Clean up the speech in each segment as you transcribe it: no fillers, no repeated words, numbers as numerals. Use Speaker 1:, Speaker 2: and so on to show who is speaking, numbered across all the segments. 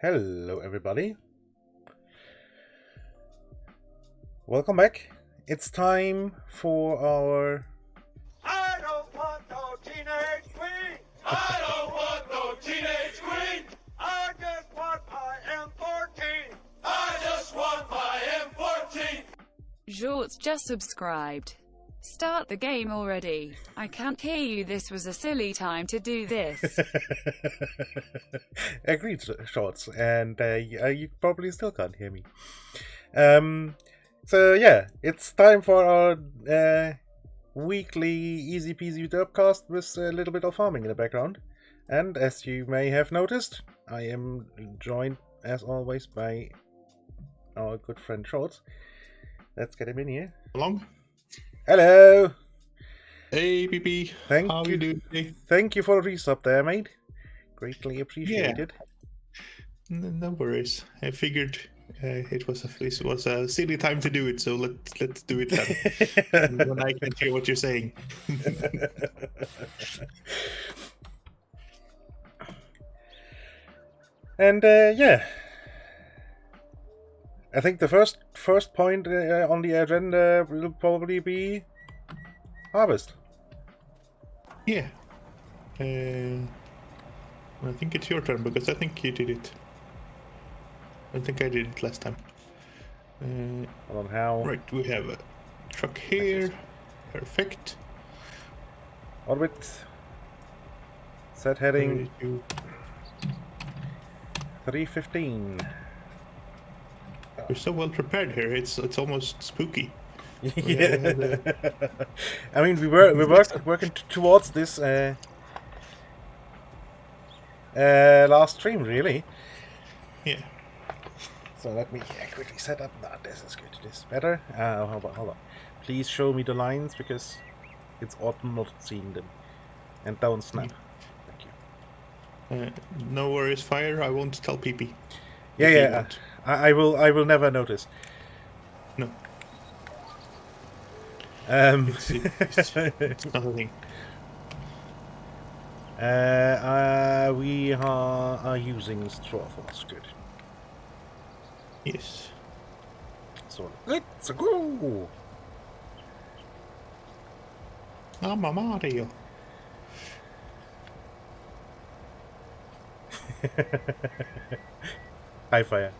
Speaker 1: Hello everybody. Welcome back. It's time for our...
Speaker 2: I don't want no teenage queen!
Speaker 3: I don't want no teenage queen!
Speaker 2: I just want my M14!
Speaker 3: I just want my M14!
Speaker 4: Jorts just subscribed. Start the game already. I can't hear you. This was a silly time to do this.
Speaker 1: Agreed, Shorts, and you probably still can't hear me. So yeah, it's time for our weekly easy peasy derpcast with a little bit of farming in the background. And as you may have noticed, I am joined as always by our good friend Shorts. Let's get him in here.
Speaker 5: Along.
Speaker 1: Hello.
Speaker 5: Hey, PP.
Speaker 1: Thank
Speaker 5: How
Speaker 1: you.
Speaker 5: you doing today?
Speaker 1: Thank you for the resub there, mate. Greatly appreciated.
Speaker 5: No worries. I figured it was a silly time to do it, so let's do it then. When I can hear what you're saying.
Speaker 1: And yeah, I think the first point on the agenda will probably be harvest.
Speaker 5: Yeah. I think it's your turn because I think you did it. I think I did it last time.
Speaker 1: Hold on, how?
Speaker 5: Right, we have a truck here. Perfect.
Speaker 1: Orbit. Set heading 315.
Speaker 5: We're so well prepared here. It's almost spooky.
Speaker 1: Yeah. I mean, we're working towards this last stream, really.
Speaker 5: Yeah.
Speaker 1: So let me quickly set up. Nah, this is good. This is better. Hold on. Please show me the lines because it's odd not seeing them. And don't snap. Thank you.
Speaker 5: No worries, fire. I won't tell PP.
Speaker 1: Yeah. I will never notice.
Speaker 5: No. It's nothing.
Speaker 1: We are using straw force. Good.
Speaker 5: Yes.
Speaker 1: So let's go.
Speaker 5: I'm a Mario.
Speaker 1: High fire.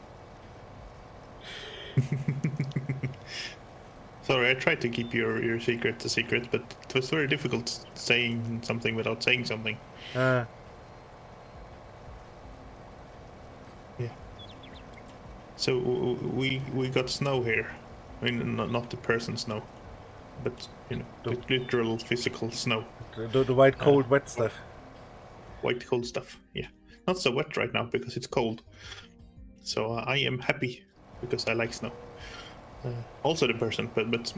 Speaker 5: Sorry, I tried to keep your secret a secret, but it was very difficult saying something without saying something. Yeah. So we got snow here. I mean, not the person snow, but the literal physical snow.
Speaker 1: The white, cold, wet stuff.
Speaker 5: White, cold stuff. Yeah, not so wet right now because it's cold. So I am happy because I like snow. Also the person, but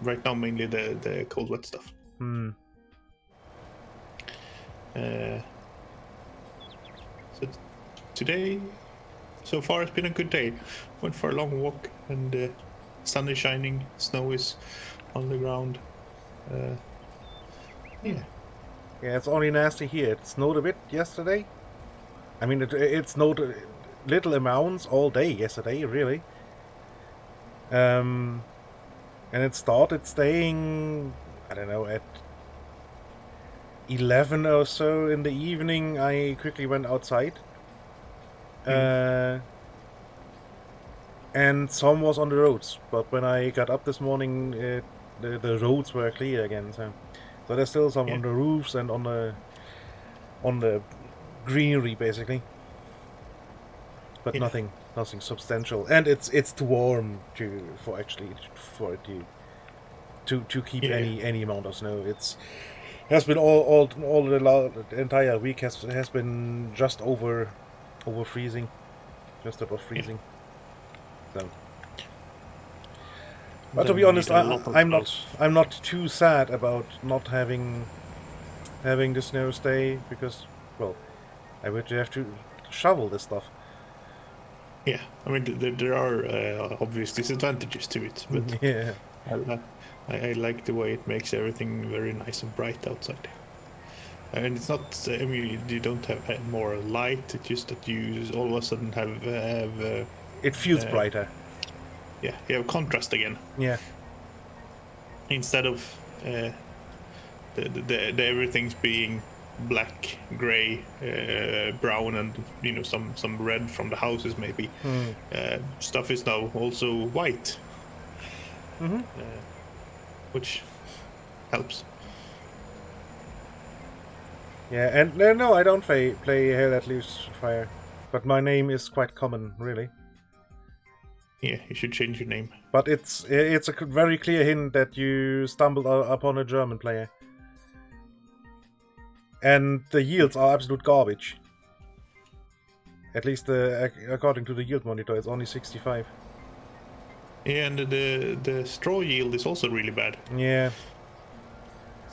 Speaker 5: right now mainly the cold, wet stuff. So today, so far it's been a good day. Went for a long walk and sun is shining, snow is on the ground. Yeah,
Speaker 1: it's only nasty here. It snowed a bit yesterday. I mean, it snowed little amounts all day yesterday, really. And it started staying, I don't know, at 11 or so in the evening. I quickly went outside. And some was on the roads. But when I got up this morning, the roads were clear again. So there's still some on the roofs and on the greenery, basically. But nothing substantial, and it's too warm for it to keep any amount of snow. Has been all the entire week has been just over freezing, just above freezing. So, but to be honest, I'm not too sad about not having the snow stay because, well, I would have to shovel this stuff.
Speaker 5: Yeah, I mean there are obvious disadvantages to it, but
Speaker 1: yeah,
Speaker 5: I like the way it makes everything very nice and bright outside. And it's not. I mean, you don't have more light. It's just that you all of a sudden have
Speaker 1: It feels brighter.
Speaker 5: yeah, you have contrast again
Speaker 1: Yeah.
Speaker 5: instead of the everything's being black, gray, brown, and some red from the houses maybe. Stuff is now also white, which helps.
Speaker 1: Yeah, and no, I don't play Hell Let Loose Fire, but my name is quite common, really.
Speaker 5: Yeah, you should change your name.
Speaker 1: But it's a very clear hint that you stumbled upon a German player. And the yields are absolute garbage. At least according to the yield monitor, it's only 65.
Speaker 5: Yeah, and the straw yield is also really bad.
Speaker 1: Yeah.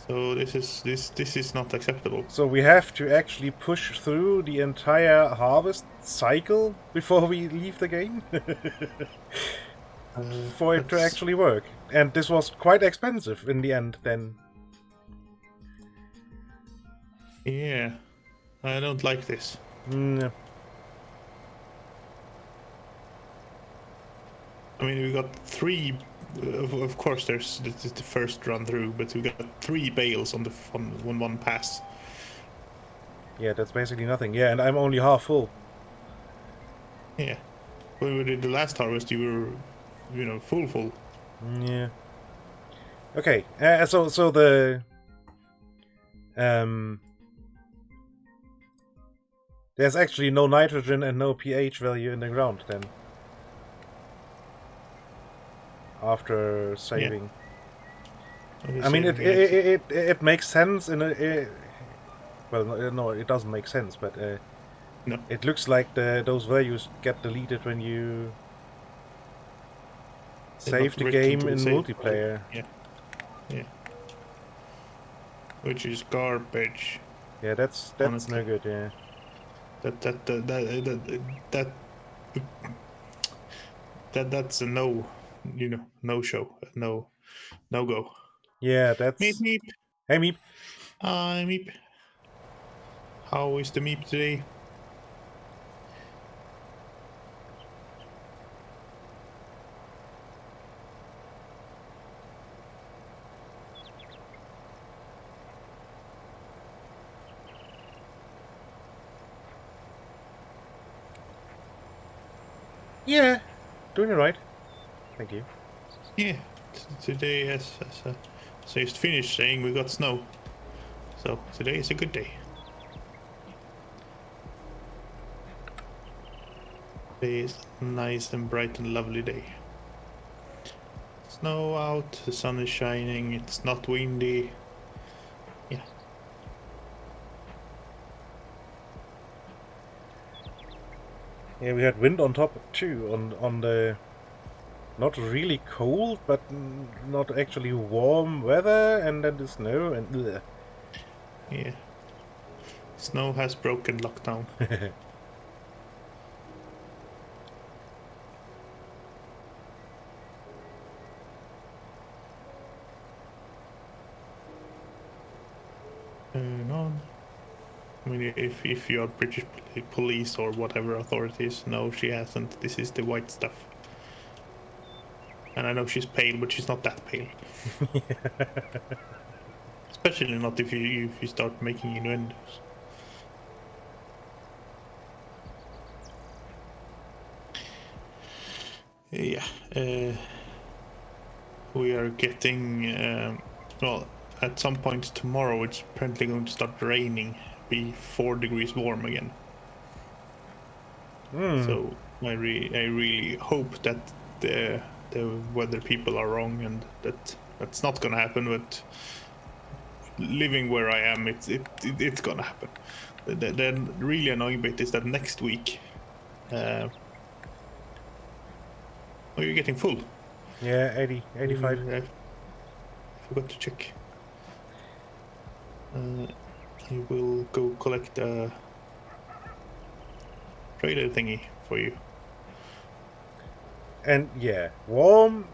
Speaker 5: So this is not acceptable.
Speaker 1: So we have to actually push through the entire harvest cycle before we leave the game for it to actually work. And this was quite expensive in the end then.
Speaker 5: Yeah, I don't like this.
Speaker 1: Mm.
Speaker 5: I mean, we got 3. Of course, this is the first run through, but we got 3 bales on one pass.
Speaker 1: Yeah, that's basically nothing. Yeah, and I'm only half full.
Speaker 5: Yeah, when we did the last harvest, you were, full.
Speaker 1: Yeah. Okay. So the there's actually no nitrogen and no pH value in the ground then. After saving, I mean it makes sense in a. Well, no, it doesn't make sense, but
Speaker 5: no.
Speaker 1: It looks like those values get deleted when you save the game in multiplayer.
Speaker 5: Yeah. Which is garbage.
Speaker 1: Yeah, that's
Speaker 5: honestly.
Speaker 1: no good. Yeah.
Speaker 5: That's a no. No show, no go.
Speaker 1: Yeah, that's.
Speaker 5: Meep meep.
Speaker 1: Hey Meep.
Speaker 5: Hi Meep. How is the Meep today?
Speaker 1: Yeah, doing it right. Thank you.
Speaker 5: Yeah, today, as I just finished saying, we got snow. So today is a good day. Today is a nice and bright and lovely day. Snow out, the sun is shining, it's not windy. Yeah.
Speaker 1: Yeah, we had wind on top too, on the not really cold, but not actually warm weather, and then the snow and ugh.
Speaker 5: Yeah. Snow has broken lockdown. Turn on. I mean, if you're British police or whatever authorities, no, she hasn't. This is the white stuff. And I know she's pale, but she's not that pale. Especially not if you start making innuendos. Yeah. We are getting well, at some point tomorrow it's apparently going to start raining, be 4 degrees warm again. So I really hope that the weather people are wrong and that's not gonna happen, but living where I am, it's gonna happen. The really annoying bit is that next week oh, you're getting full.
Speaker 1: Yeah, 80, 85.
Speaker 5: I forgot to check. I will go collect a trader thingy for you.
Speaker 1: And yeah, warm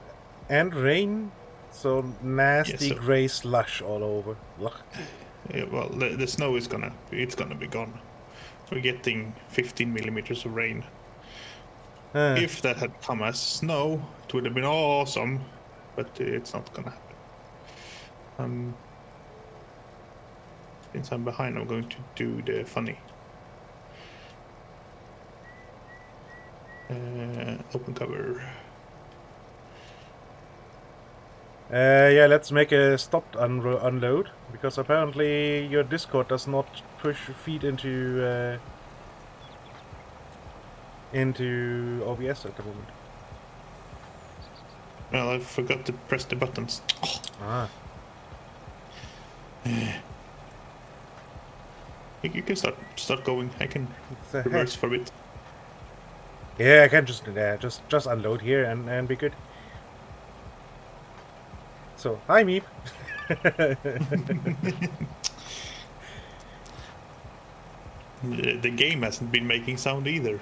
Speaker 1: and rain, so nasty grey slush all over. Ugh.
Speaker 5: well, the snow is gonna be gone. We're getting 15 millimeters of rain. If that had come as snow, it would have been awesome, but it's not gonna happen. Since I'm behind, I'm going to do the funny. Open cover.
Speaker 1: Yeah, let's make a stopped unload, because apparently your Discord does not feed into OBS at the moment.
Speaker 5: Well, I forgot to press the buttons. Oh.
Speaker 1: Ah.
Speaker 5: You can start going. I can reverse for a bit.
Speaker 1: Yeah, I can just unload here and be good. So, hi Meep.
Speaker 5: The game hasn't been making sound either.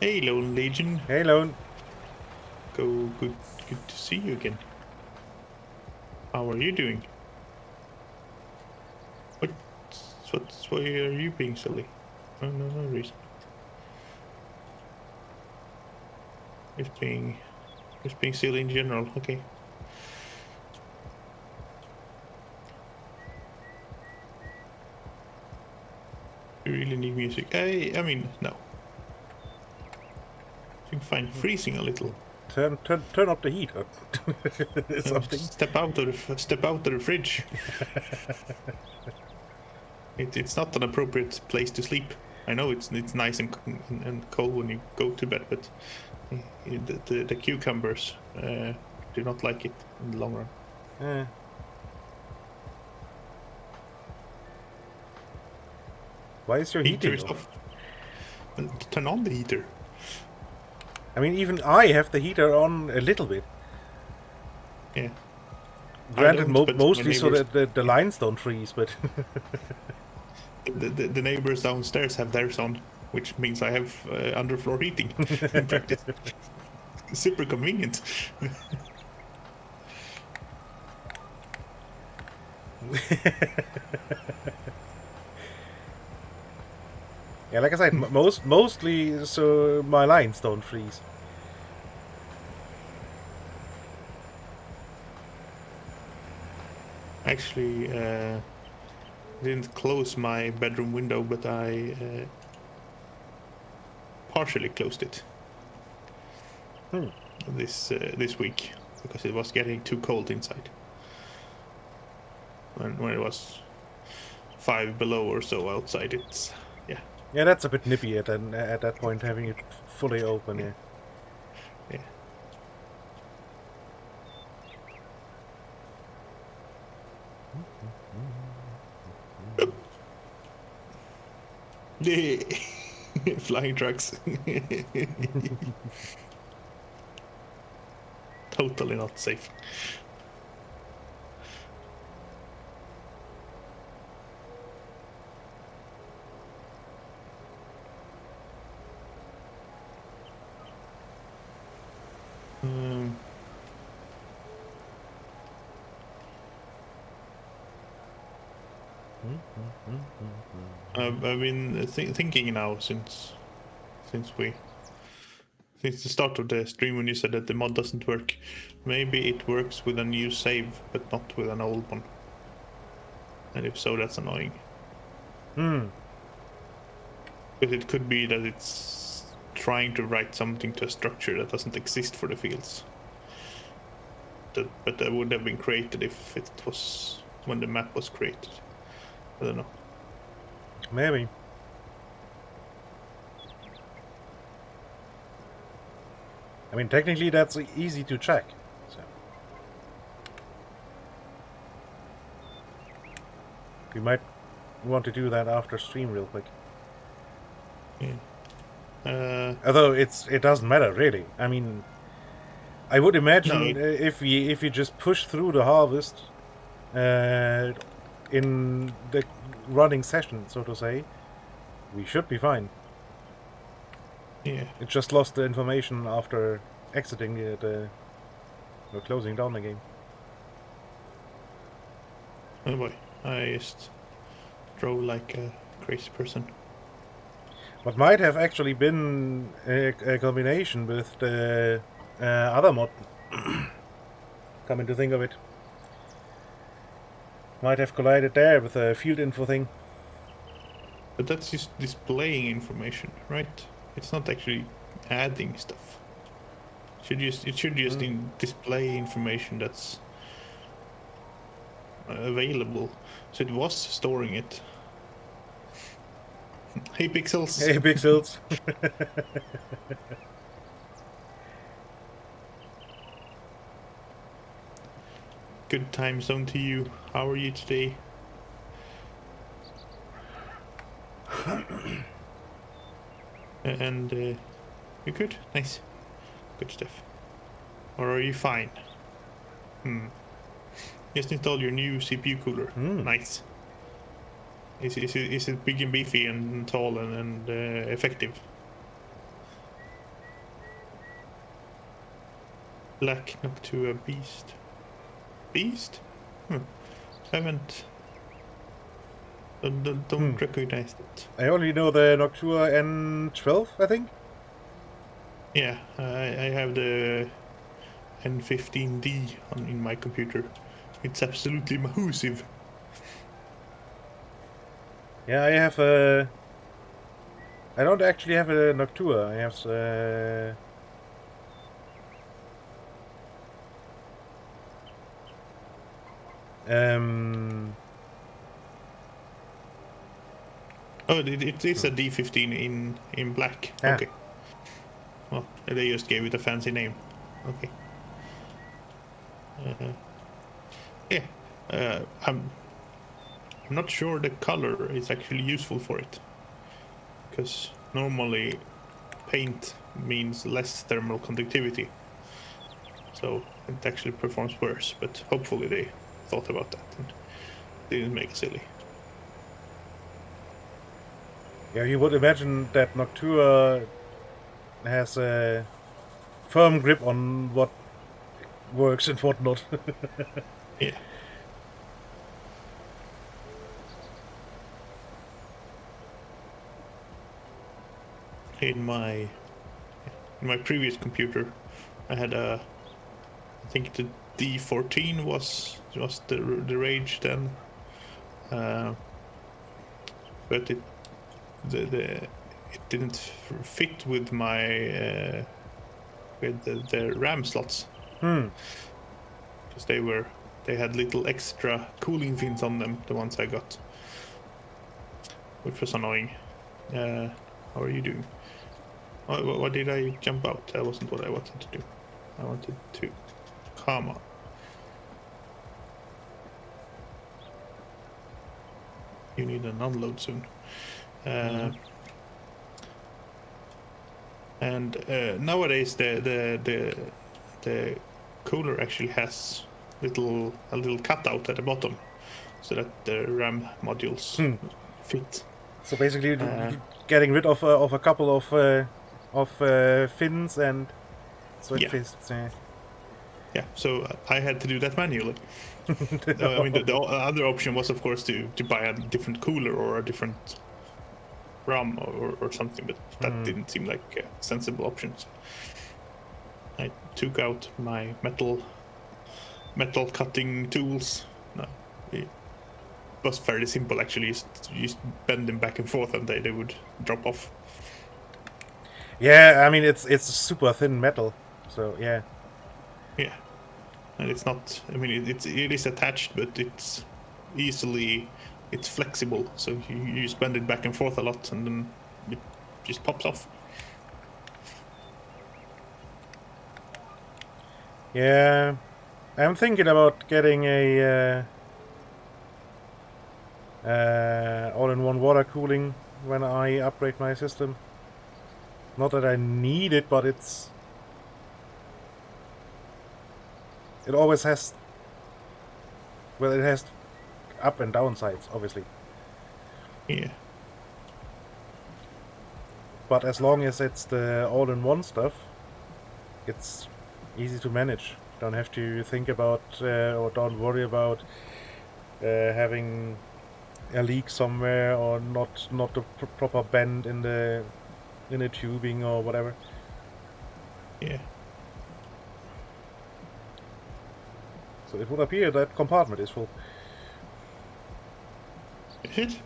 Speaker 5: Hey, Lone Legion.
Speaker 1: Hey, Lone.
Speaker 5: Good to see you again. How are you doing? Why are you being silly? No reason. Just being silly in general. Okay. You really need music? I mean, no. You can find freezing a little.
Speaker 1: Turn up the heat. Something.
Speaker 5: Step out of the fridge. It's not an appropriate place to sleep. I know it's nice and cold when you go to bed, but the cucumbers do not like it in the long run.
Speaker 1: Why is your heater
Speaker 5: off? Turn on the heater.
Speaker 1: I mean, even I have the heater on a little bit.
Speaker 5: Yeah.
Speaker 1: Granted, mostly so that the lines don't freeze, but...
Speaker 5: the neighbors downstairs have theirs on, which means I have underfloor heating in practice. Super convenient.
Speaker 1: Yeah, like I said, mostly so my lines don't freeze.
Speaker 5: Actually, didn't close my bedroom window, but I partially closed it this week because it was getting too cold inside. When it was 5 below or so outside, it's yeah.
Speaker 1: Yeah, that's a bit nippy at that point, having it fully open. Yeah.
Speaker 5: Yeah. Flying trucks. Totally not safe. I've been thinking now since the start of the stream when you said that the mod doesn't work. Maybe it works with a new save, but not with an old one. And if so, that's annoying. But it could be that it's trying to write something to a structure that doesn't exist for the fields. But that would have been created if it was when the map was created. I don't know.
Speaker 1: Maybe. I mean, technically that's easy to check. So. We might want to do that after stream real quick.
Speaker 5: Yeah.
Speaker 1: Although it doesn't matter really. I mean, I would imagine
Speaker 5: No,
Speaker 1: if you just push through the harvest in the running session, so to say, we should be fine.
Speaker 5: Yeah.
Speaker 1: It just lost the information after exiting the We're closing down the game.
Speaker 5: Oh boy, I just drove like a crazy person.
Speaker 1: What might have actually been a combination with the other mod. Coming to think of it. Might have collided there with the field info thing.
Speaker 5: But that's just displaying information, right? It's not actually adding stuff. It should just display information that's available. So it was storing it. Hey Pixels!
Speaker 1: Hey, Pixels!
Speaker 5: Good time zone to you. How are you today? And you good? Nice. Good stuff. Or are you fine? Just install your new CPU cooler. Nice. Is it big and beefy and tall and effective? Black Noctua Beast. Beast? Haven't. Don't recognize it.
Speaker 1: I only know the Noctua N12, I think.
Speaker 5: Yeah, I have the N15D in my computer. It's absolutely massive.
Speaker 1: Yeah, I have a... I don't actually have a Noctua. I have...
Speaker 5: Oh, it is a D15 in black.
Speaker 1: Yeah.
Speaker 5: Okay. Well, they just gave it a fancy name. Okay. Yeah. I'm not sure the color is actually useful for it, because normally paint means less thermal conductivity, so it actually performs worse. But hopefully they thought about that and didn't make it silly.
Speaker 1: Yeah, you would imagine that Noctua has a firm grip on what works and what not.
Speaker 5: Yeah. In my previous computer, I had I think the D14 was the rage then, but it didn't fit with my with the RAM slots. Because they had little extra cooling fins on them, the ones I got, which was annoying. How are you doing? Why did I jump out? That wasn't what I wanted to do. I wanted to come on. You need an unload soon. And nowadays the cooler actually has a little cutout at the bottom, so that the RAM modules fit.
Speaker 1: So basically, getting rid of a couple of fins, and so it fits.
Speaker 5: Yeah, so I had to do that manually. I mean, the other option was, of course, to buy a different cooler or a different RAM or something, but that didn't seem like a sensible option. So I took out my metal cutting tools. No, it was fairly simple actually. You just bend them back and forth, and they would drop off.
Speaker 1: Yeah, I mean it's super thin metal, so yeah.
Speaker 5: Yeah, and it's not. I mean, it is attached, but it's flexible. So you just bend it back and forth a lot, and then it just pops off.
Speaker 1: Yeah, I'm thinking about getting a all-in-one water cooling when I upgrade my system. Not that I need it, but it always has. Well, it has up and down sides, obviously.
Speaker 5: Yeah.
Speaker 1: But as long as it's the all-in-one stuff, it's easy to manage. Don't have to think about or don't worry about having a leak somewhere or not a proper bend in the tubing or whatever.
Speaker 5: Yeah.
Speaker 1: So it would appear that compartment is full.
Speaker 5: Is it?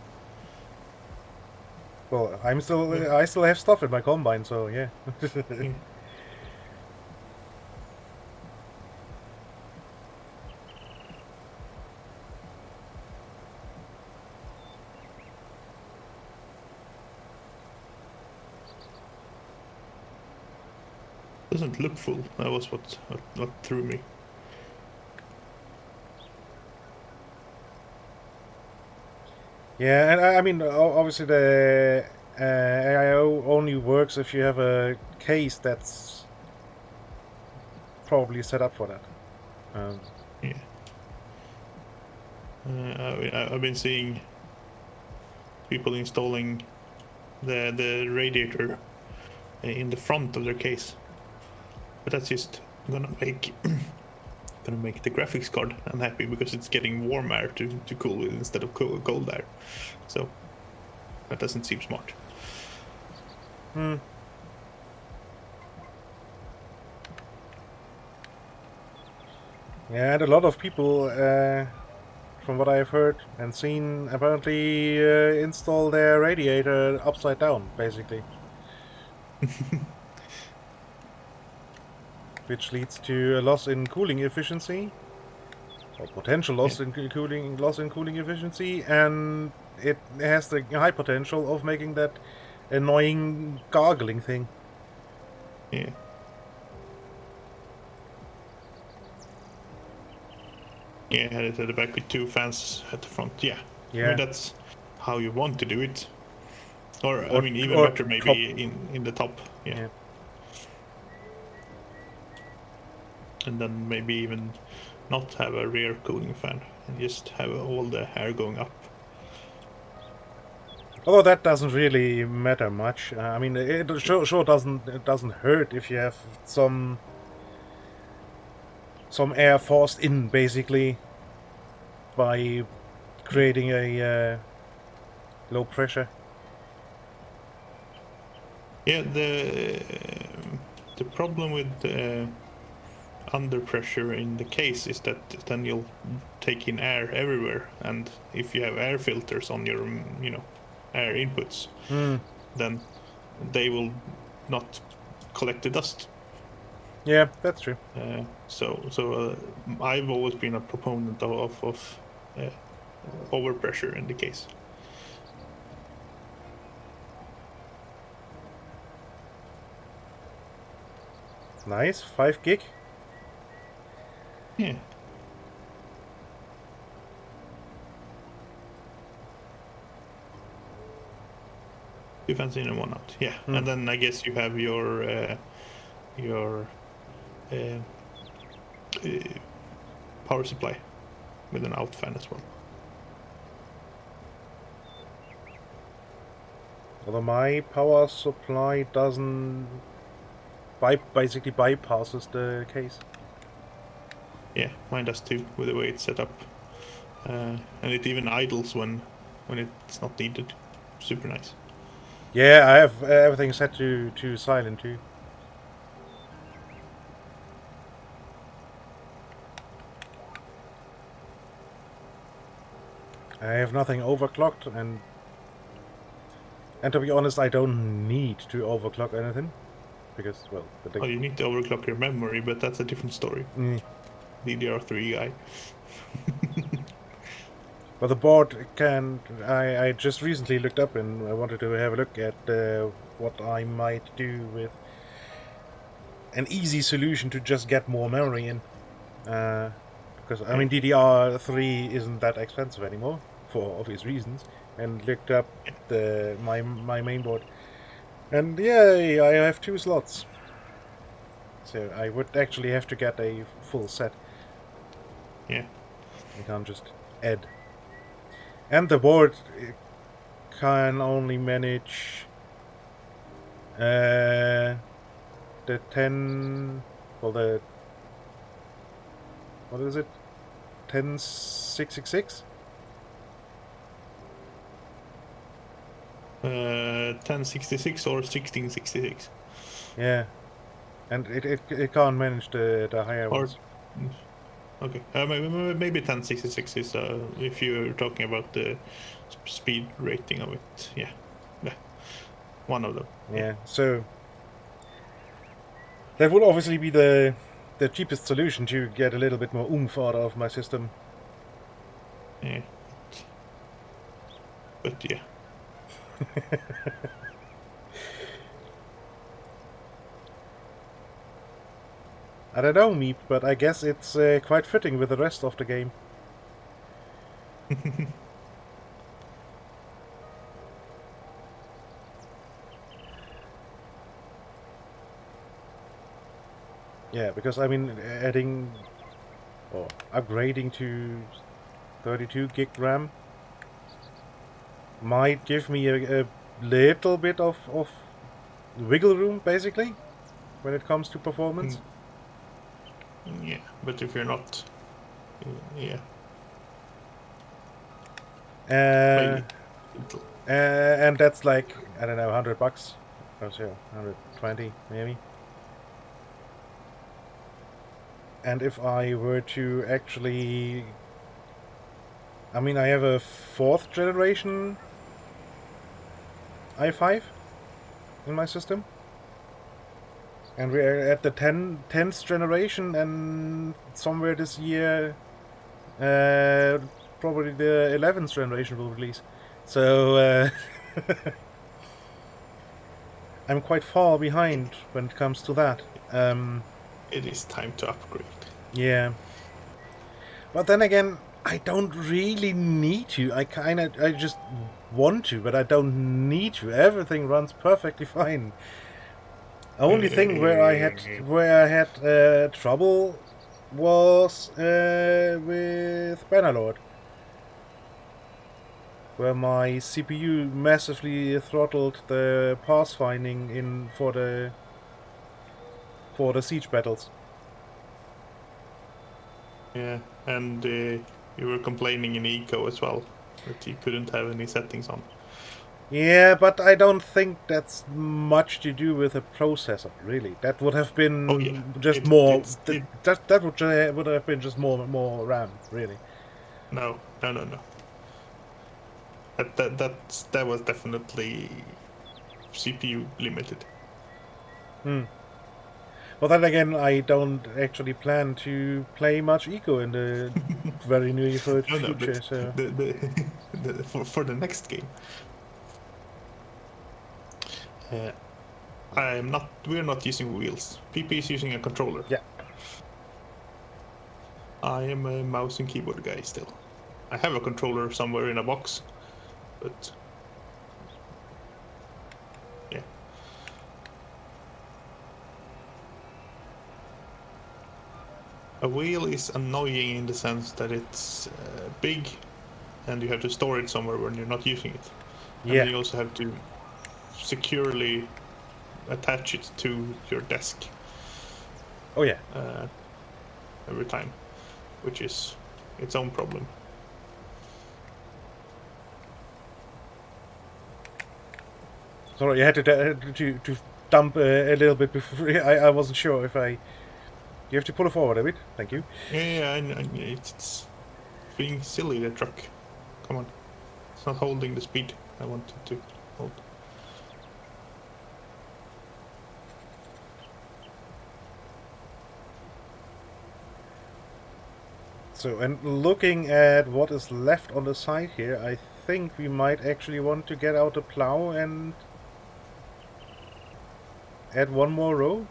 Speaker 1: Well, I still have stuff in my combine, so yeah.
Speaker 5: Yeah. Doesn't look full. That was what threw me.
Speaker 1: Yeah, and I mean, obviously the AIO only works if you have a case that's probably set up for that.
Speaker 5: Yeah. I've been seeing people installing the radiator in the front of their case, but that's just gonna make the graphics card unhappy because it's getting warm air to cool with instead of cold air. So that doesn't seem smart.
Speaker 1: Yeah, and a lot of people, from what I've heard and seen, apparently install their radiator upside down, basically. Which leads to a loss in cooling efficiency, or potential loss in cooling efficiency, and it has the high potential of making that annoying gargling thing.
Speaker 5: Yeah. Yeah, I had it at the back with 2 fans at the front. Yeah.
Speaker 1: Yeah.
Speaker 5: I mean, that's how you want to do it. Or I mean, even
Speaker 1: or
Speaker 5: better maybe
Speaker 1: top.
Speaker 5: in the top. Yeah. And then maybe even not have a rear cooling fan and just have all the air going up.
Speaker 1: Although that doesn't really matter much. I mean, it sure doesn't hurt if you have some air forced in, basically, by creating a low pressure.
Speaker 5: Yeah, the problem with under pressure in the case is that then you'll take in air everywhere, and if you have air filters on your air inputs, then they will not collect the dust.
Speaker 1: Yeah, that's true.
Speaker 5: So I've always been a proponent of overpressure in the case.
Speaker 1: Nice, 5 gig.
Speaker 5: Yeah. You fancy in and one out. Yeah, and then I guess you have your power supply with an out fan as well.
Speaker 1: Although my power supply doesn't basically bypasses the case.
Speaker 5: Yeah, mine does too, with the way it's set up, and it even idles when it's not needed. Super nice.
Speaker 1: Yeah, I have everything set to silent too. I have nothing overclocked, and to be honest, I don't need to overclock anything, because, well...
Speaker 5: Oh, you need to overclock your memory, but that's a different story. DDR3 guy.
Speaker 1: But the board can... I just recently looked up and I wanted to have a look at what I might do with an easy solution to just get more memory in. Because, I mean, DDR3 isn't that expensive anymore, for obvious reasons. And looked up my main board. And yay, I have 2 slots. So I would actually have to get a full set.
Speaker 5: Yeah.
Speaker 1: I can't just add. And the board can only manage the 10... Well, the what is it? 10666?
Speaker 5: 1066 or 1666.
Speaker 1: Yeah. And it can't manage the higher
Speaker 5: Or
Speaker 1: ones.
Speaker 5: okay, maybe 1066 is if you're talking about the speed rating of it. Yeah, one of them.
Speaker 1: Yeah, so that would obviously be the cheapest solution to get a little bit more oomph out of my system.
Speaker 5: Yeah, but yeah.
Speaker 1: I don't know, Meep, but I guess it's quite fitting with the rest of the game. Yeah, because I mean, adding or upgrading to 32 gig RAM might give me a little bit of wiggle room, basically, when it comes to performance.
Speaker 5: Yeah, but if you're not, yeah, maybe.
Speaker 1: And that's like, I don't know, $100 or so, 120 maybe. And if I were to actually, I mean, I have a 4th generation i5 in my system, and we're at the 10th generation, and somewhere this year probably the 11th generation will release. So I'm quite far behind when it comes to that.
Speaker 5: It is time to upgrade.
Speaker 1: Yeah. But then again, I don't really need to. I just want to, but I don't need to. Everything runs perfectly fine. Only thing where I had trouble was with Bannerlord, where my CPU massively throttled the pathfinding in for the siege battles.
Speaker 5: Yeah, and you were complaining in Eco as well that you couldn't have any settings on.
Speaker 1: Yeah, but I don't think that's much to do with the processor, really. That would have been just more. That would have been just more RAM, really.
Speaker 5: No. That was definitely CPU limited.
Speaker 1: But then again, I don't actually plan to play much Eco in the very near future. So
Speaker 5: For the next game, we're not using wheels. PP is using a controller.
Speaker 1: yeah.
Speaker 5: I am a mouse and keyboard guy still. I have a controller somewhere in a box, but yeah. A wheel is annoying in the sense that it's big, and you have to store it somewhere when you're not using it. And
Speaker 1: Yeah.
Speaker 5: then you also have to securely attach it to your desk.
Speaker 1: Oh yeah.
Speaker 5: Every time, which is its own problem.
Speaker 1: Sorry, you had to dump a little bit before. I wasn't sure if I. You have to pull it forward a bit. Thank you.
Speaker 5: Yeah, it's being silly, the truck. Come on, it's not holding the speed I wanted to hold.
Speaker 1: So, and looking at what is left on the side here, I think we might actually want to get out a plow and add one more row.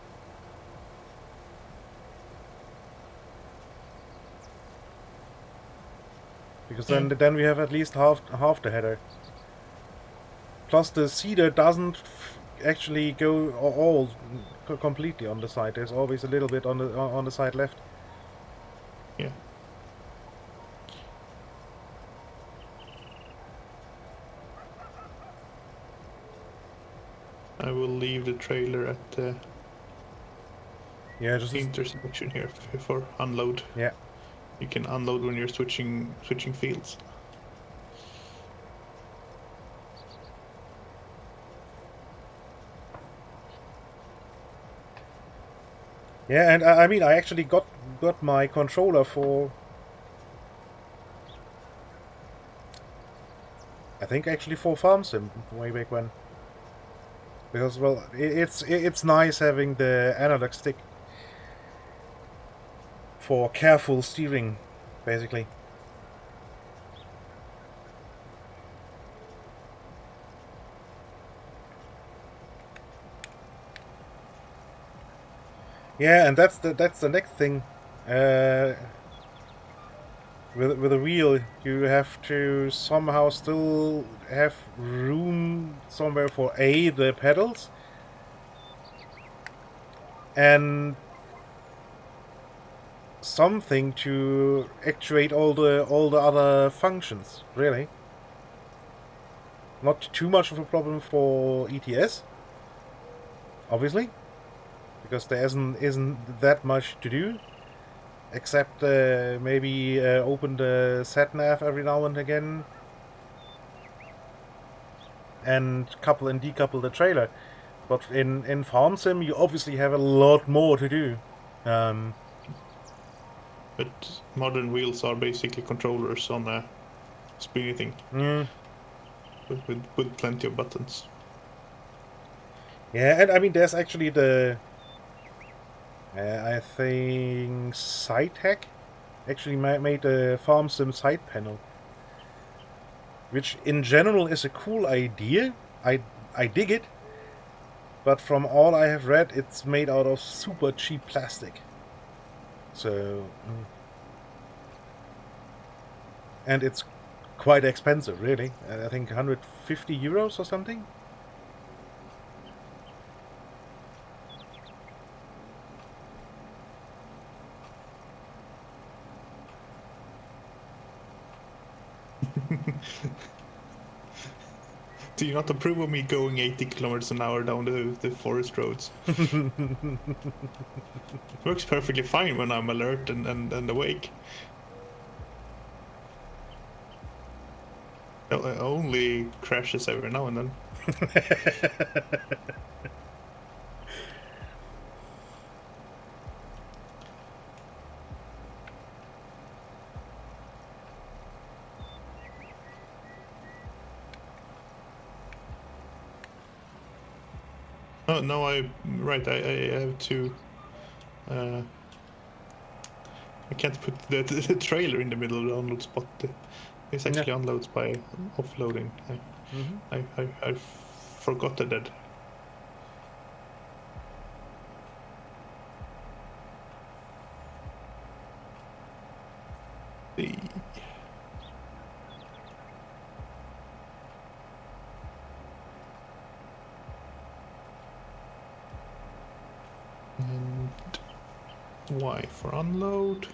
Speaker 1: Because then we have at least half the header. Plus the cedar doesn't actually go all completely on the side. There's always a little bit on the side left.
Speaker 5: Yeah. I will leave the trailer at the
Speaker 1: Yeah, just
Speaker 5: intersection here for unload.
Speaker 1: yeah.
Speaker 5: you can unload when you're switching fields.
Speaker 1: Yeah, and I mean, I actually got my controller for, I think actually for Farm Sim way back when. Because, well, it's nice having the analog stick for careful steering, basically. Yeah, and that's the next thing. With a wheel, you have to somehow still have room somewhere for the pedals, and something to actuate all the other functions. Really, not too much of a problem for ETS, obviously, because there isn't that much to do, except maybe open the sat nav every now and again, and couple and decouple the trailer. But in Farm Sim, you obviously have a lot more to do.
Speaker 5: But modern wheels are basically controllers on a spinny thing with plenty of buttons.
Speaker 1: Yeah, and I mean, there's actually the I think SideHack actually made a Farm Sim side panel, which in general is a cool idea. I dig it, but from all I have read, it's made out of super cheap plastic. So, and it's quite expensive, really. I think 150 euros or something.
Speaker 5: Do you not approve of me going 80 kilometers an hour down the forest roads? Works perfectly fine when I'm alert and awake. Only crashes every now and then. Oh no, I have to. I can't put the trailer in the middle of the unload spot. It's actually unloads by offloading. I forgot that. And Y for unload.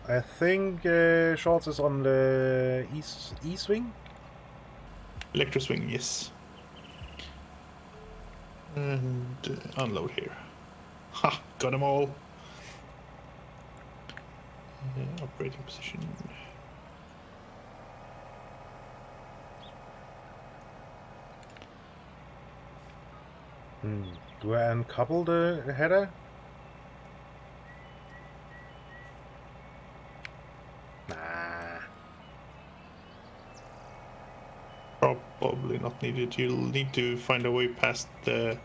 Speaker 1: I think Shorts is on the E-swing.
Speaker 5: Electro swing, yes. And unload here. Ha! Got them all. Operating position.
Speaker 1: Do I uncouple the header? Nah.
Speaker 5: Probably not needed. You'll need to find a way past the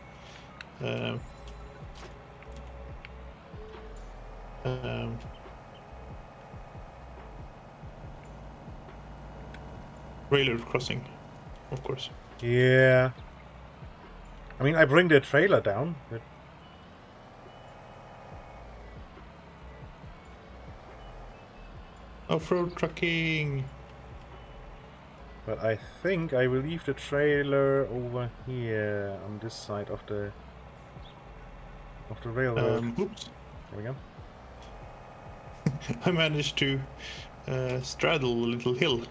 Speaker 5: railroad crossing, of course.
Speaker 1: Yeah. I mean, I bring the trailer down. But...
Speaker 5: Off-road trucking.
Speaker 1: But I think I will leave the trailer over here on this side of the railroad.
Speaker 5: Oops.
Speaker 1: There we go.
Speaker 5: I managed to straddle a little hill.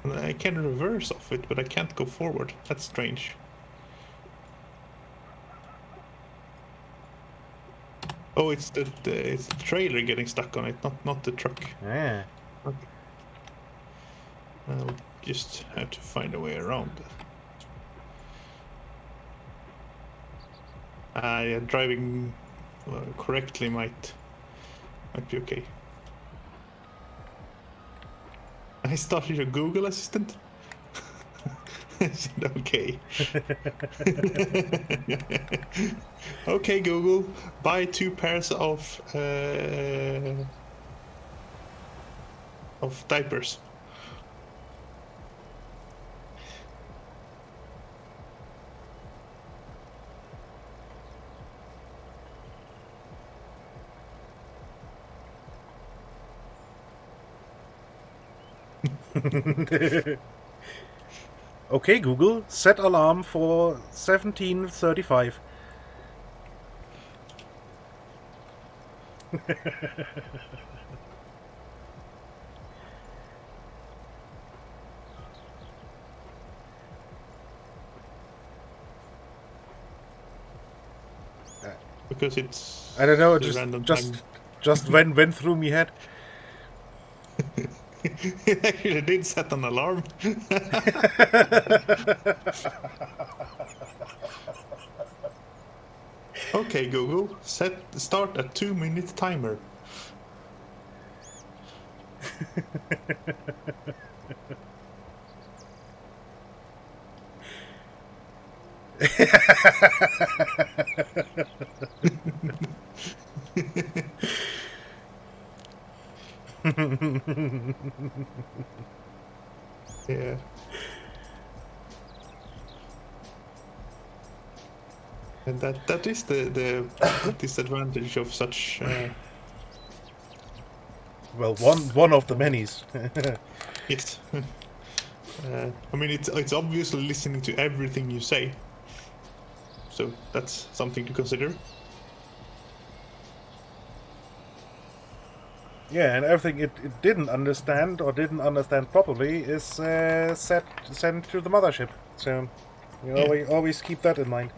Speaker 5: I can reverse off it, but I can't go forward. That's strange. Oh, it's it's the trailer getting stuck on it, not the truck.
Speaker 1: Yeah.
Speaker 5: Okay. I'll just have to find a way around. Yeah, driving correctly might be okay. I started a Google Assistant. I said, okay. Okay, Google, buy 2 pairs of diapers.
Speaker 1: Okay, Google, set alarm for 17:35.
Speaker 5: Because it's
Speaker 1: I don't know,
Speaker 5: the random time.
Speaker 1: just went through me head.
Speaker 5: It actually did set an alarm. Okay, Google, start a 2-minute timer. Yeah. And that is the disadvantage of such.
Speaker 1: Well, one of the many's.
Speaker 5: Yes. I mean, it's obviously listening to everything you say. So that's something to consider.
Speaker 1: Yeah, and everything it didn't understand or didn't understand properly is sent to the mothership. So you always keep that in mind.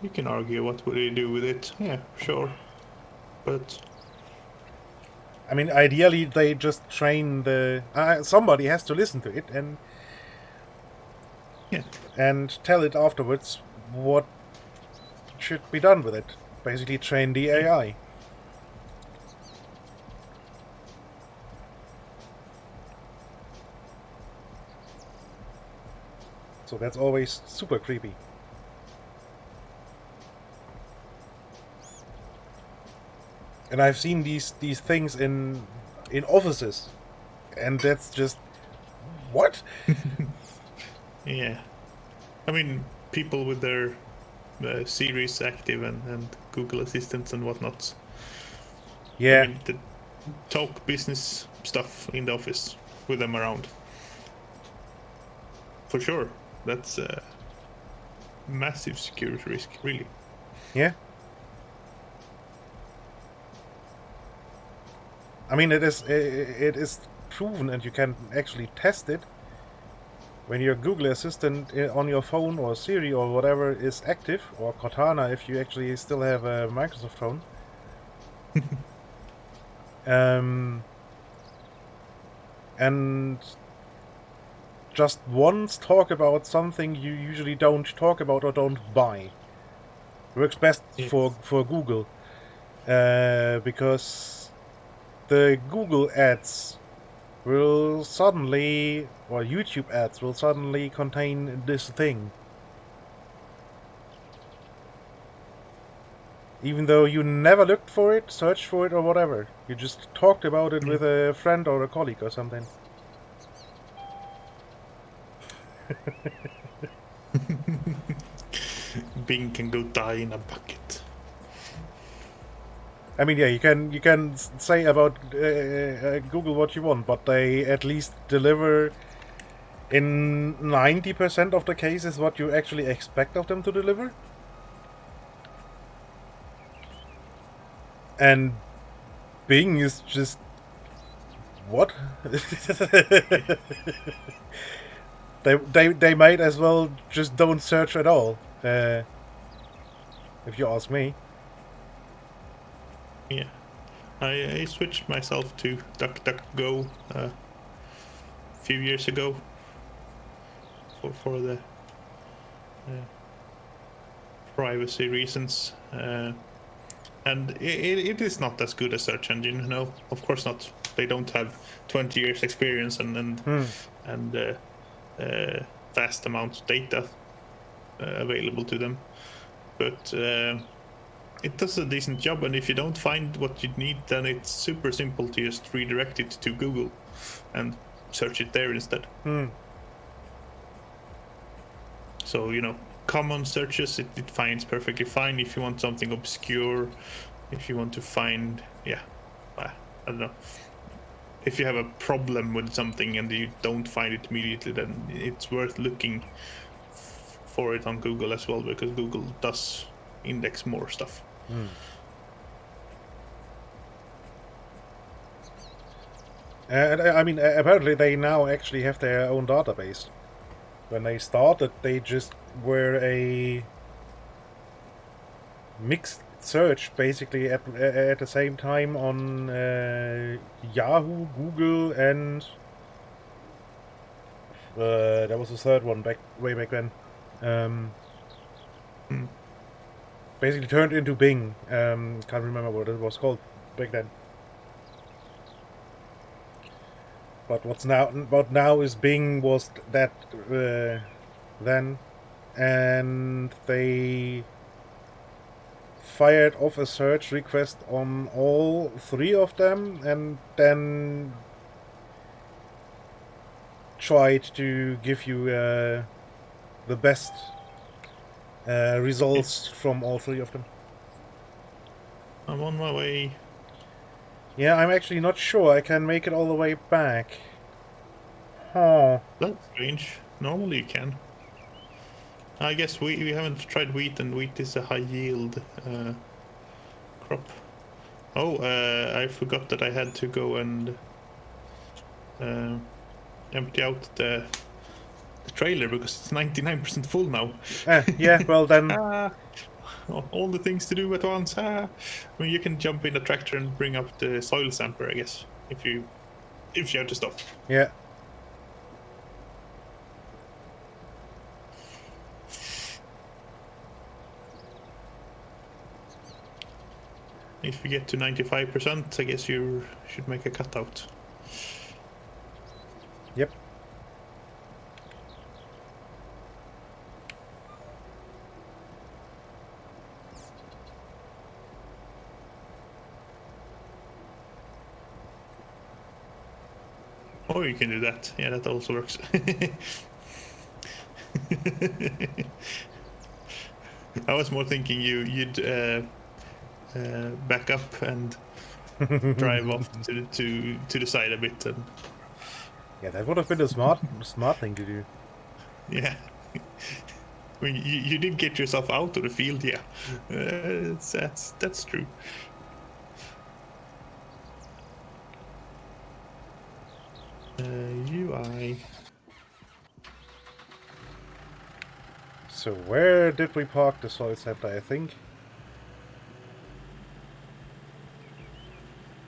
Speaker 5: You can argue what would they do with it. Yeah, sure. But
Speaker 1: I mean, ideally they just train the somebody has to listen to it and tell it afterwards what should be done with it. Basically, train the AI. So that's always super creepy. And I've seen these things in offices, and that's just what?
Speaker 5: yeah, I mean, people with their Series active and Google Assistants and whatnot.
Speaker 1: Yeah.
Speaker 5: I mean, talk business stuff in the office with them around. For sure, that's a massive security risk, really.
Speaker 1: Yeah. I mean, it is proven, and you can actually test it when your Google Assistant on your phone or Siri or whatever is active, or Cortana if you actually still have a Microsoft phone. And just once talk about something you usually don't talk about or don't buy. Works best for Google, because the Google ads will suddenly, or YouTube ads will suddenly contain this thing. Even though you never looked for it, searched for it, or whatever. You just talked about it with a friend or a colleague or something.
Speaker 5: Bing can go die in a bucket.
Speaker 1: I mean, yeah, you can say about Google what you want, but they at least deliver in 90% of the cases what you actually expect of them to deliver. And Bing is just What? they might as well just don't search at all. If you ask me.
Speaker 5: Yeah, I switched myself to DuckDuckGo a few years ago for the privacy reasons, and it is not as good a search engine. No, of course not. They don't have 20 years experience and vast amounts of data available to them, but it does a decent job. And if you don't find what you need, then it's super simple to just redirect it to Google and search it there instead. So, you know, common searches, it finds perfectly fine. If you want something obscure, if you want to find, I don't know, if you have a problem with something and you don't find it immediately, then it's worth looking for it on Google as well, because Google does index more stuff.
Speaker 1: And I mean, apparently they now actually have their own database. When they started, they just were a mixed search, basically at the same time on Yahoo, Google, and there was a third one way back then. Basically turned into Bing. Can't remember what it was called back then. But what now is Bing was that then, and they fired off a search request on all three of them, and then tried to give you the best results from all three of them.
Speaker 5: I'm on my way.
Speaker 1: Yeah, I'm actually not sure I can make it all the way back. Huh.
Speaker 5: That's strange. Normally you can. I guess we haven't tried wheat, and wheat is a high yield crop. Oh, I forgot that I had to go and empty out the trailer because it's 99% full now.
Speaker 1: Yeah, well then.
Speaker 5: All the things to do at once. I mean, you can jump in the tractor and bring up the soil sampler, I guess, if you have to stop.
Speaker 1: Yeah.
Speaker 5: If you get to 95%, I guess you should make a cutout.
Speaker 1: Yep.
Speaker 5: Oh, you can do that. Yeah, that also works. I was more thinking you'd back up and drive off to the side a bit, and
Speaker 1: Yeah, that would have been a smart thing to do.
Speaker 5: yeah. I mean, you did get yourself out of the field, yeah. That's true. UI.
Speaker 1: So where did we park the soil center, I think?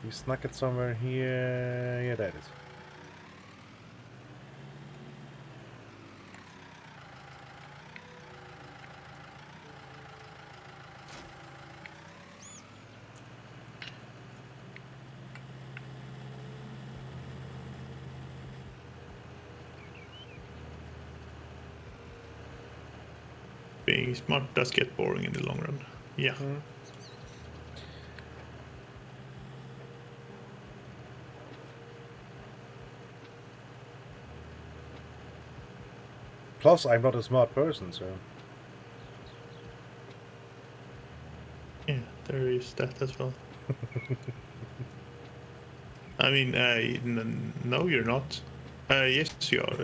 Speaker 1: We snuck it somewhere here. Yeah, that is.
Speaker 5: Being smart does get boring in the long run. Yeah.
Speaker 1: Plus, I'm not a smart person, so...
Speaker 5: Yeah, there is that as well. I mean, no, you're not. Yes, you are.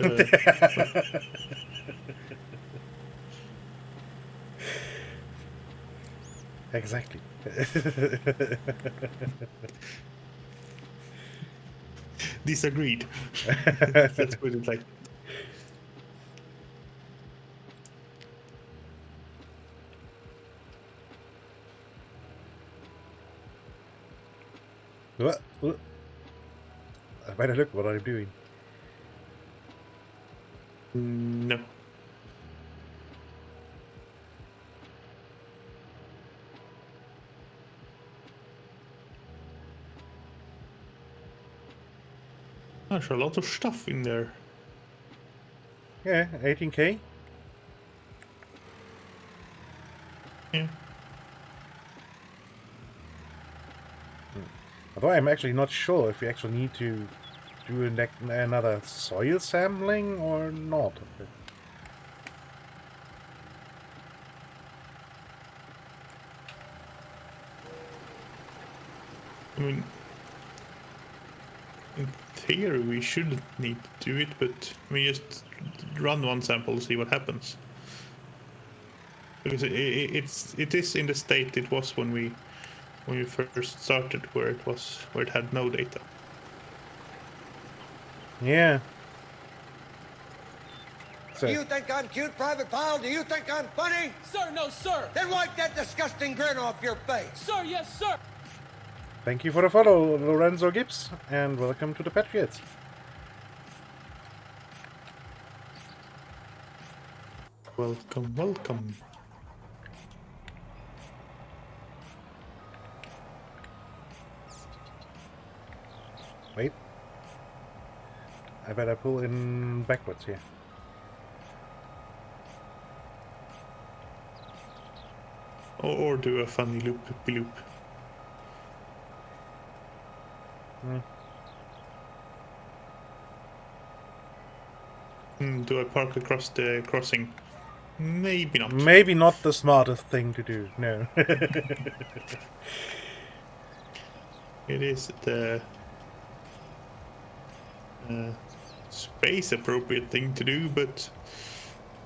Speaker 1: Exactly.
Speaker 5: disagreed. Let's put it like.
Speaker 1: What? I better look what I'm doing.
Speaker 5: No. There's a lot of stuff in there.
Speaker 1: Yeah, 18k.
Speaker 5: Yeah.
Speaker 1: Although I'm actually not sure if we actually need to do another soil sampling or not.
Speaker 5: I mean, in theory we shouldn't need to do it, but we just run one sample, see what happens. Because it is in the state it was when we first started, where it had no data.
Speaker 1: Yeah. So,
Speaker 2: Do you think I'm cute, Private Pile? Do you think I'm funny?
Speaker 6: Sir, no, sir!
Speaker 2: Then wipe that disgusting grin off your face.
Speaker 6: Sir, yes, sir!
Speaker 1: thank you for the follow, Lorenzo Gibbs, and welcome to the Patriots.
Speaker 5: Welcome, welcome.
Speaker 1: Wait. I better pull in backwards here.
Speaker 5: Or do a funny loop. Do I park across the crossing? Maybe not.
Speaker 1: Maybe not the smartest thing to do, no.
Speaker 5: It is the space appropriate thing to do, but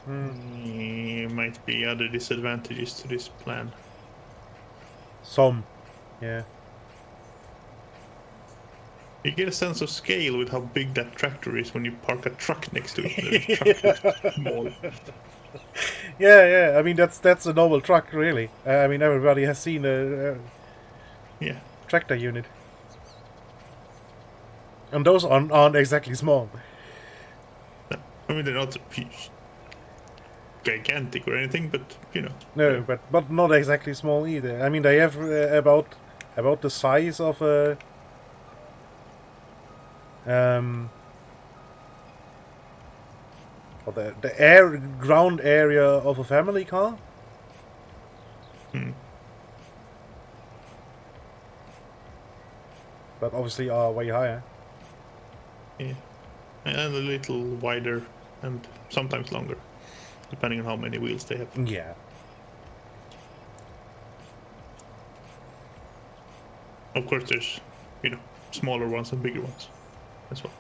Speaker 5: might be other disadvantages to this plan.
Speaker 1: Some. Yeah.
Speaker 5: You get a sense of scale with how big that tractor is when you park a truck next to it. The truck is small.
Speaker 1: Yeah, I mean, that's a normal truck, really. I mean, everybody has seen a
Speaker 5: Yeah.
Speaker 1: tractor unit. And those aren't exactly small.
Speaker 5: I mean, they're not gigantic or anything, but you know.
Speaker 1: No, but not exactly small either. I mean, they have about the size of a or the ground area of a family car. But obviously are way higher.
Speaker 5: Yeah. And a little wider and sometimes longer, depending on how many wheels they have.
Speaker 1: Yeah.
Speaker 5: Of course, there's, smaller ones and bigger ones as well.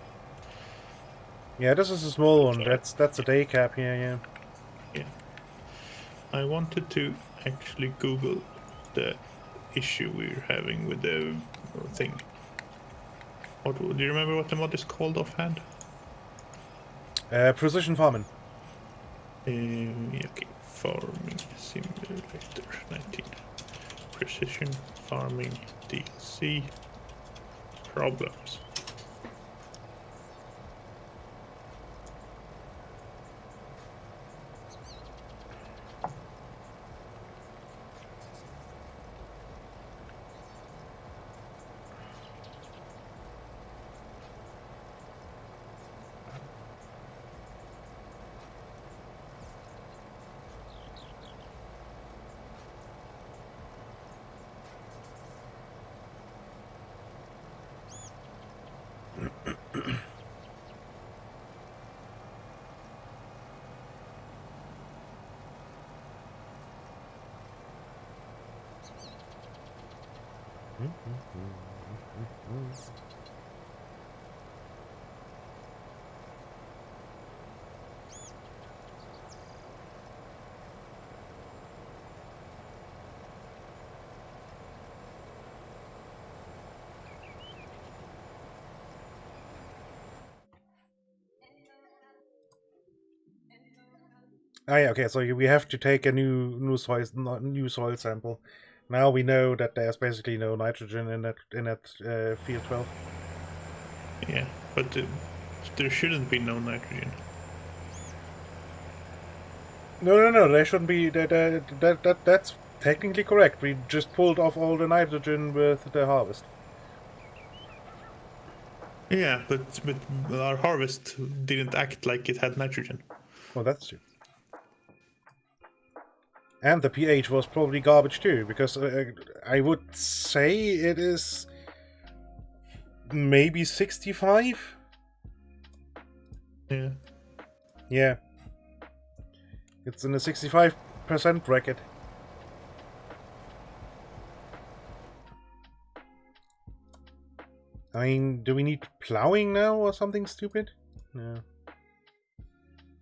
Speaker 1: Yeah, this is a small one. That's a day cab here, yeah.
Speaker 5: Yeah. I wanted to actually Google the issue we're having with the thing. Do you remember what the mod is called offhand?
Speaker 1: Precision farming.
Speaker 5: Okay. Farming Simulator 19. Precision farming DLC. Problems.
Speaker 1: Yeah, okay. So we have to take a new soil sample. Now we know that there's basically no nitrogen in that field 12.
Speaker 5: Yeah, but there shouldn't be no nitrogen.
Speaker 1: No. There shouldn't be. That's technically correct. We just pulled off all the nitrogen with the harvest.
Speaker 5: Yeah, but our harvest didn't act like it had nitrogen.
Speaker 1: Well, that's true. And the pH was probably garbage too, because I would say it is maybe 65.
Speaker 5: Yeah.
Speaker 1: Yeah. It's in the 65% bracket. I mean, do we need plowing now or something stupid? No.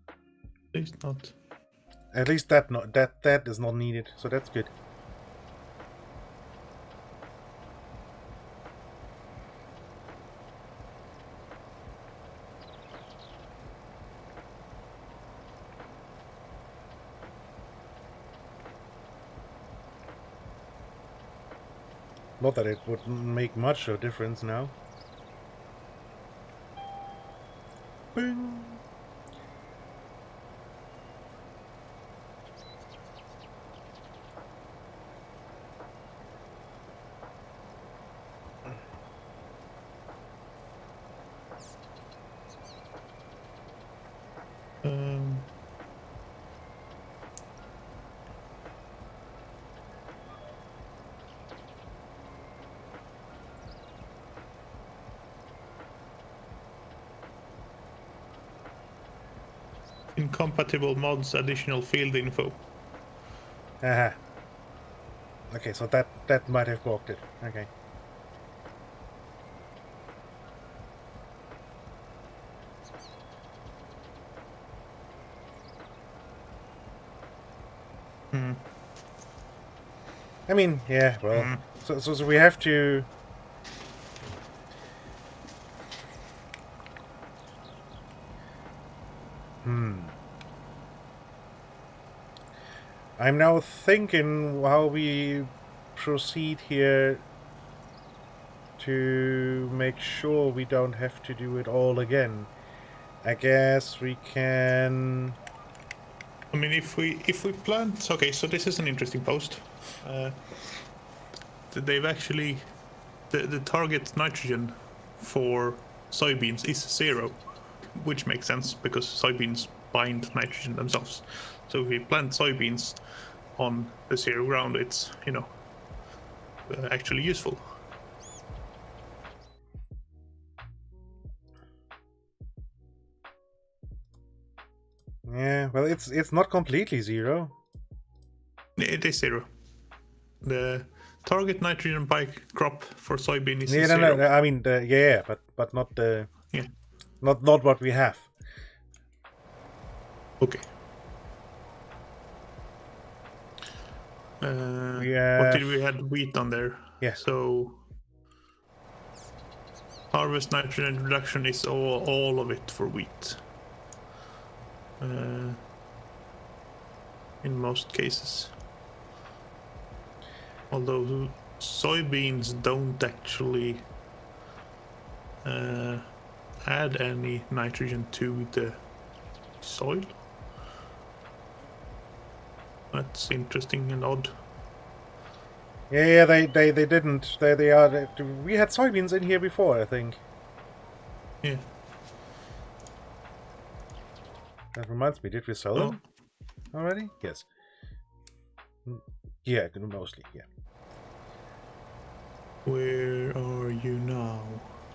Speaker 5: At least not.
Speaker 1: At least that is not needed, so that's good. Not that it would make much of a difference now. Boom.
Speaker 5: Incompatible mods, additional field info.
Speaker 1: Aha. Okay, so that might have blocked it. Okay. I mean, yeah, well, so we have to. I'm now thinking how we proceed here to make sure we don't have to do it all again. I guess we can.
Speaker 5: I mean, if we plant, okay, so this is an interesting post. They've actually the target nitrogen for soybeans is 0, which makes sense because soybeans bind nitrogen themselves. So if we plant soybeans on the 0 ground, it's actually useful.
Speaker 1: Yeah, well, it's not completely 0.
Speaker 5: It is 0. The target nitrogen by crop for soybean is
Speaker 1: Yeah,
Speaker 5: 0.
Speaker 1: no. I mean, but not the.
Speaker 5: Yeah.
Speaker 1: Not what we have.
Speaker 5: Okay. What did we had wheat on there?
Speaker 1: Yeah.
Speaker 5: So harvest nitrogen reduction is all of it for wheat. In most cases. Although soybeans don't actually add any nitrogen to the soil. That's interesting and odd.
Speaker 1: Yeah, they didn't. They are. We had soybeans in here before, I think.
Speaker 5: Yeah.
Speaker 1: That reminds me, did we sell them already? Yes. Yeah, mostly, yeah.
Speaker 5: Where are you now?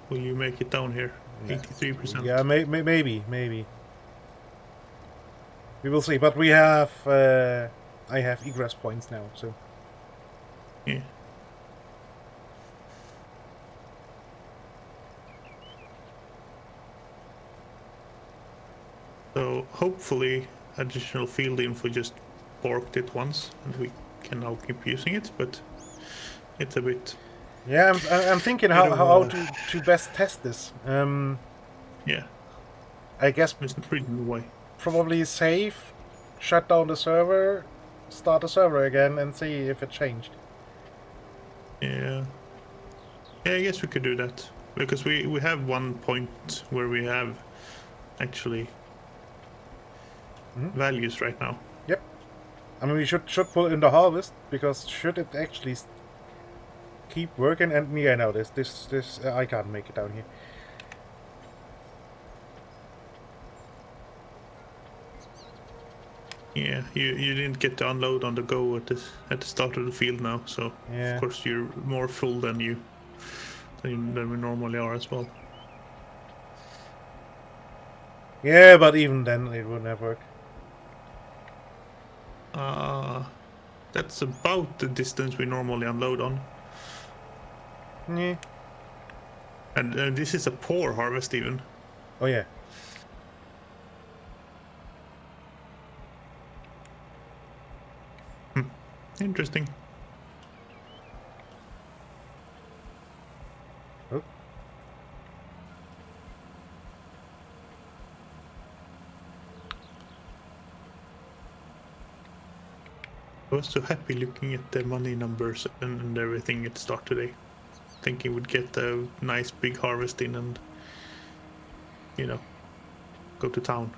Speaker 5: Will you make it down here? 83%.
Speaker 1: Yeah, maybe. We will see, but we have. I have egress points now, so.
Speaker 5: Yeah. So hopefully additional field info just borked it once and we can now keep using it, but it's a bit.
Speaker 1: Yeah, I'm thinking how to best test this.
Speaker 5: Yeah.
Speaker 1: I guess
Speaker 5: There's no reason why.
Speaker 1: probably save shut down the server, start the server again, and see if it changed.
Speaker 5: Yeah. Yeah, I guess we could do that. Because we have one point where we have actually values right now.
Speaker 1: Yep. I mean, we should pull in the harvest, because should it actually keep working, and yeah, no, this I can't make it down here.
Speaker 5: Yeah, you didn't get to unload on the go at the start of the field now, so
Speaker 1: Yeah.
Speaker 5: of course you're more full than we normally are as well.
Speaker 1: Yeah, but even then it wouldn't have worked.
Speaker 5: That's about the distance we normally unload on.
Speaker 1: Yeah.
Speaker 5: And this is a poor harvest even.
Speaker 1: Oh yeah.
Speaker 5: Interesting.
Speaker 1: Oh.
Speaker 5: I was so happy looking at the money numbers and everything at the start today. Thinking we'd get a nice big harvest in and, you know, go to town.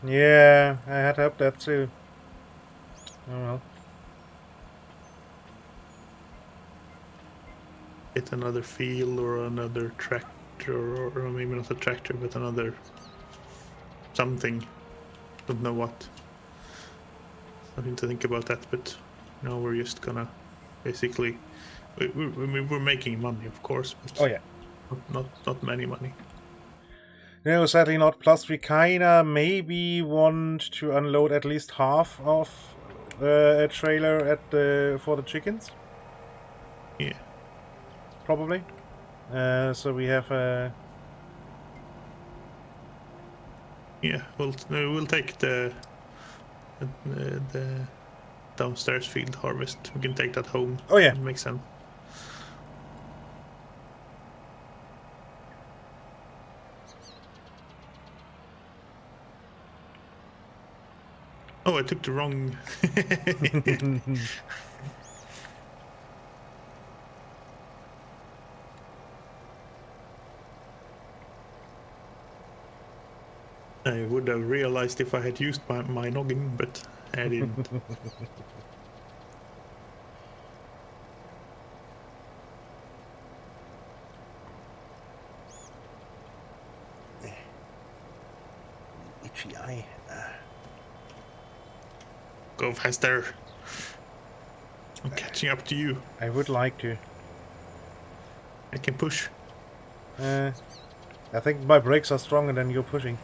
Speaker 1: Yeah, I had hoped that too. Oh well.
Speaker 5: Get another field or another tractor, or maybe not a tractor, but another something. Don't know what. Nothing to think about that, but now we're just gonna basically we're making money, of course, but
Speaker 1: Oh yeah.
Speaker 5: not many money.
Speaker 1: No, sadly not. Plus, we kinda maybe want to unload at least half of a trailer at for the chickens.
Speaker 5: Yeah.
Speaker 1: Probably. So we have
Speaker 5: Yeah, we'll take the downstairs field harvest. We can take that home.
Speaker 1: Oh yeah.
Speaker 5: It makes sense. Oh, I took the wrong. I would have realized if I had used my noggin, but I didn't.
Speaker 1: itchy eye.
Speaker 5: Go faster. I'm catching up to you.
Speaker 1: I would like to.
Speaker 5: I can push.
Speaker 1: I think my brakes are stronger than you're pushing.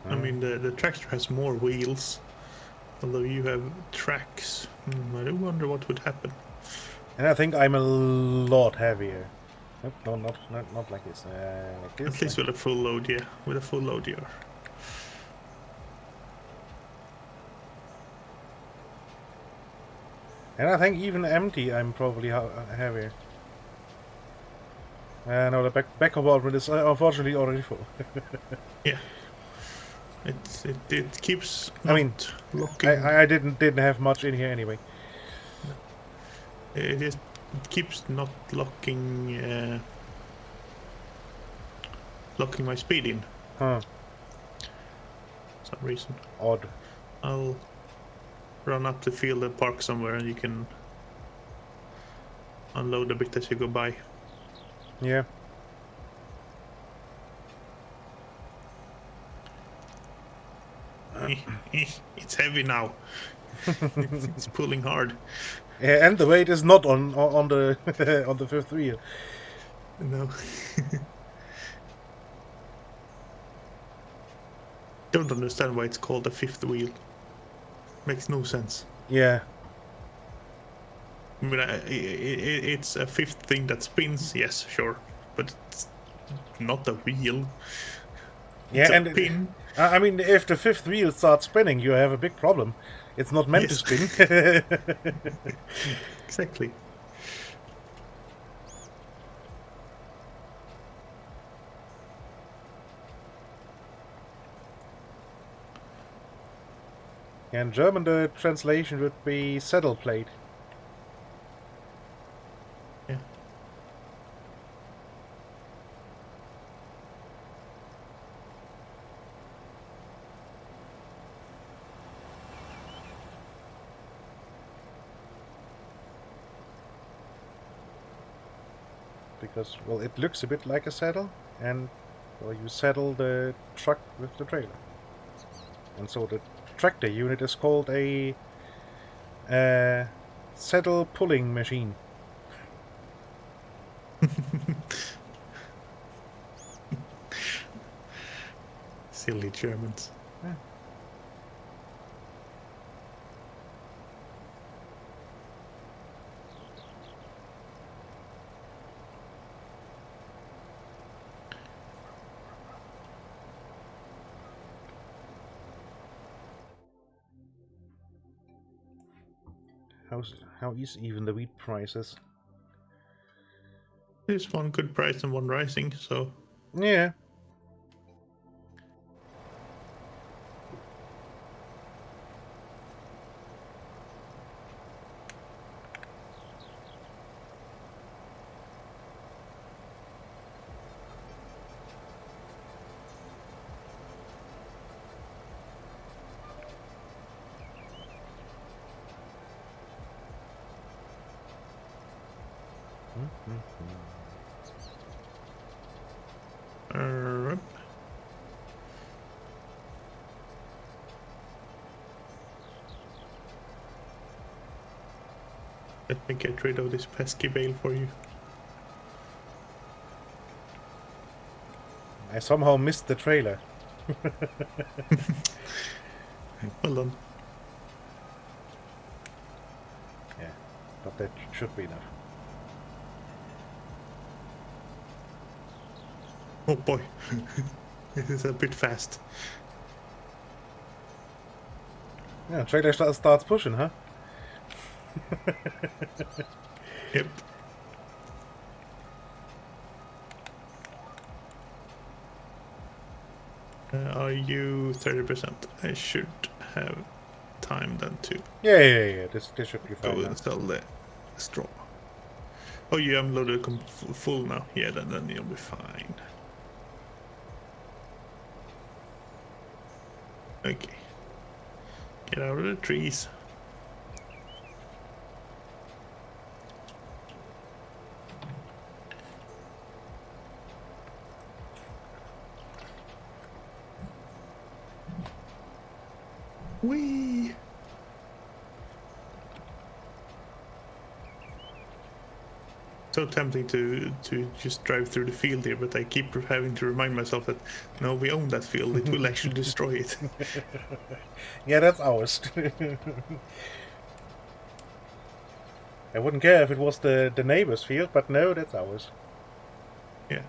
Speaker 5: I mean, the tractor has more wheels, although you have tracks. I do wonder what would happen.
Speaker 1: And I think I'm a lot heavier. Nope, no, not like this. Like this.
Speaker 5: At least with a full load, yeah. With a full load, you are.
Speaker 1: And I think even empty, I'm probably heavier. No, the back compartment is unfortunately already full.
Speaker 5: Yeah. It keeps.
Speaker 1: I mean,
Speaker 5: locking.
Speaker 1: I didn't have much in here anyway.
Speaker 5: It keeps not locking. Locking my speed in.
Speaker 1: Huh.
Speaker 5: For some reason.
Speaker 1: Odd.
Speaker 5: I'll run up the field and park somewhere, and you can unload a bit as you go by.
Speaker 1: Yeah.
Speaker 5: It's heavy now. It's pulling hard.
Speaker 1: Yeah, and the weight is not on the on the fifth wheel.
Speaker 5: No. Don't understand why it's called a fifth wheel. Makes no sense.
Speaker 1: Yeah.
Speaker 5: I mean, it's a fifth thing that spins, yes, sure, but it's not a wheel.
Speaker 1: Yeah,
Speaker 5: It's a
Speaker 1: and
Speaker 5: pin.
Speaker 1: I mean, if the fifth wheel starts spinning, you have a big problem. It's not meant to
Speaker 5: Yes.
Speaker 1: spin.
Speaker 5: Exactly.
Speaker 1: In German, the translation would be saddle plate.
Speaker 5: Yeah.
Speaker 1: Because, well, it looks a bit like a saddle, and, well, you saddle the truck with the trailer. And so the tractor unit is called a saddle pulling machine.
Speaker 5: Silly Germans.
Speaker 1: Yeah. How is even the wheat prices?
Speaker 5: There's one good price and one rising, so
Speaker 1: Yeah.
Speaker 5: uh, let me get rid of this pesky bale for you.
Speaker 1: I somehow missed the trailer.
Speaker 5: Well done.
Speaker 1: Yeah, but that should be enough.
Speaker 5: Oh boy, this is a bit fast.
Speaker 1: Yeah, trailer starts pushing, huh?
Speaker 5: Yep. Are you 30%? I should have time then to
Speaker 1: Yeah. This should be
Speaker 5: go
Speaker 1: fine. Now.
Speaker 5: and sell the straw. Oh, you unloaded full now. Yeah, then you'll be fine. Okay. Get out of the trees. Whee! So tempting to just drive through the field here, but I keep having to remind myself that no, we own that field. It will actually destroy it.
Speaker 1: Yeah, that's ours. I wouldn't care if it was the neighbor's field, but no, that's ours.
Speaker 5: Yeah.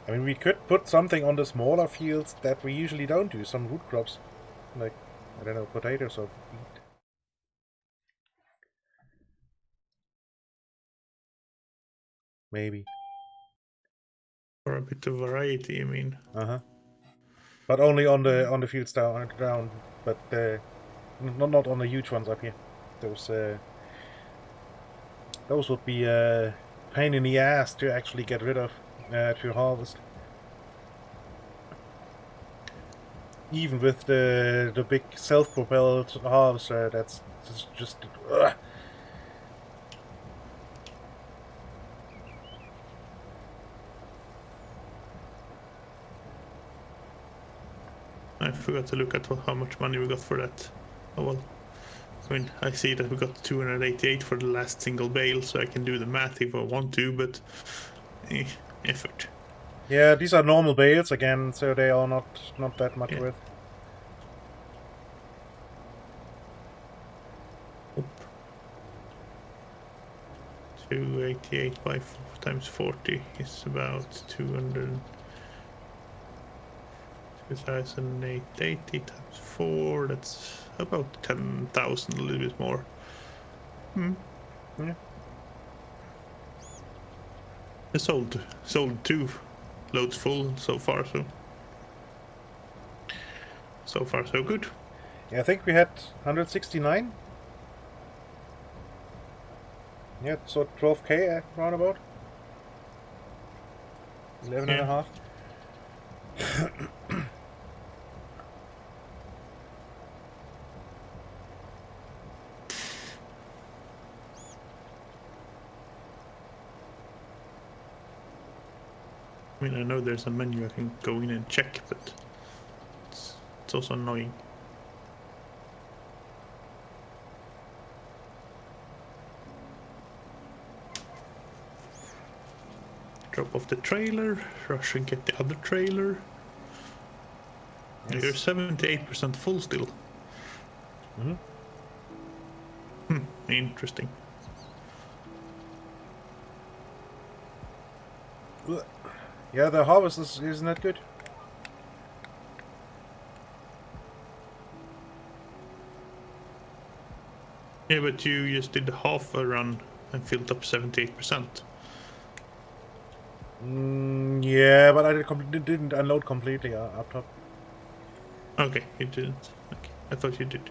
Speaker 1: I mean, we could put something on the smaller fields that we usually don't do, some root crops. Like, I don't know, potatoes or wheat. Maybe.
Speaker 5: For a bit of variety, I mean.
Speaker 1: Uh-huh. But only on the fields down, but not on the huge ones up here. Those would be a pain in the ass to actually get rid of, to harvest. Even with the big self-propelled harvester, that's just. Ugh.
Speaker 5: I forgot to look at how much money we got for that. Oh well. I mean, I see that we got 288 for the last single bale, so I can do the math if I want to, but effort.
Speaker 1: Yeah, these are normal bales again, so they are not that much worth.
Speaker 5: 288 by times 40 is about 2,880 times 4. That's about 10,000, a little bit more.
Speaker 1: Yeah.
Speaker 5: I sold 2 loads full so far, so far so good.
Speaker 1: Yeah, I think we had 169. Yeah, so 12k roundabout. 11 and a half.
Speaker 5: I mean, I know there's a menu I can go in and check, but it's also annoying. Drop off the trailer, rush and get the other trailer.
Speaker 1: Yes.
Speaker 5: You're 78% full still. Interesting.
Speaker 1: Yeah, the harvest isn't that good.
Speaker 5: Yeah, but you just did half a run and filled up 78%.
Speaker 1: Yeah, but I didn't unload completely up top.
Speaker 5: Okay, you didn't. Okay, I thought you did.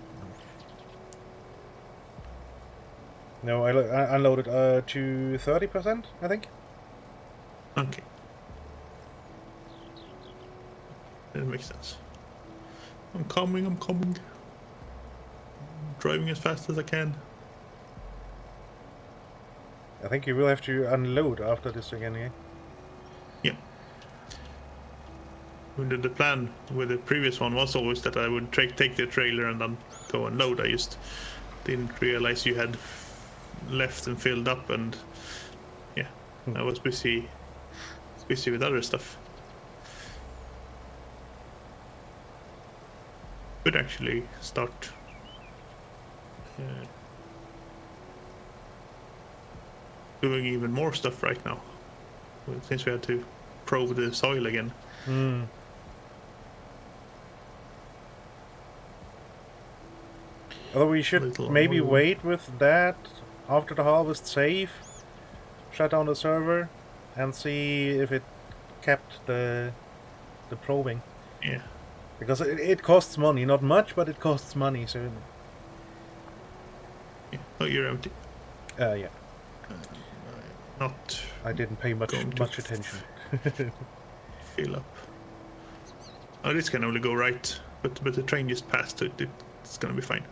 Speaker 1: No, I unloaded to 30%, I think.
Speaker 5: Okay. That makes sense. I'm coming. Driving as fast as I can.
Speaker 1: I think you will have to unload after this again, yeah?
Speaker 5: Yeah. The plan with the previous one was always that I would take the trailer and then go and load. I just didn't realize you had left and filled up, and yeah, I was busy with other stuff. Could actually start doing even more stuff right now, since we had to probe the soil again.
Speaker 1: Although we should maybe wait with that after the harvest save, shut down the server, and see if it kept the probing.
Speaker 5: Yeah.
Speaker 1: Because it costs money, not much, but it costs money. So.
Speaker 5: Yeah. Oh, you're empty.
Speaker 1: Yeah.
Speaker 5: Not.
Speaker 1: I didn't pay much attention.
Speaker 5: Fill up. Oh, this can only go right, but the train just passed it. It's gonna be fine.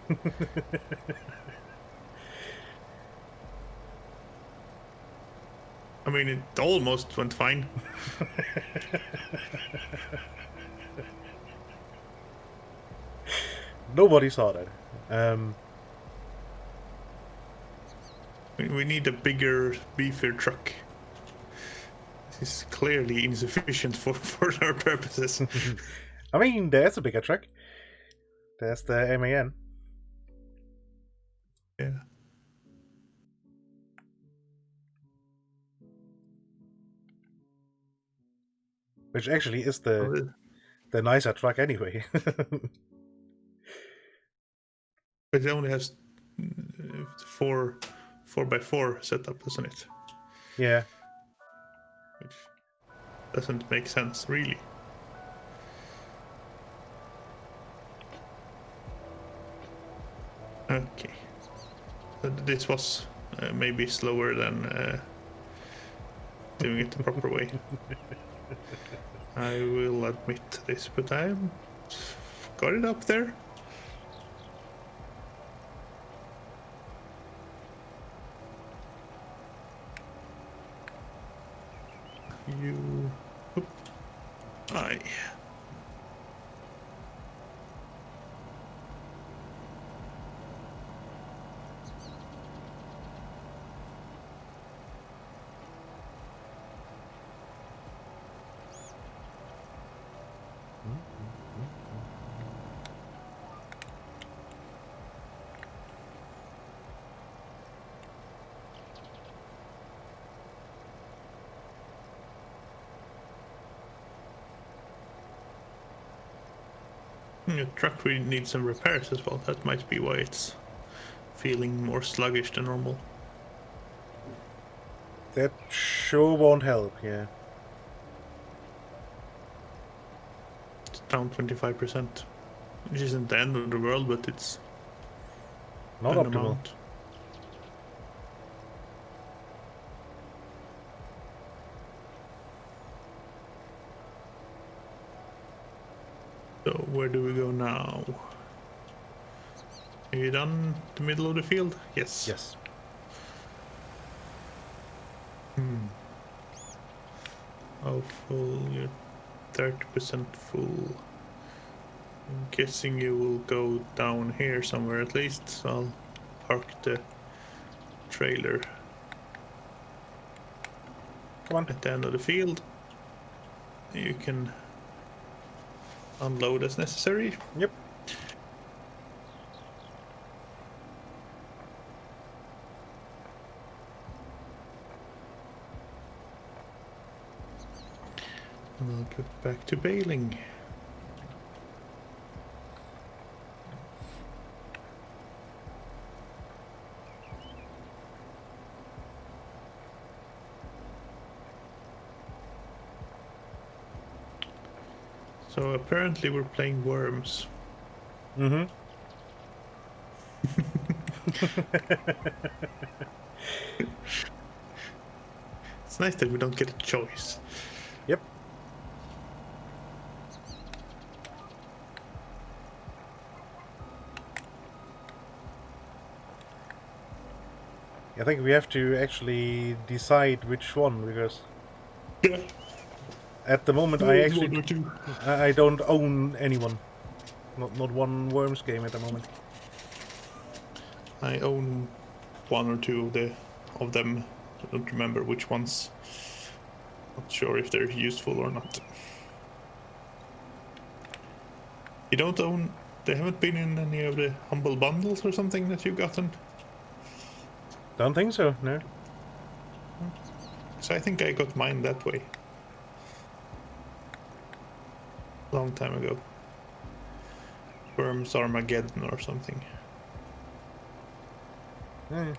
Speaker 5: I mean, it almost went fine.
Speaker 1: Nobody saw that.
Speaker 5: We need a bigger, beefier truck. This is clearly insufficient for our purposes.
Speaker 1: I mean, there's a bigger truck. There's the MAN.
Speaker 5: Yeah.
Speaker 1: Which actually is the nicer truck anyway.
Speaker 5: But it only has 4x4 setup, doesn't it?
Speaker 1: Yeah.
Speaker 5: Which doesn't make sense, really. Okay. So this was maybe slower than doing it the proper way. I will admit this, but I got it up there. The truck really needs some repairs as well. That might be why it's feeling more sluggish than normal.
Speaker 1: That sure won't help, yeah.
Speaker 5: It's down 25%, which isn't the end of the world, but it's
Speaker 1: Not
Speaker 5: an
Speaker 1: optimal.
Speaker 5: amount. So where do we go now? Are you done the middle of the field? Yes.
Speaker 1: Yes.
Speaker 5: How full? You're 30% full. I'm guessing you will go down here somewhere at least. So I'll park the trailer
Speaker 1: Come on.
Speaker 5: at the end of the field. You can unload as necessary.
Speaker 1: Yep.
Speaker 5: And I'll get back to bailing. So apparently we're playing Worms.
Speaker 1: Mm-hmm.
Speaker 5: It's nice that we don't get a choice.
Speaker 1: Yep. I think we have to actually decide which one, because
Speaker 5: Yeah.
Speaker 1: at the moment I
Speaker 5: One or
Speaker 1: actually
Speaker 5: two.
Speaker 1: I don't own anyone. Not one Worms game at the moment.
Speaker 5: I own one or two of them. I don't remember which ones. Not sure if they're useful or not. You don't own. They haven't been in any of the humble bundles or something that you've gotten.
Speaker 1: Don't think so, no.
Speaker 5: So I think I got mine that way. Long time ago. Worms Armageddon or something.
Speaker 1: Hmm.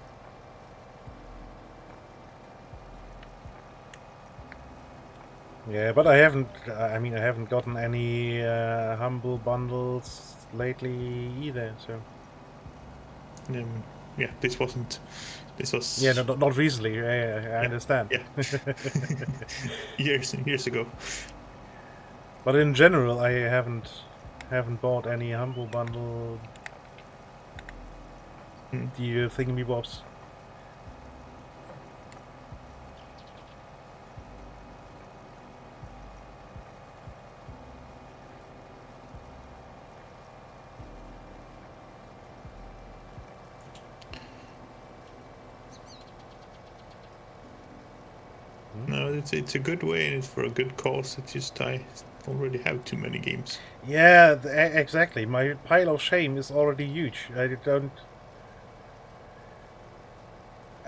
Speaker 1: Yeah, but I haven't. I mean, I haven't gotten any humble bundles lately either. So
Speaker 5: Yeah, this wasn't. This was.
Speaker 1: yeah, no, not recently. I understand.
Speaker 5: Yeah. years and years ago.
Speaker 1: But in general, I haven't bought any humble bundle. The thingamybobs.
Speaker 5: No, it's a good way and it's for a good cause. It's just I already have too many games.
Speaker 1: Yeah, exactly. My pile of shame is already huge. I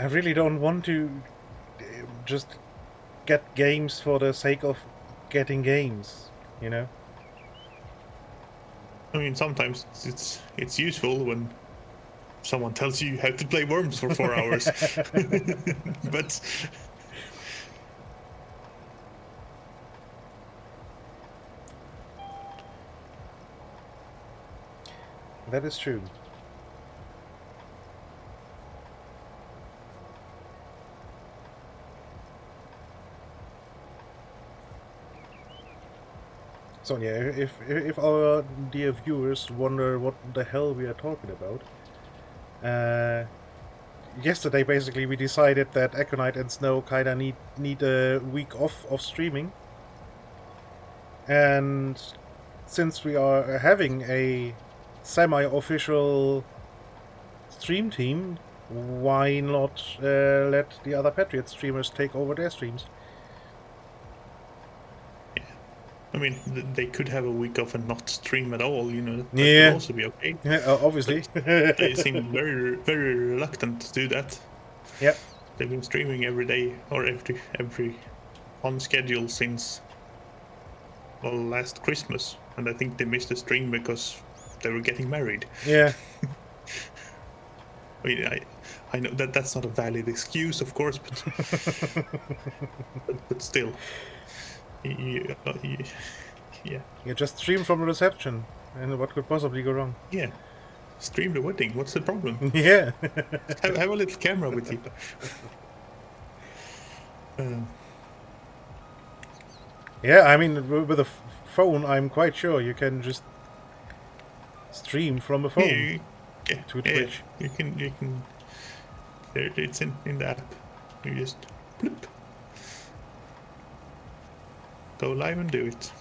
Speaker 1: really don't want to just get games for the sake of getting games, you know?
Speaker 5: I mean, sometimes it's useful when someone tells you how to play Worms for 4 hours. But
Speaker 1: That is true. So yeah, if our dear viewers wonder what the hell we are talking about, yesterday basically we decided that Aconite and Snow kinda need a week off of streaming, and since we are having a semi-official stream team, why not let the other Patriot streamers take over their streams?
Speaker 5: I mean, they could have a week off and not stream at all. You know, that
Speaker 1: Yeah.
Speaker 5: would also be okay.
Speaker 1: Yeah, obviously.
Speaker 5: They seem very, very reluctant to do that.
Speaker 1: Yep.
Speaker 5: They've been streaming every day or every on schedule since last Christmas, and I think they missed the stream because they were getting married.
Speaker 1: Yeah.
Speaker 5: I mean, I know that that's not a valid excuse, of course, but but still, yeah,
Speaker 1: You just stream from the reception, and what could possibly go wrong?
Speaker 5: yeah. Stream the wedding. What's the problem?
Speaker 1: Yeah.
Speaker 5: have a little camera with you.
Speaker 1: Yeah, I mean, with a phone, I'm quite sure you can just stream from a phone.
Speaker 5: Yeah,
Speaker 1: To Twitch.
Speaker 5: You can. There, it's in the app. You just bloop, go live and do it.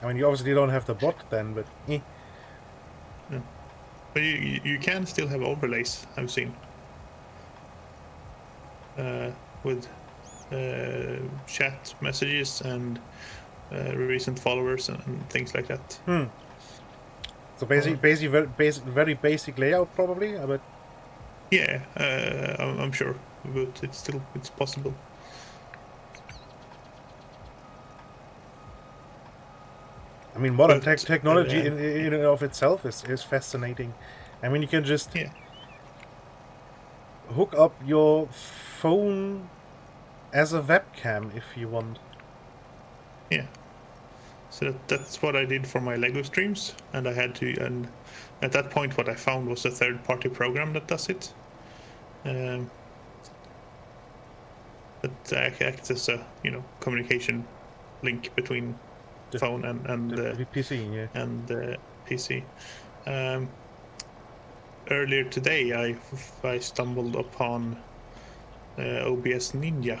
Speaker 1: I mean, you obviously don't have the bot then, but
Speaker 5: But you can still have overlays. I've seen with chat messages and recent followers and things like that.
Speaker 1: so very basic layout probably. But
Speaker 5: Yeah, I'm sure, but it's possible.
Speaker 1: I mean, modern
Speaker 5: But,
Speaker 1: technology in and of itself is fascinating. I mean, you can just
Speaker 5: Yeah,
Speaker 1: hook up your phone as a webcam if you want.
Speaker 5: yeah. So that's what I did for my Lego streams, and I had to. And at that point, what I found was a third-party program that does it. That acts as a communication link between
Speaker 1: The-
Speaker 5: phone and
Speaker 1: The PC, yeah.
Speaker 5: and PC. Earlier today, I stumbled upon OBS Ninja,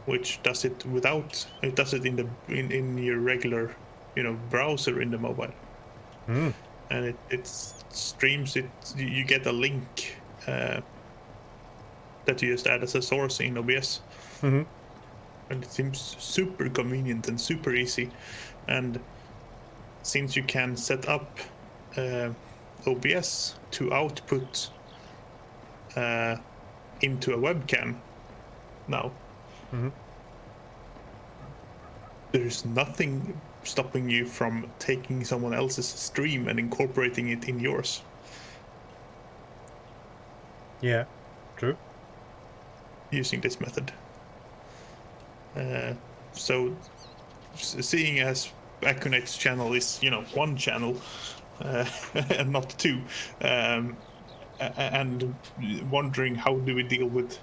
Speaker 5: which does it without. It does it in your regular, browser in the mobile, and it streams it. You get a link that you just add as a source in OBS.
Speaker 1: Mm-hmm.
Speaker 5: And it seems super convenient and super easy. And since you can set up OBS to output into a webcam now, there's nothing stopping you from taking someone else's stream and incorporating it in yours.
Speaker 1: Yeah, true.
Speaker 5: Using this method. So seeing as Aconite's channel is one channel and not two, and wondering how do we deal with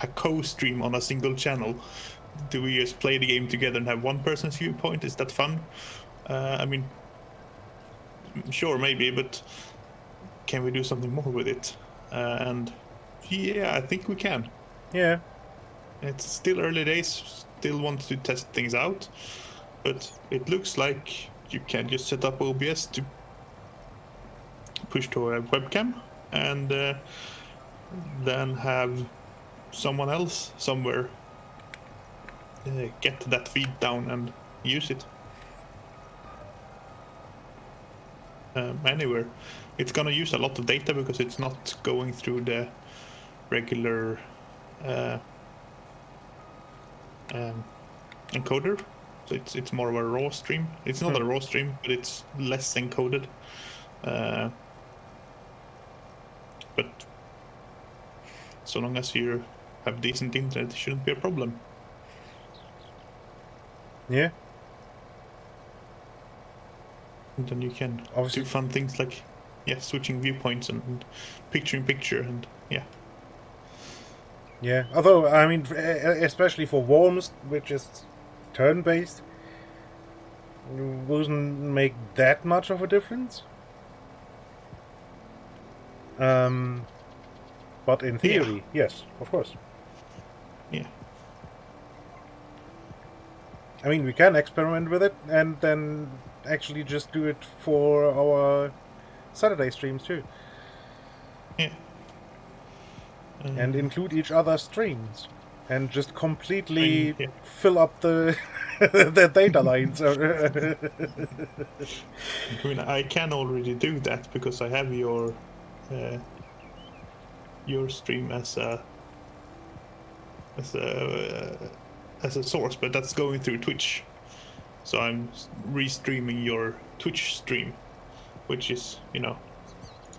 Speaker 5: a co-stream on a single channel, do we just play the game together and have one person's viewpoint? Is that fun? I mean, sure, maybe, but can we do something more with it? And yeah, I think we can.
Speaker 1: Yeah.
Speaker 5: It's still early days, still want to test things out, but it looks like you can just set up OBS to push to a webcam and then have someone else somewhere get that feed down and use it. Anywhere. It's gonna use a lot of data because it's not going through the regular encoder, so it's more of a raw stream. It's not a raw stream, but it's less encoded. But so long as you have decent internet, it shouldn't be a problem.
Speaker 1: Yeah.
Speaker 5: And then you can
Speaker 1: Obviously.
Speaker 5: do fun things like switching viewpoints and picture in picture and
Speaker 1: Yeah, although, I mean, especially for Worms, which is turn-based, wouldn't make that much of a difference. But in theory, yes, of course.
Speaker 5: Yeah.
Speaker 1: I mean, we can experiment with it and then actually just do it for our Saturday streams too.
Speaker 5: Yeah.
Speaker 1: And include each other's streams. And just completely
Speaker 5: Yeah.
Speaker 1: fill up the the data lines.
Speaker 5: I mean, I can already do that because I have your stream as a source, but that's going through Twitch. So I'm restreaming your Twitch stream, which is,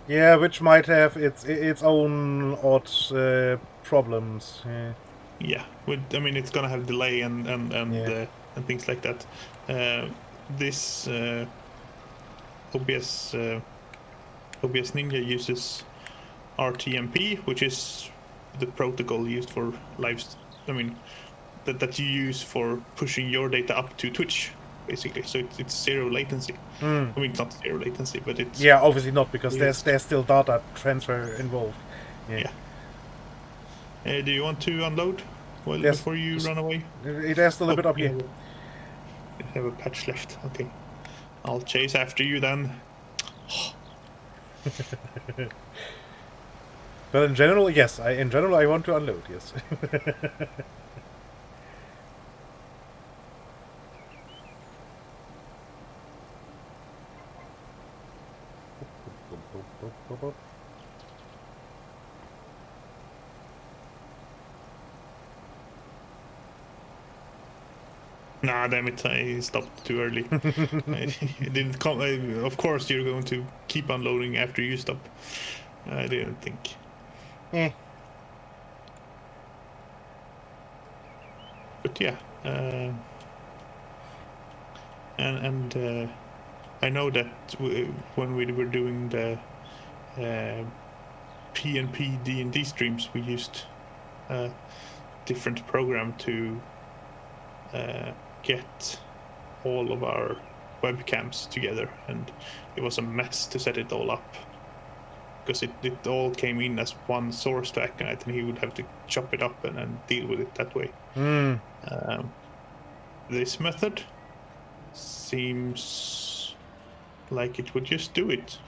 Speaker 1: Yeah, which might have its own odd problems. Yeah.
Speaker 5: yeah. It's gonna have delay and
Speaker 1: Yeah.
Speaker 5: and things like that. This OBS Ninja uses RTMP, which is the protocol used for that you use for pushing your data up to Twitch, basically. So it's zero latency. It's not zero latency, but it's
Speaker 1: Yeah, obviously not, because there's still data transfer involved. Yeah.
Speaker 5: Do you want to unload before you run away?
Speaker 1: It has still a bit up here.
Speaker 5: You have a patch left. Okay, I'll chase after you then.
Speaker 1: But in general, yes. I want to unload. Yes.
Speaker 5: Nah, damn it! I stopped too early. It didn't come. Of course, you're going to keep unloading after you stop. I didn't think. But yeah, and I know that when we were doing the PnP D&D streams, we used a different program to get all of our webcams together, and it was a mess to set it all up, because it all came in as one source to Aconite, and he would have to chop it up and deal with it that way. This method seems like it would just do it.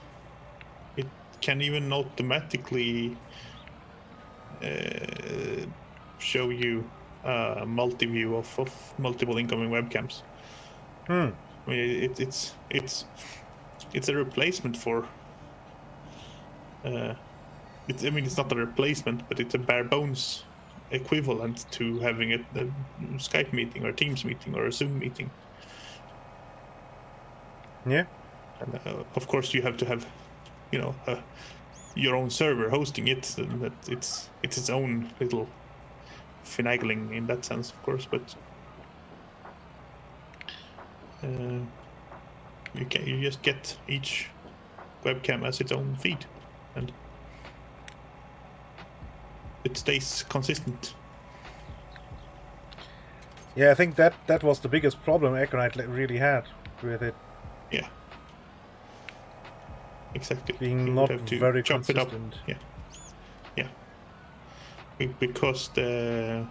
Speaker 5: It can even automatically show you a multi-view of multiple incoming webcams. It's a replacement for it's not a replacement, but it's a bare bones equivalent to having a Skype meeting or Teams meeting or a Zoom meeting.
Speaker 1: Yeah.
Speaker 5: And of course, you have to have, your own server hosting it, and that it's its own little finagling in that sense, of course. But you just get each webcam as its own feed, and it stays consistent.
Speaker 1: Yeah, I think that was the biggest problem Aconite really had with it.
Speaker 5: Yeah. Exactly.
Speaker 1: Being not very consistent.
Speaker 5: It up. Yeah. Because the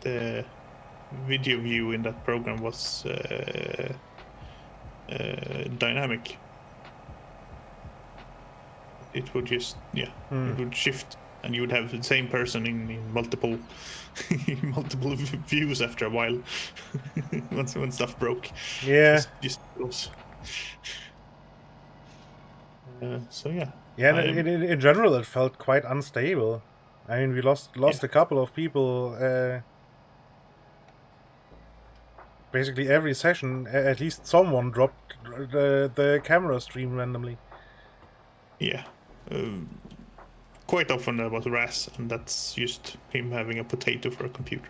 Speaker 5: video view in that program was dynamic. It would just it would shift, and you would have the same person in multiple multiple views after a while. when stuff broke.
Speaker 1: Yeah.
Speaker 5: Just goes. So yeah.
Speaker 1: Yeah, and in general, it felt quite unstable. I mean, we lost a couple of people. Basically, every session, at least someone dropped the camera stream randomly.
Speaker 5: Yeah. Quite often that was Raz, and that's just him having a potato for a computer.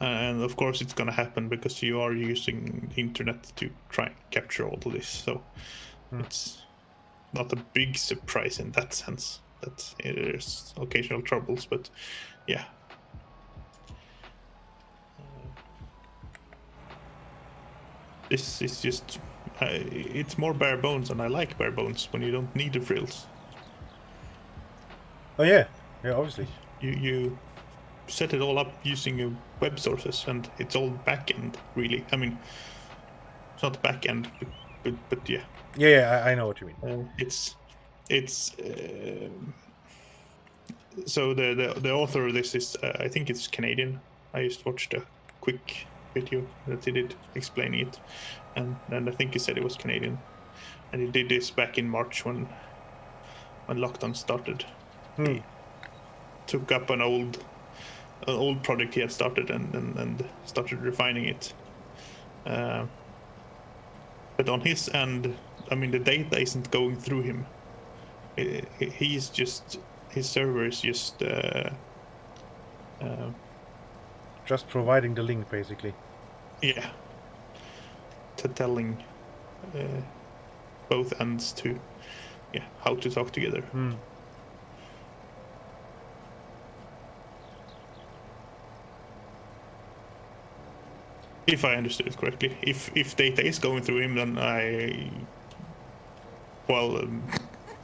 Speaker 5: And of course it's gonna happen because you are using the internet to try and capture all of this, so it's not a big surprise in that sense that there's occasional troubles, but yeah. This is just it's more bare bones, and I like bare bones when you don't need the frills.
Speaker 1: Oh yeah, obviously.
Speaker 5: You set it all up using your web sources, and it's all backend, really. I mean, it's not backend, but yeah.
Speaker 1: Yeah, I know what you mean.
Speaker 5: So the author of this is I think it's Canadian. I just watched a quick video that he did explaining it, and I think he said it was Canadian, and he did this back in March when lockdown started. He took up an old an old project he had started and started refining it. But on his end, I mean, the data isn't going through him. He's just, his server is just
Speaker 1: providing the link, basically.
Speaker 5: yeah, telling both ends to how to talk together. If I understood it correctly, if data is going through him, then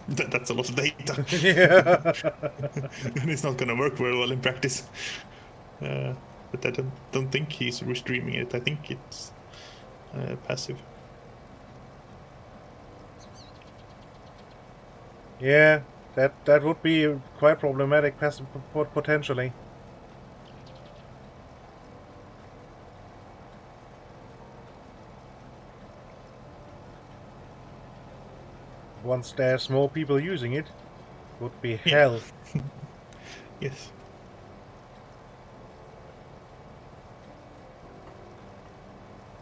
Speaker 5: that's a lot of data.
Speaker 1: Yeah.
Speaker 5: And it's not gonna work very well in practice. But I don't think he's restreaming it. I think it's passive.
Speaker 1: Yeah, that would be quite problematic, potentially. Once there's more people using it, would be hell.
Speaker 5: Yes.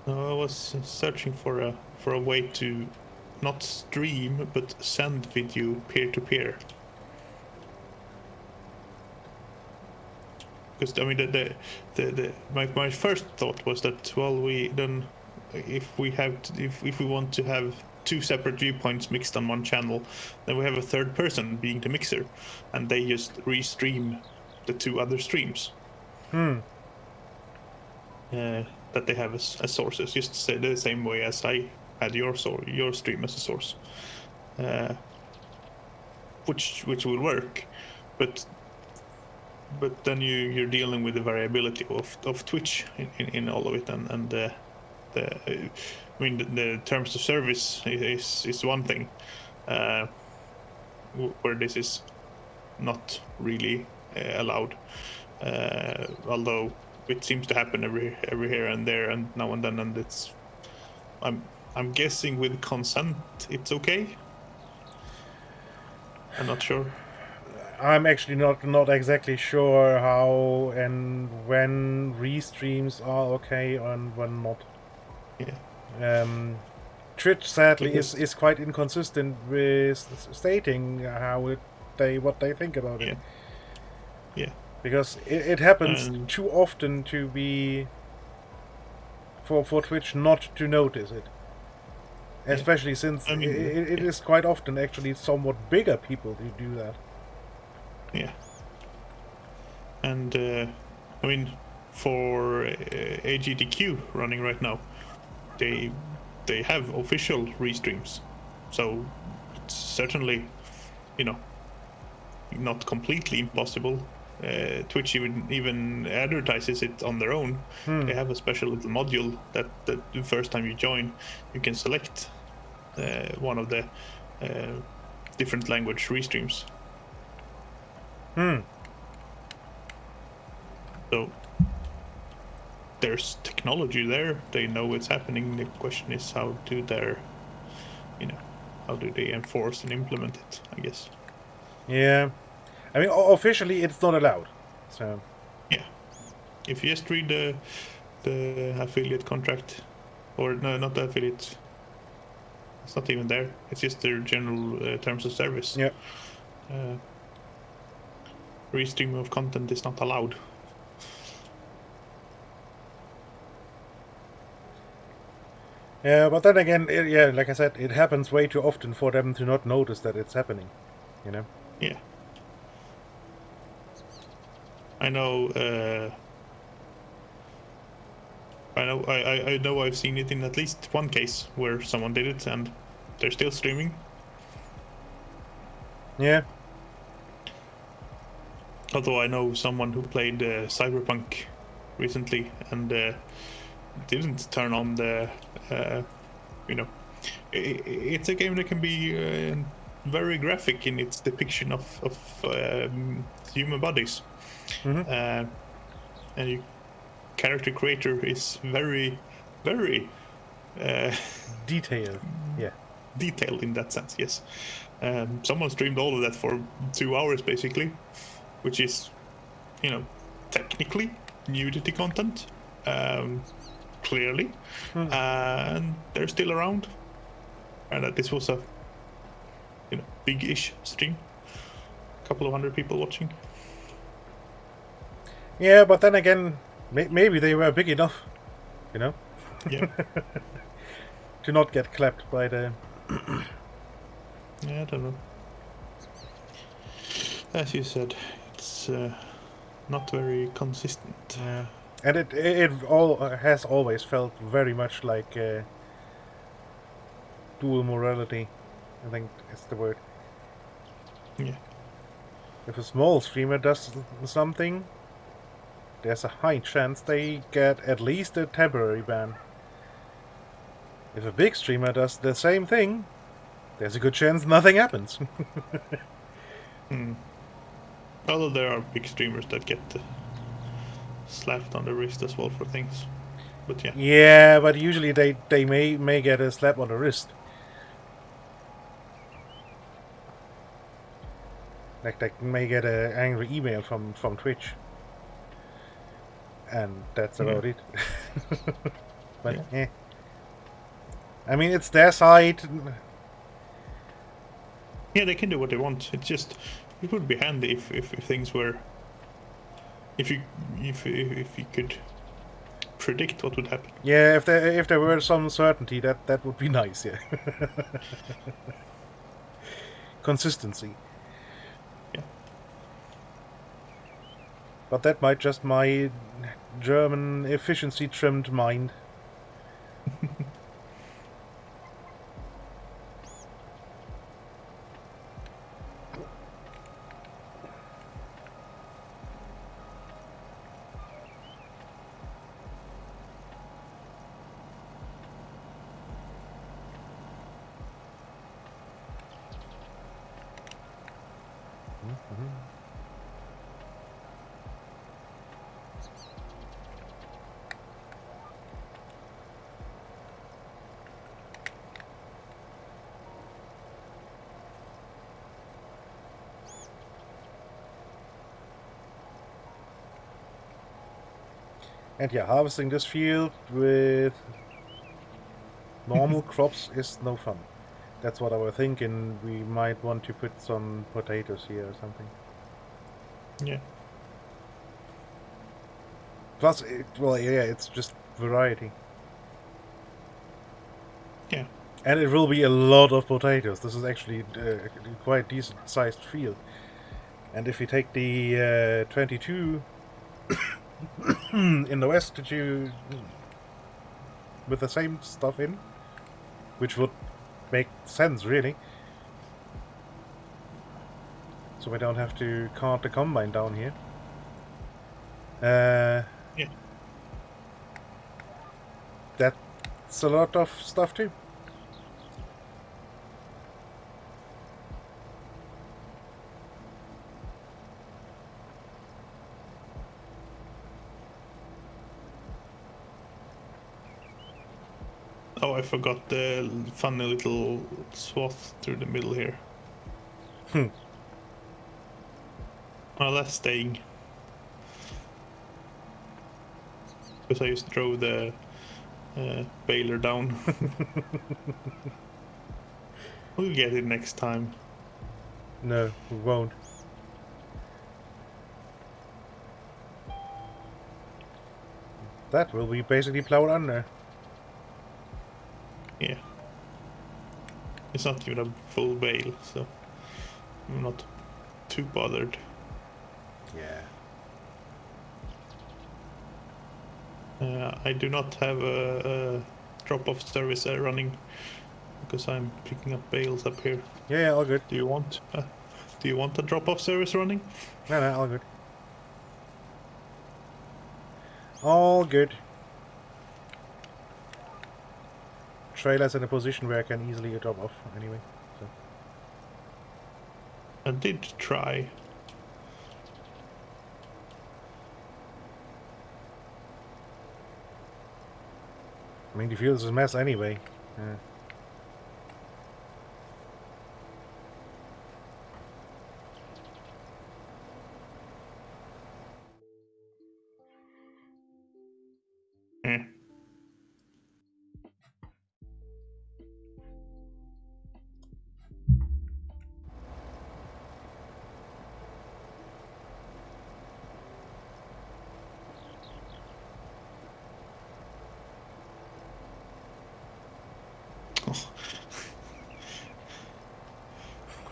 Speaker 5: I was searching for a way to not stream but send video peer to peer. Because I mean, my first thought was that, well, if we want to have two separate viewpoints mixed on one channel, then we have a third person being the mixer, and they just restream the two other streams. That they have as sources, just the same way as I had your stream as a source, which will work, but then you're dealing with the variability of Twitch in all of it, and I mean the terms of service is one thing, where this is not really allowed, although it seems to happen every here and there and now and then, and it's I'm guessing with consent it's okay. I'm not sure.
Speaker 1: I'm actually not exactly sure how and when restreams are okay and when not.
Speaker 5: Yeah.
Speaker 1: Twitch sadly is quite inconsistent with stating what they think about it.
Speaker 5: Yeah.
Speaker 1: Because it happens too often to be for Twitch not to notice it. Especially since it is quite often actually somewhat bigger people who do that.
Speaker 5: Yeah. And I mean, for AGDQ running right now, they have official restreams, so it's certainly, not completely impossible. Twitch even advertises it on their own. They have a special little module that the first time you join, you can select one of the different language restreams. So there's technology there. They know it's happening. The question is how do they enforce and implement it, I guess.
Speaker 1: Yeah. I mean, officially it's not allowed. So
Speaker 5: yeah, if you just read the affiliate contract, or no, not the affiliate. It's not even there. It's just their general terms of service.
Speaker 1: Yeah.
Speaker 5: Restream of content is not allowed.
Speaker 1: Yeah, but then again, like I said, it happens way too often for them to not notice that it's happening.
Speaker 5: Yeah. I know. I know. I've seen it in at least one case where someone did it, and they're still streaming.
Speaker 1: Yeah.
Speaker 5: Although I know someone who played Cyberpunk recently and didn't turn on the. It's a game that can be very graphic in its depiction of human bodies. And your character creator is very, very
Speaker 1: detailed. Yeah.
Speaker 5: Detailed in that sense, yes. Someone streamed all of that for 2 hours basically, which is, technically nudity content, clearly, and they're still around, and that this was a big-ish stream, a couple of hundred people watching.
Speaker 1: Yeah, but then again, maybe they were big enough,
Speaker 5: Yeah.
Speaker 1: to not get clapped by the.
Speaker 5: Yeah, I don't know. As you said, it's not very consistent.
Speaker 1: Yeah. And it all has always felt very much like dual morality. I think is the word.
Speaker 5: Yeah.
Speaker 1: If a small streamer does something, there's a high chance they get at least a temporary ban. If a big streamer does the same thing, there's a good chance nothing happens.
Speaker 5: Although there are big streamers that get slapped on the wrist as well for things. But yeah.
Speaker 1: Yeah, but usually they may get a slap on the wrist. Like they may get an angry email from Twitch. And that's about it. But
Speaker 5: Yeah.
Speaker 1: I mean, it's their side.
Speaker 5: Yeah, they can do what they want. It's just it would be handy if things were if you could predict what would happen.
Speaker 1: Yeah, if there were some certainty, that would be nice. Yeah. Consistency.
Speaker 5: Yeah.
Speaker 1: But that might just my German efficiency trimmed mind. And yeah, harvesting this field with normal crops is no fun. That's what I was thinking. We might want to put some potatoes here or something.
Speaker 5: Yeah.
Speaker 1: Plus, it's just variety.
Speaker 5: Yeah.
Speaker 1: And it will be a lot of potatoes. This is actually a quite decent-sized field. And if you take the 22 in the west with the same stuff in, which would make sense, really. So we don't have to cart the combine down here.
Speaker 5: Yeah.
Speaker 1: That's a lot of stuff too.
Speaker 5: Oh, I forgot the funny little swath through the middle here. Well, that's staying. Because I just drove the baler down. We'll get it next time.
Speaker 1: No, we won't. That will be basically plowed under.
Speaker 5: Yeah. It's not even a full bale, so I'm not too bothered.
Speaker 1: Yeah.
Speaker 5: I do not have a drop-off service running because I'm picking up bales up here.
Speaker 1: Yeah, all good.
Speaker 5: Do you want a drop-off service running?
Speaker 1: No, all good. All good. Trailer's in a position where I can easily drop off anyway. So.
Speaker 5: I did try.
Speaker 1: I mean, the field is a mess anyway. Yeah.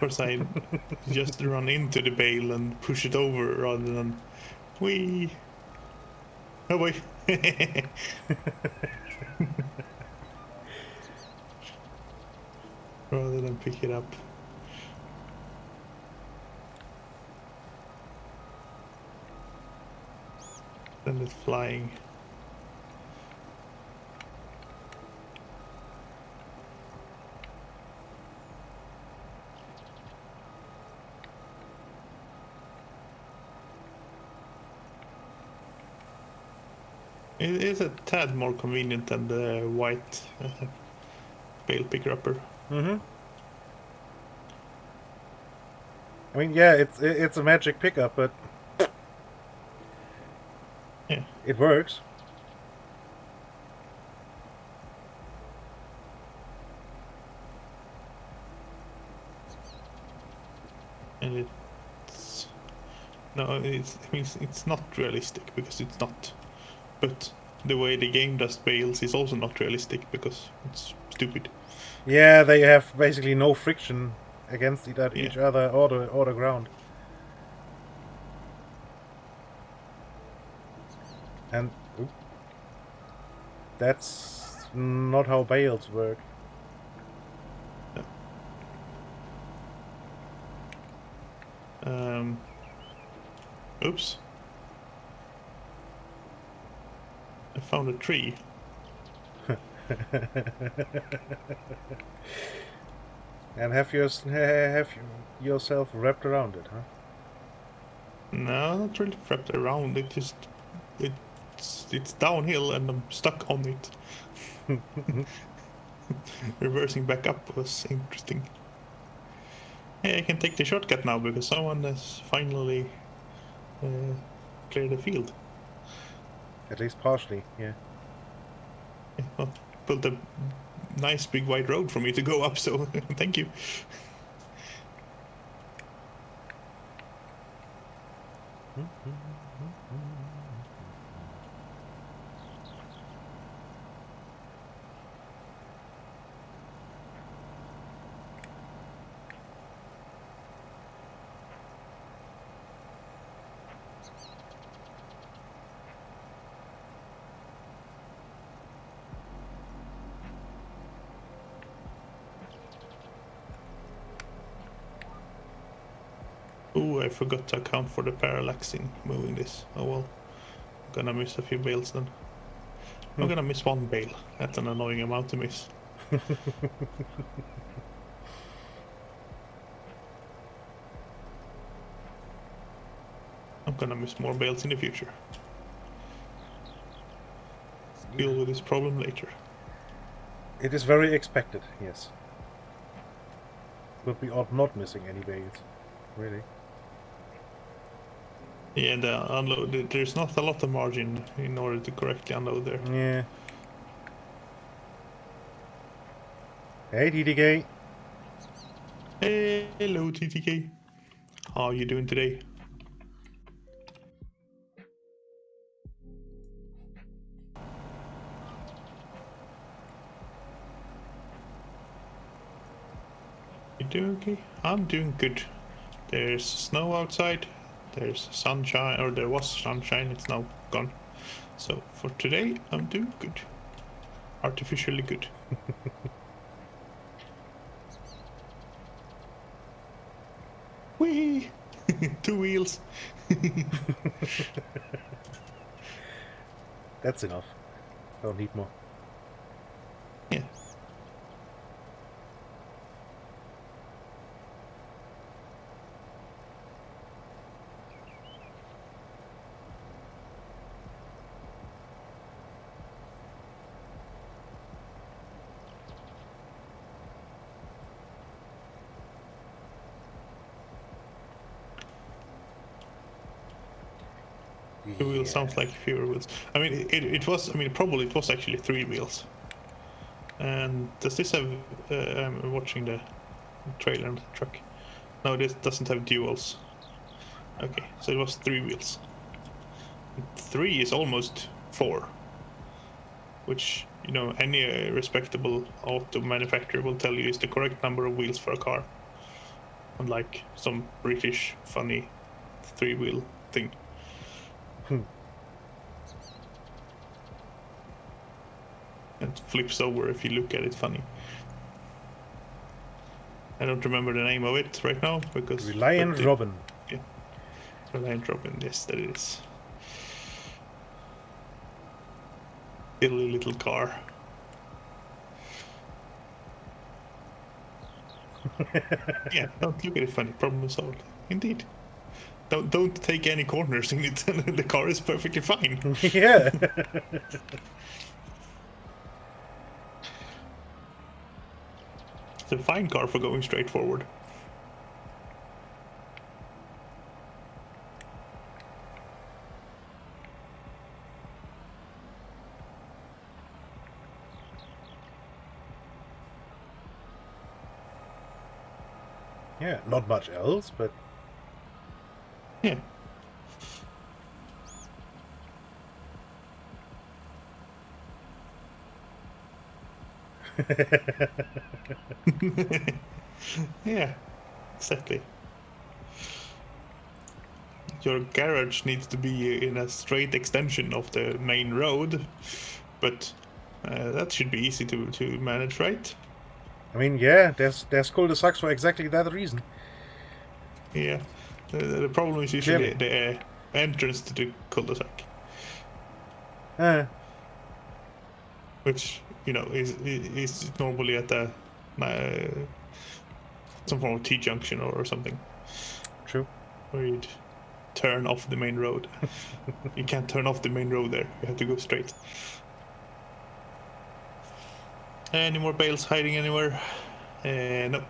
Speaker 5: course, I just run into the bale and push it over rather than wee. Oh boy. Rather than pick it up. Send it flying. It is a tad more convenient than the white bale picker-upper.
Speaker 1: Mm-hmm. I mean, yeah, it's a magic pickup, but
Speaker 5: Yeah.
Speaker 1: it works.
Speaker 5: And it's it's not realistic because it's not. But the way the game does bales is also not realistic because it's stupid.
Speaker 1: Yeah, they have basically no friction against each
Speaker 5: Yeah.
Speaker 1: other or the ground. And that's not how bales work.
Speaker 5: Oops. I found a tree.
Speaker 1: And have yourself wrapped around it, huh?
Speaker 5: No, not really wrapped around. It's downhill and I'm stuck on it. Reversing back up was interesting. Hey, I can take the shortcut now because someone has finally cleared the field.
Speaker 1: At least partially, yeah.
Speaker 5: Well, built a nice big wide road for me to go up, so thank you. Ooh, I forgot to account for the parallax in moving this. Oh well. I'm gonna miss a few bales then. I'm gonna miss one bale. That's an annoying amount to miss. I'm gonna miss more bales in the future. Deal with this problem later.
Speaker 1: It is very expected, yes. But we ought not missing any bales, really.
Speaker 5: Yeah, the unload. There's not a lot of margin in order to correctly unload there.
Speaker 1: Yeah. Hey, DDK.
Speaker 5: Hey, hello, TTK. How are you doing today? You doing okay? I'm doing good. There's snow outside. There's sunshine, or there was sunshine. It's now gone. So for today, I'm doing good. Artificially good. Whee! 2 wheels.
Speaker 1: That's enough. Don't need more.
Speaker 5: Yeah. Two wheels sounds like fewer wheels. I mean, it was. I mean, probably it was actually 3 wheels. And does this have? I'm watching the trailer and the truck. No, this doesn't have duals. Okay, so it was 3 wheels. 3 is almost 4, which any respectable auto manufacturer will tell you is the correct number of wheels for a car. unlike some British funny three-wheel thing. It flips over if you look at it funny. I don't remember the name of it right now because
Speaker 1: Reliant Robin.
Speaker 5: Yeah, Reliant Robin. Yes, that it is. Silly little car. Yeah, don't look at it funny. Problem solved. Indeed. Don't take any corners in it. The car is perfectly fine.
Speaker 1: Yeah.
Speaker 5: It's a fine car for going straight forward.
Speaker 1: Yeah, not much else, but
Speaker 5: Yeah. Yeah, exactly. Your garage needs to be in a straight extension of the main road, but that should be easy to manage, right?
Speaker 1: I mean, yeah, there's cul-de-sacs for exactly that reason.
Speaker 5: Yeah. The problem is usually
Speaker 1: Clearly.
Speaker 5: the entrance to the cul-de-sac, which is normally at a some form of T-junction or something,
Speaker 1: True.
Speaker 5: where you'd turn off the main road. You can't turn off the main road there. You have to go straight. Any more bales hiding anywhere? No.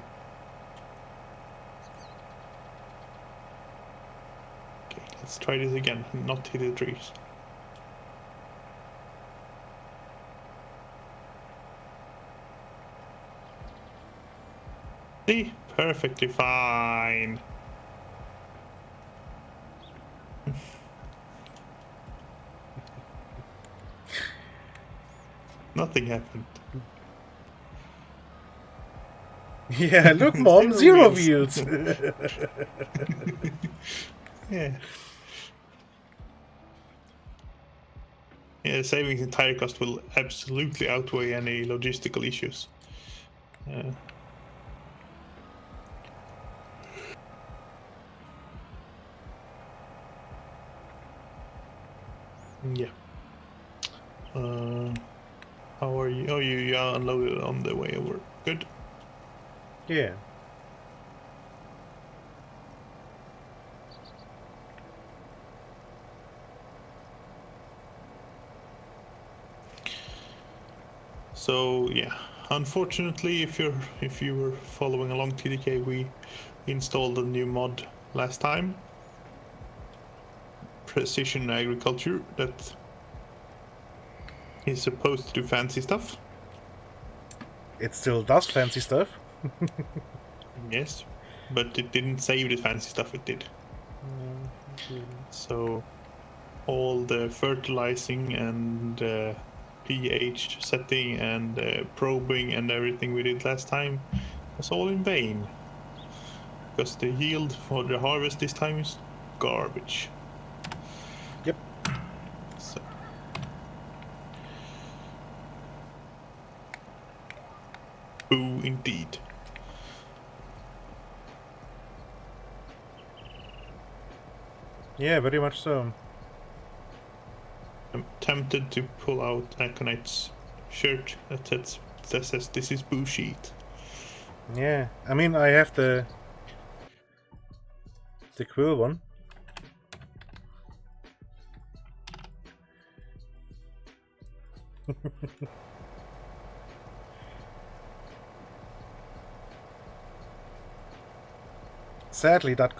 Speaker 5: Okay, let's try this again. Not hit the trees. See? Perfectly fine. Nothing happened.
Speaker 1: Yeah, look, Mom, zero wheels.
Speaker 5: Yeah. Yeah, savings in tire cost will absolutely outweigh any logistical issues. Yeah. How are you? Oh, you unloaded on the way over. Good.
Speaker 1: Yeah.
Speaker 5: So yeah, unfortunately, if you were following along TDK, we installed a new mod last time. Precision agriculture that is supposed to do fancy stuff.
Speaker 1: It still does fancy stuff.
Speaker 5: Yes, but it didn't save the fancy stuff it did. So all the fertilizing and pH setting and probing and everything we did last time was all in vain, because the yield for the harvest this time is garbage.
Speaker 1: Yep.
Speaker 5: So. Boo indeed.
Speaker 1: Yeah, very much so.
Speaker 5: I'm tempted to pull out Aconite's shirt that says this is bullshit.
Speaker 1: Yeah, I mean, I have the quill one. Sadly, that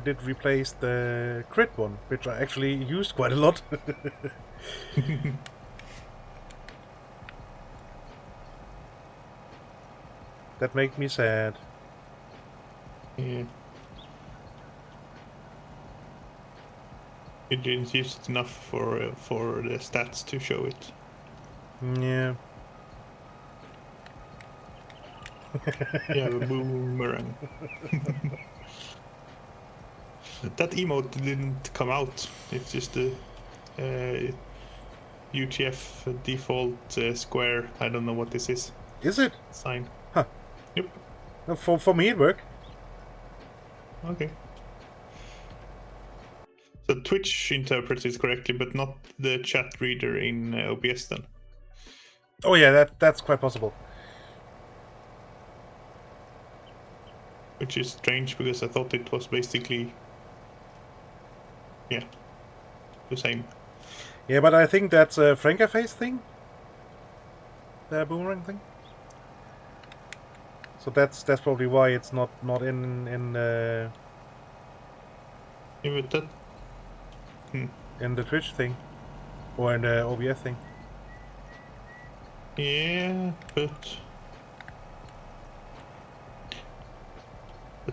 Speaker 1: did replace the crit one, which I actually used quite a lot. That made me sad.
Speaker 5: Yeah. You didn't use it enough for the stats to show it.
Speaker 1: Yeah.
Speaker 5: You have a boomerang. That emote didn't come out. It's just the UTF default square. I don't know what this is.
Speaker 1: Is it?
Speaker 5: Sign.
Speaker 1: Huh.
Speaker 5: Yep.
Speaker 1: No, for me it worked.
Speaker 5: Okay. So Twitch interprets it correctly, but not the chat reader in OBS then.
Speaker 1: Oh yeah, that's quite possible.
Speaker 5: Which is strange because I thought it was basically, yeah, the same.
Speaker 1: Yeah, but I think that's a Frankerface thing. The boomerang thing. So that's probably why it's not in
Speaker 5: Yeah, but that.
Speaker 1: in the Twitch thing or in the OBS thing.
Speaker 5: Yeah, but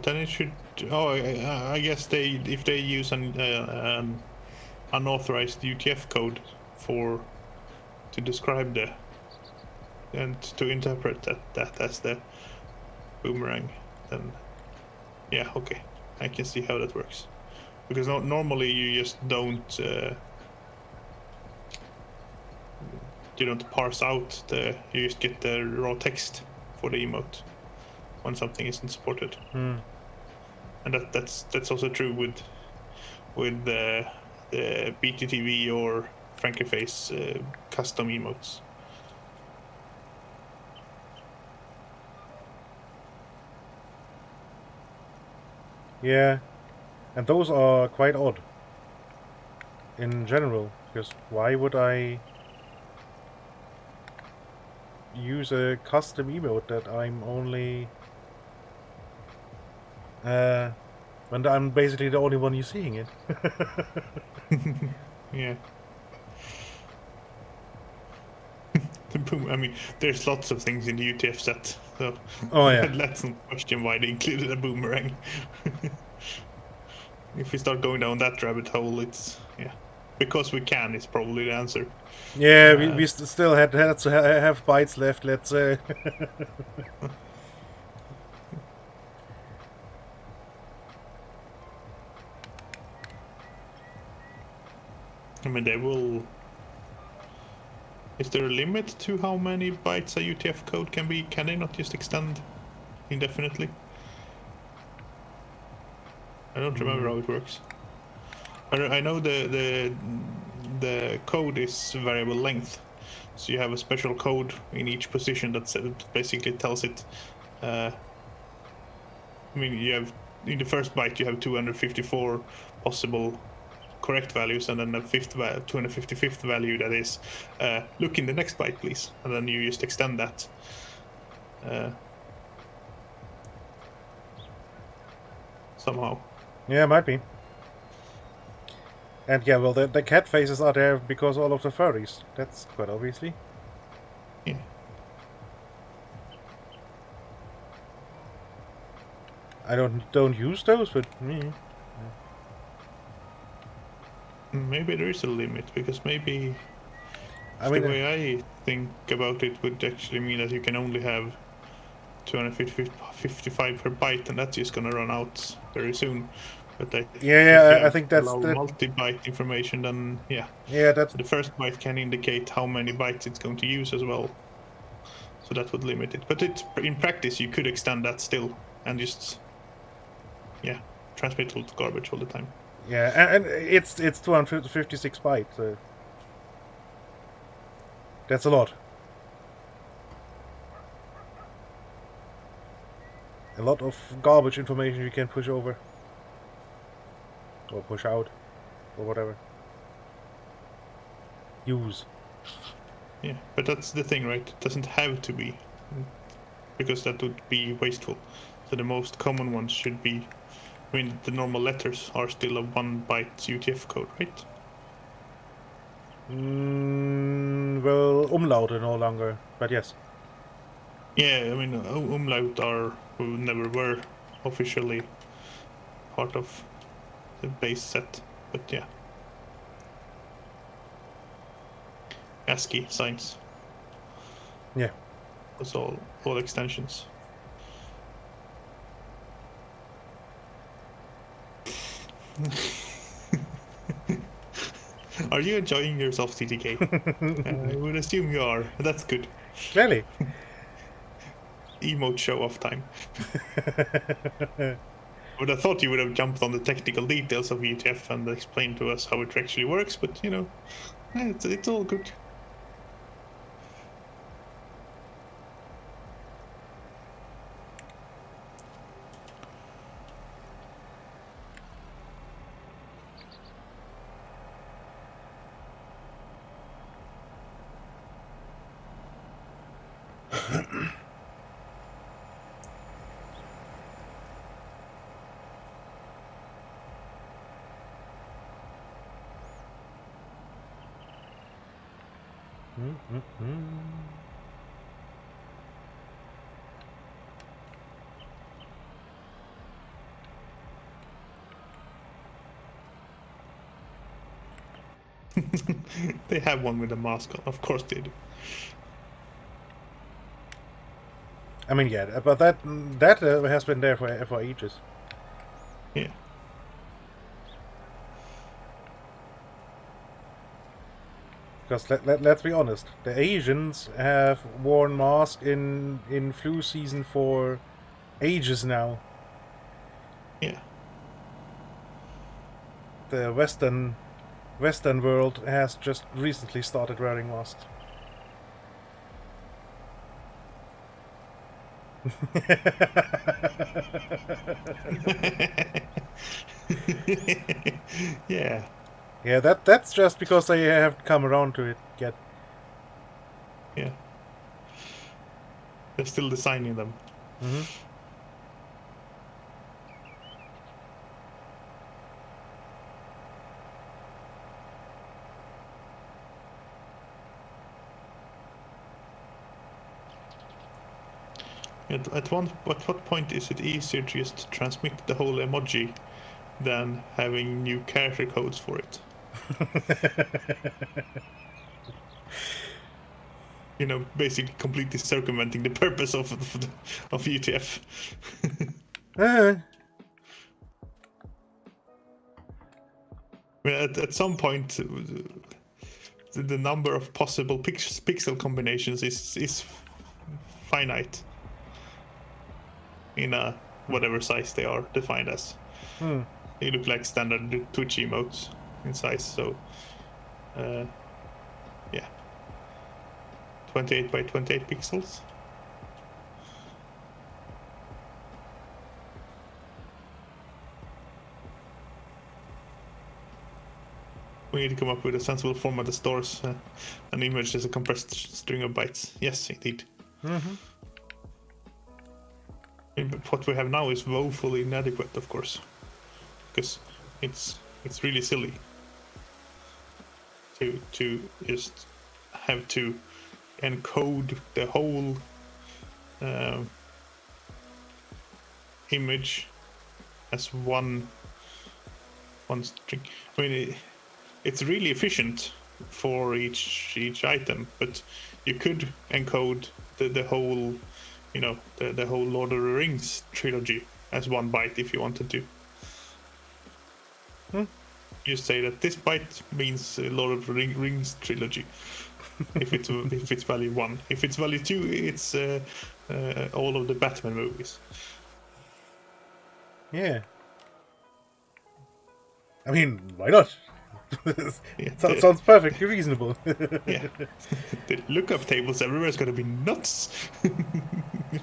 Speaker 5: then it should. Oh, I guess if they use an unauthorized UTF code to describe and to interpret that as the boomerang, then yeah, okay, I can see how that works. Because normally you just don't parse out you just get the raw text for the emote when something isn't supported. And that's also true with the BTTV or Frankerface custom emotes.
Speaker 1: Yeah, and those are quite odd in general, because why would I use a custom emote that I'm only when I'm basically the only one you're seeing it?
Speaker 5: Yeah. I mean, there's lots of things in the UTF set, so
Speaker 1: Oh yeah.
Speaker 5: let's not question why they included a boomerang. If we start going down that rabbit hole, it's because we can. It's probably the answer.
Speaker 1: Yeah, we still had to have bytes left. Let's.
Speaker 5: I mean, they will. Is there a limit to how many bytes a UTF code can be? Can they not just extend indefinitely? I don't remember how it works. I know the code is variable length, so you have a special code in each position that basically tells it. I mean, you have in the first byte you have 254 possible correct values, and then the 255th value that is look in the next byte, please, and then you just extend that. Somehow.
Speaker 1: Yeah, might be. And yeah, well, the cat faces are there because all of the furries. That's quite obviously.
Speaker 5: Yeah.
Speaker 1: I don't use those, but
Speaker 5: Maybe there is a limit, because maybe the way I think about it would actually mean that you can only have 255 per byte, and that's just gonna run out very soon. But I think that's multi-byte information. Then
Speaker 1: that's
Speaker 5: so the first byte can indicate how many bytes it's going to use as well. So that would limit it. But in practice you could extend that still and just transmit all the garbage all the time.
Speaker 1: Yeah, and it's 256 bytes. So that's a lot. A lot of garbage information you can push over. Or push out. Or whatever. Use.
Speaker 5: Yeah, but that's the thing, right? It doesn't have to be. Because that would be wasteful. So the most common ones should be... I mean, the normal letters are still a 1 byte UTF code, right?
Speaker 1: Well, umlaut no longer, but yes.
Speaker 5: Yeah, I mean, umlaut never were officially part of the base set, but yeah. ASCII signs.
Speaker 1: Yeah.
Speaker 5: Was all extensions. Are you enjoying yourself, TTK? I would assume you are. That's good.
Speaker 1: Clearly.
Speaker 5: Emote show-off time. I would have thought you would have jumped on the technical details of UTF and explained to us how it actually works, but you know, it's all good. They have one with a mask on, of course they do.
Speaker 1: I mean, yeah, but that has been there for ages.
Speaker 5: Yeah.
Speaker 1: Because let's be honest, the Asians have worn masks in flu season for ages now.
Speaker 5: Yeah.
Speaker 1: The Western world has just recently started wearing masks.
Speaker 5: Yeah.
Speaker 1: Yeah, that's just because they haven't come around to it yet.
Speaker 5: Yeah. They're still designing them.
Speaker 1: Mm-hmm.
Speaker 5: At what point is it easier to just transmit the whole emoji than having new character codes for it? You know, basically completely circumventing the purpose of UTF.
Speaker 1: Uh,
Speaker 5: I mean, at some point, the number of possible pixel combinations is finite in a whatever size they are defined as. They look like standard Twitch emotes in size, so yeah, 28 by 28 pixels. We need to come up with a sensible format that stores an image as a compressed string of bytes. Yes, indeed.
Speaker 1: mm-hmm.
Speaker 5: But what we have now is woefully inadequate, of course, because it's really silly to just have to encode the whole image as one string. I mean, it's really efficient for each item, but you could encode the whole, you know, the whole Lord of the Rings trilogy as one byte if you wanted to. You say that this byte means Lord of the Rings trilogy. if it's value 1. If it's value 2, it's all of the Batman movies.
Speaker 1: Yeah. I mean, why not?
Speaker 5: Yeah,
Speaker 1: Sounds perfectly reasonable.
Speaker 5: Yeah. The lookup tables everywhere is going to be nuts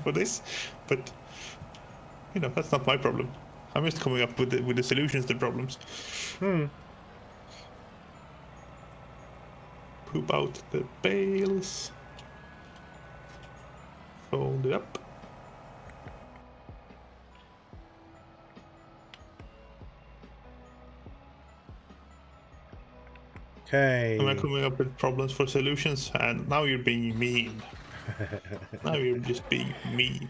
Speaker 5: for this, but you know, that's not my problem. I'm just coming up with the solutions to problems. Poop out the bales. Fold it up.
Speaker 1: Okay.
Speaker 5: Am I coming up with problems for solutions? And now you're being mean. Now you're just being mean.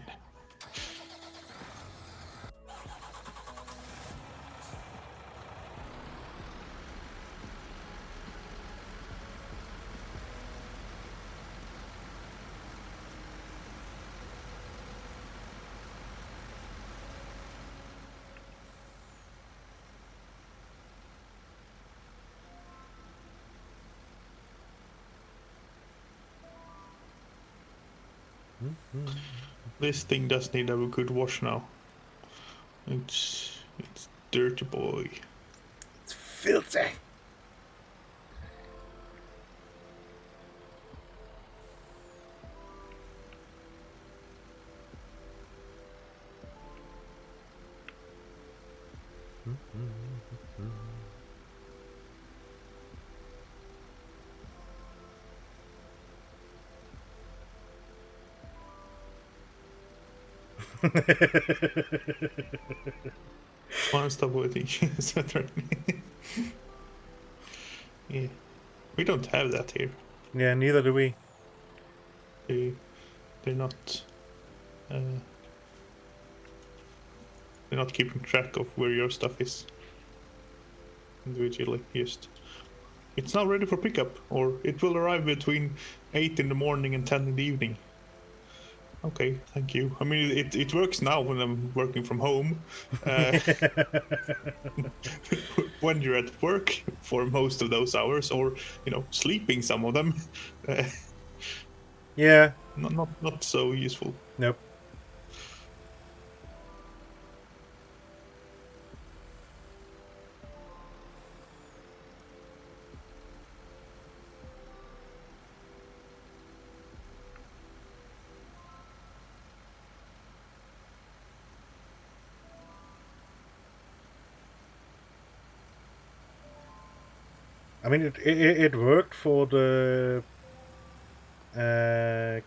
Speaker 5: This thing does need a good wash now. It's dirty boy.
Speaker 1: It's filthy.
Speaker 5: One stop waiting. Yeah, we don't have that here.
Speaker 1: Yeah, neither do we.
Speaker 5: They're not. They're not keeping track of where your stuff is individually. Just it's now ready for pickup, or it will arrive between 8 in the morning and 10 in the evening. Okay, thank you. I mean, it works now when I'm working from home. When you're at work for most of those hours, or sleeping some of them,
Speaker 1: Yeah.
Speaker 5: not so useful.
Speaker 1: Nope. I mean, it worked for the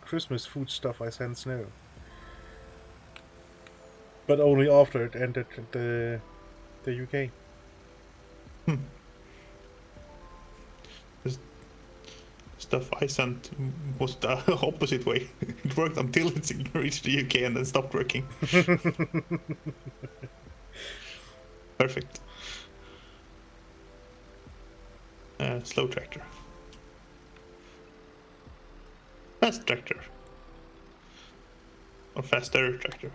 Speaker 1: Christmas food stuff I sent Snow, but only after it entered the UK.
Speaker 5: The stuff I sent was the opposite way. It worked until it reached the UK and then stopped working. Perfect. Slow tractor. Fast tractor. Or faster tractor.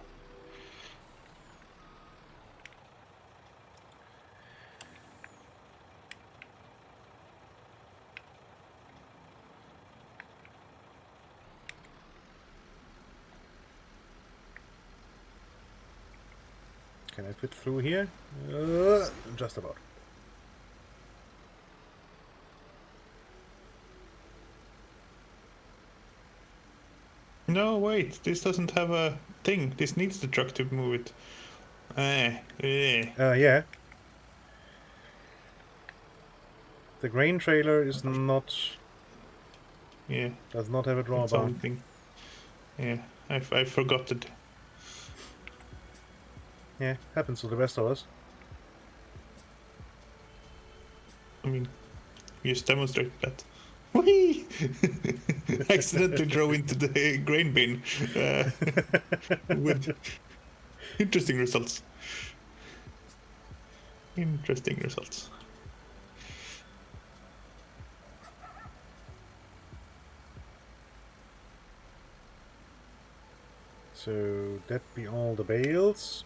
Speaker 1: Can I fit through here? Just about.
Speaker 5: No, wait. This doesn't have a thing. This needs the truck to move it.
Speaker 1: Yeah. The grain trailer is not.
Speaker 5: Yeah.
Speaker 1: Does not have a
Speaker 5: Its
Speaker 1: drawbar.
Speaker 5: own thing. Yeah, I forgot it.
Speaker 1: Yeah, happens to the best of us.
Speaker 5: I mean, you just demonstrated that. Whee! Accidentally drove into the grain bin with interesting results. Interesting results.
Speaker 1: So that be all the bales.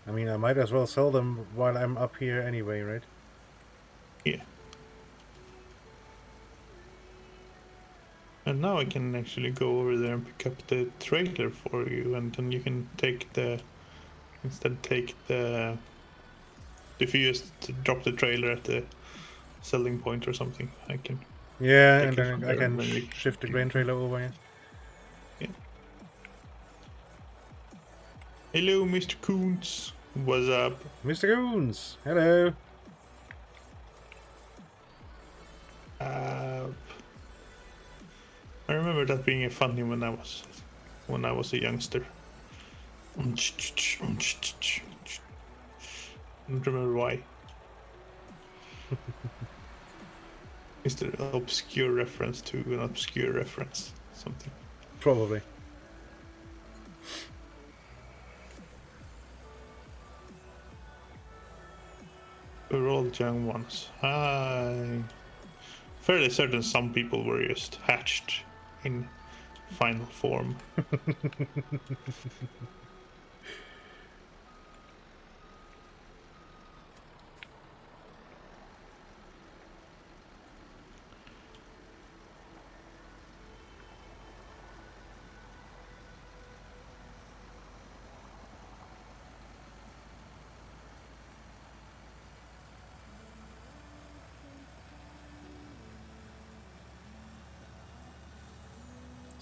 Speaker 1: I mean, I might as well sell them while I'm up here anyway, right?
Speaker 5: Yeah. And now I can actually go over there and pick up the trailer for you, and then you can take the if you just drop the trailer at the selling point or something, I can.
Speaker 1: Yeah,
Speaker 5: take
Speaker 1: and
Speaker 5: it
Speaker 1: then
Speaker 5: from
Speaker 1: I
Speaker 5: there
Speaker 1: can
Speaker 5: and then we
Speaker 1: shift the grain trailer over. Yeah.
Speaker 5: Yeah. Hello, Mr. Coons. What's up?
Speaker 1: Mr. Goons, hello.
Speaker 5: I remember that being funny when I was a youngster. I don't remember why. Is there an obscure reference to an obscure reference? Something.
Speaker 1: Probably.
Speaker 5: We're all young ones. I'm fairly certain some people were just hatched in final form.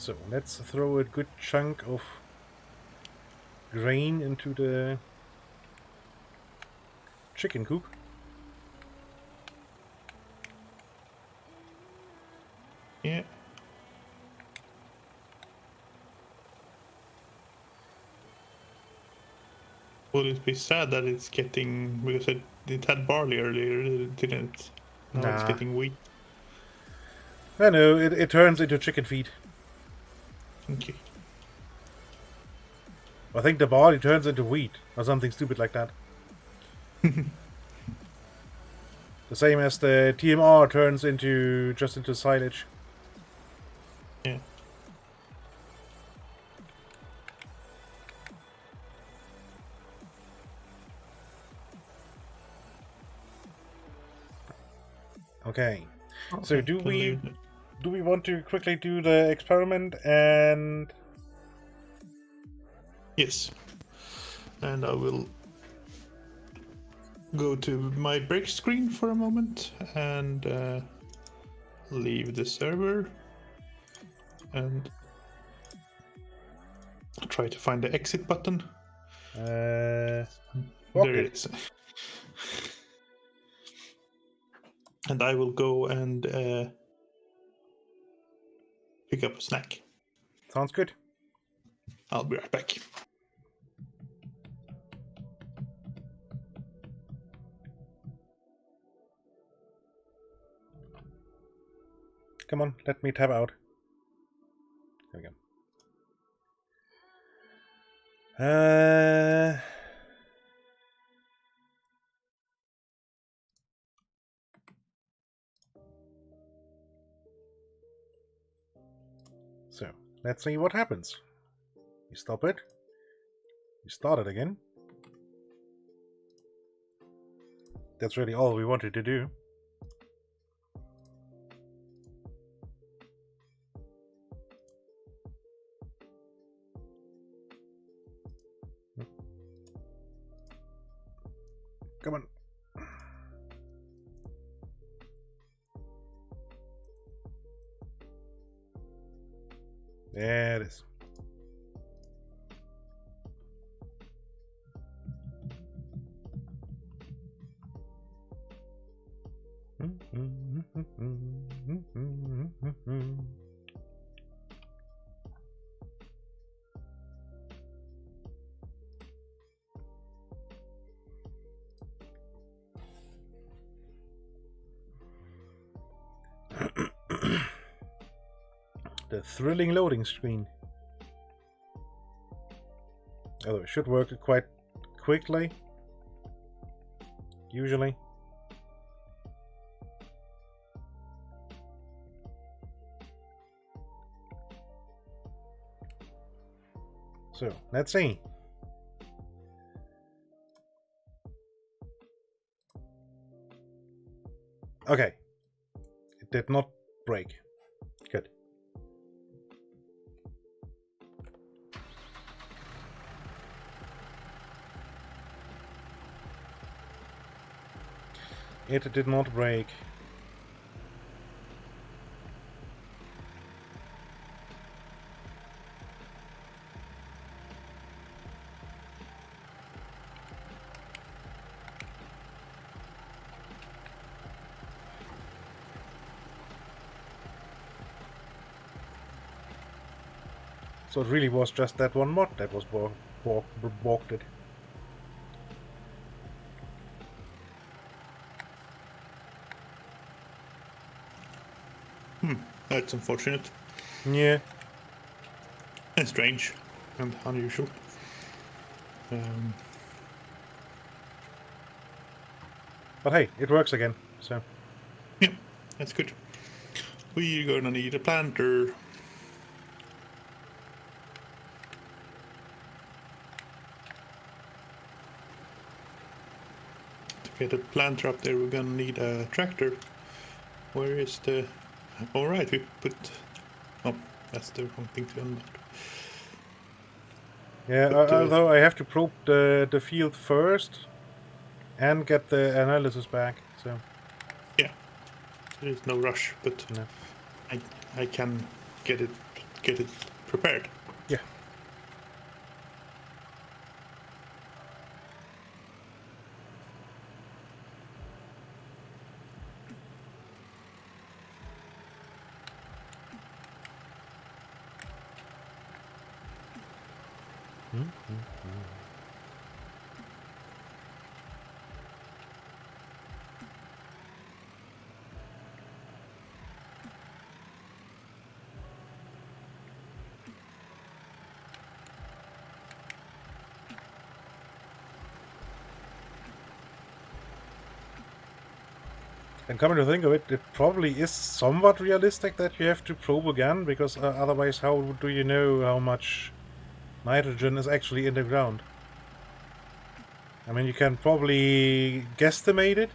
Speaker 1: So let's throw a good chunk of grain into the chicken coop.
Speaker 5: Yeah. Will it be sad that it's getting, because it had barley earlier, didn't it? Now it's
Speaker 1: Nah.
Speaker 5: getting wheat.
Speaker 1: I know, it turns into chicken feed.
Speaker 5: Okay.
Speaker 1: I think the barley turns into wheat, or something stupid like that. The same as the TMR turns into silage.
Speaker 5: Yeah.
Speaker 1: Okay. So
Speaker 5: Okay,
Speaker 1: do
Speaker 5: can
Speaker 1: we
Speaker 5: leave it.
Speaker 1: want to quickly do the experiment and
Speaker 5: Yes. And I will go to my break screen for a moment and leave the server and try to find the exit button. There
Speaker 1: okay.
Speaker 5: it is. And I will go and pick up a snack.
Speaker 1: Sounds good.
Speaker 5: I'll be right back.
Speaker 1: Come on, let me tab out. There we go. So, let's see what happens. You stop it. You start it again. That's really all we wanted to do. Come on. There it is. The thrilling loading screen. Although it should work quite quickly. Usually. So, let's see. Okay. It did not break. Good. It did not break. So it really was just that one mod that was balked it.
Speaker 5: That's unfortunate
Speaker 1: Yeah.
Speaker 5: and strange and unusual.
Speaker 1: But hey, it works again, so.
Speaker 5: Yeah, that's good. We're gonna need a planter. To get a planter up there, we're gonna need a tractor. Where is the... Alright, we put... Oh, that's the wrong thing to unload.
Speaker 1: Yeah,
Speaker 5: But,
Speaker 1: although I have to probe the field first and get the analysis back, so.
Speaker 5: Yeah, there's no rush, but
Speaker 1: No.
Speaker 5: I can get it get it prepared.
Speaker 1: Yeah. And coming to think of it, it probably is somewhat realistic that you have to probe again, because otherwise how do you know how much nitrogen is actually in the ground? I mean, you can probably guesstimate it.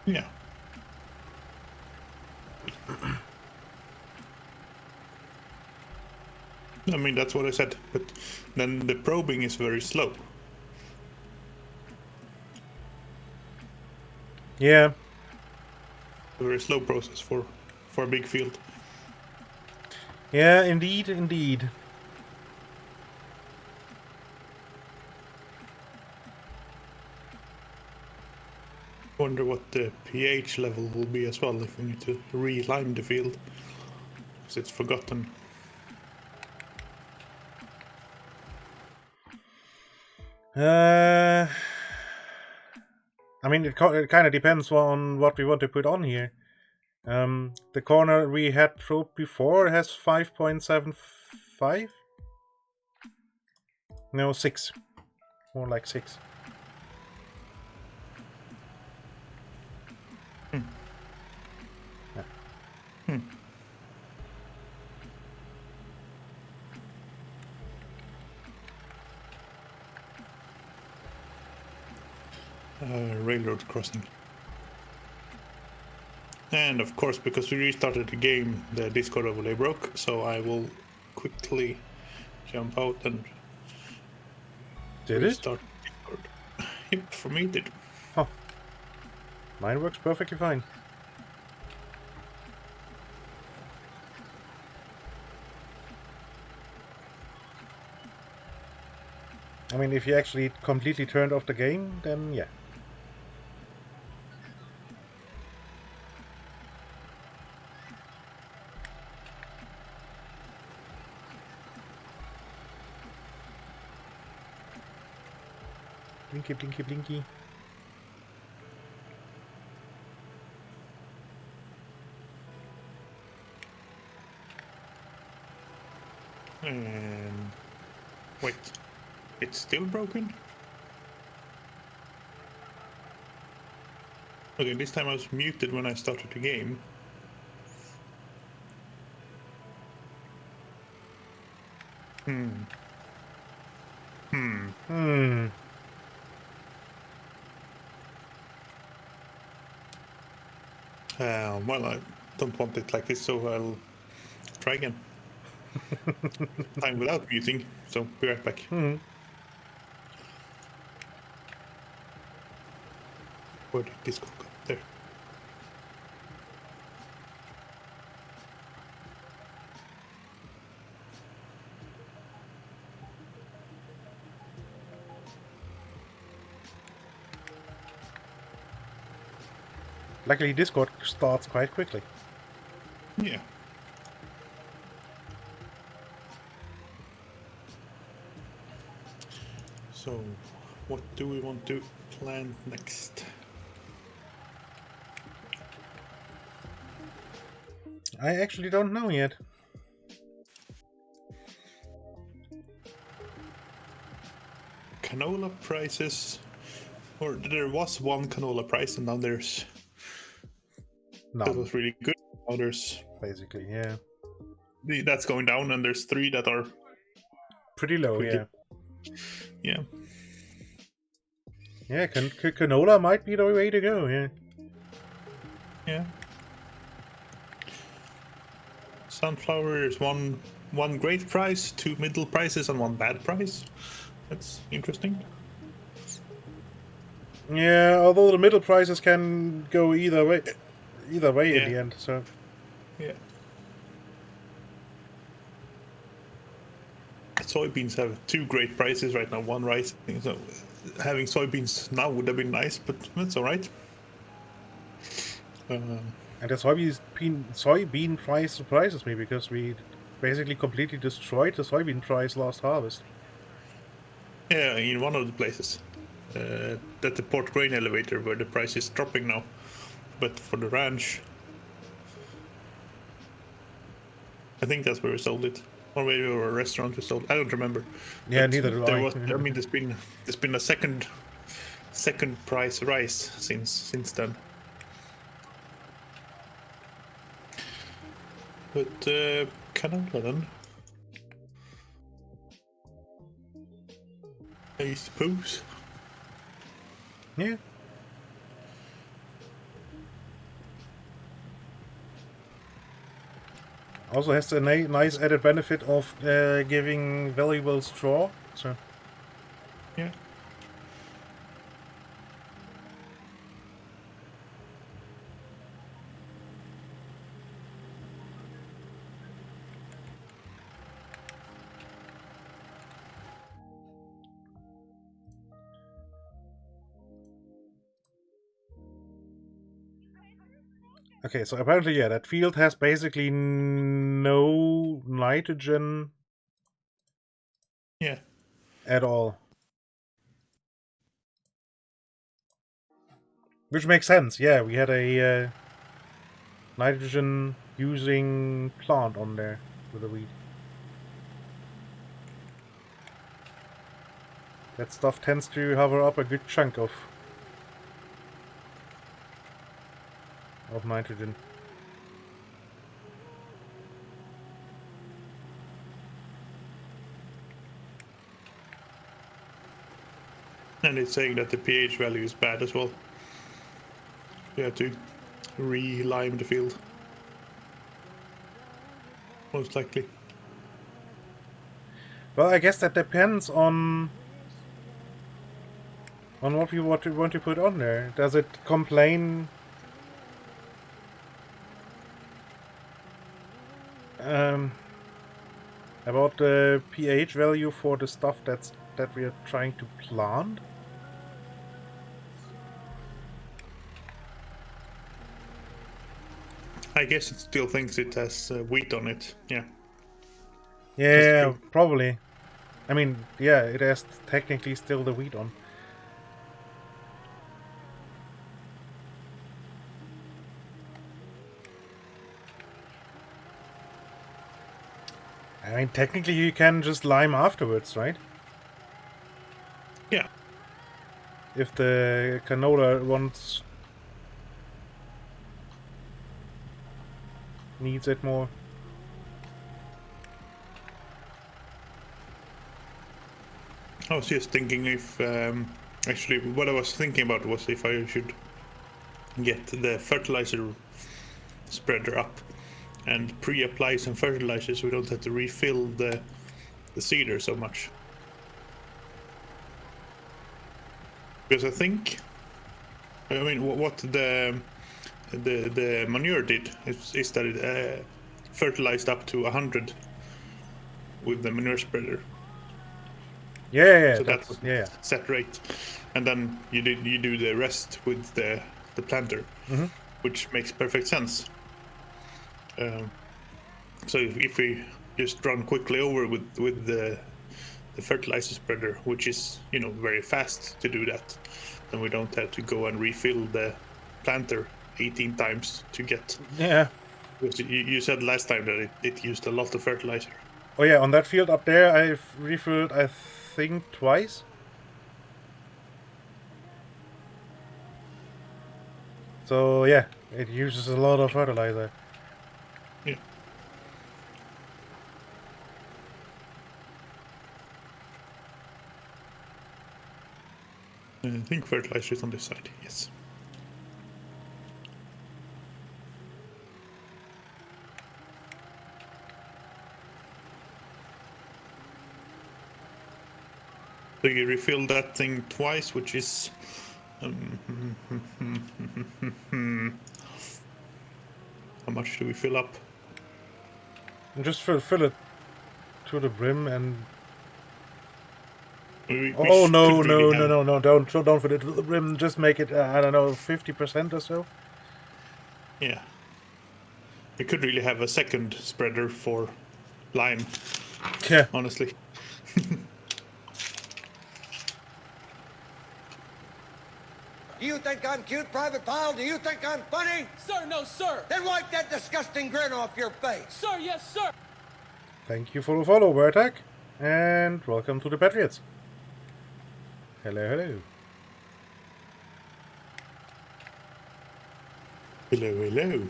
Speaker 5: Yeah. I mean, that's what I said, but then the probing is very slow.
Speaker 1: Yeah.
Speaker 5: A very slow process for a big field.
Speaker 1: Yeah, indeed, indeed.
Speaker 5: Wonder what the pH level will be as well if we need to re-lime the field, because it's forgotten.
Speaker 1: I mean, it kind of depends on what we want to put on here. The corner we had probed before has 5.75? No, 6. More like 6.
Speaker 5: Railroad crossing. And of course, because we restarted the game, the Discord overlay broke, so I will quickly jump out and
Speaker 1: Did
Speaker 5: restart Discord. Yep, for me it did.
Speaker 1: Oh. Mine works perfectly fine. I mean, if you actually completely turned off the game, then yeah. Blinky, blinky, blinky.
Speaker 5: And wait, it's still broken? Okay, this time I was muted when I started the game. Well, I don't want it like this, so I'll try again. Time without muting, so be right back. Where did this go? There.
Speaker 1: Luckily, Discord starts quite quickly.
Speaker 5: Yeah. So, what do we want to plant next?
Speaker 1: I actually don't know yet.
Speaker 5: Canola prices, or there was one canola price, and now there's that was really good. Now there's
Speaker 1: Basically, yeah.
Speaker 5: That's going down, and there's 3 that are
Speaker 1: Pretty low, yeah.
Speaker 5: Yeah.
Speaker 1: Yeah, canola might be the way to go, yeah.
Speaker 5: Yeah. Sunflower is one great price, 2 middle prices, and 1 bad price. That's interesting.
Speaker 1: Yeah, although the middle prices can go either way
Speaker 5: Yeah.
Speaker 1: in the end, so...
Speaker 5: Yeah. Soybeans have two great prices right now. One rising, so having soybeans now would have been nice, but that's all right.
Speaker 1: And the soybean price surprises me because we basically completely destroyed the soybean price last harvest.
Speaker 5: Yeah, in one of the places, at the port grain elevator where the price is dropping now, but for the ranch, I think that's where we sold it, or maybe a restaurant we sold. I don't remember.
Speaker 1: Yeah,
Speaker 5: But
Speaker 1: neither do
Speaker 5: there
Speaker 1: I.
Speaker 5: was. I mean, there's been a second price rise since then. But canola then, I suppose.
Speaker 1: Yeah. Also has a nice added benefit of giving valuable straw. So
Speaker 5: Yeah.
Speaker 1: okay, so apparently, yeah, that field has basically no nitrogen
Speaker 5: Yeah.
Speaker 1: at all. Which makes sense, yeah, we had a nitrogen using plant on there with the wheat. That stuff tends to hover up a good chunk of nitrogen.
Speaker 5: And it's saying that the pH value is bad as well. You have to re-lime the field. Most likely.
Speaker 1: Well, I guess that depends on what we want to put on there. Does it complain about the pH value for the stuff that we are trying to plant?
Speaker 5: I guess it still thinks it has wheat on it. Yeah.
Speaker 1: Yeah, probably. I mean, yeah, it has technically still the wheat on. I mean, technically you can just lime afterwards, right?
Speaker 5: Yeah.
Speaker 1: If the canola needs it more.
Speaker 5: I was just thinking if actually what I was thinking about was if I should get the fertilizer spreader up and pre-apply some fertilizers so we don't have to refill the seeder so much. Because I think, I mean, what the manure did is that it fertilized up to 100 with the manure spreader.
Speaker 1: Yeah,
Speaker 5: So
Speaker 1: that's,
Speaker 5: that was
Speaker 1: yeah.
Speaker 5: set rate, and then you do the rest with the planter, which makes perfect sense. So if we just run quickly over with the fertilizer spreader, which is very fast to do that, then we don't have to go and refill the planter 18 times to get.
Speaker 1: Yeah.
Speaker 5: Because you said last time that it used a lot of fertilizer.
Speaker 1: Oh yeah, on that field up there, I've refilled, I think, twice. So yeah, it uses a lot of fertilizer.
Speaker 5: Yeah. I think fertilizer is on this side, yes. So you refill that thing twice, which is how much do we fill up?
Speaker 1: Just fill it to the brim and.
Speaker 5: We
Speaker 1: Oh no
Speaker 5: could really have-
Speaker 1: no! Don't fill it to the brim. Just make it I don't know 50% or so.
Speaker 5: Yeah. We could really have a second spreader for lime,
Speaker 1: Yeah.
Speaker 5: honestly.
Speaker 2: Do you think I'm cute, Private Pile? Do you think I'm funny?
Speaker 6: Sir, no, sir.
Speaker 2: Then wipe that disgusting grin off your face.
Speaker 6: Sir, yes, sir.
Speaker 1: Thank you for the follow, Bertak, and welcome to the Patriots. Hello, hello.
Speaker 5: Hello, hello.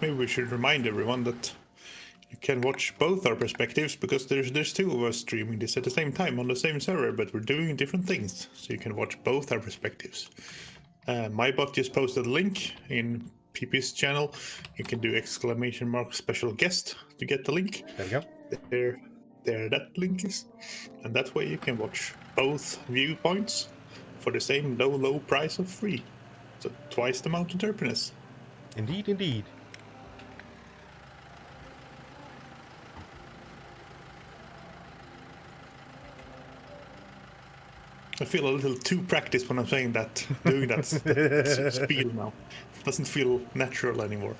Speaker 5: Maybe we should remind everyone that you can watch both our perspectives, because there's two of us streaming this at the same time on the same server, but we're doing different things. So you can watch both our perspectives. My bot just posted a link in PP's channel. You can do ! special guest to get the link.
Speaker 1: There we go.
Speaker 5: There that link is. And that way you can watch both viewpoints for the same low price of free. So twice the amount of derpiness.
Speaker 1: Indeed, indeed.
Speaker 5: I feel a little too practiced when I'm saying that, doing that spiel now. Doesn't feel natural anymore.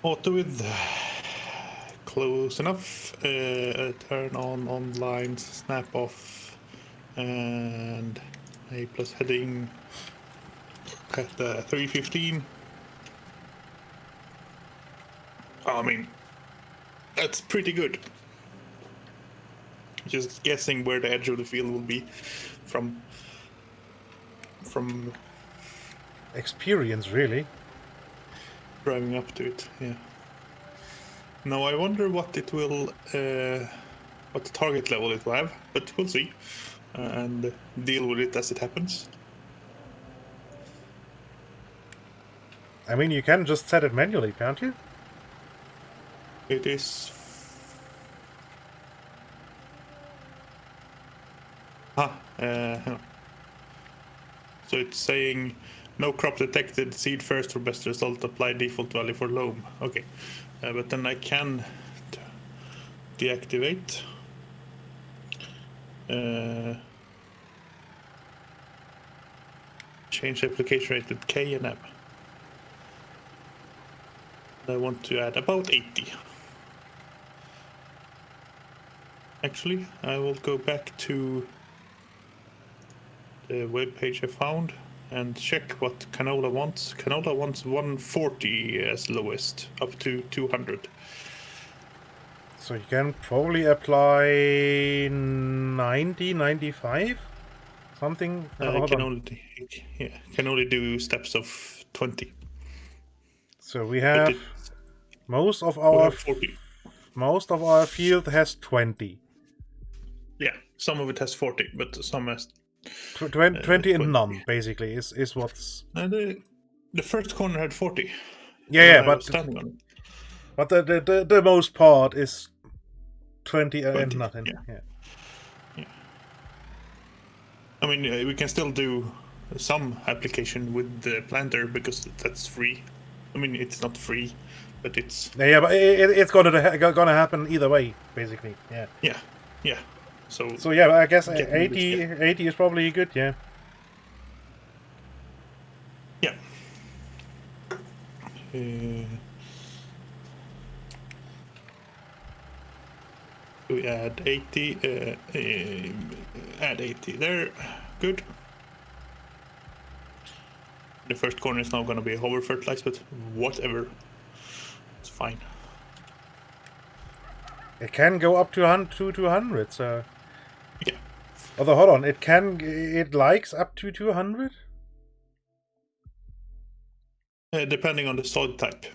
Speaker 5: Auto with close enough. Turn on online, snap off, and A plus heading at 315. I mean, that's pretty good. Just guessing where the edge of the field will be from
Speaker 1: Experience, really.
Speaker 5: driving up to it. Yeah. Now I wonder what it will, what target level it will have, but we'll see, and deal with it as it happens.
Speaker 1: I mean, you can just set it manually, can't you?
Speaker 5: It is. Hang on. So it's saying no crop detected, seed first for best result, apply default value for loam. Okay, but then I can deactivate. Change application rate with K and M. I want to add about 80. Actually, I will go back to the web page I found and check what Canola wants. Canola wants 140 as lowest, up to 200.
Speaker 1: So you can probably apply 90, 95? Something? Hold
Speaker 5: can
Speaker 1: on.
Speaker 5: only do steps of 20.
Speaker 1: So we have
Speaker 5: it-
Speaker 1: most of
Speaker 5: We
Speaker 1: our
Speaker 5: have 40.
Speaker 1: most of our field has 20.
Speaker 5: Yeah, some of it has 40, but some has.
Speaker 1: 20
Speaker 5: 20.
Speaker 1: and none, basically, is what's.
Speaker 5: The first corner had 40.
Speaker 1: Yeah,
Speaker 5: I was
Speaker 1: but
Speaker 5: standing on it.
Speaker 1: but the most part is 20 and
Speaker 5: 20,
Speaker 1: nothing.
Speaker 5: yeah. I mean, we can still do some application with the planter because that's free. I mean, it's not free, but it's
Speaker 1: Yeah, but it's gonna happen either way, basically. Yeah.
Speaker 5: yeah.
Speaker 1: So yeah, I guess
Speaker 5: Get
Speaker 1: 80 is probably good. Yeah.
Speaker 5: Yeah. We add 80. Add 80 there. Good. The first corner is now going to be over fertilized, but whatever. It's fine.
Speaker 1: It can go up to 200. So.
Speaker 5: Yeah.
Speaker 1: Although, hold on, it likes up to 200.
Speaker 5: Depending on the soil type.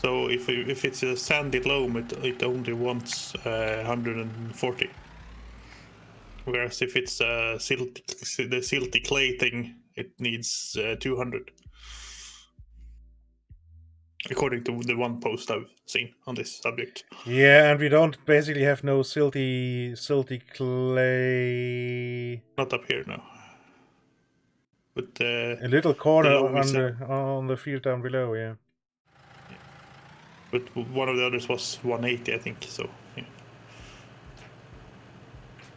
Speaker 5: So if it's a sandy loam, it only wants 140. Whereas if it's the silty clay thing, it needs 200. According to the one post I've seen on this subject.
Speaker 1: Yeah, and we don't basically have no silty clay.
Speaker 5: Not up here, no. But
Speaker 1: A little corner
Speaker 5: loam is
Speaker 1: on the field down below, yeah.
Speaker 5: But one of the others was 180, I think. So yeah.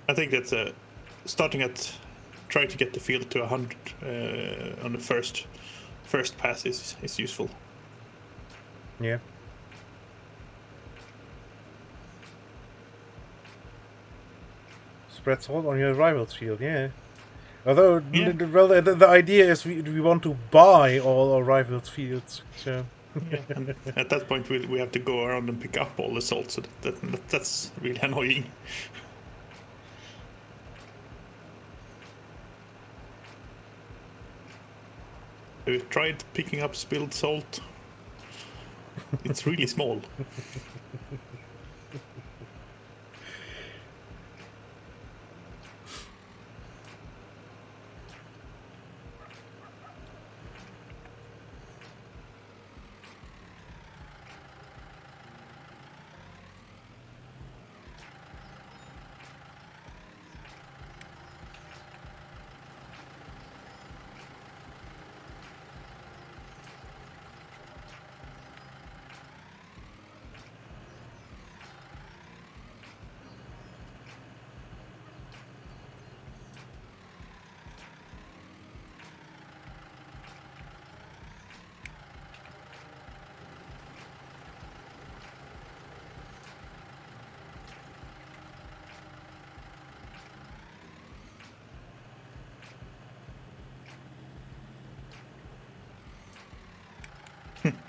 Speaker 5: I think that's starting at try to get the field to 100 on the first pass is useful.
Speaker 1: Yeah. Spread salt on your rival's field, yeah. Although,
Speaker 5: Yeah.
Speaker 1: well, the idea is we want to buy all our rivals' fields, so...
Speaker 5: Yeah, and at that point we have to go around and pick up all the salt, so that's really annoying. Have you tried picking up spilled salt? It's really small.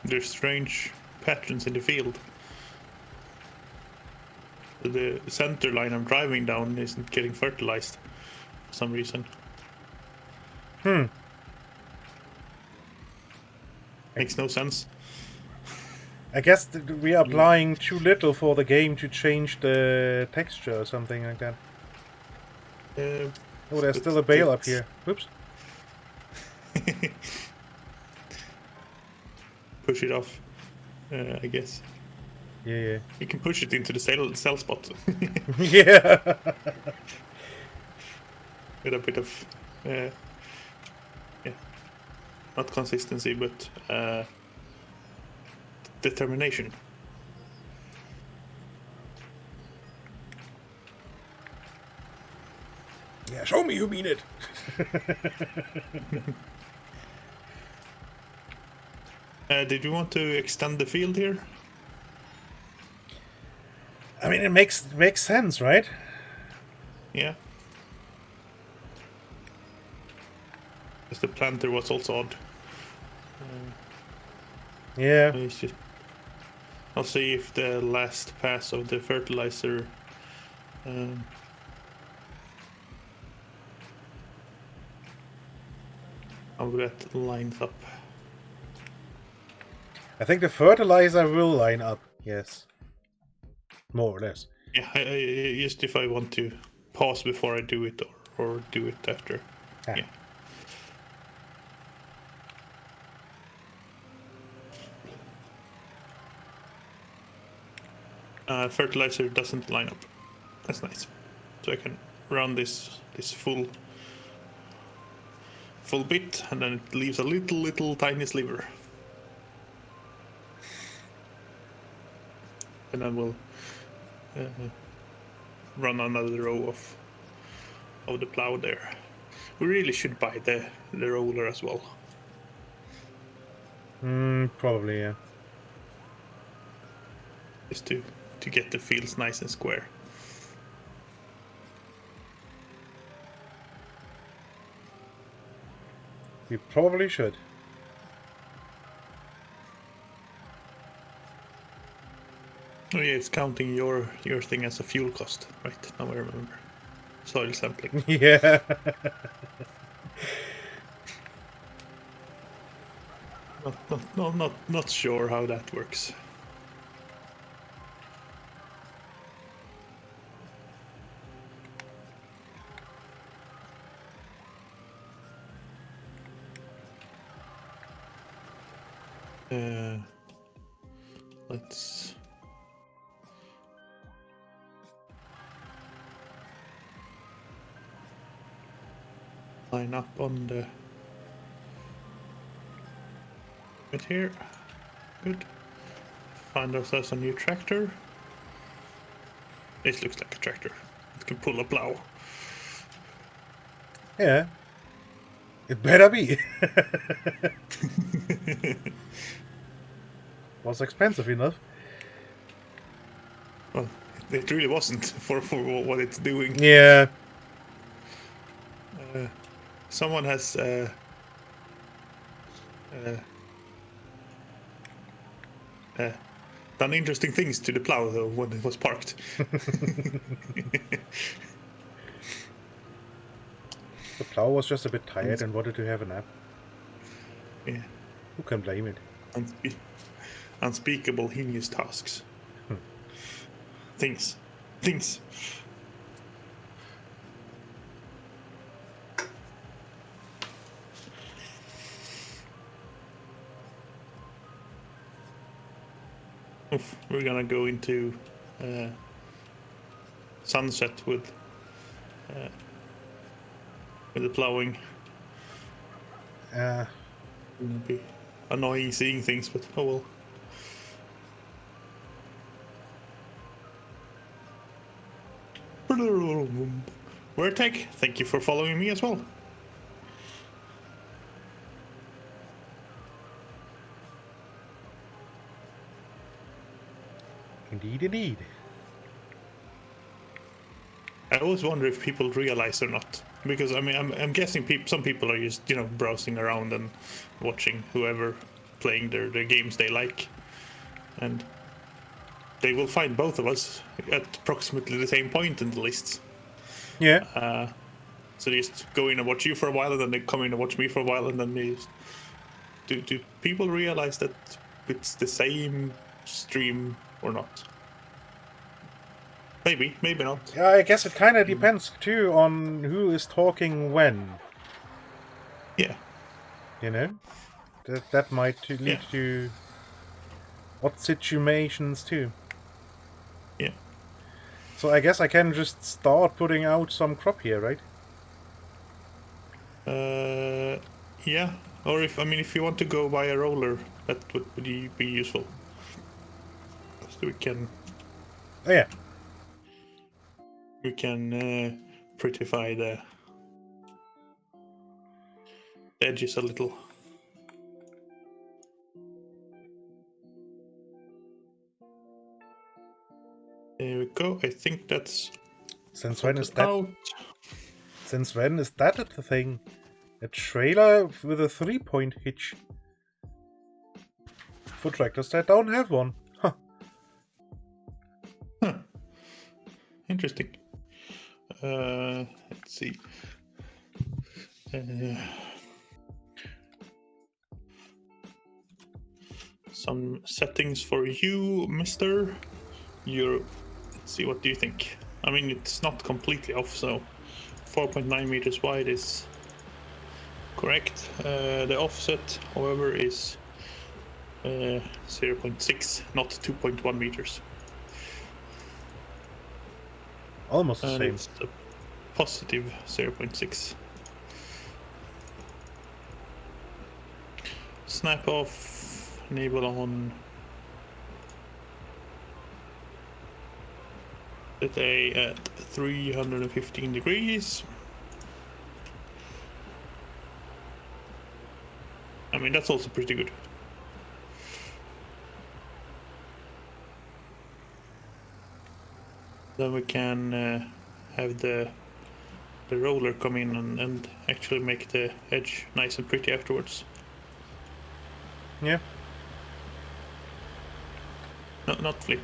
Speaker 5: There's strange patterns in the field. The center line I'm driving down isn't getting fertilized for some reason. Makes no sense.
Speaker 1: I guess we are applying too little for the game to change the texture or something like that. Oh, there's still a bale up here. Whoops.
Speaker 5: Push it off, I guess.
Speaker 1: Yeah.
Speaker 5: You can push it into the cell spot.
Speaker 1: Yeah.
Speaker 5: With a bit of, not consistency, but determination.
Speaker 1: Yeah, show me you mean it.
Speaker 5: Did you want to extend the field here?
Speaker 1: I mean, it makes sense, right?
Speaker 5: Yeah. Because the planter was also odd.
Speaker 1: Yeah.
Speaker 5: I'll see if the last pass of the fertilizer how that lines up.
Speaker 1: I think the fertilizer will line up, yes. More or less.
Speaker 5: Yeah, I just if I want to pause before I do it or do it after.
Speaker 1: Ah.
Speaker 5: Yeah. Fertilizer doesn't line up. That's nice. So I can run this full bit, and then it leaves a little tiny sliver. And then we'll run another row of the plow there. We really should buy the roller as well.
Speaker 1: Probably, yeah.
Speaker 5: Just to get the fields nice and square.
Speaker 1: We probably should.
Speaker 5: Oh yeah, it's counting your thing as a fuel cost, right? Now I remember. Soil sampling.
Speaker 1: Yeah.
Speaker 5: Not sure how that works. Let's line up on the bit here. Good. Find ourselves a new tractor. This looks like a tractor. It can pull a plow.
Speaker 1: Yeah. It better be. Was expensive enough.
Speaker 5: Well, it really wasn't for what it's doing.
Speaker 1: Yeah.
Speaker 5: Someone has done interesting things to the plow though when it was parked.
Speaker 1: The plow was just a bit tired and wanted to have a nap.
Speaker 5: Yeah.
Speaker 1: Who can blame it?
Speaker 5: Unspeakable heinous tasks. Things. Oof, we're gonna go into sunset with the plowing. It'll be annoying seeing things, but oh well. Vertec, thank you for following me as well.
Speaker 1: Indeed.
Speaker 5: I always wonder if people realize or not, because I mean, I'm guessing some people are just browsing around and watching whoever playing their games they like, and they will find both of us at approximately the same point in the lists.
Speaker 1: Yeah.
Speaker 5: So they just go in and watch you for a while, and then they come in and watch me for a while, and then they just... Do people realize that it's the same stream or not? Maybe not.
Speaker 1: Yeah, I guess it kind of depends too on who is talking when.
Speaker 5: Yeah.
Speaker 1: That might lead to what situations too.
Speaker 5: Yeah.
Speaker 1: So I guess I can just start putting out some crop here, right?
Speaker 5: Yeah. Or if you want to go by a roller, that would be useful. So we can.
Speaker 1: Oh yeah.
Speaker 5: We can prettify the edges a little. There we go. I think that's.
Speaker 1: Since when is that? Since when is that the thing? A trailer with a 3-point hitch. For tractors that don't have one. Huh.
Speaker 5: Interesting. Let's see. Some settings for you, mister. Let's see, what do you think? I mean, it's not completely off, so 4.9 meters wide is correct. The offset, however, is 0.6, not 2.1 meters.
Speaker 1: Almost the
Speaker 5: And
Speaker 1: same.
Speaker 5: it's a positive 0.6. Snap off, enable on. Today at 315 degrees. I mean, that's also pretty good. Then we can have the roller come in and actually make the edge nice and pretty afterwards.
Speaker 1: Yeah.
Speaker 5: No, not flip.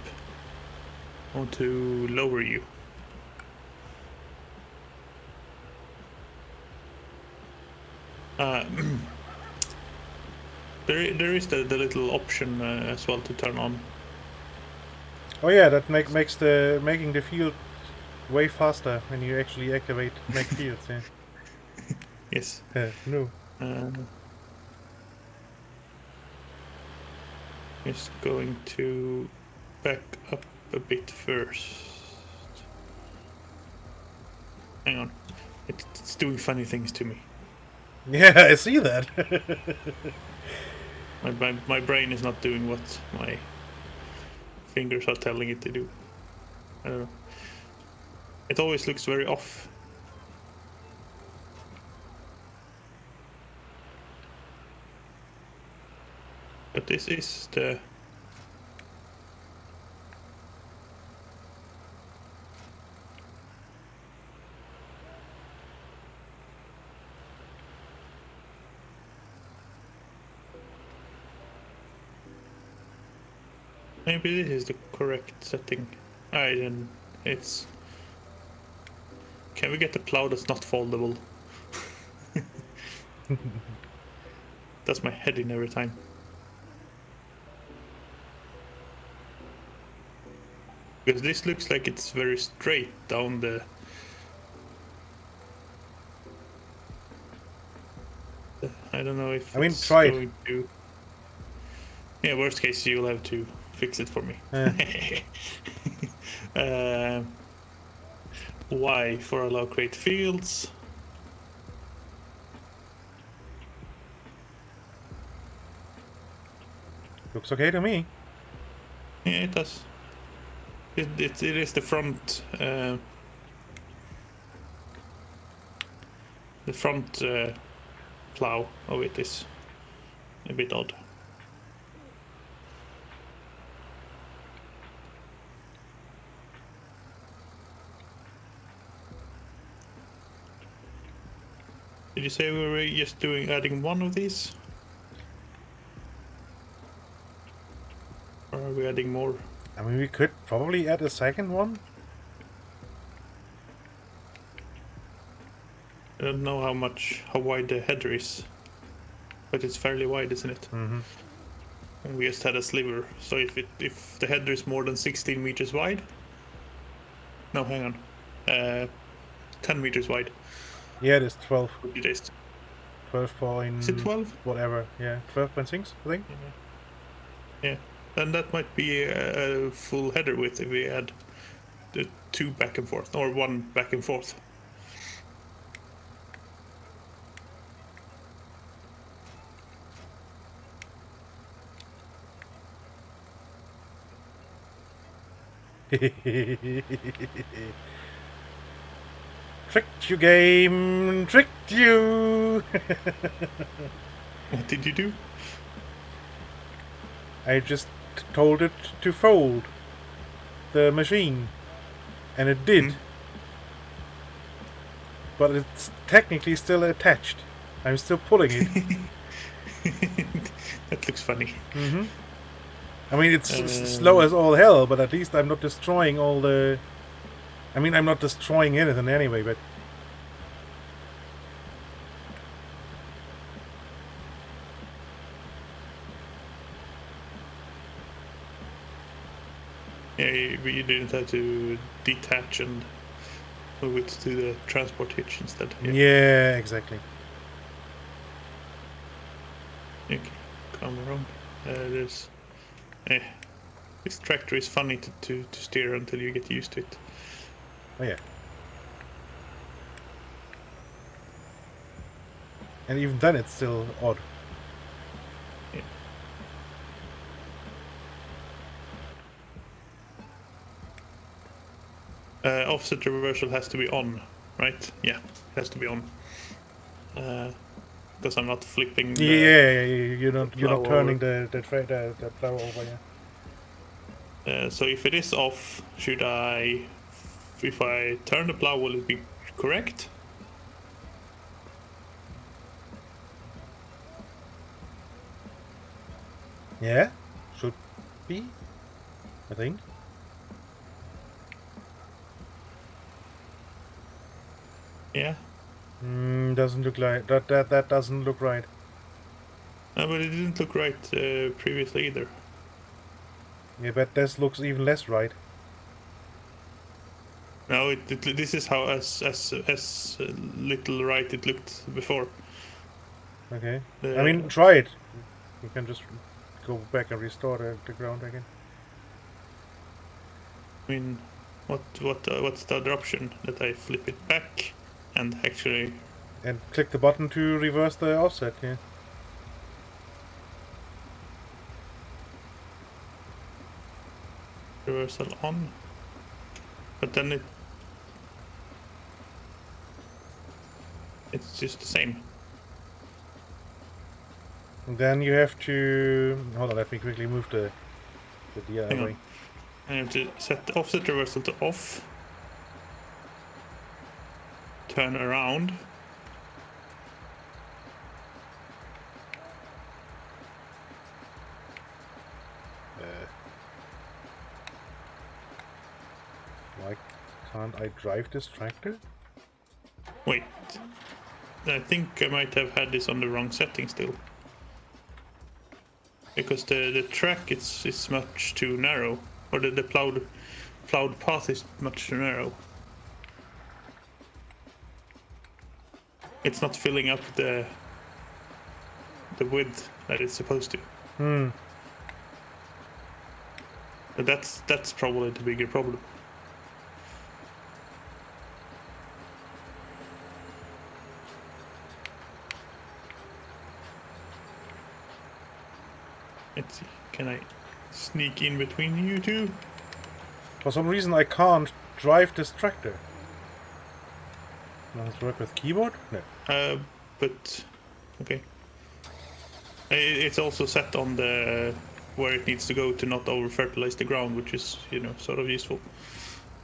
Speaker 5: I want to lower you. There is the little option as well to turn on.
Speaker 1: Oh yeah, that makes making the field way faster when you actually activate make fields. Yeah.
Speaker 5: Yes.
Speaker 1: No.
Speaker 5: Just going to back up a bit first. Hang on. It's doing funny things to me.
Speaker 1: Yeah, I see that.
Speaker 5: My brain is not doing what my fingers are telling it to do. I don't know. It always looks very off. But this is the... Maybe this is the correct setting. Alright, then it's... Can we get the plow that's not foldable? That's my head in every time. Because this looks like it's very straight down the... I don't know if it's
Speaker 1: try it.
Speaker 5: going to... Yeah, worst case you'll have to fix it for me. Y for allow create fields.
Speaker 1: Looks okay to me.
Speaker 5: Yeah, it does. It is the front plow of it is a bit odd. Did you say we were just adding one of these? Or are we adding more?
Speaker 1: I mean, we could probably add a second one.
Speaker 5: I don't know how wide the header is, but it's fairly wide, isn't it?
Speaker 1: Mm-hmm.
Speaker 5: And we just had a sliver, so if the header is more than 16 meters wide, no, hang on, 10 meters wide.
Speaker 1: Yeah, it is 12.
Speaker 5: It is.
Speaker 1: 12 point...
Speaker 5: Is it 12?
Speaker 1: Whatever, yeah. 12.6, I think.
Speaker 5: Yeah, then that might be a full header width if we add the 2 back and forth, or 1 back and forth.
Speaker 1: Tricked you, game! Tricked you!
Speaker 5: What did you do?
Speaker 1: I just told it to fold the machine, and it did. But it's technically still attached. I'm still pulling it.
Speaker 5: That looks funny.
Speaker 1: Mm-hmm. I mean, it's slow as all hell, but at least I'm not destroying all the... I mean, I'm not destroying anything anyway, but...
Speaker 5: Yeah, you didn't have to detach and move it to the transport hitch instead.
Speaker 1: Yeah, exactly.
Speaker 5: Okay, come around. This tractor is funny to steer until you get used to it.
Speaker 1: Oh, yeah. And even then, it's still odd.
Speaker 5: Offset reversal has to be on, right? Yeah, it has to be on. Because I'm not flipping.
Speaker 1: You're not turning the plow over. Yeah.
Speaker 5: So if it is off, should I? If I turn the plow, will it be correct?
Speaker 1: Yeah, should be, I think.
Speaker 5: Yeah.
Speaker 1: Doesn't look like that doesn't look right.
Speaker 5: No, but it didn't look right previously either.
Speaker 1: Yeah, but this looks even less right.
Speaker 5: No, this is how as little right it looked before.
Speaker 1: Okay. I mean, try it. You can just go back and restore the ground again.
Speaker 5: I mean, what's the other option? That I flip it back and actually...
Speaker 1: And click the button to reverse the offset, yeah.
Speaker 5: Reversal on. But then it's just the same.
Speaker 1: And then you have to... Hold on, let me quickly move the DI
Speaker 5: Hang
Speaker 1: away.
Speaker 5: on. I have to set the offset reversal to off. Turn around.
Speaker 1: Why can't I drive this tractor?
Speaker 5: Wait. I think I might have had this on the wrong setting still. Because the track is much too narrow. Or the plowed path is much too narrow. It's not filling up the width that it's supposed to. But that's probably the bigger problem. Let's see, can I sneak in between you two?
Speaker 1: For some reason I can't drive this tractor. Does it work with keyboard? No.
Speaker 5: But okay. It's also set on the where it needs to go to not over fertilize the ground, which is, you know, sort of useful.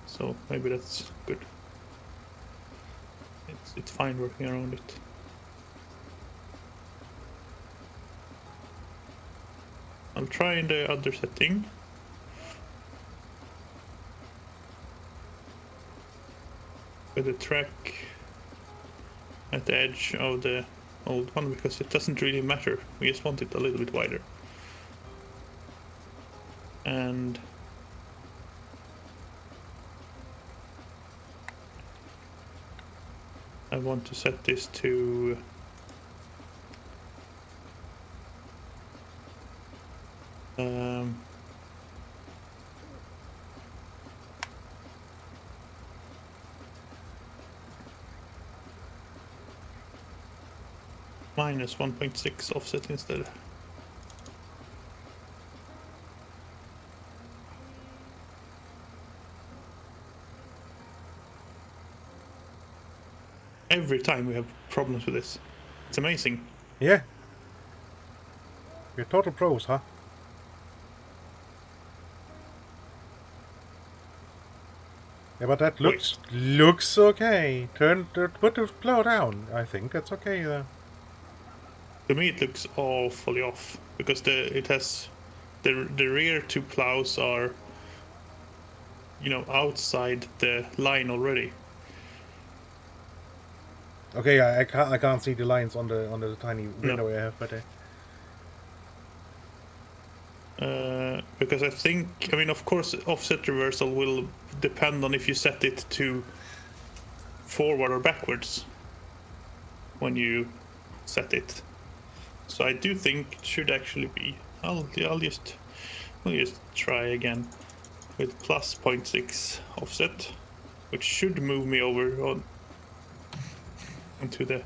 Speaker 5: So maybe that's good. It's fine working around it. I'll try in the other setting. With the track at the edge of the old one, because it doesn't really matter. We just want it a little bit wider. And I want to set this to minus 1.6 offset instead. Every time we have problems with this. It's amazing.
Speaker 1: Yeah. You're total pros, huh? Yeah, but that looks okay. Put the plow down. I think that's okay there.
Speaker 5: To me, it looks awfully off because it has the rear two plows are, you know, outside the line already.
Speaker 1: Okay, I can't see the lines on the tiny window I have, but
Speaker 5: because I think, I mean, of course, offset reversal will depend on if you set it to forward or backwards when you set it. So I do think it should actually be. I'll just try again with plus 0.6 offset, which should move me over onto the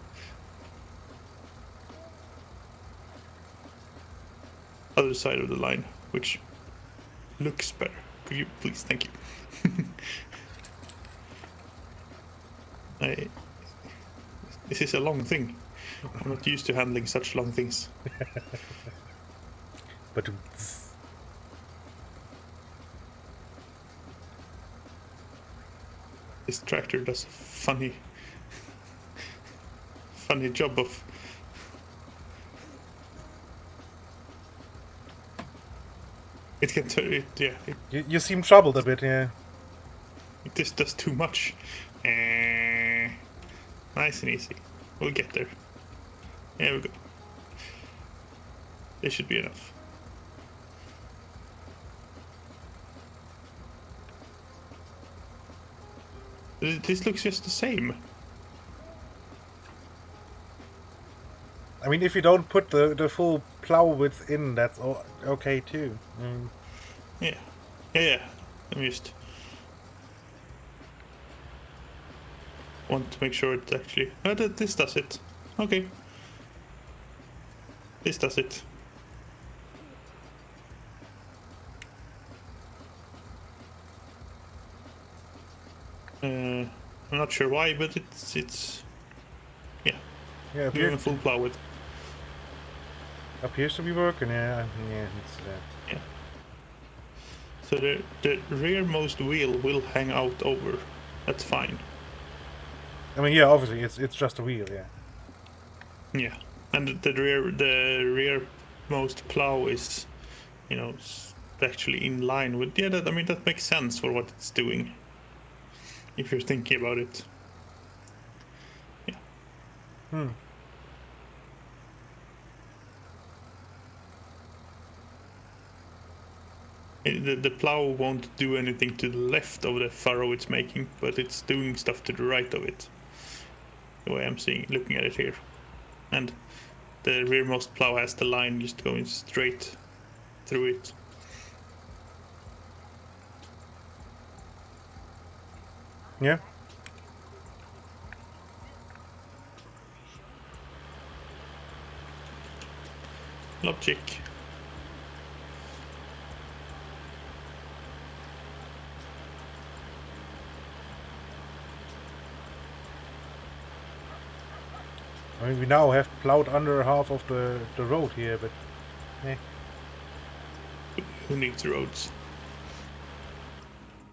Speaker 5: other side of the line, which looks better. Could you please? Thank you. This is a long thing. I'm not used to handling such long things.
Speaker 1: but
Speaker 5: This tractor does a funny job of it can turn it. Yeah,
Speaker 1: you seem troubled a bit, yeah.
Speaker 5: it just does too much. Nice and easy. We'll get there. There we go. This should be enough. This looks just the same.
Speaker 1: I mean, if you don't put the full plow width in, that's okay too.
Speaker 5: Yeah. Yeah. I'm just want to make sure it actually. Oh, this does it. Okay. This does it. I'm not sure why, but it's yeah.
Speaker 1: Yeah,
Speaker 5: Doing a full plow width.
Speaker 1: appears to be working. Yeah. It's,
Speaker 5: Yeah. So the rearmost wheel will hang out over. That's fine.
Speaker 1: I mean, yeah, obviously it's just a wheel. Yeah.
Speaker 5: Yeah, and the rearmost plow is, actually in line with. Yeah, I mean that makes sense for what it's doing. If you're thinking about it. Yeah. The plow won't do anything to the left of the furrow it's making, but it's doing stuff to the right of it. The way I'm looking at it here. And the rearmost plow has the line just going straight through it.
Speaker 1: Yeah.
Speaker 5: Logic.
Speaker 1: I mean, we now have plowed under half of the road here, but
Speaker 5: Who needs roads?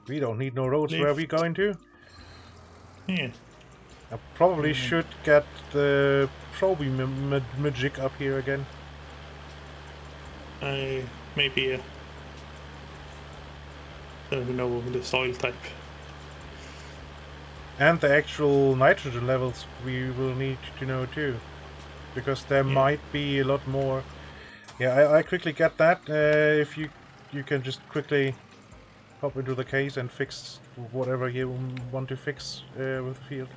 Speaker 1: we don't need no roads. Where are we going to?
Speaker 5: Yeah.
Speaker 1: I probably should get the probing magic up here again.
Speaker 5: Maybe I don't know the soil type.
Speaker 1: And the actual nitrogen levels we will need to know too. Because there might be a lot more. Yeah, I quickly get that. If you can just quickly hop into the case and fix whatever you want to fix with the field.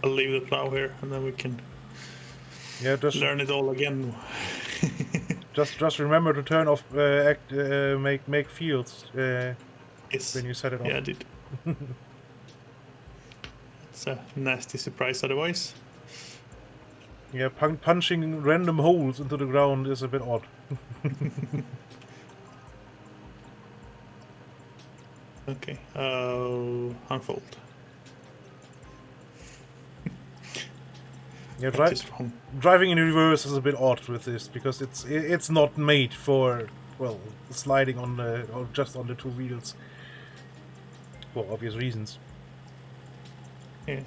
Speaker 5: I'll leave the plow here, and then we can learn it all again.
Speaker 1: just remember to turn off make fields
Speaker 5: Yes.
Speaker 1: when you set it off.
Speaker 5: Yeah, I did. It's a nasty surprise otherwise.
Speaker 1: Yeah, punching random holes into the ground is a bit odd.
Speaker 5: Okay, unfold.
Speaker 1: Yeah,
Speaker 5: Wrong.
Speaker 1: driving in reverse is a bit odd with this because it's not made for, well, sliding on or just on the two wheels for obvious reasons.
Speaker 5: Yeah.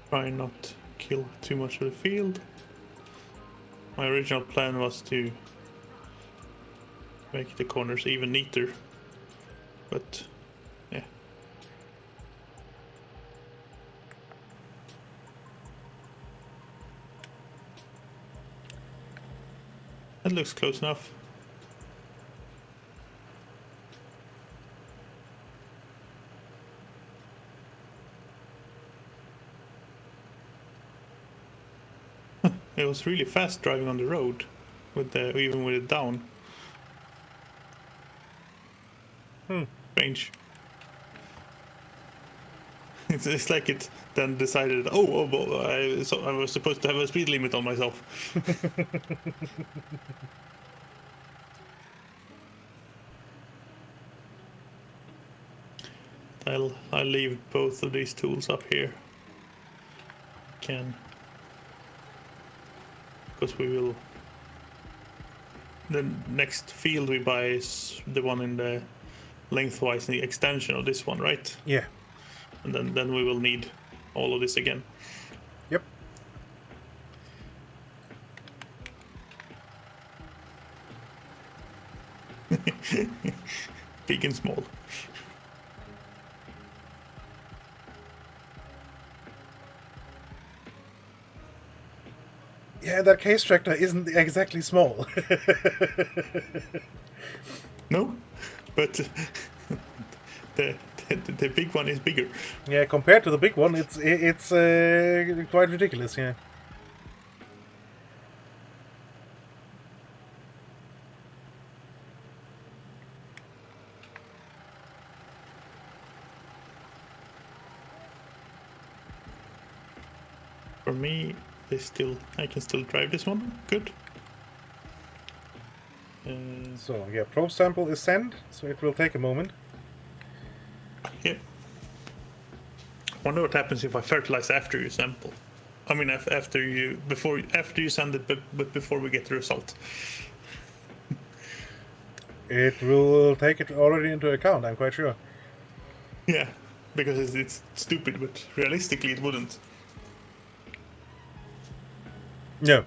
Speaker 5: Try not to kill too much of the field. My original plan was to make the corners even neater, but yeah. That looks close enough. It was really fast driving on the road, even with it down. Strange. It's like it then decided, I was supposed to have a speed limit on myself. I'll leave both of these tools up here. Because we will. The next field we buy is the one in the lengthwise in the extension of this one, right?
Speaker 1: Yeah.
Speaker 5: And then we will need all of this again.
Speaker 1: Yep.
Speaker 5: Big and small.
Speaker 1: Yeah, that case tractor isn't exactly small.
Speaker 5: No, but the big one is bigger.
Speaker 1: Yeah, compared to the big one, it's quite ridiculous. Yeah.
Speaker 5: For me, I can still drive this one. Good.
Speaker 1: So yeah, probe sample is sent, so it will take a moment.
Speaker 5: Yeah. Wonder what happens if I fertilize after you sample. I mean, after you send it, but before we get the result.
Speaker 1: It will take it already into account, I'm quite sure.
Speaker 5: Yeah, because it's stupid, but realistically it wouldn't.
Speaker 1: No.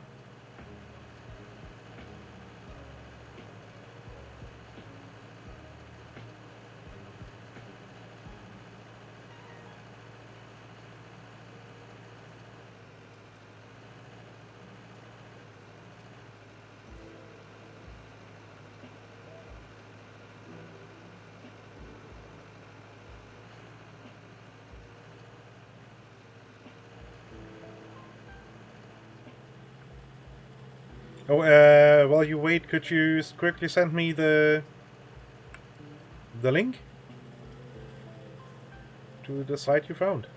Speaker 1: Oh, while you wait, could you quickly send me the link to the site you found?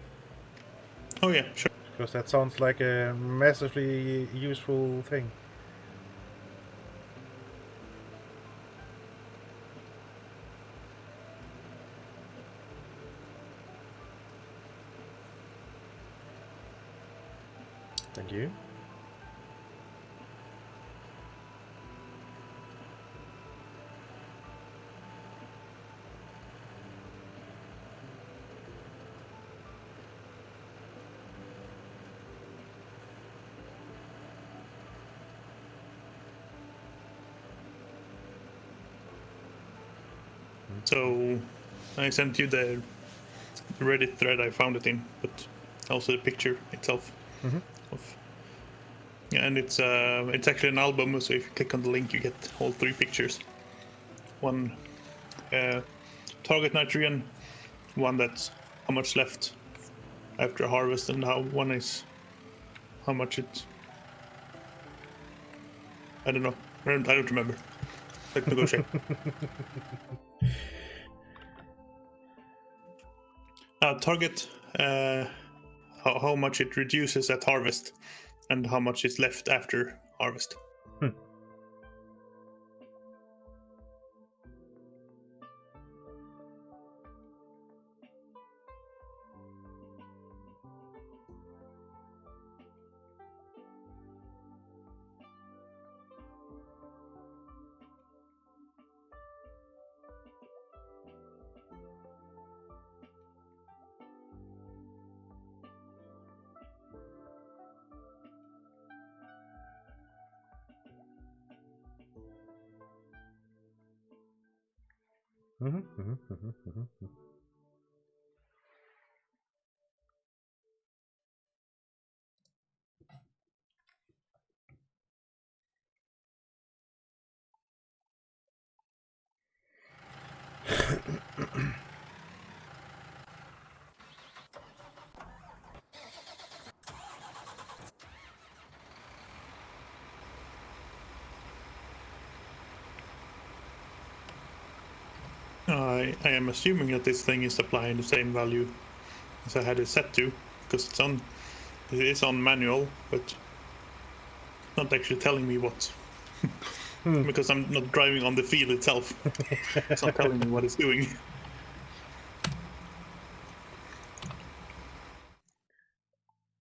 Speaker 5: Oh yeah, sure.
Speaker 1: Because that sounds like a massively useful thing. Thank you.
Speaker 5: So I sent you the Reddit thread I found it in, but also the picture itself. Of, yeah, and it's actually an album. So if you click on the link, you get all 3 pictures. One target nitrogen, one that's how much left after harvest, and one is how much it. I don't know. I don't remember. Let me go check. Target, how much it reduces at harvest, and how much is left after harvest. I am assuming that this thing is applying the same value as I had it set to, because it is on manual, but not actually telling me what. Because I'm not driving on the field itself. It's not telling me what it's doing.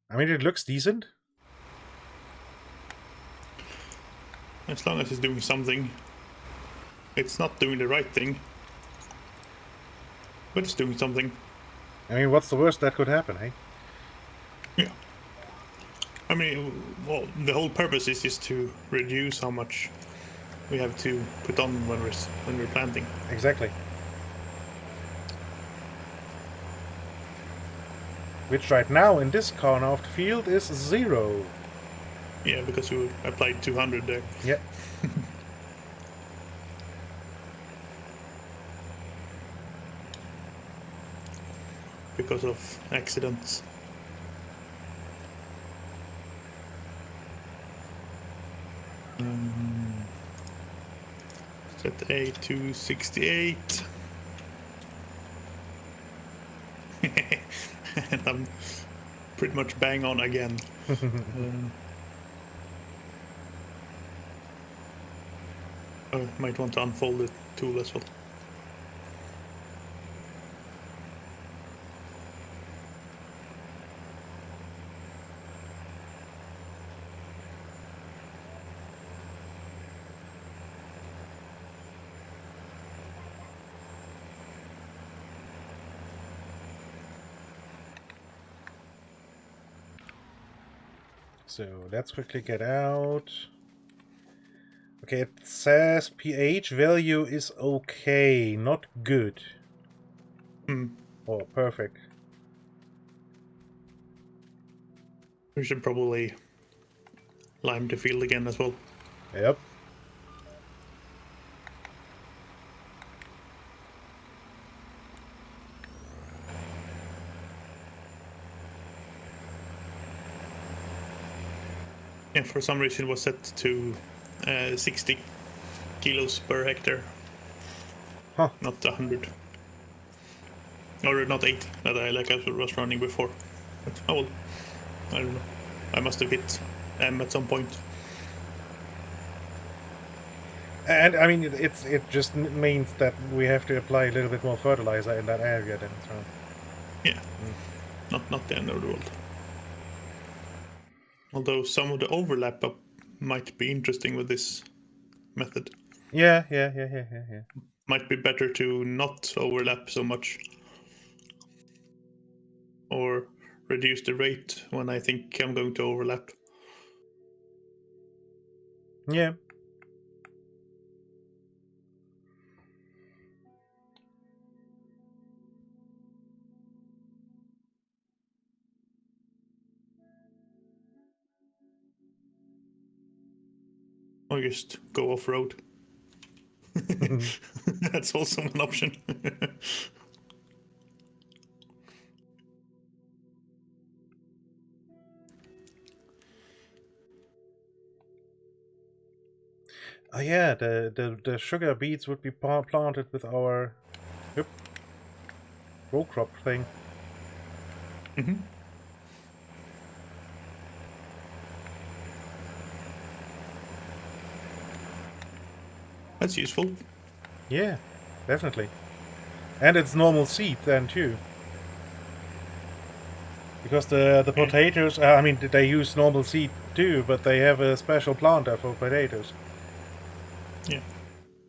Speaker 1: I mean, it looks decent.
Speaker 5: As long as it's doing something. It's not doing the right thing, but it's doing something.
Speaker 1: I mean, what's the worst that could happen, eh?
Speaker 5: Yeah. I mean, well, the whole purpose is just to reduce how much we have to put on when we're planting.
Speaker 1: Exactly. Which right now in this corner of the field is 0.
Speaker 5: Yeah, because we applied 200 there.
Speaker 1: Yeah.
Speaker 5: Because of accidents. Set A to 68. And I'm pretty much bang on again. I might want to unfold the tool as well.
Speaker 1: So let's quickly get out. Okay, it says pH value is okay, not good. Oh, perfect.
Speaker 5: We should probably lime the field again as well.
Speaker 1: Yep.
Speaker 5: Yeah, for some reason it was set to 60 kilos per hectare.
Speaker 1: Huh.
Speaker 5: Not 100. Or not 80 that I was running before. But oh well, I don't know. I must have hit M at some point.
Speaker 1: And I mean, it just means that we have to apply a little bit more fertilizer in that area then. So.
Speaker 5: Yeah, not the end of the world. Although some of the overlap up might be interesting with this method.
Speaker 1: Yeah.
Speaker 5: Might be better to not overlap so much. Or reduce the rate when I think I'm going to overlap.
Speaker 1: Yeah.
Speaker 5: Or just go off-road. That's also an option.
Speaker 1: Oh yeah, the sugar beets would be planted with our row crop thing.
Speaker 5: Mm-hmm. That's useful.
Speaker 1: Yeah, definitely. And it's normal seed then too. Because the potatoes, I mean, they use normal seed too, but they have a special planter for potatoes.
Speaker 5: Yeah.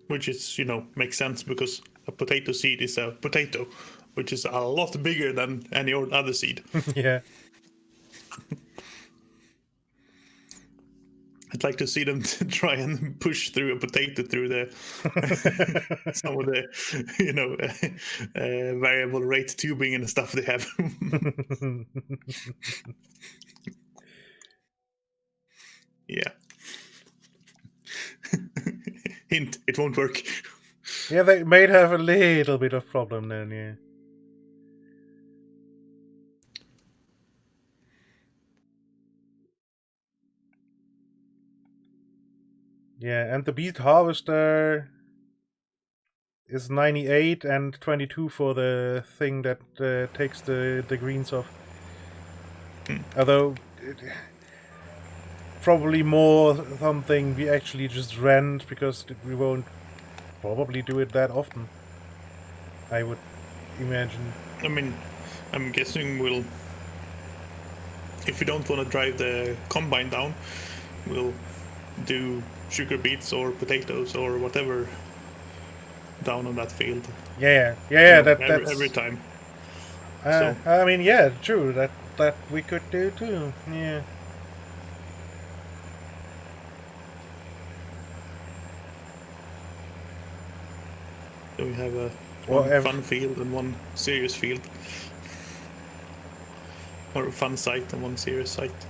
Speaker 5: Which is, makes sense because a potato seed is a potato, which is a lot bigger than any other seed.
Speaker 1: Yeah.
Speaker 5: I'd like to see them try and push through a potato through the some of the, variable rate tubing and stuff they have. Yeah. Hint: it won't work.
Speaker 1: Yeah, they might have a little bit of problem then. Yeah. Yeah, and the beet harvester is 98 and 22 for the thing that takes the greens off. Although, probably more something we actually just rent because we won't probably do it that often. I would imagine.
Speaker 5: I mean, I'm guessing we'll, if we don't want to drive the combine down, we'll do sugar beets or potatoes or whatever down on that field.
Speaker 1: Yeah. That's
Speaker 5: every time.
Speaker 1: I mean, yeah, true. That we could do too. Yeah.
Speaker 5: So we have a
Speaker 1: Well,
Speaker 5: one fun field and one serious field. Or a fun site and one serious site.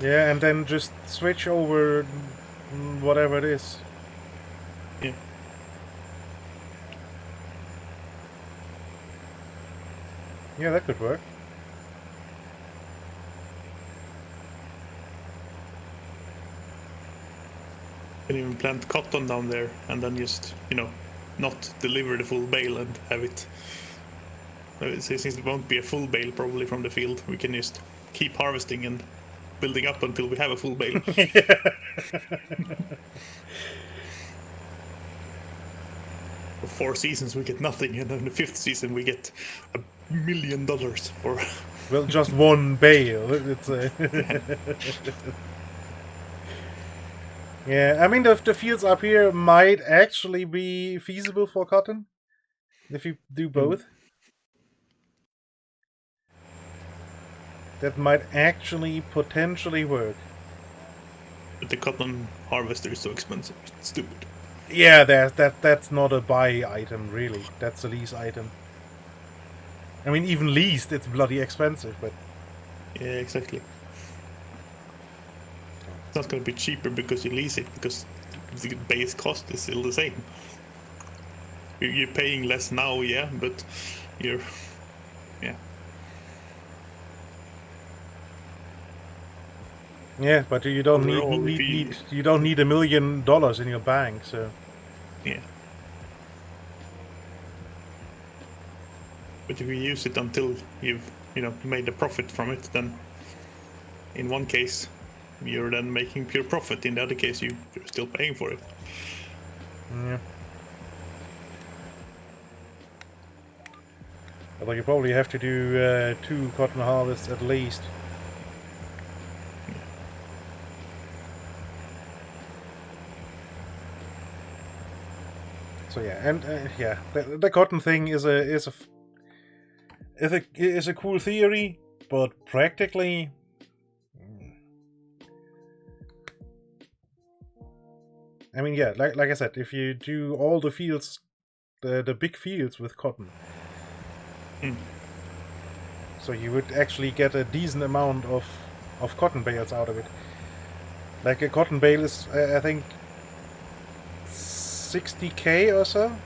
Speaker 1: Yeah, and then just switch over whatever it is.
Speaker 5: Yeah.
Speaker 1: Yeah, that could work.
Speaker 5: Can even plant cotton down there and then just, not deliver the full bale and have it. Since it won't be a full bale probably from the field, we can just keep harvesting and building up until we have a full bale. For 4 seasons we get nothing, and then the 5th season we get $1 million for.
Speaker 1: Well, just one bale. It's yeah, I mean the fields up here might actually be feasible for cotton if you do both. That might actually potentially work.
Speaker 5: But the cotton harvester is so expensive. It's stupid.
Speaker 1: Yeah, that's not a buy item really. That's a lease item. I mean, even leased, it's bloody expensive, but
Speaker 5: Yeah, exactly. It's not going to be cheaper because you lease it, because the base cost is still the same. You're paying less now, yeah, but you're, yeah.
Speaker 1: yeah, but you don't
Speaker 5: Overall,
Speaker 1: need you don't need $1 million in your bank, so
Speaker 5: Yeah. But if you use it until you've, made a profit from it, then in one case you're then making pure profit. In the other case, you're still paying for it.
Speaker 1: yeah. Although you probably have to do 2 cotton harvests at least. So yeah, and yeah, the cotton thing is a cool theory, but practically, I mean, yeah, like I said, if you do all the fields, the big fields with cotton, so you would actually get a decent amount of cotton bales out of it. Like a cotton bale is, I think, 60K or so,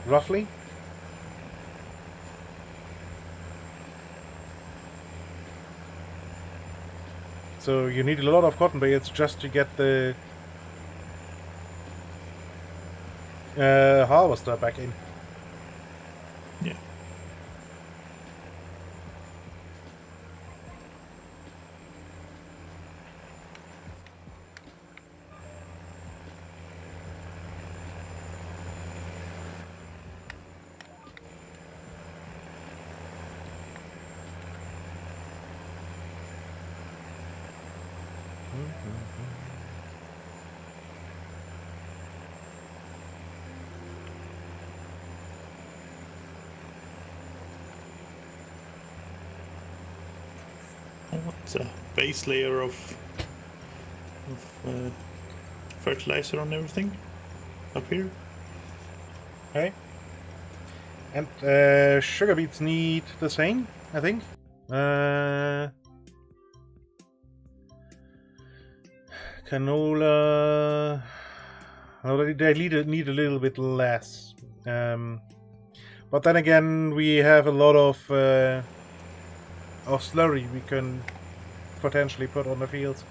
Speaker 1: roughly. So you need a lot of cotton bales just to get the harvester back in.
Speaker 5: Yeah. What's a base layer of fertilizer on everything up here?
Speaker 1: Okay. And sugar beets need the same, I think. Canola. Oh, they need a little bit less. But then again, we have a lot of slurry we can potentially put on the fields.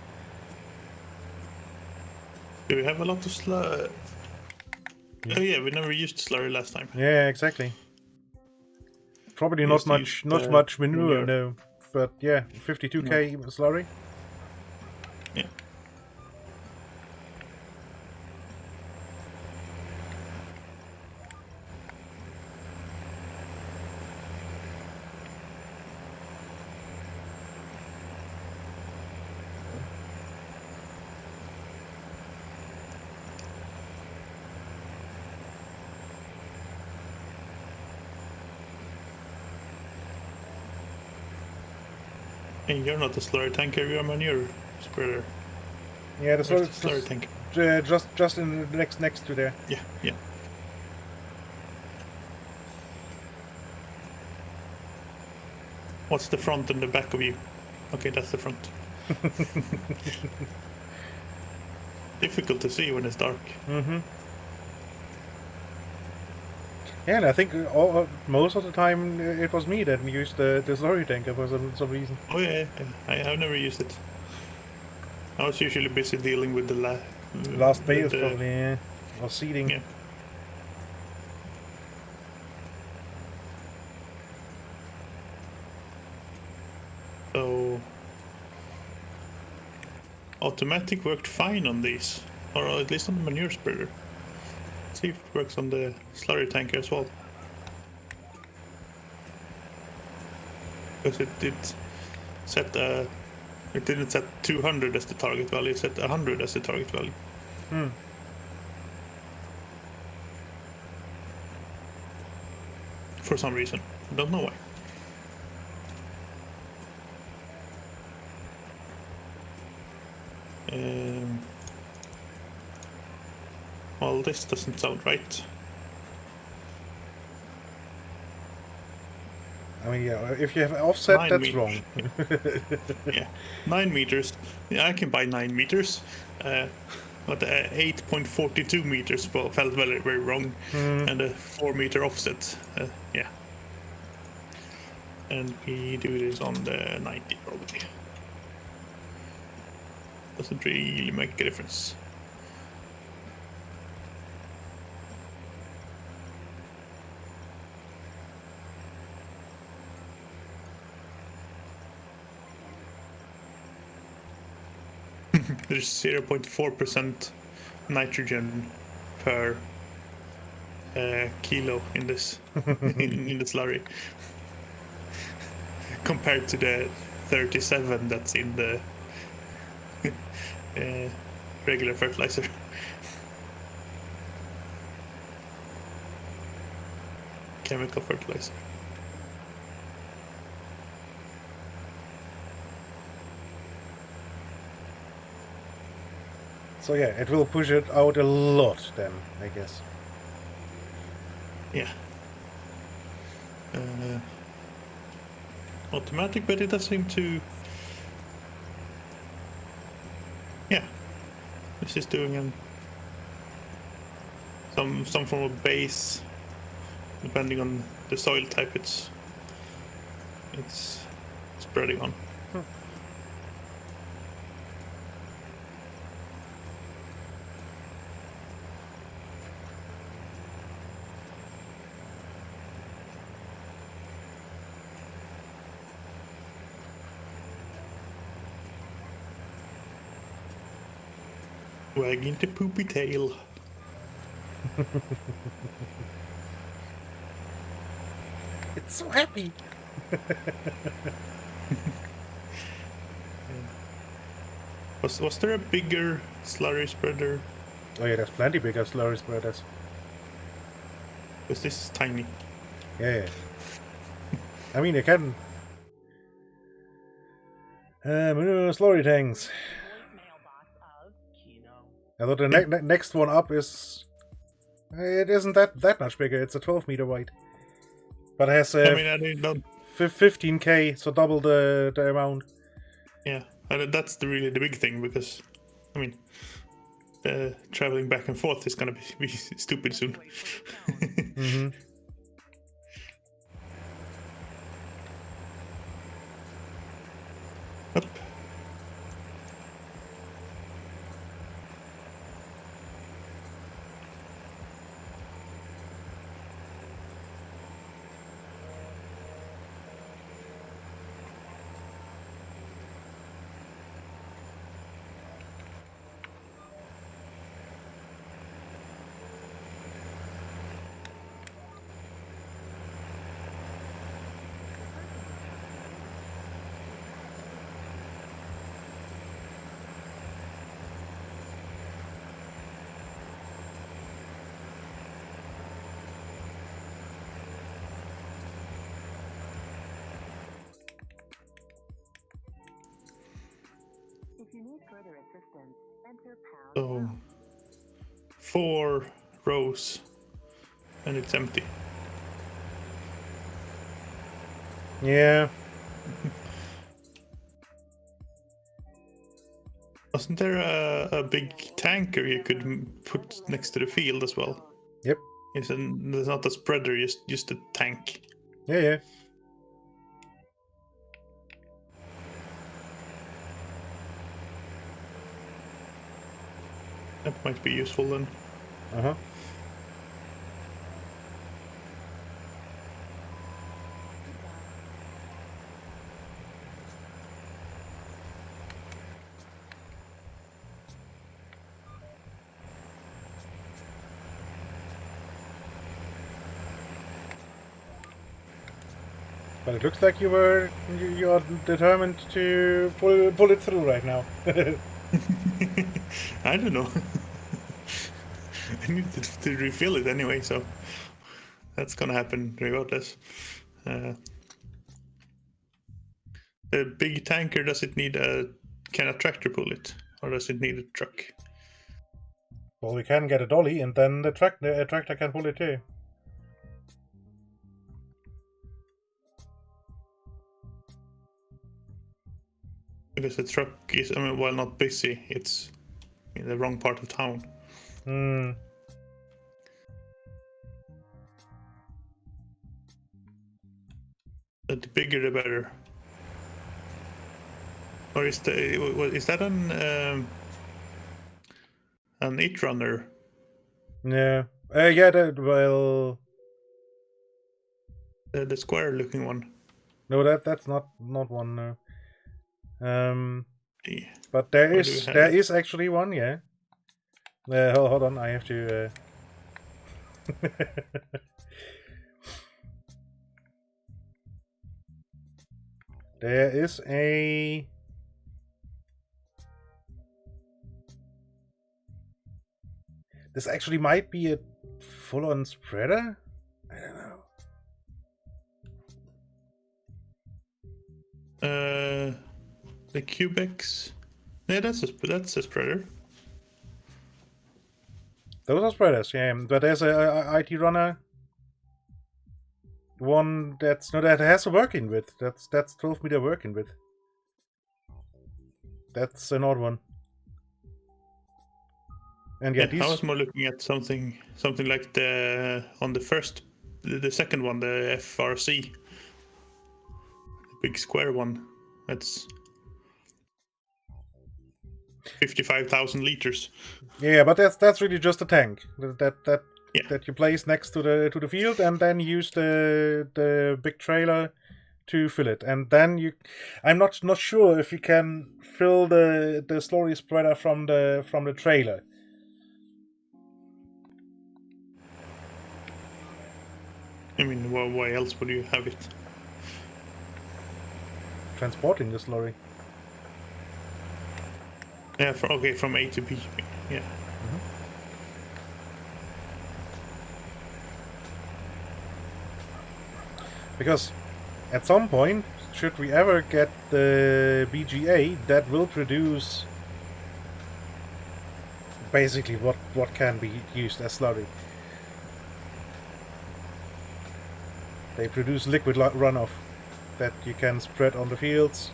Speaker 5: Do we have a lot of slurry? Oh yeah, we never used slurry last time.
Speaker 1: Yeah, exactly. Probably
Speaker 5: We
Speaker 1: not
Speaker 5: used to
Speaker 1: much,
Speaker 5: use,
Speaker 1: not much manure,
Speaker 5: manure.
Speaker 1: no. But yeah, 52K slurry.
Speaker 5: Yeah. And you're not a slurry tanker, you're a manure spreader.
Speaker 1: Yeah, the
Speaker 5: Where's
Speaker 1: slurry
Speaker 5: the slurry tanker?
Speaker 1: just in the next to there.
Speaker 5: Yeah, yeah. What's the front and the back of you? Okay, that's the front. Difficult to see when it's dark.
Speaker 1: Mm-hmm. Yeah, and I think most of the time it was me that used the slurry tanker for some reason.
Speaker 5: Oh yeah, I've never used it. I was usually busy dealing with the
Speaker 1: Last bales probably, yeah. Or seeding.
Speaker 5: Yeah. So automatic worked fine on these, or at least on the manure spreader. Let's see if it works on the slurry tanker as well. Because it did set it didn't set 200 as the target value, it set 100 as the target value. For some reason. I don't know why. Well, this doesn't sound right.
Speaker 1: I mean, yeah, if you have an offset,
Speaker 5: 9
Speaker 1: that's
Speaker 5: meters.
Speaker 1: wrong.
Speaker 5: Yeah, 9 meters. Yeah, I can buy 9 meters. But 8.42 meters felt very, very wrong. And a 4 meter offset. Yeah. And we do this on the 90 probably. Doesn't really make a difference. There's 0.4% nitrogen per kilo in this in the slurry, compared to the 37 that's in the regular fertilizer. Chemical fertilizer.
Speaker 1: So yeah, it will push it out a lot then, I guess.
Speaker 5: Yeah. Automatic, but it does seem to. Yeah. This is doing some form of base, depending on the soil type it's spreading on. Wagging the poopy tail.
Speaker 1: It's so happy.
Speaker 5: Was there a bigger slurry spreader?
Speaker 1: Oh yeah, there's plenty bigger slurry spreaders.
Speaker 5: Because this is tiny.
Speaker 1: Yeah. I mean, you can. Manure slurry tanks. I thought the next one up is. It isn't that much bigger. It's a 12 meter wide, but it has
Speaker 5: I mean, I don't.
Speaker 1: 15k, so double the amount.
Speaker 5: Yeah, and that's really the big thing, because, I mean, traveling back and forth is gonna be stupid soon.
Speaker 1: Mm-hmm.
Speaker 5: Up.
Speaker 6: If you need further assistance, enter pound.
Speaker 5: So, 4 rows and it's empty.
Speaker 1: Yeah.
Speaker 5: Wasn't there a big tanker you could put next to the field as well?
Speaker 1: Yep.
Speaker 5: It's not a spreader, just a tank.
Speaker 1: Yeah.
Speaker 5: That might be useful then.
Speaker 1: Uh-huh. But it looks like you're determined to pull it through right now.
Speaker 5: I don't know. I need to refill it anyway, so that's gonna happen regardless. The big tanker, does it need can a tractor pull it, or does it need a truck?
Speaker 1: Well, we can get a dolly, and then the tractor can pull it too.
Speaker 5: Because the truck is, while not busy, it's in the wrong part of town.
Speaker 1: Hmm.
Speaker 5: But the bigger the better. Or is that an 8 runner?
Speaker 1: Yeah. Yeah. Well.
Speaker 5: The square looking one.
Speaker 1: No, that's not one. No.
Speaker 5: Yeah.
Speaker 1: But there is actually one. Yeah. Hold on. I have to. There is a. This actually might be a full-on spreader. I don't know.
Speaker 5: The Cubex. Yeah, that's a spreader.
Speaker 1: Those are spreaders, yeah. But there's a IT runner. One that has a working width. That's 12 meter working width. That's an odd one. And yeah,
Speaker 5: I was more looking at something like the second one, the FRC, the big square one. That's 55,000 liters.
Speaker 1: Yeah, but that's really just a tank that you place next to the field, and then use the big trailer to fill it. And then I'm not sure if you can fill the slurry spreader from the trailer.
Speaker 5: I mean, why else would you have it?
Speaker 1: Transporting the slurry.
Speaker 5: Yeah, from A to B. Yeah.
Speaker 1: Mm-hmm. Because at some point, should we ever get the BGA, that will produce basically what can be used as slurry. They produce liquid runoff that you can spread on the fields.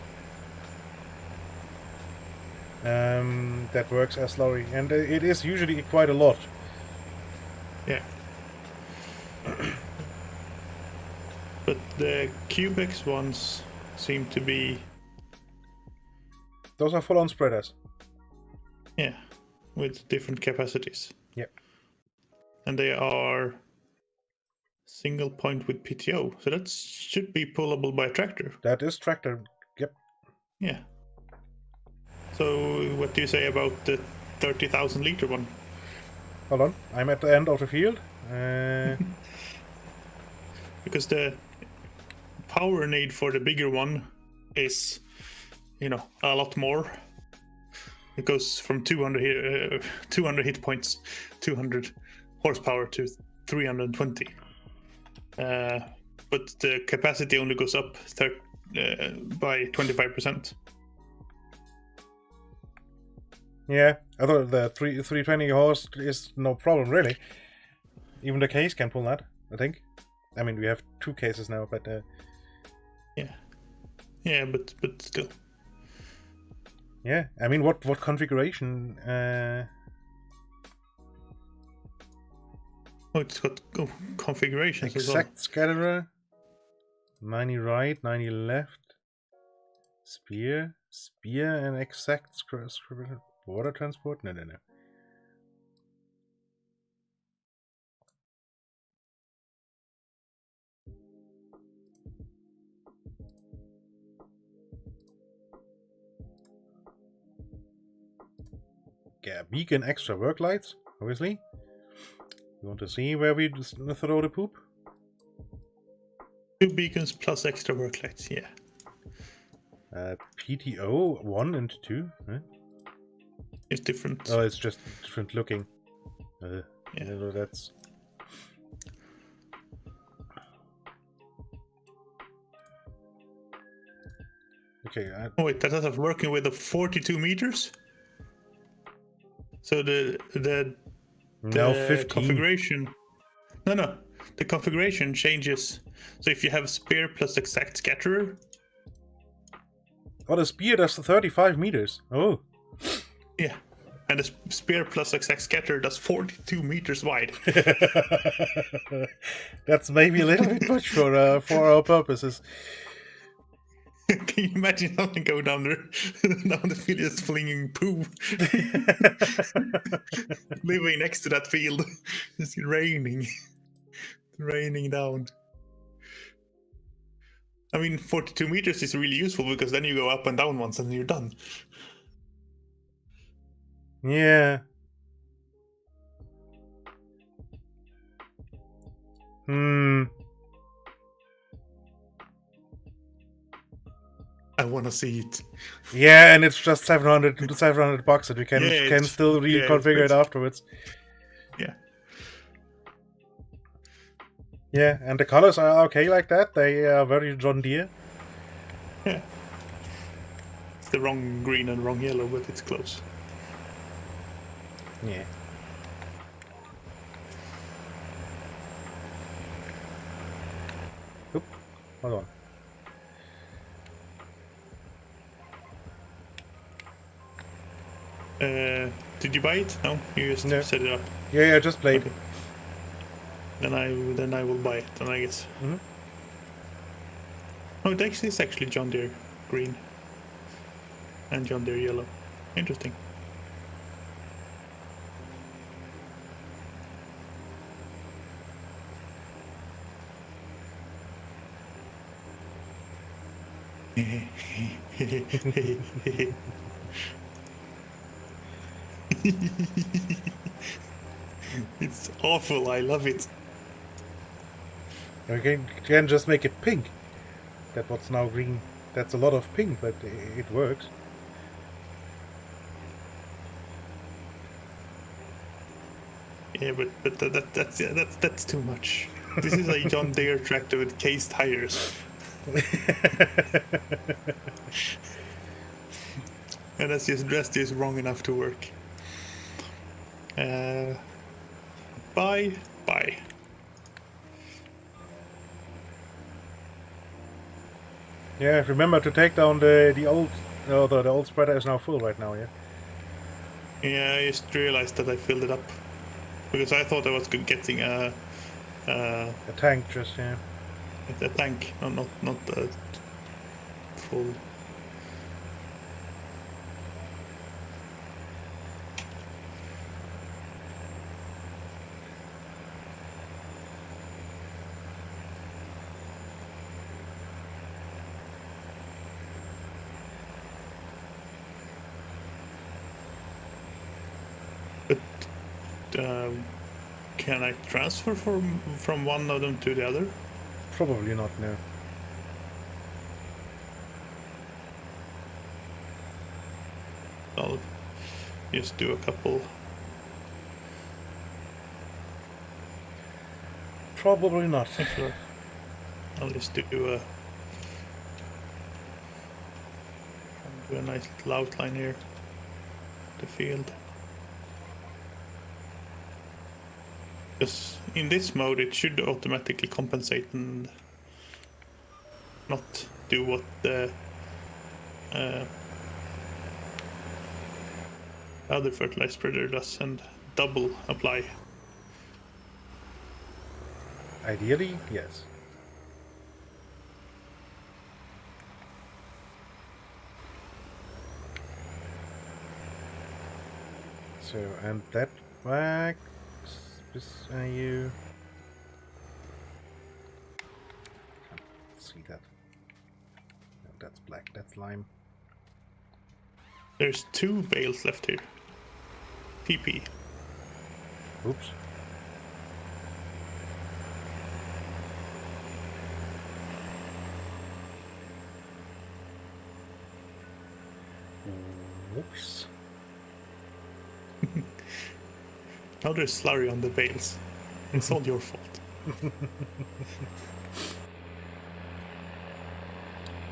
Speaker 1: That works as slurry, and it is usually quite a lot.
Speaker 5: Yeah. But the Cubex ones seem to be...
Speaker 1: Those are full-on spreaders.
Speaker 5: Yeah, with different capacities.
Speaker 1: Yep.
Speaker 5: And they are single point with PTO, so that should be pullable by a tractor.
Speaker 1: That is tractor. Yep.
Speaker 5: Yeah. So what do you say about the 30,000 liter one?
Speaker 1: Hold on, I'm at the end of the field.
Speaker 5: Because the power need for the bigger one is, a lot more. It goes from 200 hit points, 200 horsepower to 320. But the capacity only goes up by 25%.
Speaker 1: Yeah, I thought the 320 horse is no problem, really. Even the case can pull that, I think. I mean, we have 2 cases now, but...
Speaker 5: Yeah, but still.
Speaker 1: Yeah, I mean, what configuration?
Speaker 5: Oh, it's got configurations as well.
Speaker 1: Exact scatterer. 90 right, 90 left. Spear and exact water transport? No. Yeah, beacon extra work lights, obviously. You want to see where we throw the poop?
Speaker 5: 2 beacons plus extra work lights, yeah.
Speaker 1: PTO 1 and 2. Huh?
Speaker 5: It's different.
Speaker 1: Oh, it's just different looking.
Speaker 5: Yeah.
Speaker 1: That's... Okay.
Speaker 5: Oh wait, that is working with the 42 meters. So the
Speaker 1: Now 15.
Speaker 5: configuration. No. The configuration changes. So if you have spear plus exact scatterer.
Speaker 1: Oh, the spear does 35 meters. Oh.
Speaker 5: Yeah. And the spear plus exact scatter does 42 meters wide.
Speaker 1: That's maybe a little bit much for our purposes.
Speaker 5: Can you imagine something go down the field just flinging poo? Living next to that field. It's raining. Raining down. I mean, 42 meters is really useful because then you go up and down once and you're done.
Speaker 1: Yeah.
Speaker 5: I want to see it.
Speaker 1: Yeah, and it's just 700 bucks, and we can
Speaker 5: Yeah,
Speaker 1: still reconfigure it afterwards.
Speaker 5: Yeah.
Speaker 1: Yeah, and the colors are okay like that. They are very John Deere.
Speaker 5: Yeah. It's the wrong green and wrong yellow, but it's close.
Speaker 1: Yeah. Oop, hold on.
Speaker 5: Did you buy it? No, you just set it up.
Speaker 1: Yeah, just played.
Speaker 5: Okay. Then I will buy it, then I guess.
Speaker 1: Mm-hmm.
Speaker 5: Oh, it is actually John Deere green and John Deere yellow. Interesting. It's awful. I love it.
Speaker 1: You can just make it pink. That's what's now green. That's a lot of pink, but it works.
Speaker 5: Yeah, but that's too much. This is a John Deere tractor with case tires. And that's just wrong enough to work. Bye.
Speaker 1: Yeah, remember to take down the old... Oh, the old spreader is now full right now, yeah?
Speaker 5: Yeah, I just realized that I filled it up. Because I thought I was getting a
Speaker 1: tank, just, yeah.
Speaker 5: a tank, not a full... Can I transfer from one of them to the other?
Speaker 1: Probably not, no.
Speaker 5: I'll just do a couple.
Speaker 1: Probably not.
Speaker 5: Sure. I'll just do a nice little outline here. the field. Because in this mode it should automatically compensate and not do what the other fertilizer spreader does and double apply.
Speaker 1: Ideally, yes. So, and that wax, are you? Can't see that. No, that's black, that's lime.
Speaker 5: There's 2 bales left here. PP.
Speaker 1: Oops. Whoops.
Speaker 5: Now there's slurry on the bales. It's all your fault.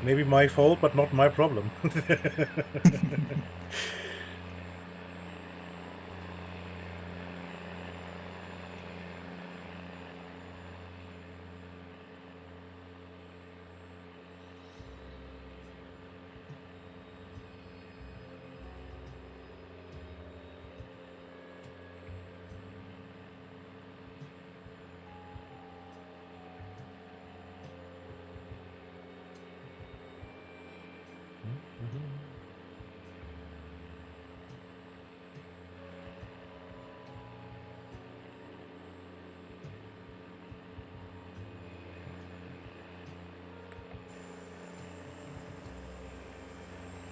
Speaker 1: Maybe my fault, but not my problem.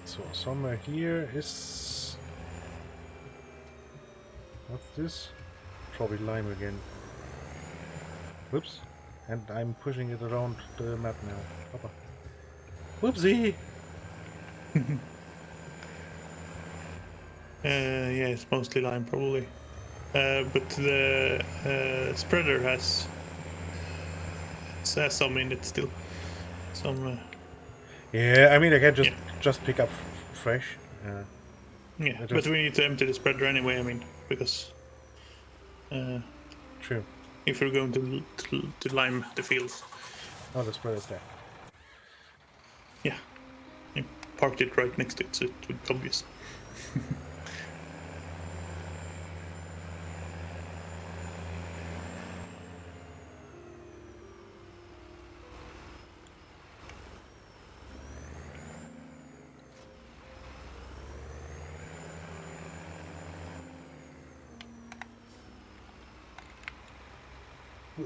Speaker 1: So somewhere here is... What's this? Probably lime again. Whoops. And I'm pushing it around the map now. Papa. Whoopsie!
Speaker 5: Yeah, it's mostly lime probably. But the spreader has some in it still. Some.
Speaker 1: Yeah, I mean I can just pick up fresh.
Speaker 5: Yeah, but we need to empty the spreader anyway. I mean, because
Speaker 1: True.
Speaker 5: if we're going to lime the fields.
Speaker 1: Oh, the spreader's there.
Speaker 5: Yeah, you parked it right next to it, so it would be obvious.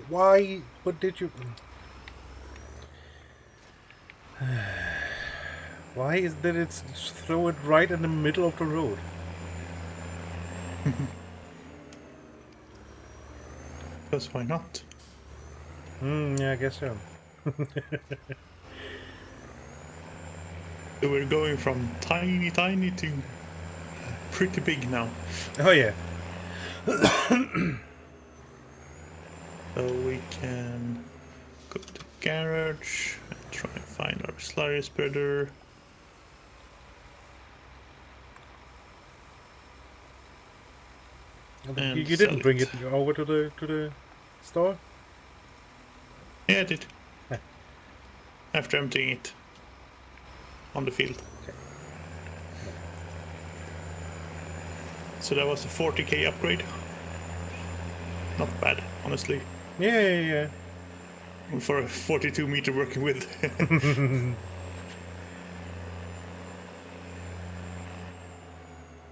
Speaker 1: Why? What did you... Why is that it's throw it right in the middle of the road?
Speaker 5: Because why not?
Speaker 1: Yeah, I guess so.
Speaker 5: So we're going from tiny to pretty big now.
Speaker 1: Oh yeah.
Speaker 5: So we can go to the garage and try and find our slurry spreader. And
Speaker 1: You didn't
Speaker 5: sell
Speaker 1: bring
Speaker 5: it.
Speaker 1: it over to the store?
Speaker 5: Yeah, I did.
Speaker 1: Yeah.
Speaker 5: After emptying it on the field.
Speaker 1: Okay.
Speaker 5: So that was a 40k upgrade. Not bad, honestly.
Speaker 1: Yeah.
Speaker 5: For a 42 meter working with.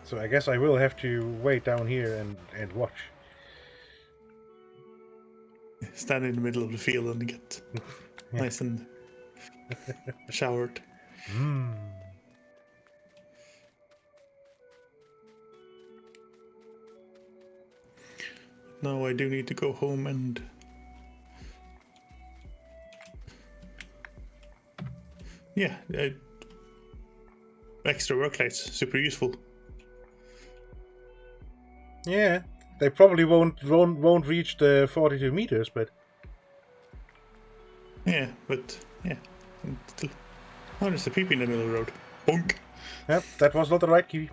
Speaker 1: So I guess I will have to wait down here and watch.
Speaker 5: Stand in the middle of the field and get nice and showered. Now I do need to go home and extra work lights, super useful.
Speaker 1: Yeah, they probably won't reach the 42 meters, but
Speaker 5: Yeah, but yeah, still. Oh, there's a peep in the middle of the road. Bonk.
Speaker 1: Yep, that was not the right key.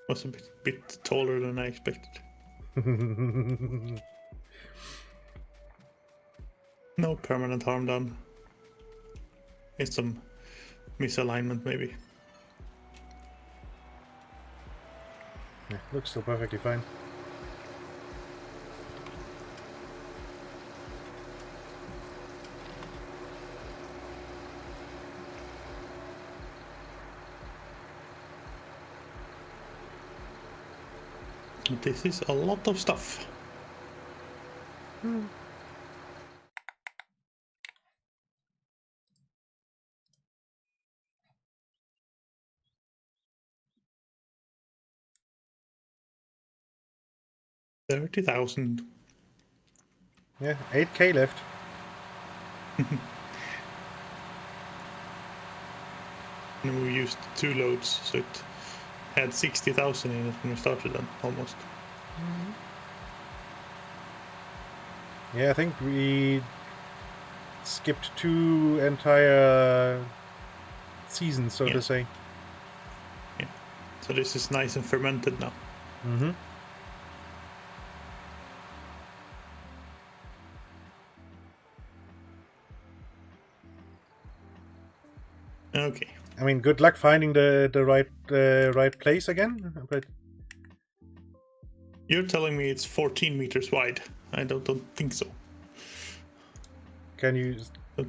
Speaker 5: Was a bit taller than I expected. No permanent harm done. It's some misalignment maybe.
Speaker 1: Yeah, looks still perfectly fine.
Speaker 5: This is a lot of stuff. $30,000.
Speaker 1: Yeah, 8k left.
Speaker 5: And we used 2 loads, so it had 60,000 in it when we started then, almost.
Speaker 1: Yeah, I think we skipped 2 entire seasons, so to say.
Speaker 5: Yeah. So this is nice and fermented now.
Speaker 1: Mm-hmm.
Speaker 5: Okay.
Speaker 1: I mean, good luck finding the right place again, but
Speaker 5: You're telling me it's 14 meters wide. I don't think so.
Speaker 1: can you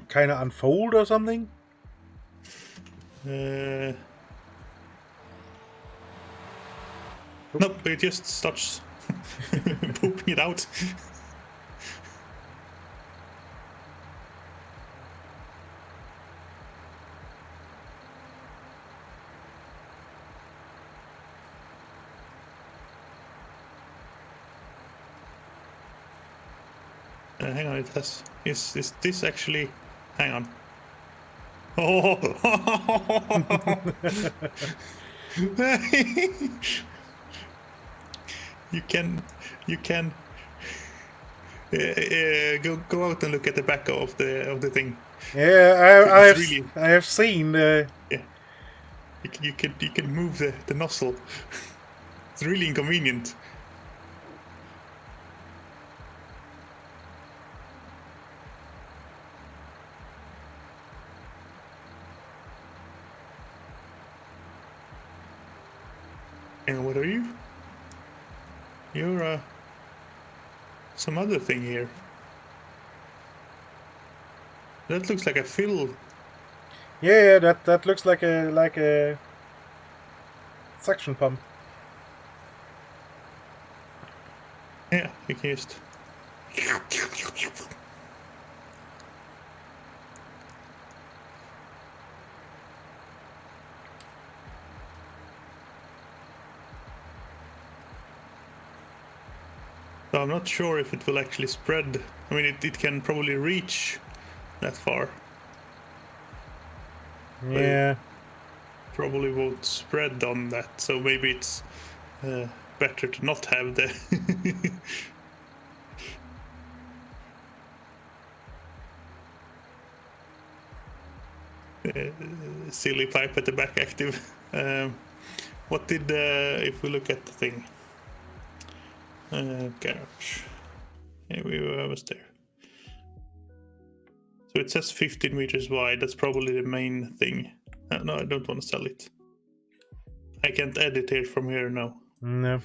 Speaker 1: kind of unfold or something?
Speaker 5: Nope, it just starts pooping it out. Hang on, it has. Is this actually? Hang on. Oh! you can go out and look at the back of the thing.
Speaker 1: Yeah,
Speaker 5: Really,
Speaker 1: I have seen.
Speaker 5: yeah. You can move the nozzle. It's really inconvenient. And what are you? You're some other thing here. That looks like a fill.
Speaker 1: Yeah, that looks like a suction pump.
Speaker 5: Yeah, you can just. So I'm not sure if it will actually spread. I mean, it can probably reach that far.
Speaker 1: Yeah.
Speaker 5: Probably won't spread on that, so maybe it's better to not have the silly pipe at the back active. What did if we look at the thing? Garage. Yeah, I was there. So it says 15 meters wide. That's probably the main thing. No, I don't want to sell it. I can't edit it from here now.
Speaker 1: No.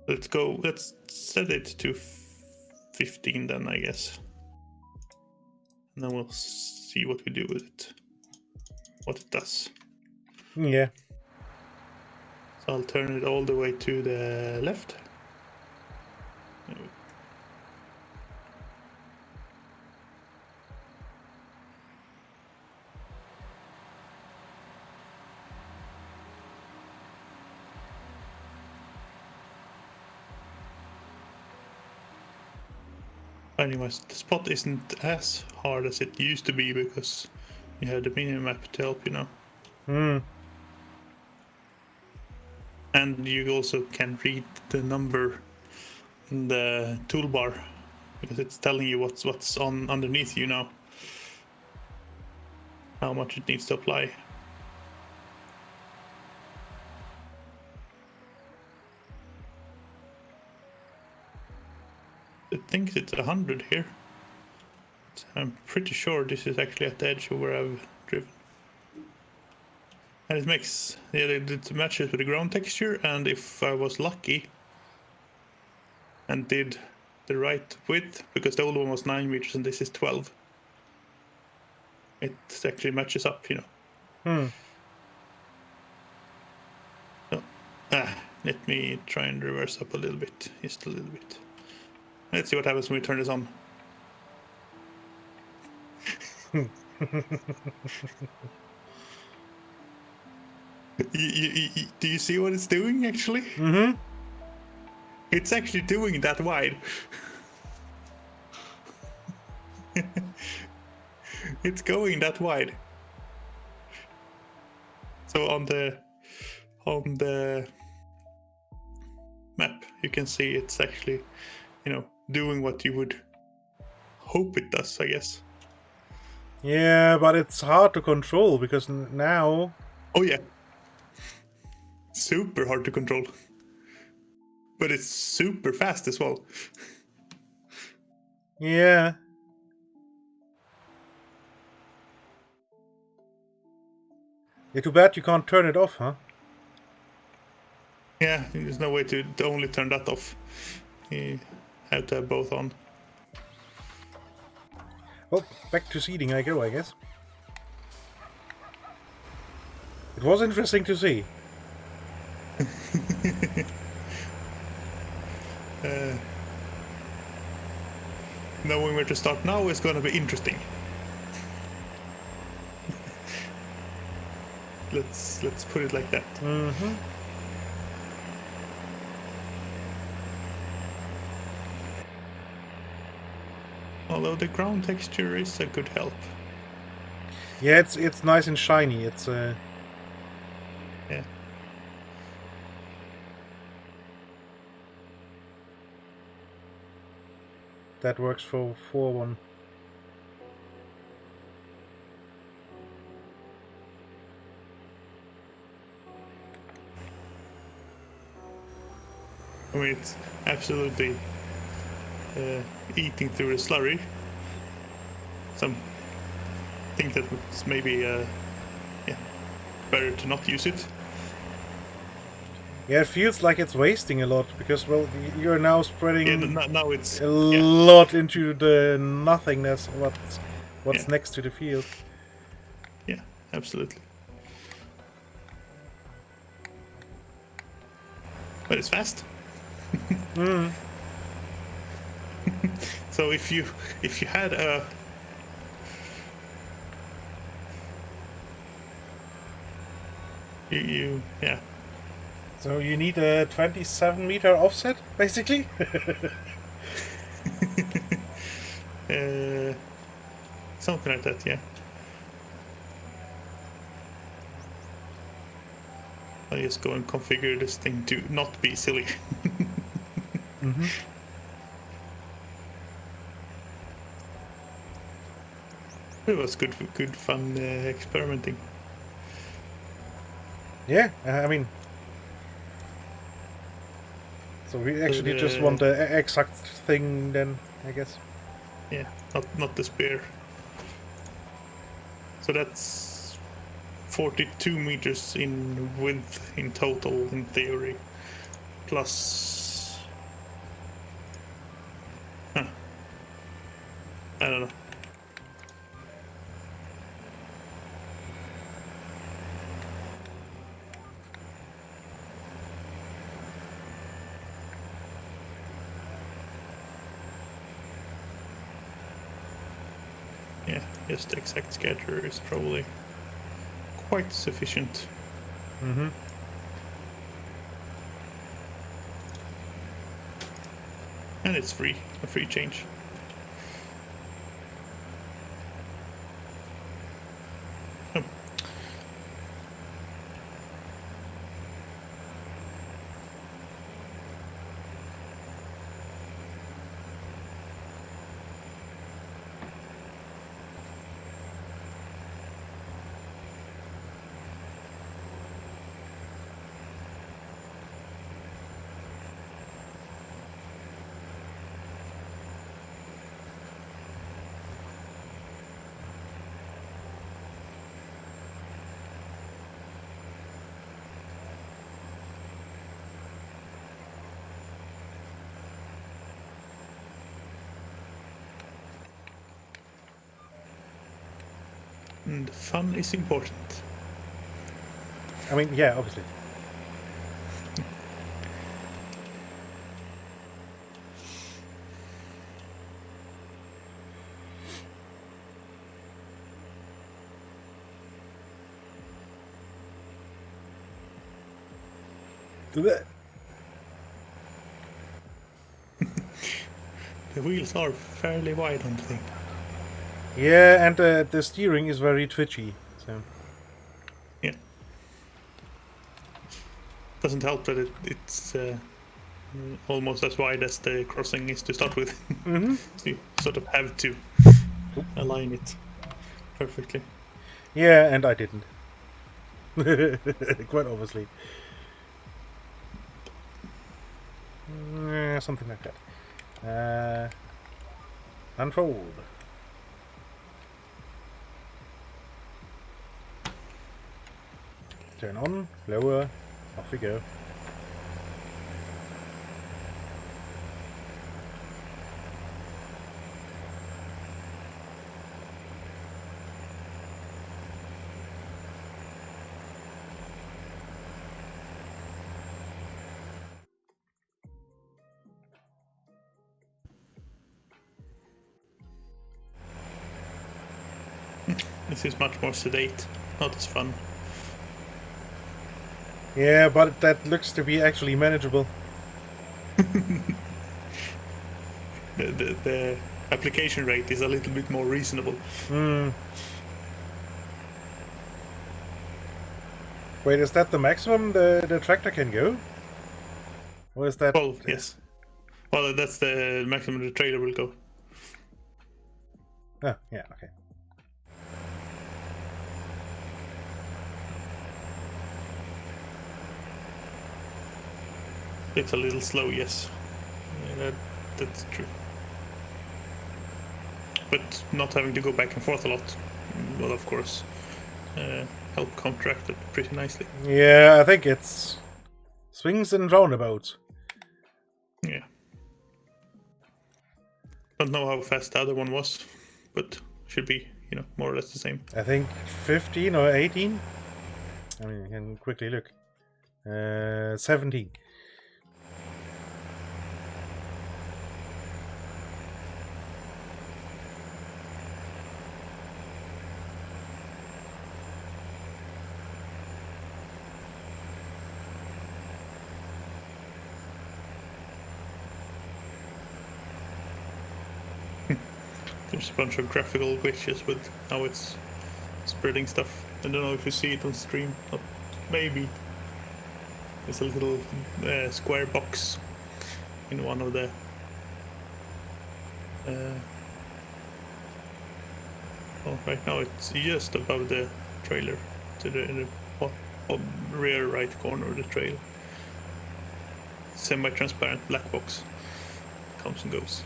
Speaker 5: Let's go. Let's set it to 15 then, I guess. And then we'll see what we do with it. What it does.
Speaker 1: Yeah.
Speaker 5: So I'll turn it all the way to the left. Anyways, the spot isn't as hard as it used to be because you have the mini-map to help, you know. And you also can read the number in the toolbar because it's telling you what's on underneath you now. How much it needs to apply. It thinks it's 100 here. I'm pretty sure this is actually at the edge of where I've driven. And it makes, yeah, it matches with the ground texture, and if I was lucky and did the right width, because the old one was 9 meters and this is 12, it actually matches up, you know. So, let me try and reverse up a little bit, just a little bit. Let's see what happens when we turn this on. Do you see what it's doing, actually?
Speaker 1: Mm-hmm.
Speaker 5: It's actually doing that wide. It's going that wide. So on the map, you can see it's actually, you know, doing what you would hope it does, I guess.
Speaker 1: Yeah, but it's hard to control because now.
Speaker 5: Oh yeah, super hard to control. But it's super fast as well.
Speaker 1: Yeah. Yeah, too bad you can't turn it off, huh?
Speaker 5: Yeah, there's no way to only turn that off. You have to have both on.
Speaker 1: Well, back to seeding I go, I guess. It was interesting to see.
Speaker 5: Knowing where to start now is going to be interesting. Let's put it like that.
Speaker 1: Mm-hmm.
Speaker 5: Although the ground texture is a good help.
Speaker 1: Yeah, it's nice and shiny. It's
Speaker 5: Yeah.
Speaker 1: that works for 4-1.
Speaker 5: I mean, it's absolutely eating through the slurry. Some think that it's maybe yeah, better to not use it.
Speaker 1: Yeah, it feels like it's wasting a lot because, well, you're now spreading
Speaker 5: Yeah, now it's
Speaker 1: a lot into the nothingness. What's next to the field?
Speaker 5: Yeah, absolutely. But it's fast. So if you had a you yeah.
Speaker 1: So you need a 27-meter offset, basically.
Speaker 5: Something like that, yeah. I'll just go and configure this thing to not be silly.
Speaker 1: Mm-hmm.
Speaker 5: It was good fun experimenting.
Speaker 1: Yeah, I mean, so we actually just want the exact thing then, I guess.
Speaker 5: Yeah, not the spear. So that's 42 meters in width in total, in theory, plus. Huh. I don't know. Yeah, just the exact scatter is probably quite sufficient.
Speaker 1: Mm-hmm.
Speaker 5: And it's free, a free change. And fun is important.
Speaker 1: I mean, yeah, obviously.
Speaker 5: The wheels are fairly wide on the thing.
Speaker 1: Yeah, and the steering is very twitchy. So
Speaker 5: Yeah. Doesn't help that it's almost as wide as the crossing is to start with. So you sort of have to align it perfectly.
Speaker 1: yeah, and I didn't. Quite obviously. Something like that. Unfold. Turn on, lower, off we go.
Speaker 5: This is much more sedate, not as fun.
Speaker 1: Yeah, but that looks to be actually manageable.
Speaker 5: The application rate is a little bit more reasonable.
Speaker 1: Wait, is that the maximum the tractor can go? Or is that...
Speaker 5: Well, yes. Well, that's the maximum the trailer will go.
Speaker 1: Oh, yeah, okay.
Speaker 5: It's a little slow, yes. That's true. But not having to go back and forth a lot will, of course, help counteract it pretty nicely.
Speaker 1: Yeah, I think it's swings and roundabouts.
Speaker 5: Yeah. Don't know how fast the other one was, but should be, more or less the same.
Speaker 1: I think 15 or 18. I mean, you can quickly look. 17.
Speaker 5: There's a bunch of graphical glitches with how it's spreading stuff. I don't know if you see it on stream. Maybe. There's a little square box in one of the right now it's just above the trailer, to the rear right corner of the trailer. Semi-transparent black box. Comes and goes.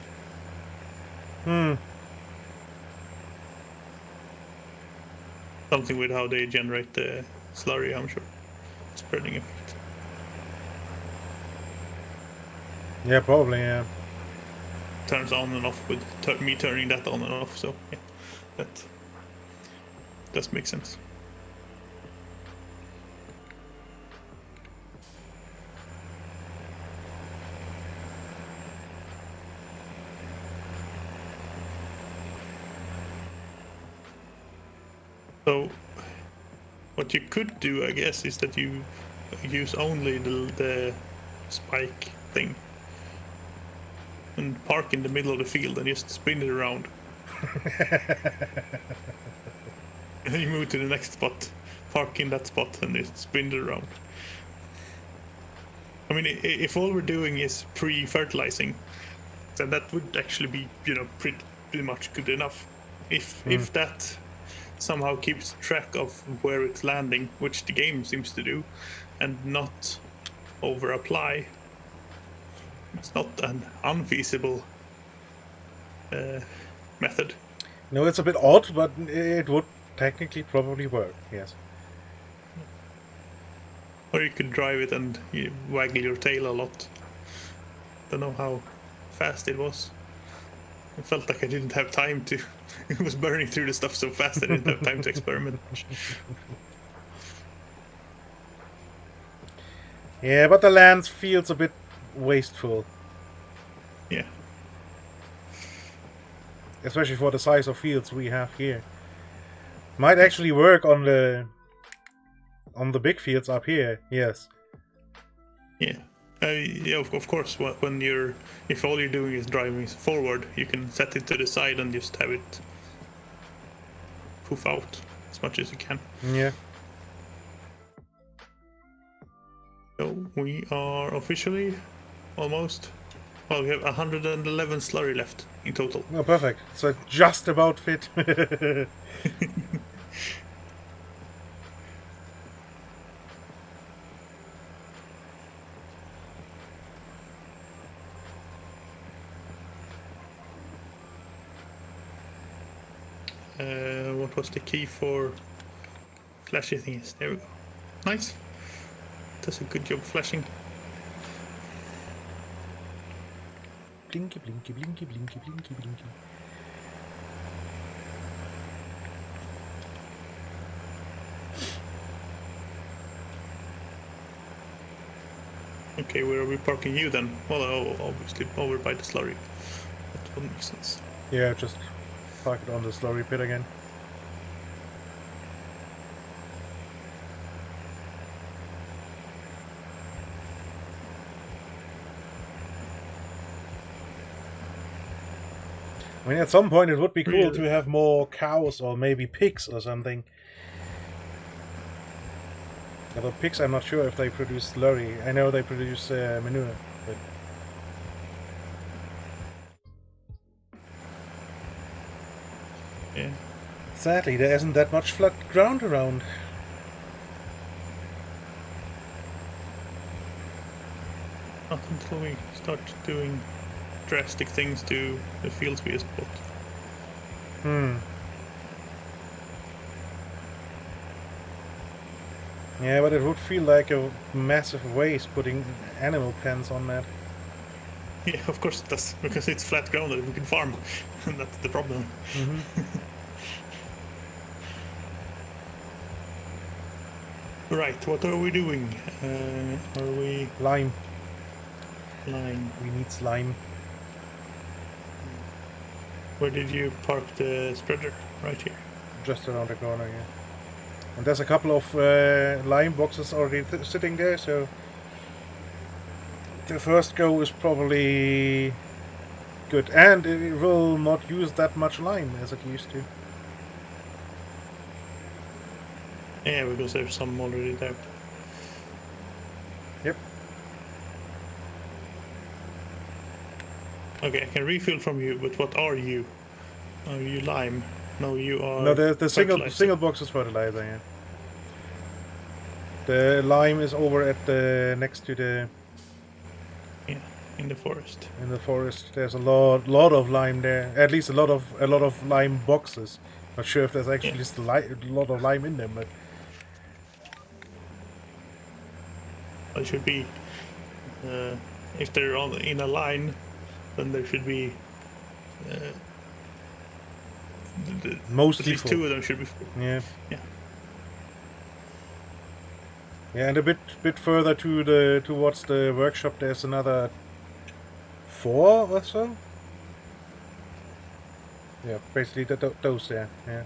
Speaker 5: Something with how they generate the slurry, I'm sure. Spreading effect.
Speaker 1: Yeah, probably, yeah.
Speaker 5: Turns on and off with me turning that on and off, so yeah, that does make sense. So, what you could do, I guess, is that you use only the spike thing and park in the middle of the field and just spin it around. And then you move to the next spot, park in that spot, and just spin it around. I mean, if all we're doing is pre-fertilizing, then that would actually be, pretty much good enough. If that somehow keeps track of where it's landing, which the game seems to do, and not over apply. It's not an unfeasible method.
Speaker 1: No, it's a bit odd, but it would technically probably work, yes.
Speaker 5: Or you could drive it and you waggle your tail a lot. Don't know how fast it was. It felt like I didn't have time to. It was burning through the stuff so fast I didn't have time to experiment.
Speaker 1: Yeah, but the land feels a bit wasteful,
Speaker 5: Yeah.
Speaker 1: especially for the size of fields we have here. Might actually work on the big fields up here. Yes.
Speaker 5: Yeah. Yeah, of course. When if all you're doing is driving forward, you can set it to the side and just have it poof out as much as you can.
Speaker 1: Yeah.
Speaker 5: So we are officially almost. Well, we have 111 slurry left in total.
Speaker 1: Oh, perfect. So it just about fit.
Speaker 5: What was the key for flashy things? There we go. Nice. Does a good job flashing.
Speaker 1: Blinky, blinky, blinky, blinky, blinky, blinky.
Speaker 5: Okay, where are we parking you then? Well, obviously over by the slurry. That would make sense.
Speaker 1: Yeah, just park it on the slurry pit again. I mean, at some point it would be cool to have more cows or maybe pigs or something. Although pigs, I'm not sure if they produce slurry. I know they produce manure, but...
Speaker 5: Yeah.
Speaker 1: Sadly, there isn't that much flat ground around.
Speaker 5: Not until we start doing drastic things to the fields we just bought.
Speaker 1: Yeah, but it would feel like a massive waste putting animal pens on that.
Speaker 5: Yeah, of course it does, because it's flat ground that we can farm, and that's the problem. Right, what are we doing? Are we...
Speaker 1: Lime.
Speaker 5: Lime.
Speaker 1: We need slime.
Speaker 5: Where did you park the spreader? Right here.
Speaker 1: Just around the corner, yeah. And there's a couple of lime boxes already sitting there, so... The first go is probably good. And it will not use that much lime as it used to.
Speaker 5: Yeah, because there's some already there.
Speaker 1: Yep.
Speaker 5: Okay, I can refill from you, but what are you? Are you lime? No, you are...
Speaker 1: No, the
Speaker 5: fertilizer.
Speaker 1: single box is fertilizer, yeah. The lime is over at the next to the...
Speaker 5: Yeah, in the forest.
Speaker 1: In the forest, there's a lot of lime there. At least a lot of lime boxes. Not sure if there's actually still a lot of lime in them, but
Speaker 5: It should be, if they're all in a line, then there should be
Speaker 1: mostly
Speaker 5: at least
Speaker 1: full.
Speaker 5: two of them should be full.
Speaker 1: Yeah.
Speaker 5: Yeah.
Speaker 1: Yeah, and a bit further towards the workshop, there's another 4 or so. Yeah, basically those there. Yeah,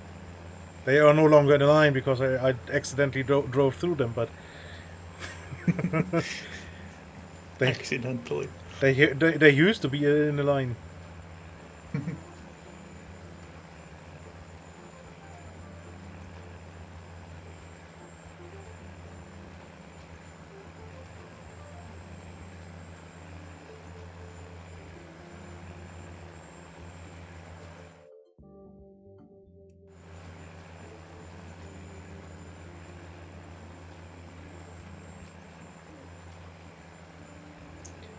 Speaker 1: they are no longer in a line because I accidentally drove through them, but
Speaker 5: Accidentally.
Speaker 1: they used to be in a line.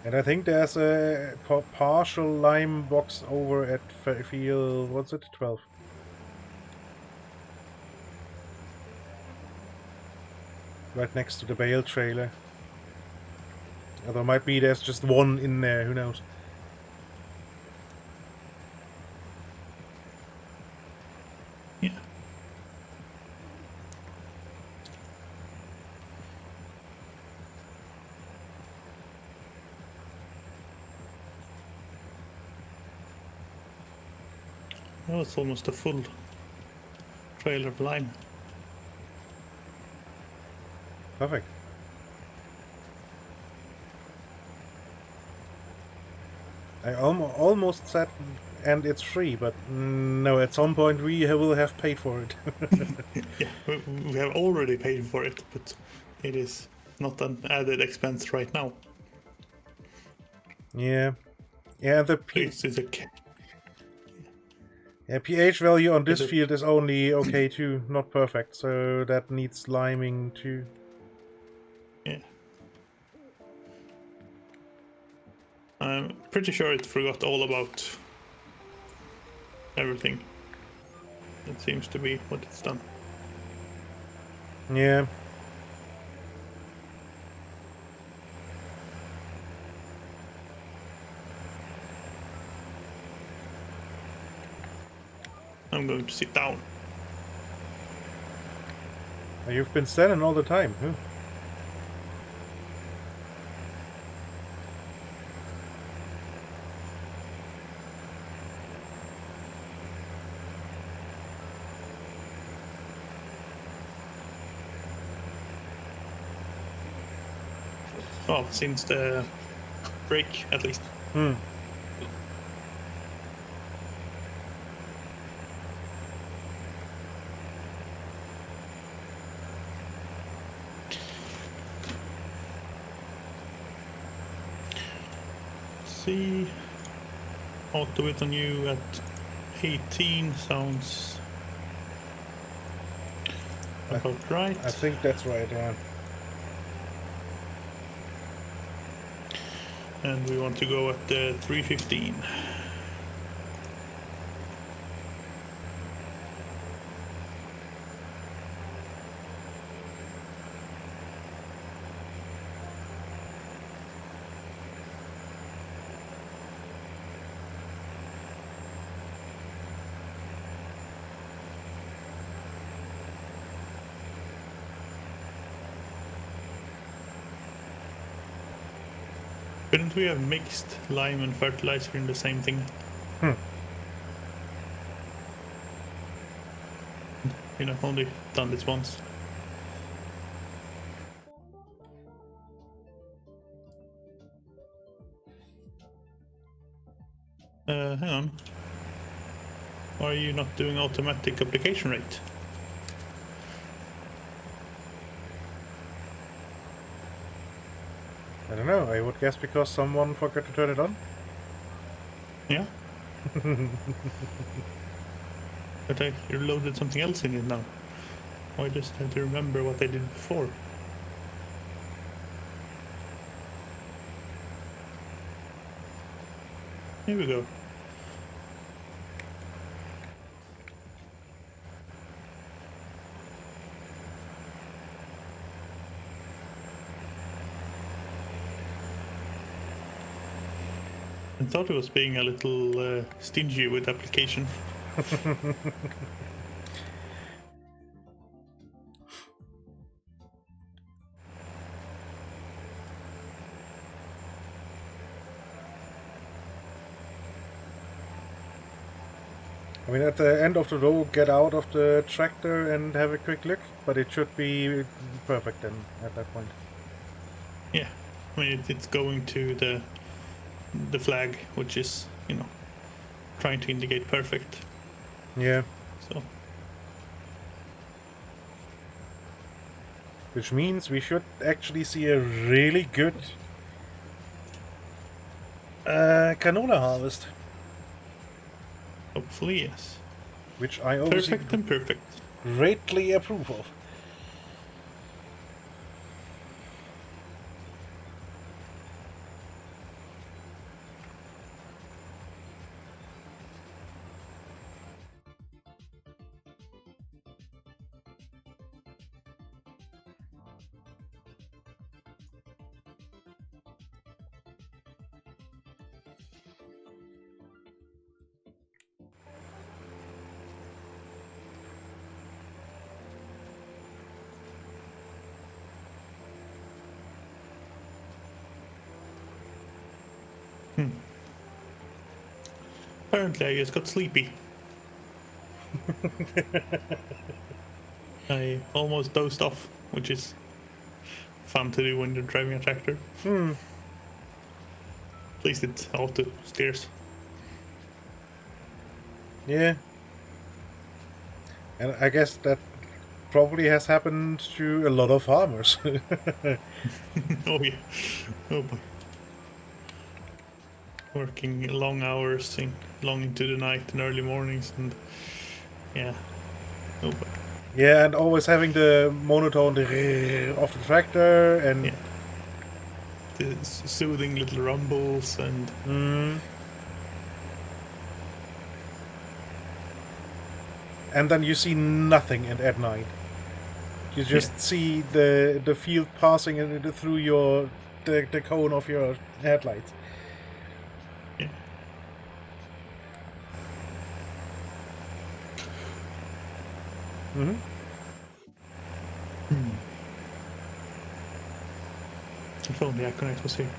Speaker 1: And I think there's a partial lime box over at field, what's it, 12? Right next to the bale trailer. Although might be there's just one in there, who knows.
Speaker 5: Yeah. Oh, it's almost a full trail of lime.
Speaker 1: Perfect. I almost said, and it's free, but no, at some point we will have paid for it.
Speaker 5: Yeah, we have already paid for it, but it is not an added expense right now.
Speaker 1: Yeah. Yeah, the
Speaker 5: It's a
Speaker 1: pH value on this
Speaker 5: Is it-
Speaker 1: field is only okay too, not perfect, so that needs liming too.
Speaker 5: yeah. I'm pretty sure it forgot all about everything. That seems to be what it's done.
Speaker 1: Yeah.
Speaker 5: I'm going to sit down.
Speaker 1: You've been standing all the time, huh?
Speaker 5: Well, since the break, at least.
Speaker 1: Hmm.
Speaker 5: See, auto it on you at 18 sounds about right.
Speaker 1: I think that's right, yeah.
Speaker 5: And we want to go at 315. Couldn't we have mixed lime and fertilizer in the same thing? You know, only done this once. Hang on. Why are you not doing automatic application rate?
Speaker 1: I don't know, I would guess because someone forgot to turn it on?
Speaker 5: Yeah. But I loaded something else in it now. I just had to remember what I did before. Here we go. I thought it was being a little stingy with application.
Speaker 1: I mean, at the end of the row, get out of the tractor and have a quick look, but it should be perfect then at that point.
Speaker 5: Yeah, I mean it's going to the flag, which is, you know, trying to indicate perfect.
Speaker 1: Yeah.
Speaker 5: So
Speaker 1: Which means we should actually see a really good canola harvest.
Speaker 5: hopefully, yes.
Speaker 1: Which I obviously
Speaker 5: Perfect and perfect.
Speaker 1: greatly approve of.
Speaker 5: Apparently, I just got sleepy. I almost dozed off, which is fun to do when you're driving a tractor. At least it's auto steers.
Speaker 1: Yeah. And I guess that probably has happened to a lot of farmers.
Speaker 5: Oh yeah. Oh boy. Working long hours long into the night and early mornings, and yeah. Oh boy.
Speaker 1: Yeah, and always having the monotone of the tractor and
Speaker 5: Yeah. The soothing little rumbles and
Speaker 1: and then you see nothing at night. You just see the field passing through the cone of your headlights.
Speaker 5: yeah. If only Aconite was here.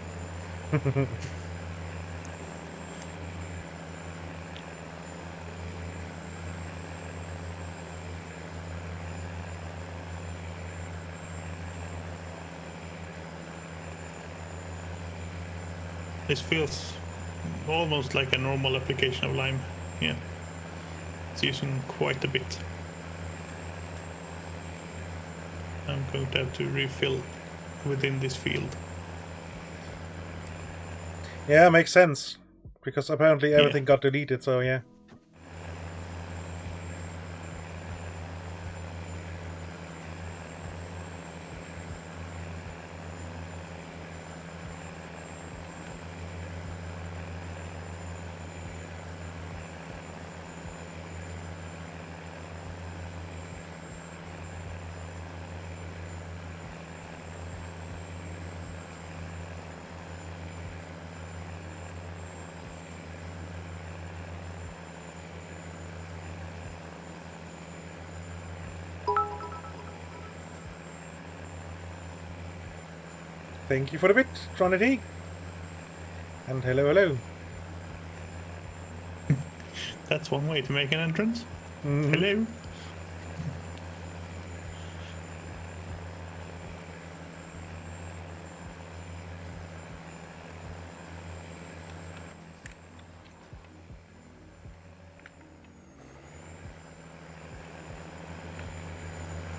Speaker 5: This feels almost like a normal application of lime. Yeah. It's using quite a bit. I'm going to have to refill within this field.
Speaker 1: Yeah, makes sense. Because apparently everything got deleted, so yeah. Thank you for the bit, Tronity. And hello.
Speaker 5: That's one way to make an entrance. Hello.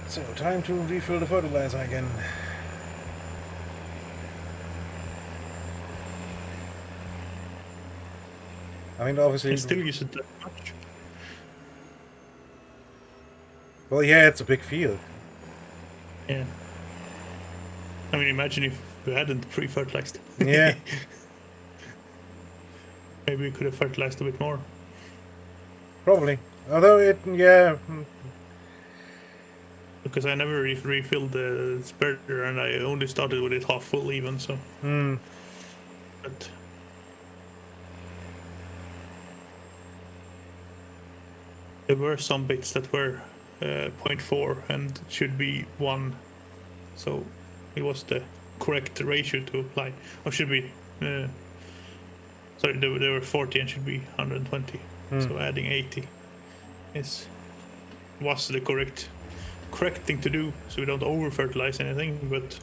Speaker 1: So, time to refill the fertilizer again. I mean, obviously...
Speaker 5: I still use it that much.
Speaker 1: Well, yeah, it's a big field.
Speaker 5: Yeah. I mean, imagine if we hadn't pre-fertilized.
Speaker 1: Yeah.
Speaker 5: Maybe we could have fertilized a bit more.
Speaker 1: Probably. Although yeah.
Speaker 5: Because I never refilled the spreader, and I only started with it half full even, so... But... There were some bits that were 0.4 and should be 1, so it was the correct ratio to apply. Or should be... sorry, they were 40 and should be 120. So adding 80 was the correct thing to do, so we don't over-fertilize anything, but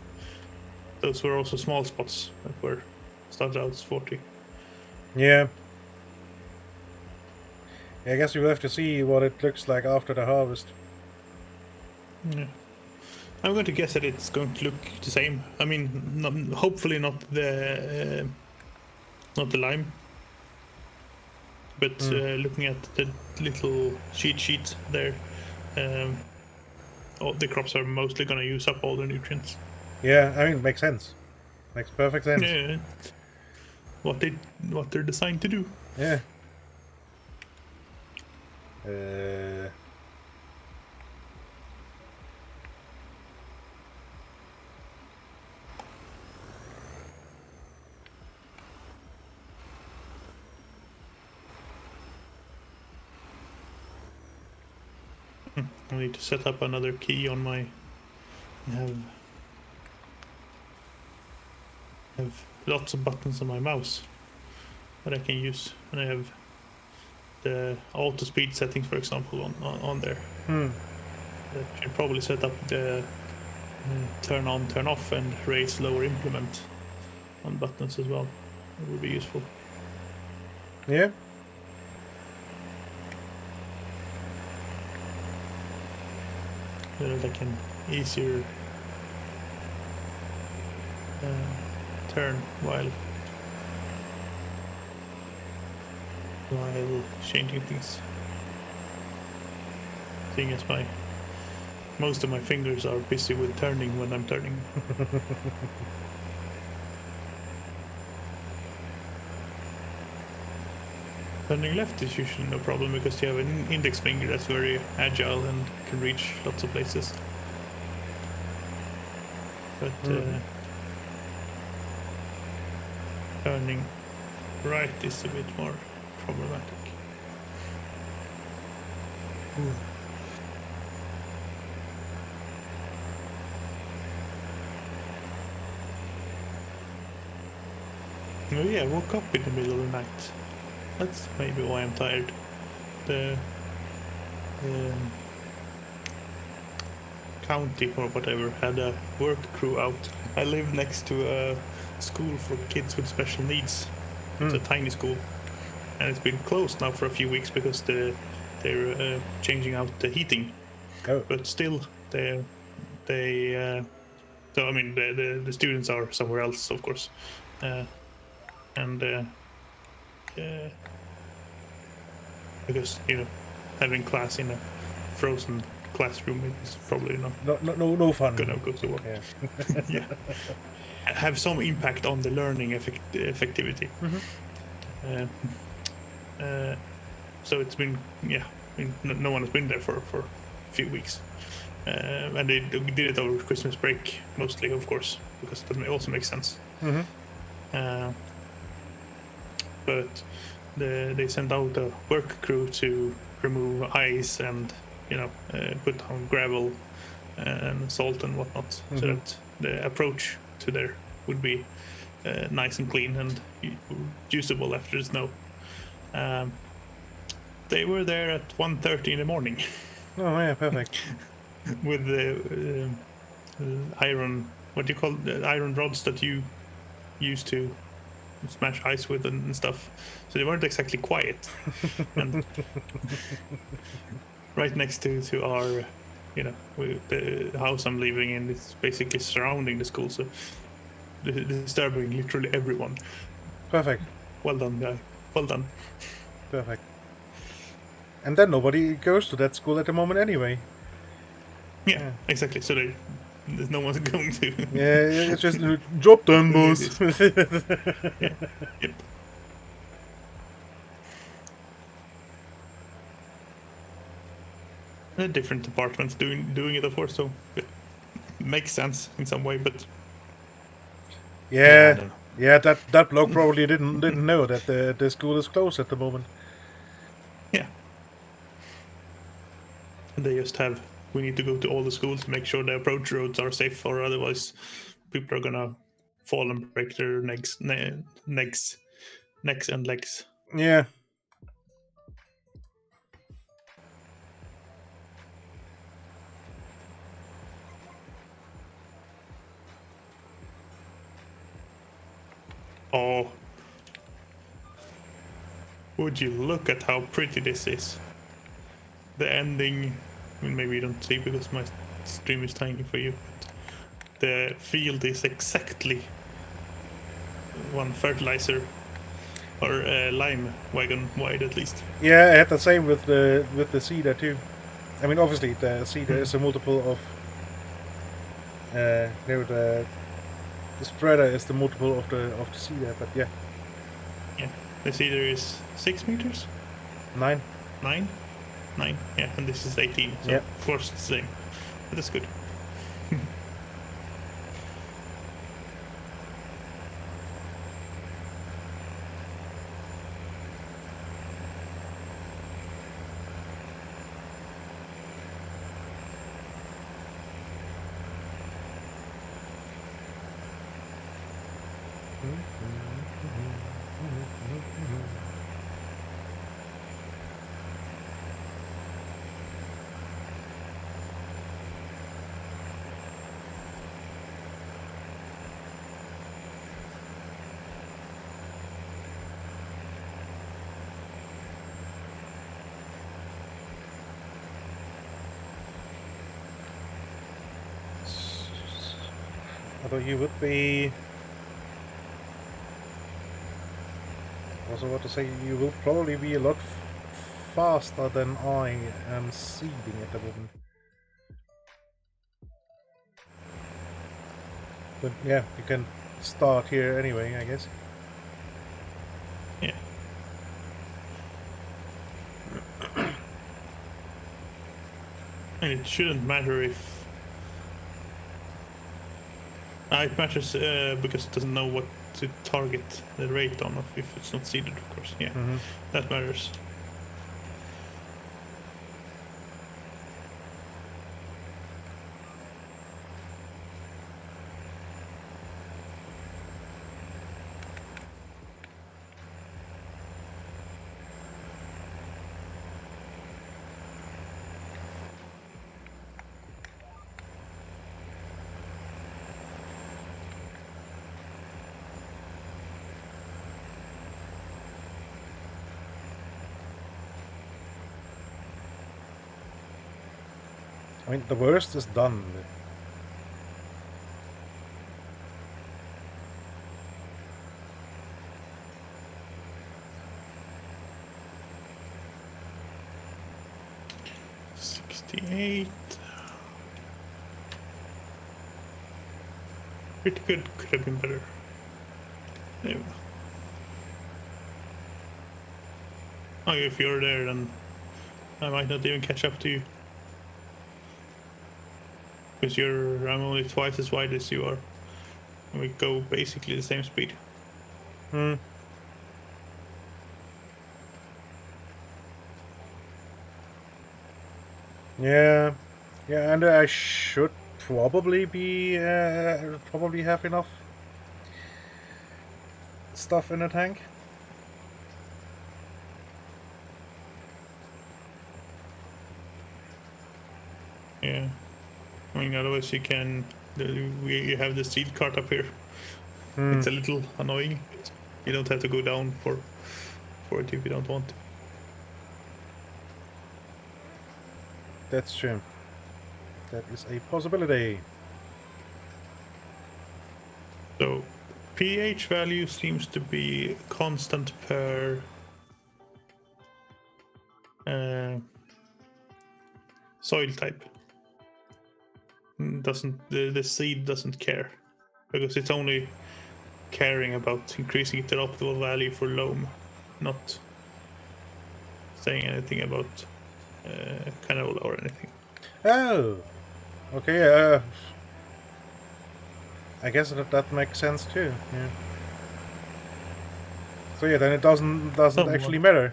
Speaker 5: those were also small spots that were started out as 40.
Speaker 1: Yeah. I guess you'll have to see what it looks like after the harvest.
Speaker 5: Yeah. I'm going to guess that it's going to look the same. I mean, hopefully not the lime, but looking at the little sheet there, all the crops are mostly going to use up all the nutrients.
Speaker 1: Yeah, I mean, makes sense. Makes perfect sense.
Speaker 5: Yeah, what they're designed to do.
Speaker 1: Yeah.
Speaker 5: I need to set up another key on my. I have lots of buttons on my mouse that I can use, and I have the auto speed settings, for example, on there. That should probably set up the turn on, turn off, and raise, lower implement on buttons as well. It would be useful.
Speaker 1: Yeah.
Speaker 5: Like an easier turn while changing things. Seeing as most of my fingers are busy with turning when I'm turning. Turning left is usually no problem because you have an index finger that's very agile and can reach lots of places. But turning right is a bit more problematic. Oh yeah, I woke up in the middle of the night. That's maybe why I'm tired. The county or whatever had a work crew out. I live next to a school for kids with special needs. It's a tiny school, and it's been closed now for a few weeks because they're changing out the heating.
Speaker 1: Oh.
Speaker 5: But still, so I mean the students are somewhere else, of course, because having class in a frozen classroom is probably not
Speaker 1: No fun.
Speaker 5: gonna go to work.
Speaker 1: Yeah.
Speaker 5: Yeah. Have some impact on the learning effectivity. So it's been no one has been there for a few weeks, and they did it over Christmas break mostly, of course, because that also makes sense. But they sent out a work crew to remove ice and put down gravel and salt and whatnot, so that the approach to there would be nice and clean and usable after the snow. They were there at 1:30 in the morning.
Speaker 1: Oh yeah, perfect.
Speaker 5: With the iron, what do you call the iron rods that you use to smash ice with and stuff. So they weren't exactly quiet. And right next to our, the house I'm living in, it's basically surrounding the school, so disturbing literally everyone.
Speaker 1: Perfect.
Speaker 5: Well done, guy. Well done.
Speaker 1: Perfect. And then nobody goes to that school at the moment anyway.
Speaker 5: Yeah. Exactly. So there's no one going to.
Speaker 1: Yeah, it's just job done, boss.
Speaker 5: Yeah. Yep. Different departments doing it, of course, so it makes sense in some way, but I
Speaker 1: Yeah,
Speaker 5: don't know.
Speaker 1: yeah. That bloke probably didn't know that the school is closed at the moment.
Speaker 5: Yeah. And they just we need to go to all the schools to make sure the approach roads are safe, or otherwise people are gonna fall and break their necks and legs.
Speaker 1: Yeah.
Speaker 5: Oh, would you look at how pretty this is? The ending, I mean, maybe you don't see because my stream is tiny for you, but the field is exactly one fertilizer or lime wagon wide, at least.
Speaker 1: Yeah, I had the same with the cedar too. I mean, obviously the cedar is a multiple of. The spreader is the multiple of the cedar, but yeah,
Speaker 5: Yeah, the cedar is 6 meters,
Speaker 1: 9.
Speaker 5: 9, yeah, and this is 18. So
Speaker 1: Yeah.
Speaker 5: of course it's the same, but that's good.
Speaker 1: Although you would be... I was about to say, you will probably be a lot faster than I am seeding at the moment. But yeah, you can start here anyway, I guess.
Speaker 5: Yeah. And it shouldn't matter if... it matters because it doesn't know what to target the rate on if it's not seeded, of course. Yeah, that matters.
Speaker 1: I mean, the worst is done.
Speaker 5: Pretty good, could have been better. There we go. Oh, if you're there, then I might not even catch up to you. Because I'm only twice as wide as you are. And we go basically the same speed.
Speaker 1: Yeah, yeah, and I should probably have enough stuff in the tank.
Speaker 5: Yeah. I mean, otherwise you can... You have the seed cart up here. It's a little annoying. You don't have to go down for it if you don't want to.
Speaker 1: That's true. That is a possibility.
Speaker 5: So, pH value seems to be constant per soil type. The seed doesn't care because it's only caring about increasing the optimal value for loam, not saying anything about canola or anything.
Speaker 1: Oh, okay. I guess that makes sense too. Yeah. So yeah, then it doesn't actually matter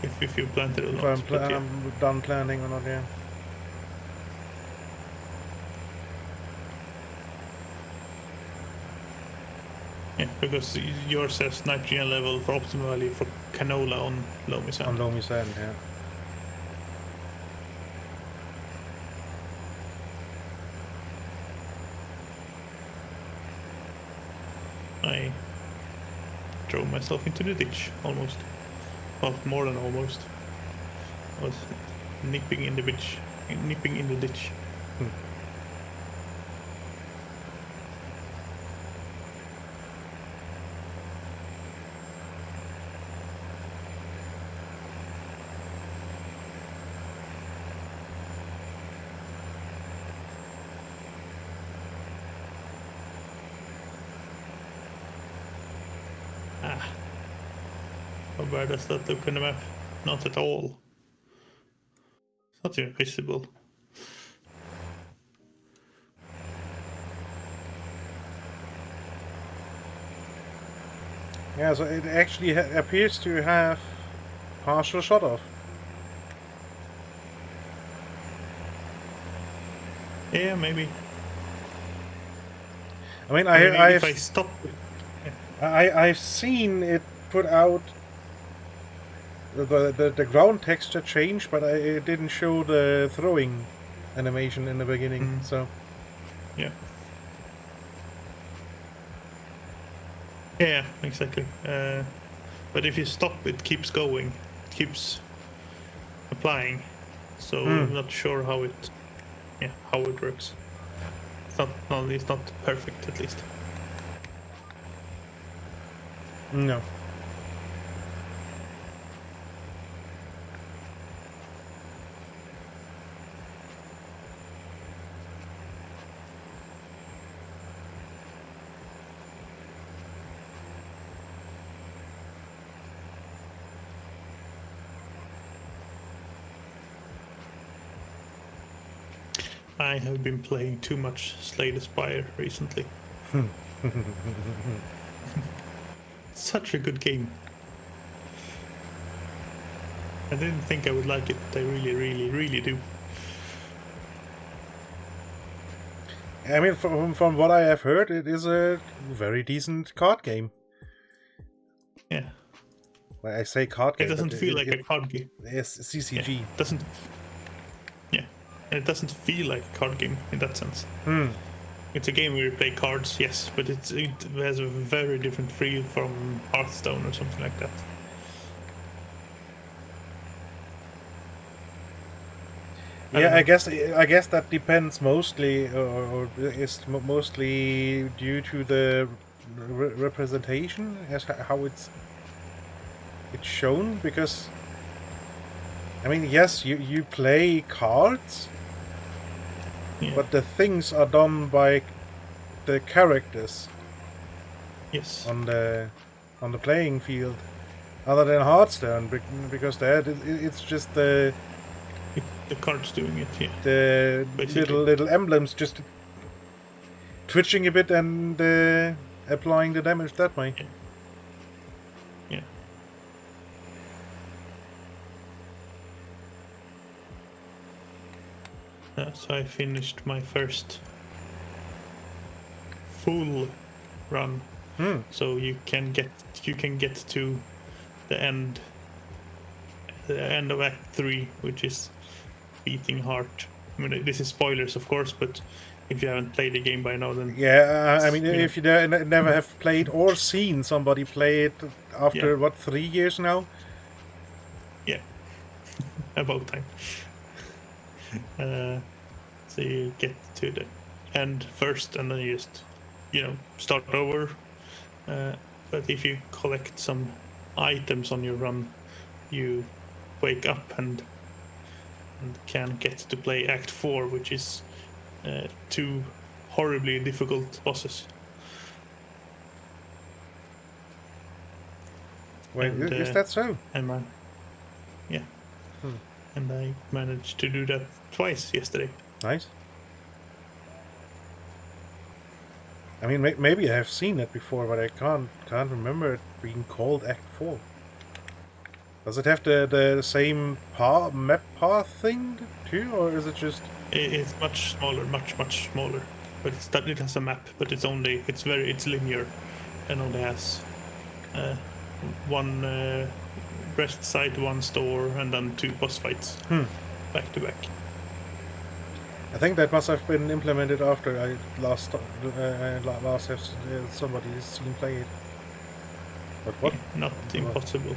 Speaker 5: if you plant it or
Speaker 1: if
Speaker 5: not.
Speaker 1: I'm done planting or not. Yeah.
Speaker 5: Yeah, because yours says nitrogen level for optimal value for canola on loamy sand.
Speaker 1: On loamy sand, yeah.
Speaker 5: I drove myself into the ditch, almost. Well, more than almost. I was nipping in the ditch. How bad does that look on the map? Not at all. It's not even visible.
Speaker 1: Yeah, so it actually appears to have partial shut off.
Speaker 5: Yeah, maybe.
Speaker 1: I mean,
Speaker 5: if I stop it.
Speaker 1: I've seen it put out the ground texture change, but it didn't show the throwing animation in the beginning. So
Speaker 5: yeah. Yeah, exactly. But if you stop, it keeps going. It keeps applying. So I'm not sure how it works. it's not perfect at least.
Speaker 1: No.
Speaker 5: I have been playing too much Slay the Spire recently. Such a good game. I didn't think I would like it, but I really, really, really do.
Speaker 1: I mean, from what I have heard, it is a very decent card game.
Speaker 5: Yeah.
Speaker 1: Well, I say card game.
Speaker 5: It doesn't feel like a card game.
Speaker 1: It's CCG.
Speaker 5: Yeah, doesn't. Yeah, and it doesn't feel like a card game in that sense. It's a game where you play cards, yes, but it has a very different feel from Hearthstone or something like that.
Speaker 1: Yeah, I guess that depends mostly, or is mostly due to the representation as how it's shown. Because I mean, yes, you play cards,
Speaker 5: Yeah.
Speaker 1: but the things are done by the characters
Speaker 5: Yes.
Speaker 1: on the playing field, other than Hearthstone, because there it's just the
Speaker 5: cards doing it. Yeah.
Speaker 1: the
Speaker 5: Basically.
Speaker 1: little emblems just twitching a bit and applying the damage that way.
Speaker 5: Yeah. So I finished my first full run. So you can get to the end of Act 3, which is beating Heart. I mean, this is spoilers, of course, but if you haven't played the game by now, then
Speaker 1: Yeah, I mean, if you never have played or seen somebody play it after,
Speaker 5: Yeah.
Speaker 1: 3 years now?
Speaker 5: yeah, about time. So you get to the end first, and then you just, start over. But if you collect some items on your run, you wake up and can get to play Act 4, which is 2 horribly difficult bosses.
Speaker 1: Wait,
Speaker 5: And,
Speaker 1: is that so?
Speaker 5: And and I managed to do that twice yesterday.
Speaker 1: Nice. I mean, maybe I have seen it before, but I can't remember it being called Act 4. Does it have the same map path thing too, or is it just?
Speaker 5: It's much smaller, much smaller. But it has a map, but it's linear, and only has one rest site, one store, and then 2 boss fights back to back.
Speaker 1: I think that must have been implemented after I last have somebody seen play it. But what?
Speaker 5: Not impossible.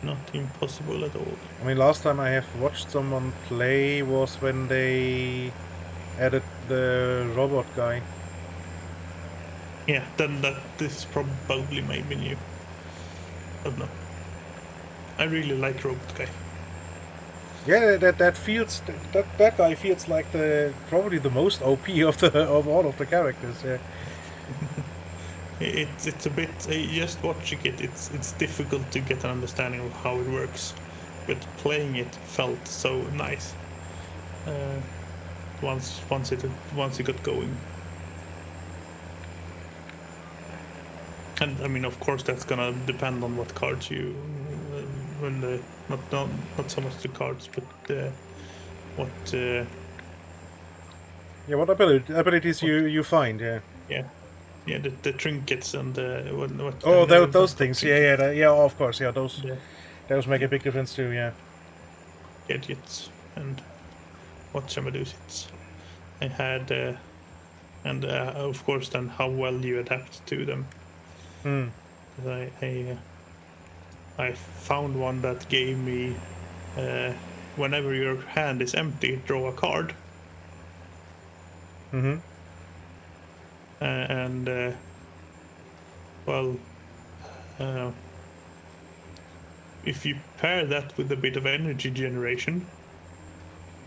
Speaker 5: Not impossible at all.
Speaker 1: I mean, last time I have watched someone play was when they added the robot guy.
Speaker 5: Yeah, then this probably maybe new. But no. I really like Robot Guy.
Speaker 1: Yeah, that feels that guy feels like probably the most OP of all of the characters. Yeah.
Speaker 5: It's a bit just watching it. It's difficult to get an understanding of how it works, but playing it felt so nice. Once it got going. And I mean, of course, that's gonna depend on what cards you, not so much the cards, but what.
Speaker 1: Yeah, what abilities you find? Yeah.
Speaker 5: Yeah, the trinkets and what.
Speaker 1: Oh,
Speaker 5: and
Speaker 1: those things. Yeah, of course. Yeah, those
Speaker 5: Yeah.
Speaker 1: those make a big difference too. Yeah.
Speaker 5: Gadgets and what it's. I had, and of course, then how well you adapt to them. I found one that gave me whenever your hand is empty, draw a card,
Speaker 1: Mm-hmm.
Speaker 5: And well, uh, if you pair that with a bit of energy generation,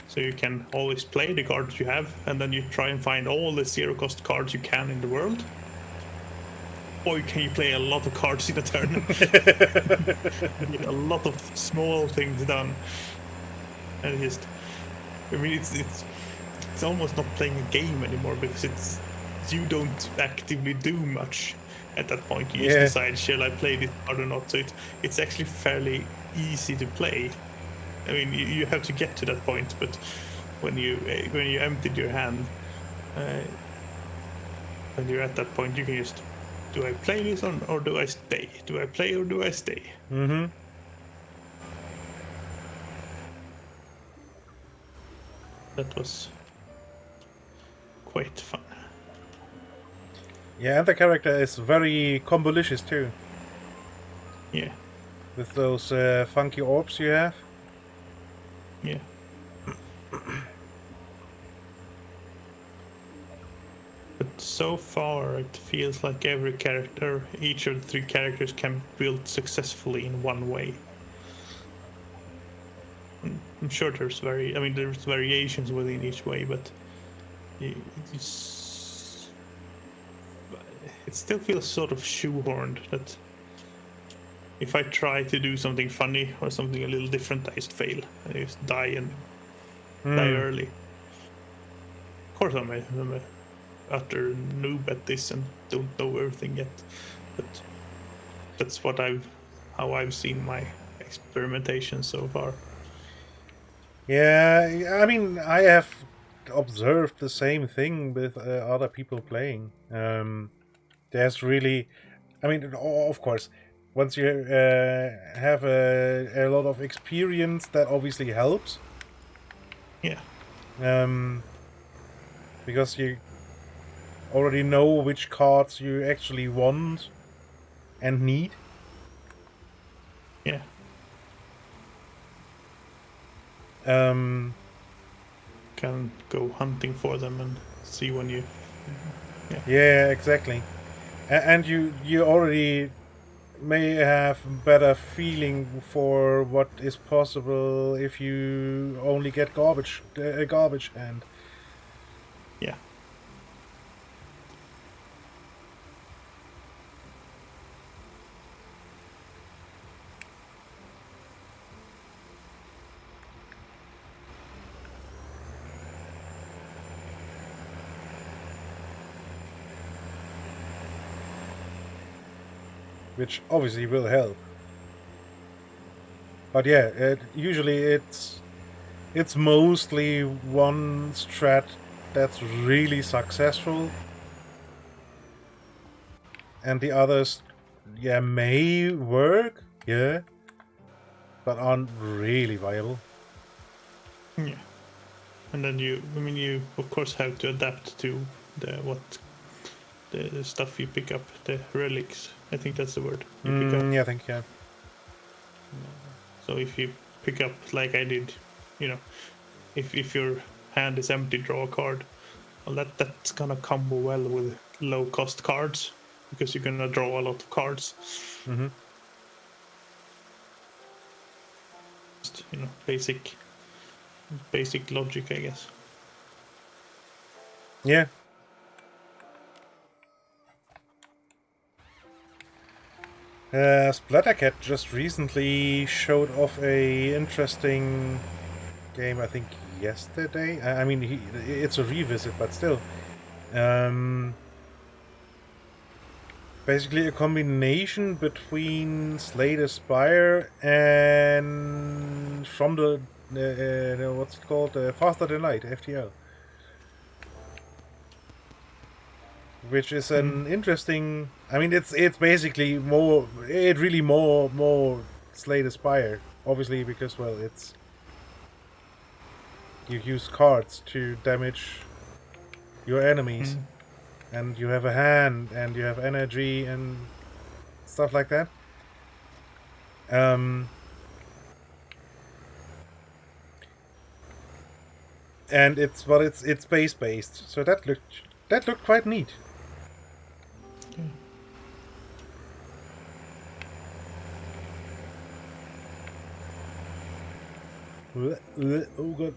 Speaker 5: so you can always play the cards you have, and then you try and find all the zero cost cards you can in the world. Or can you play a lot of cards in a turn? Get a lot of small things done. And just, I mean, it's almost not playing a game anymore, because you don't actively do much at that point. You just decide, shall I play this card or not? So it's actually fairly easy to play. I mean, you have to get to that point, but when you emptied your hand, when you're at that point, you can just, do I play this or do I stay? Do I play or do I stay?
Speaker 1: Mm-hmm.
Speaker 5: That was quite fun.
Speaker 1: Yeah, and the character is very combolicious too.
Speaker 5: Yeah.
Speaker 1: With those funky orbs you have.
Speaker 5: Yeah. But so far, it feels like every character, each of the 3 characters, can be built successfully in one way. I'm sure there's variations within each way, but it still feels sort of shoehorned. That if I try to do something funny or something a little different, I just fail. I just die early. Of course, I'm a utter noob at this and don't know everything yet, but that's how I've seen my experimentation so far.
Speaker 1: Yeah, I mean, I have observed the same thing with other people playing. There's really, I mean, of course, once you have a lot of experience, that obviously helps.
Speaker 5: Yeah.
Speaker 1: Because you already know which cards you actually want and need.
Speaker 5: Yeah. Can go hunting for them and see when you.
Speaker 1: Yeah, exactly. And you already may have better feeling for what is possible if you only get a garbage hand.
Speaker 5: Yeah.
Speaker 1: Which obviously will help. But yeah, usually it's mostly one strat that's really successful, and the others, yeah, may work, yeah, but aren't really viable.
Speaker 5: Yeah. And then you of course have to adapt to the stuff you pick up, the relics. I think that's the word you pick up.
Speaker 1: Yeah, I think, yeah.
Speaker 5: So if you pick up, like I did, if your hand is empty, draw a card. Well, that's gonna combo well with low cost cards, because you're gonna draw a lot of cards.
Speaker 1: Mm-hmm.
Speaker 5: Just, basic logic, I guess.
Speaker 1: Yeah. Splattercat just recently showed off a interesting game, I think yesterday. I mean, it's a revisit, but still. Basically a combination between Slay the Spire and from the what's it called? Faster Than Light, FTL. Which is an interesting. I mean, it's basically more. It really more Slay the Spire, obviously, because well, it's you use cards to damage your enemies, and you have a hand, and you have energy and stuff like that. and it's base based, so that looked quite neat. Oh god.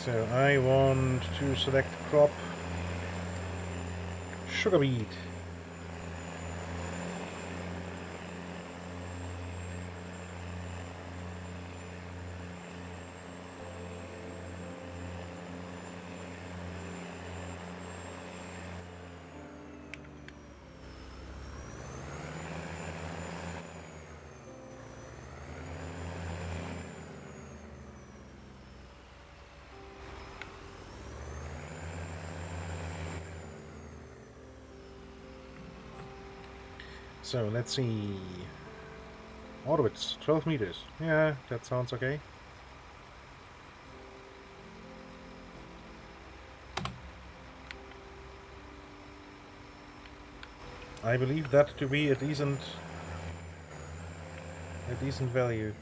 Speaker 1: So I want to select crop sugar beet. So let's see. Orbits, 12 meters. Yeah, that sounds okay. I believe that to be a decent value.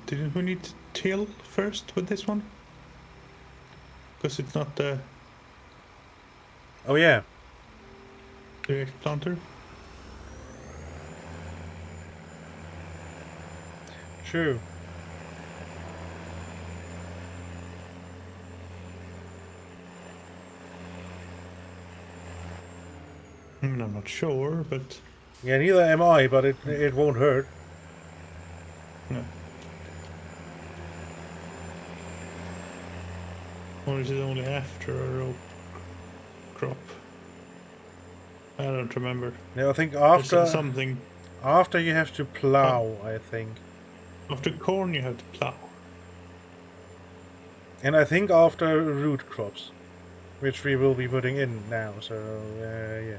Speaker 5: Didn't we need to till first with this one? Because it's not the
Speaker 1: Oh yeah.
Speaker 5: direct planter.
Speaker 1: True.
Speaker 5: I'm not sure, but
Speaker 1: Yeah, neither am I, but it won't hurt.
Speaker 5: no. Or is it only after a row crop? I don't remember.
Speaker 1: No, I think
Speaker 5: There's
Speaker 1: after
Speaker 5: something
Speaker 1: after you have to plow, I think.
Speaker 5: after corn you have to plow.
Speaker 1: And I think after root crops, which we will be putting in now, so yeah.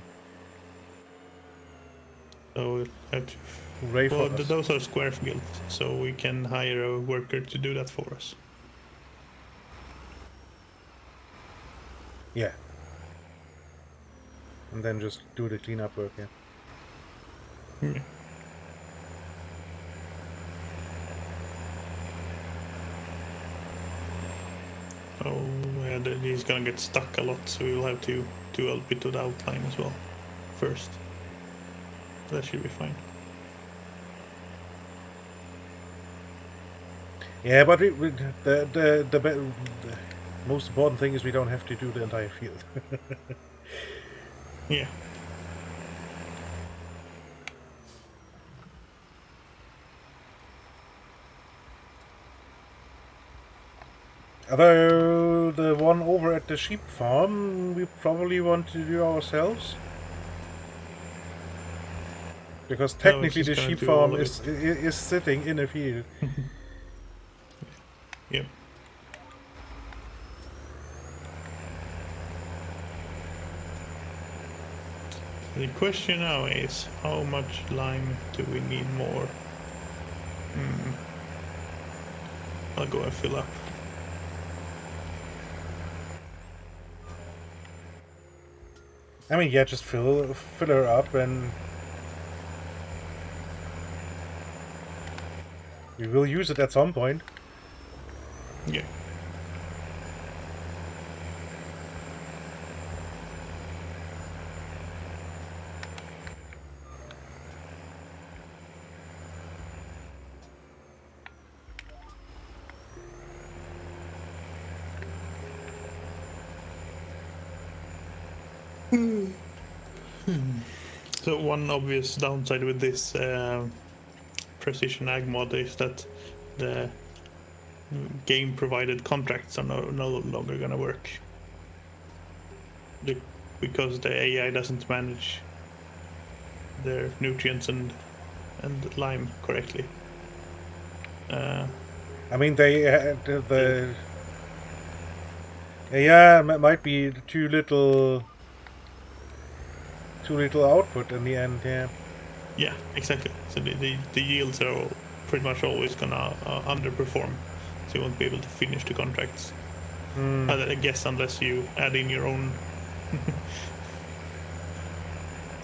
Speaker 5: So we'll have to.
Speaker 1: Hooray
Speaker 5: Well,
Speaker 1: for us.
Speaker 5: those are square fields, so we can hire a worker to do that for us.
Speaker 1: Yeah. And then just do the cleanup work, yeah.
Speaker 5: Yeah. Oh, yeah, he's gonna get stuck a lot, so we'll have to do a bit of the outline as well first. That should be fine.
Speaker 1: Yeah, but the most important thing is we don't have to do the entire field.
Speaker 5: Yeah.
Speaker 1: Although the one over at the sheep farm, we probably want to do ourselves. Because technically the
Speaker 5: just gonna
Speaker 1: sheep
Speaker 5: do all
Speaker 1: farm
Speaker 5: of
Speaker 1: is sitting in a field.
Speaker 5: Yep. The question now is, how much lime do we need more? I'll go and fill up.
Speaker 1: I mean, yeah, just fill her up and we will use it at some point.
Speaker 5: Yeah. So one obvious downside with this precision ag mod is that the game provided contracts are no longer gonna work. Because the AI doesn't manage their nutrients and lime correctly.
Speaker 1: I mean, they the yeah, might be too little output in the end. Yeah.
Speaker 5: Yeah, exactly. So the yields are pretty much always gonna underperform. So you won't be able to finish the contracts. I guess unless you add in your own.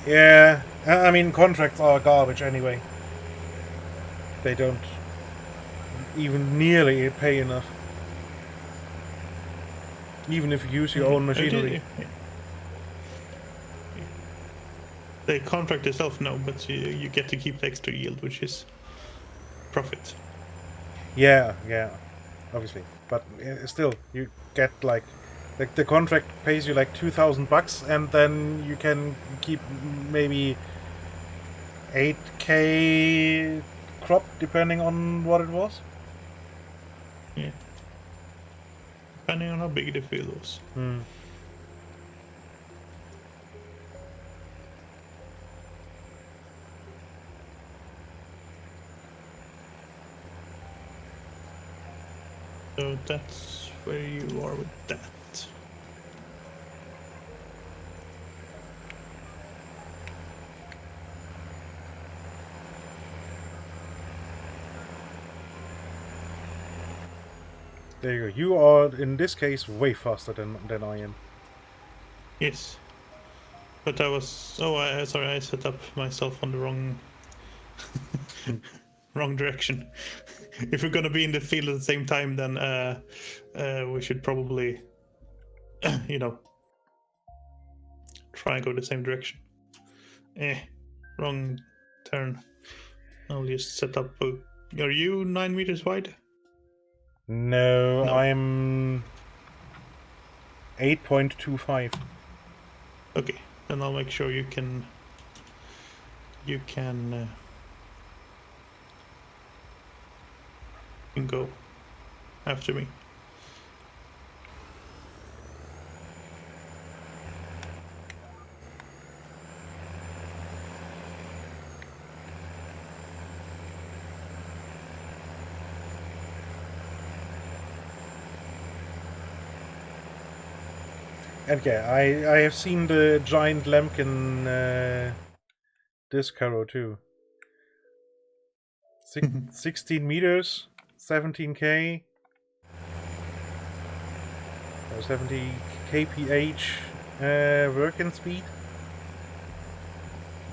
Speaker 1: Yeah, I mean, contracts are garbage anyway. They don't even nearly pay enough. Even if you use your own machinery.
Speaker 5: The contract itself, no, but you get to keep the extra yield, which is profit.
Speaker 1: Yeah, obviously. But still, you get like the contract pays you like $2,000, and then you can keep maybe 8K crop, depending on what it was.
Speaker 5: Yeah. Depending on how big the field was. So that's where you are with that.
Speaker 1: There you go. You are, in this case, way faster than I am.
Speaker 5: Yes. But I was... Oh, sorry, I set up myself on the wrong... wrong direction. If we're gonna be in the field at the same time, then we should probably, you know, try and go the same direction. Wrong turn. I'll just set up... Are you 9 meters wide?
Speaker 1: No,
Speaker 5: No.
Speaker 1: I'm 8.25.
Speaker 5: Okay, then I'll make sure you can go after me.
Speaker 1: And yeah, I have seen the giant lambkin disc harrow too. 16 meters, 17k, 70 kph working speed.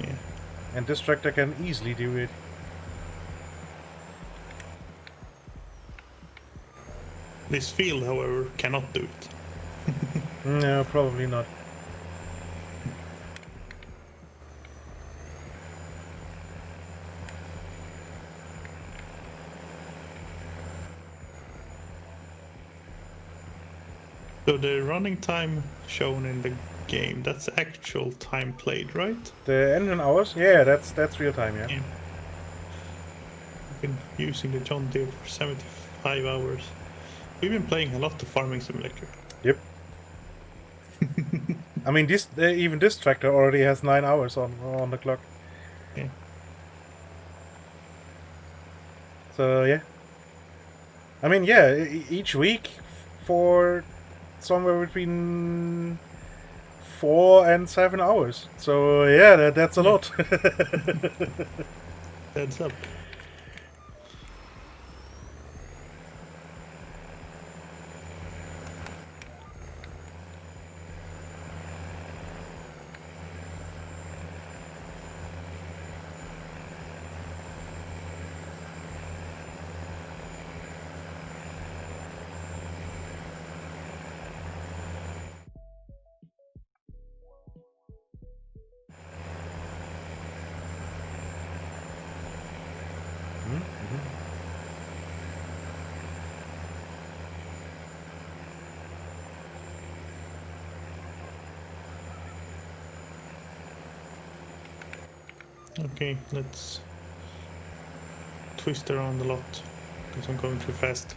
Speaker 5: Yeah.
Speaker 1: And this tractor can easily do it.
Speaker 5: This field, however, cannot do it.
Speaker 1: No, probably not.
Speaker 5: So the running time shown in the game, that's actual time played, right?
Speaker 1: The engine hours? Yeah, that's real time, yeah.
Speaker 5: I've been using the John Deere for 75 hours. We've been playing a lot of Farming Simulator.
Speaker 1: Yep. I mean, this even this tractor already has 9 hours on the clock.
Speaker 5: Yeah.
Speaker 1: So yeah. I mean, yeah, each week for somewhere between 4 and 7 hours. So yeah, that's a lot.
Speaker 5: Heads up. Okay, let's twist around a lot because I'm going too fast.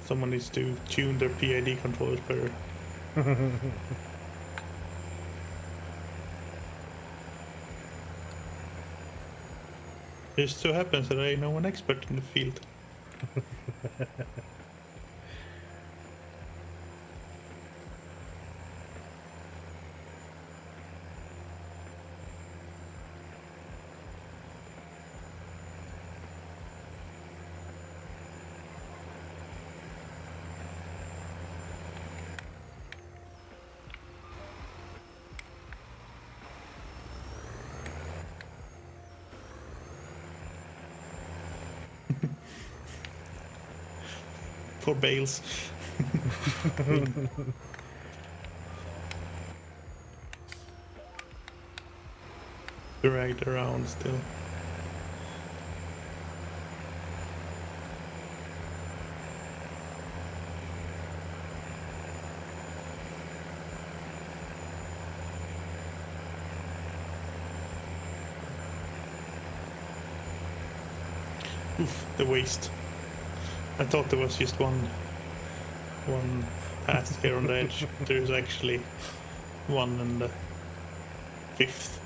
Speaker 5: Someone needs to tune their PID controllers better. It just so happens that I know an expert in the field. for bales. Dragged around still. Oof, the waste. I thought there was just one path here on the edge. There's actually one in the 5th.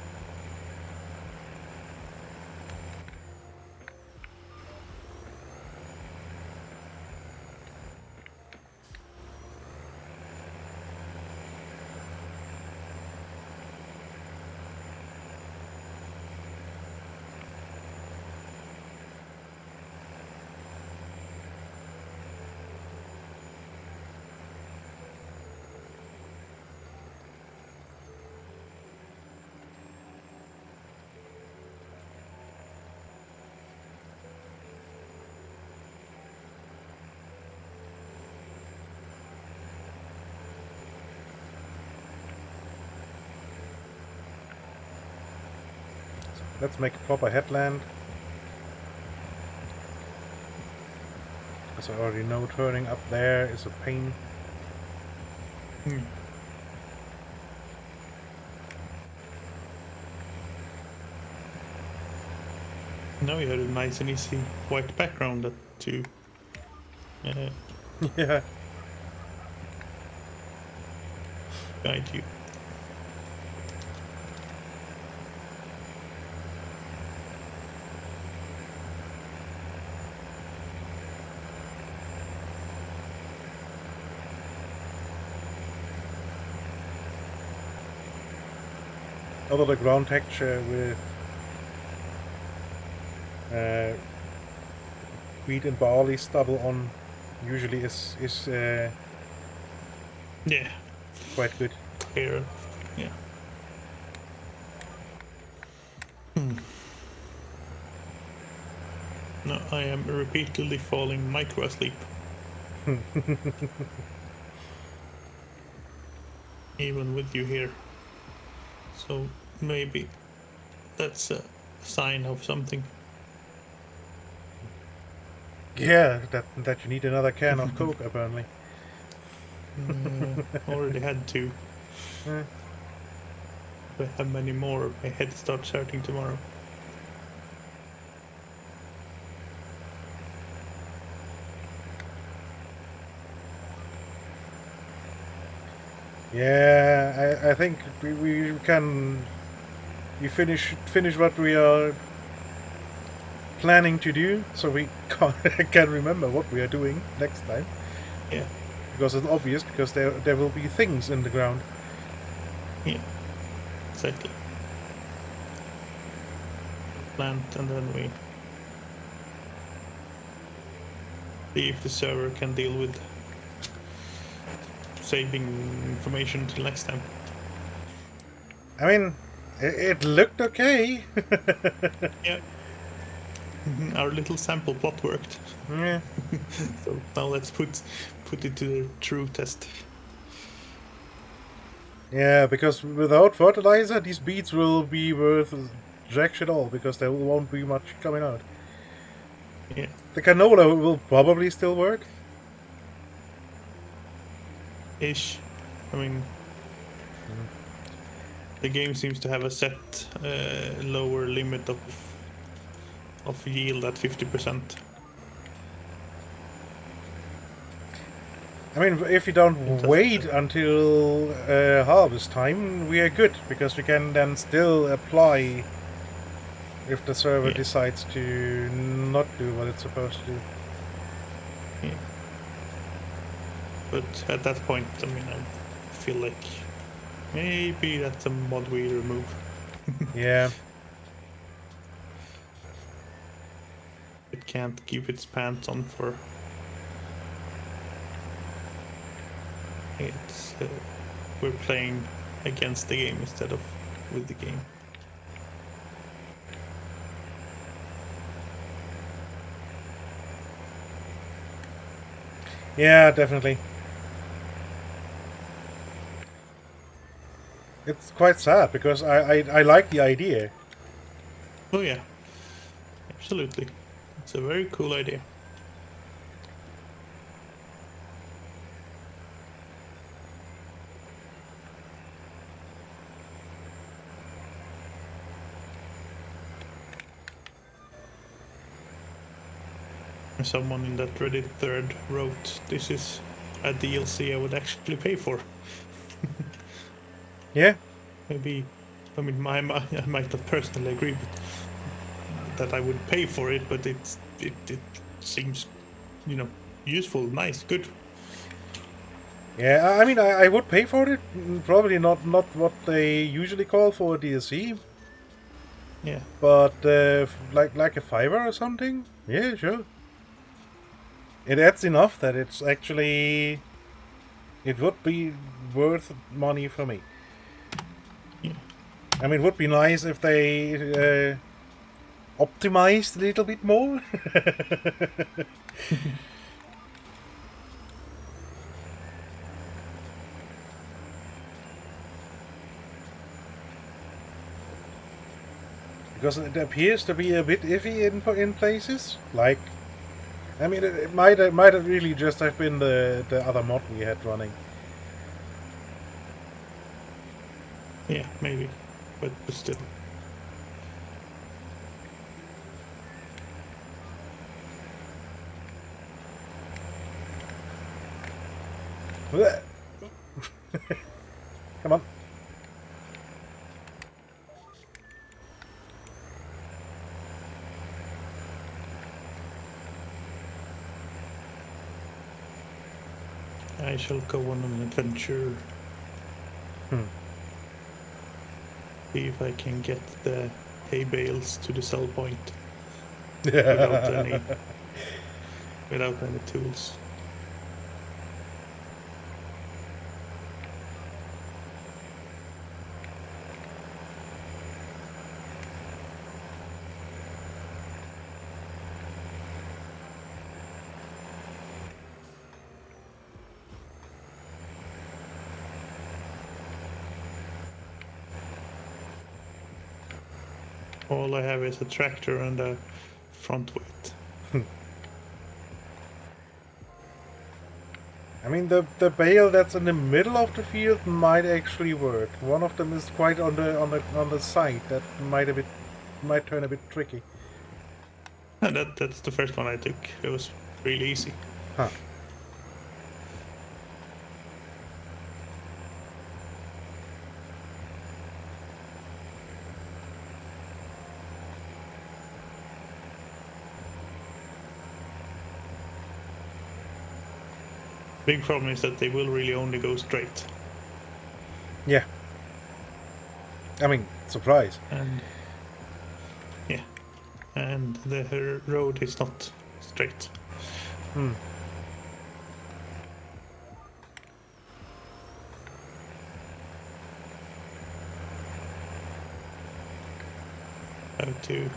Speaker 1: Let's make a proper headland. As I already know, turning up there is a pain.
Speaker 5: Now you had a nice and easy white background to
Speaker 1: Yeah.
Speaker 5: guide you.
Speaker 1: Although the ground texture with wheat and barley stubble on usually is
Speaker 5: Yeah,
Speaker 1: quite good.
Speaker 5: clear. Yeah. No, I am repeatedly falling micro asleep. Even with you here. So maybe that's a sign of something.
Speaker 1: Yeah, that you need another can of Coke apparently.
Speaker 5: Already had 2.
Speaker 1: Yeah.
Speaker 5: If I have many more, my head starts hurting tomorrow.
Speaker 1: Yeah, I think we can finish what we are planning to do, so we can remember what we are doing next time.
Speaker 5: Yeah,
Speaker 1: Because it's obvious, because there will be things in the ground.
Speaker 5: yeah, exactly. Plant, and then we see if the server can deal with saving information till next time.
Speaker 1: I mean, it looked okay.
Speaker 5: Yeah. Our little sample plot worked.
Speaker 1: Yeah.
Speaker 5: So now let's put it to the true test.
Speaker 1: Yeah, because without fertilizer, these beets will be worth jack shit all, because there won't be much coming out.
Speaker 5: Yeah.
Speaker 1: The canola will probably still work.
Speaker 5: Ish. I mean, the game seems to have a set lower limit of yield at 50%.
Speaker 1: I mean, if we don't wait until harvest time, we are good, because we can then still apply if the server decides to not do what it's supposed to do.
Speaker 5: Yeah. But at that point, I mean, I feel like maybe that's a mod we remove.
Speaker 1: Yeah.
Speaker 5: It can't keep its pants on for. It's we're playing against the game instead of with the game.
Speaker 1: Yeah, definitely. It's quite sad because I like the idea.
Speaker 5: Oh yeah, absolutely. It's a very cool idea. Someone in that Reddit thread wrote, "This is a DLC I would actually pay for."
Speaker 1: Yeah.
Speaker 5: Maybe, I mean, I might not personally agree, but that I would pay for it. But it seems, useful, nice, good.
Speaker 1: Yeah, I mean, I would pay for it. Probably not what they usually call for a DLC,
Speaker 5: Yeah,
Speaker 1: but like a $5 or something. Yeah, sure. It adds enough that it's actually it would be worth money for me.
Speaker 5: yeah.
Speaker 1: I mean, it would be nice if they optimized a little bit more. Because it appears to be a bit iffy in places. Like, I mean, it might have really just have been the other mod we had running.
Speaker 5: Yeah, maybe, but still.
Speaker 1: Come on.
Speaker 5: I shall go on an adventure. See if I can get the hay bales to the sell point without any tools. All I have is a tractor and a front weight.
Speaker 1: I mean, the bale that's in the middle of the field might actually work. One of them is quite on the side. That might turn a bit tricky.
Speaker 5: And that's the first one I took. It was really easy.
Speaker 1: Huh.
Speaker 5: Big problem is that they will really only go straight.
Speaker 1: Yeah. I mean, surprise.
Speaker 5: And yeah, and the road is not straight. Have to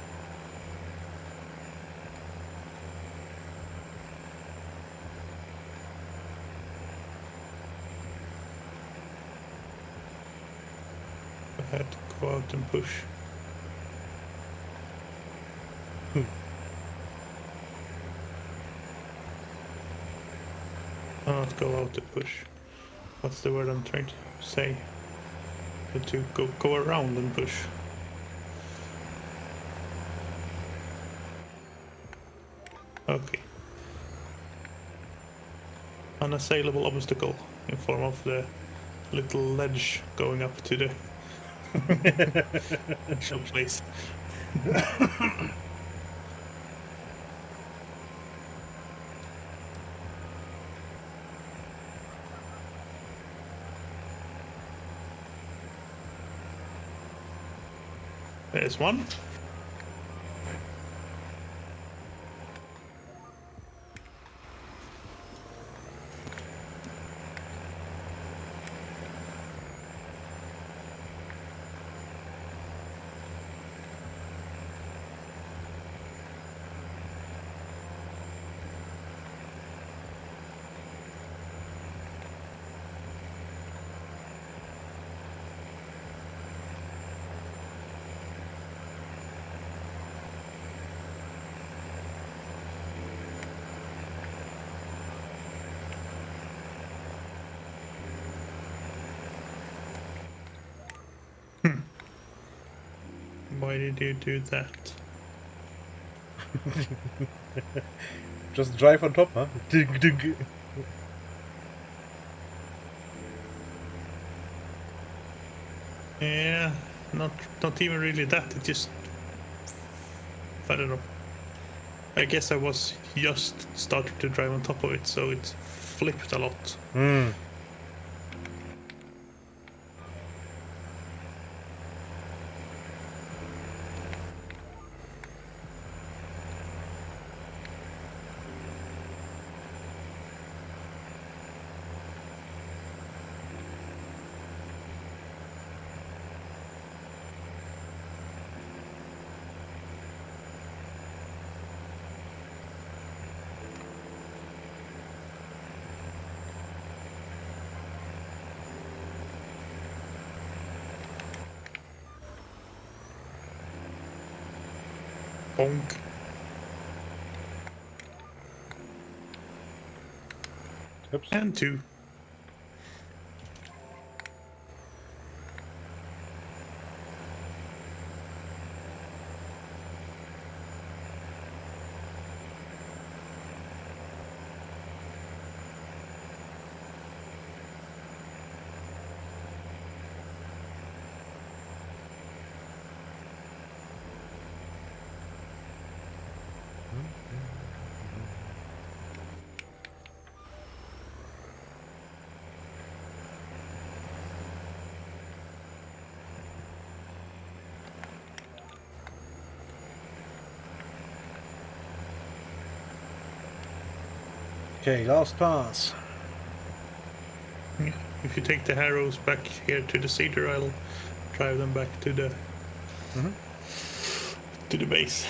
Speaker 5: I had to go out and push. Not go out and push. What's the word I'm trying to say? Had to go around and push. Okay. Unassailable obstacle in form of the little ledge going up to the actual place. There's one. Why did you do that?
Speaker 1: Just drive on top, huh? Ding, ding.
Speaker 5: Yeah, not even really that. It just, I don't know. I guess I was just starting to drive on top of it, so it flipped a lot.
Speaker 1: Hmm.
Speaker 5: Bonk.
Speaker 1: Oops.
Speaker 5: And 2.
Speaker 1: Okay, last pass.
Speaker 5: If you take the Harrows back here to the Cedar, I'll drive them back to the to the base,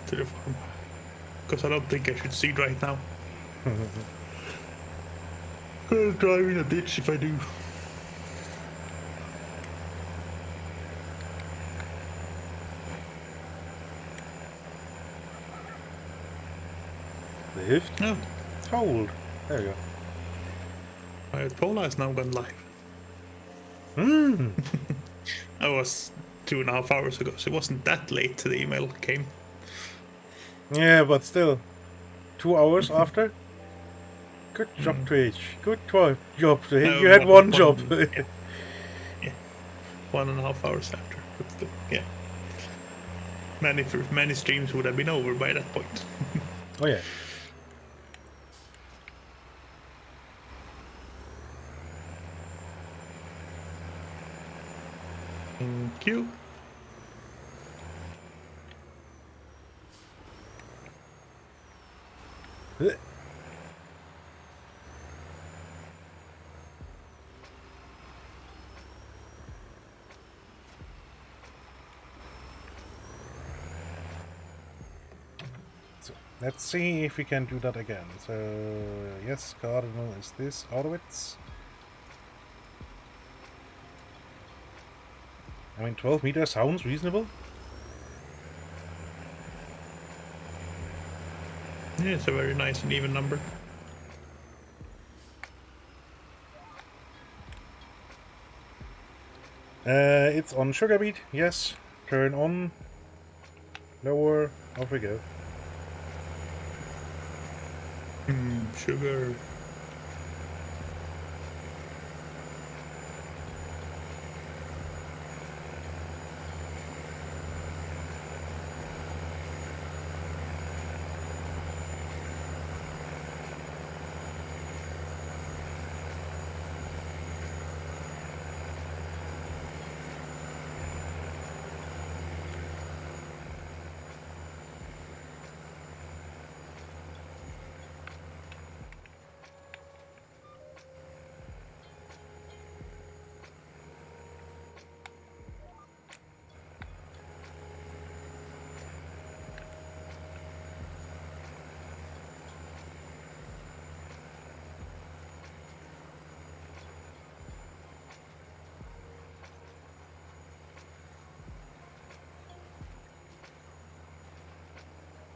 Speaker 5: to the farm. Because I don't think I should seed right now. I'll drive in a ditch if I do.
Speaker 1: Lift.
Speaker 5: No,
Speaker 1: Hold. There you
Speaker 5: my Pola has now gone live.
Speaker 1: go. Hmm.
Speaker 5: I was 2.5 hours ago, so it wasn't that late the email came.
Speaker 1: Yeah, but still. 2 hours after? Good job, Twitch. Good job, Twitch.
Speaker 5: No,
Speaker 1: You had one job.
Speaker 5: Yeah. 1.5 hours after. But still, yeah. Many streams would have been over by that point.
Speaker 1: Oh, yeah.
Speaker 5: Thank you.
Speaker 1: So, let's see if we can do that again. So, yes, Cardinal is this. Auschwitz. I mean, 12 meters sounds reasonable.
Speaker 5: Yeah, it's a very nice and even number.
Speaker 1: It's on sugar beet. Yes. Turn on. Lower. Off we go.
Speaker 5: Sugar.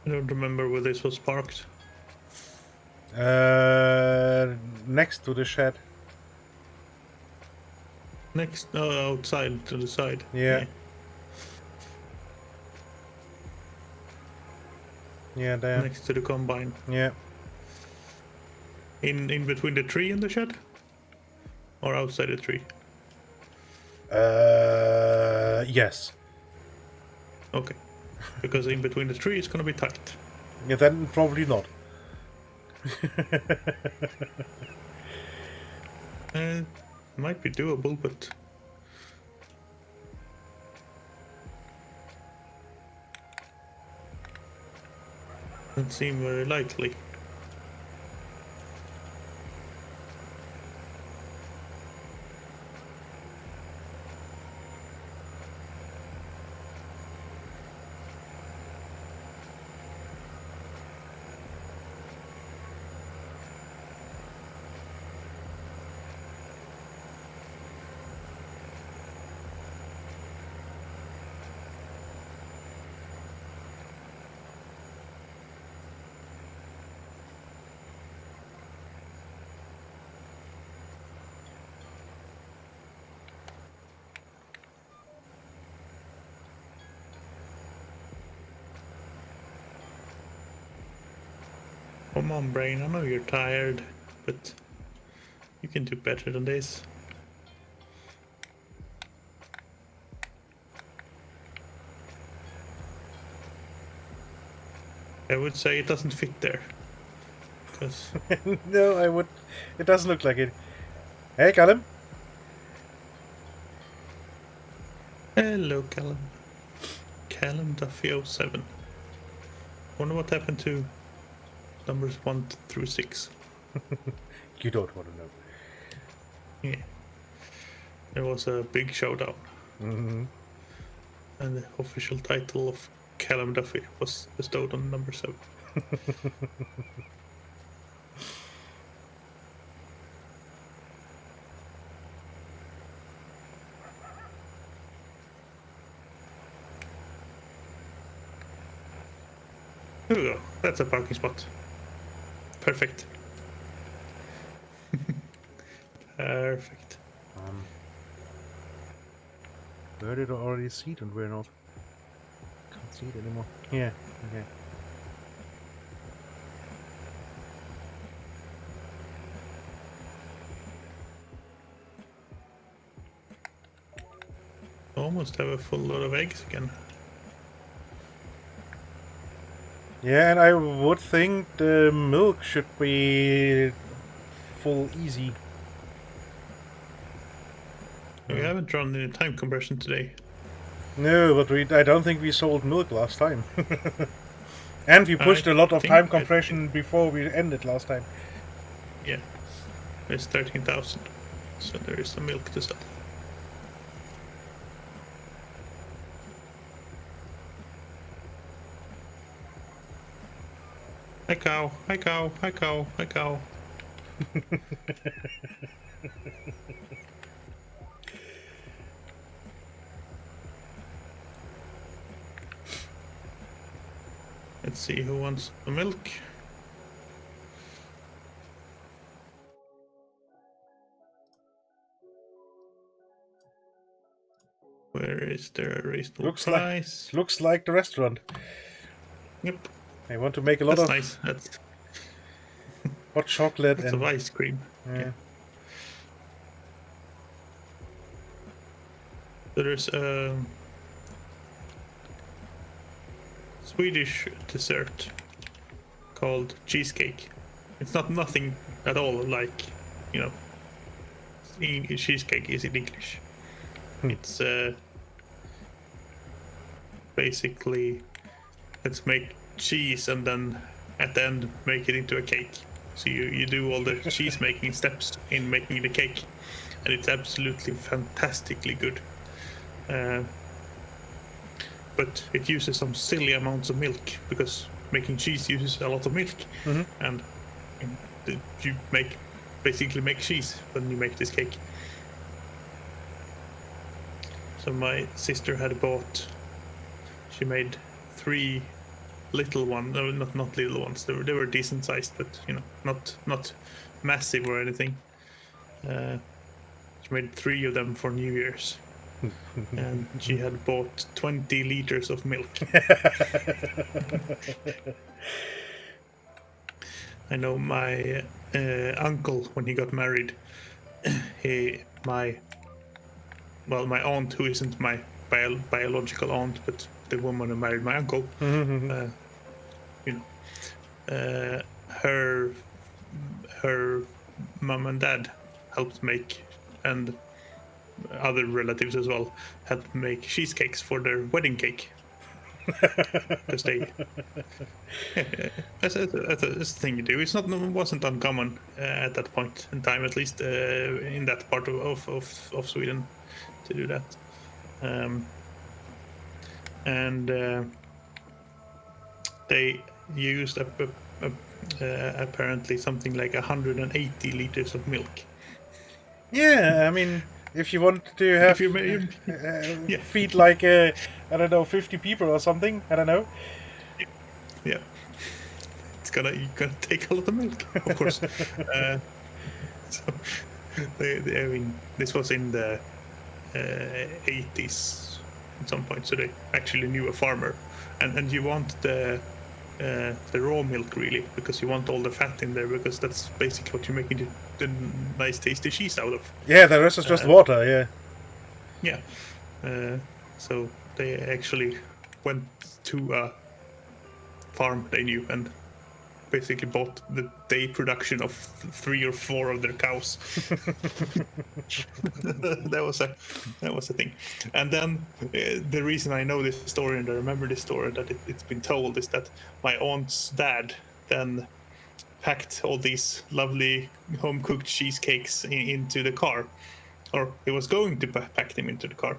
Speaker 5: I don't remember where this was parked.
Speaker 1: Next to the shed.
Speaker 5: Next, outside to the side.
Speaker 1: Yeah. Yeah, there.
Speaker 5: next to the combine.
Speaker 1: Yeah.
Speaker 5: In between the tree and the shed? Or outside the tree?
Speaker 1: Yes.
Speaker 5: Okay. Because in between the tree it's gonna be tight.
Speaker 1: Yeah, then probably not.
Speaker 5: Might be doable, but doesn't seem very likely. Come on, brain, I know you're tired, but you can do better than this. I would say it doesn't fit there. Because
Speaker 1: No, I would. It doesn't look like it. Hey, Callum.
Speaker 5: hello, Callum. Callum Duffy 07. Wonder what happened to numbers 1 through 6.
Speaker 1: You don't want to know.
Speaker 5: Yeah. There was a big showdown.
Speaker 1: Mm-hmm.
Speaker 5: And the official title of Callum Duffy was bestowed on number 7. Here we go. That's a parking spot. Perfect. Perfect.
Speaker 1: Where did I already see it and where not? Can't see it anymore. Yeah, okay.
Speaker 5: Almost have a full load of eggs again.
Speaker 1: Yeah, and I would think the milk should be full easy.
Speaker 5: We haven't run any time compression today.
Speaker 1: No, but I don't think we sold milk last time. And we pushed
Speaker 5: I
Speaker 1: a lot of
Speaker 5: think
Speaker 1: time
Speaker 5: I-
Speaker 1: compression before we ended last time.
Speaker 5: Yeah. There's 13,000. So there is some milk to sell. Hi cow, hi cow, hi cow, hi cow. Let's see who wants the milk. Where is there a reasonable price?
Speaker 1: Looks like the restaurant.
Speaker 5: Yep,
Speaker 1: I want to make a lot
Speaker 5: that's
Speaker 1: of
Speaker 5: nice. That's
Speaker 1: hot chocolate
Speaker 5: lots
Speaker 1: and
Speaker 5: of ice cream.
Speaker 1: yeah.
Speaker 5: So there's a Swedish dessert called cheesecake. It's not nothing at all like, you know, cheesecake is in English. It's basically let's make cheese and then at the end make it into a cake. So you do all the cheese making steps in making the cake, and it's absolutely fantastically good. But it uses some silly amounts of milk because making cheese uses a lot of milk, and you basically make cheese when you make this cake. So my sister had bought. She made 3 little ones. No, not little ones. They were decent sized, but you know, not massive or anything. She made 3 of them for New Year's. And she had bought 20 liters of milk. I know my uncle, when he got married, my aunt, who isn't my biological aunt, but the woman who married my uncle, her mom and dad helped make, and other relatives as well, helped make cheesecakes for their wedding cake. Because that's a thing you do. Wasn't uncommon at that point in time, at least in that part of Sweden, to do that. And they used apparently something like 180 liters of milk.
Speaker 1: Yeah, I mean, if you want to have feed like I don't know, 50 people or something, I don't know.
Speaker 5: Yeah, you're gonna take a lot of milk, of course. So I mean, this was in the 80s at some point, so they actually knew a farmer, and you want the raw milk, really, because you want all the fat in there, because that's basically what you're making the nice tasty cheese out of.
Speaker 1: Yeah, the rest is just water.
Speaker 5: Yeah. So they actually went to a farm they knew and basically bought the day production of 3 or 4 of their cows. that was a thing. And then the reason I know this story and I remember this story that it's been told is that my aunt's dad then packed all these lovely home-cooked cheesecakes into the car, or he was going to pack them into the car.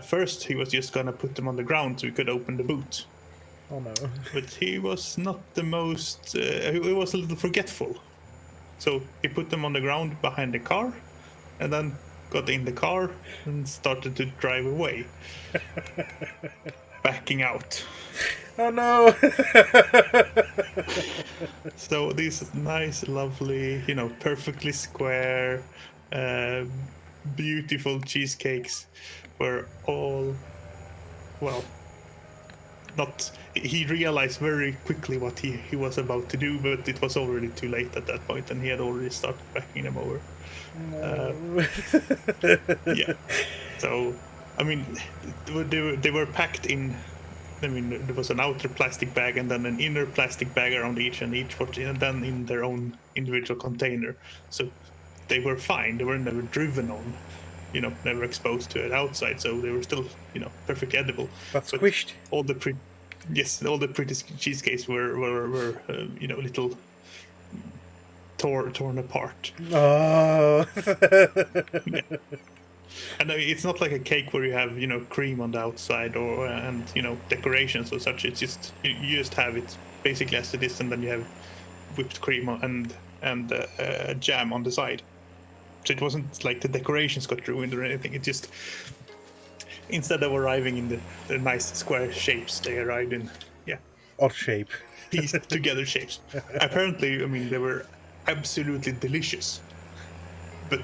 Speaker 5: First, he was just gonna put them on the ground so he could open the boot.
Speaker 1: Oh no.
Speaker 5: But he was not the most... he was a little forgetful. So he put them on the ground behind the car, and then got in the car and started to drive away. Backing out.
Speaker 1: Oh no!
Speaker 5: So these nice, lovely, perfectly square, beautiful cheesecakes were all, not... He realized very quickly what he was about to do, but it was already too late at that point, and he had already started backing them over.
Speaker 1: No.
Speaker 5: Yeah. So, I mean, they were packed in... I mean, there was an outer plastic bag and then an inner plastic bag around each, and then in their own individual container. So they were fine. They were never driven on, never exposed to it outside. So they were still, perfectly edible.
Speaker 1: But squished.
Speaker 5: All the pretty cheesecakes were little torn apart.
Speaker 1: Oh.
Speaker 5: Yeah. And it's not like a cake where you have cream on the outside and decorations or such. It's just you just have it basically as it is, and then you have whipped cream and jam on the side. So it wasn't like the decorations got ruined or anything. It just, instead of arriving in the nice square shapes, they arrived in
Speaker 1: odd shape,
Speaker 5: pieced together shapes. Apparently, I mean, they were absolutely delicious, but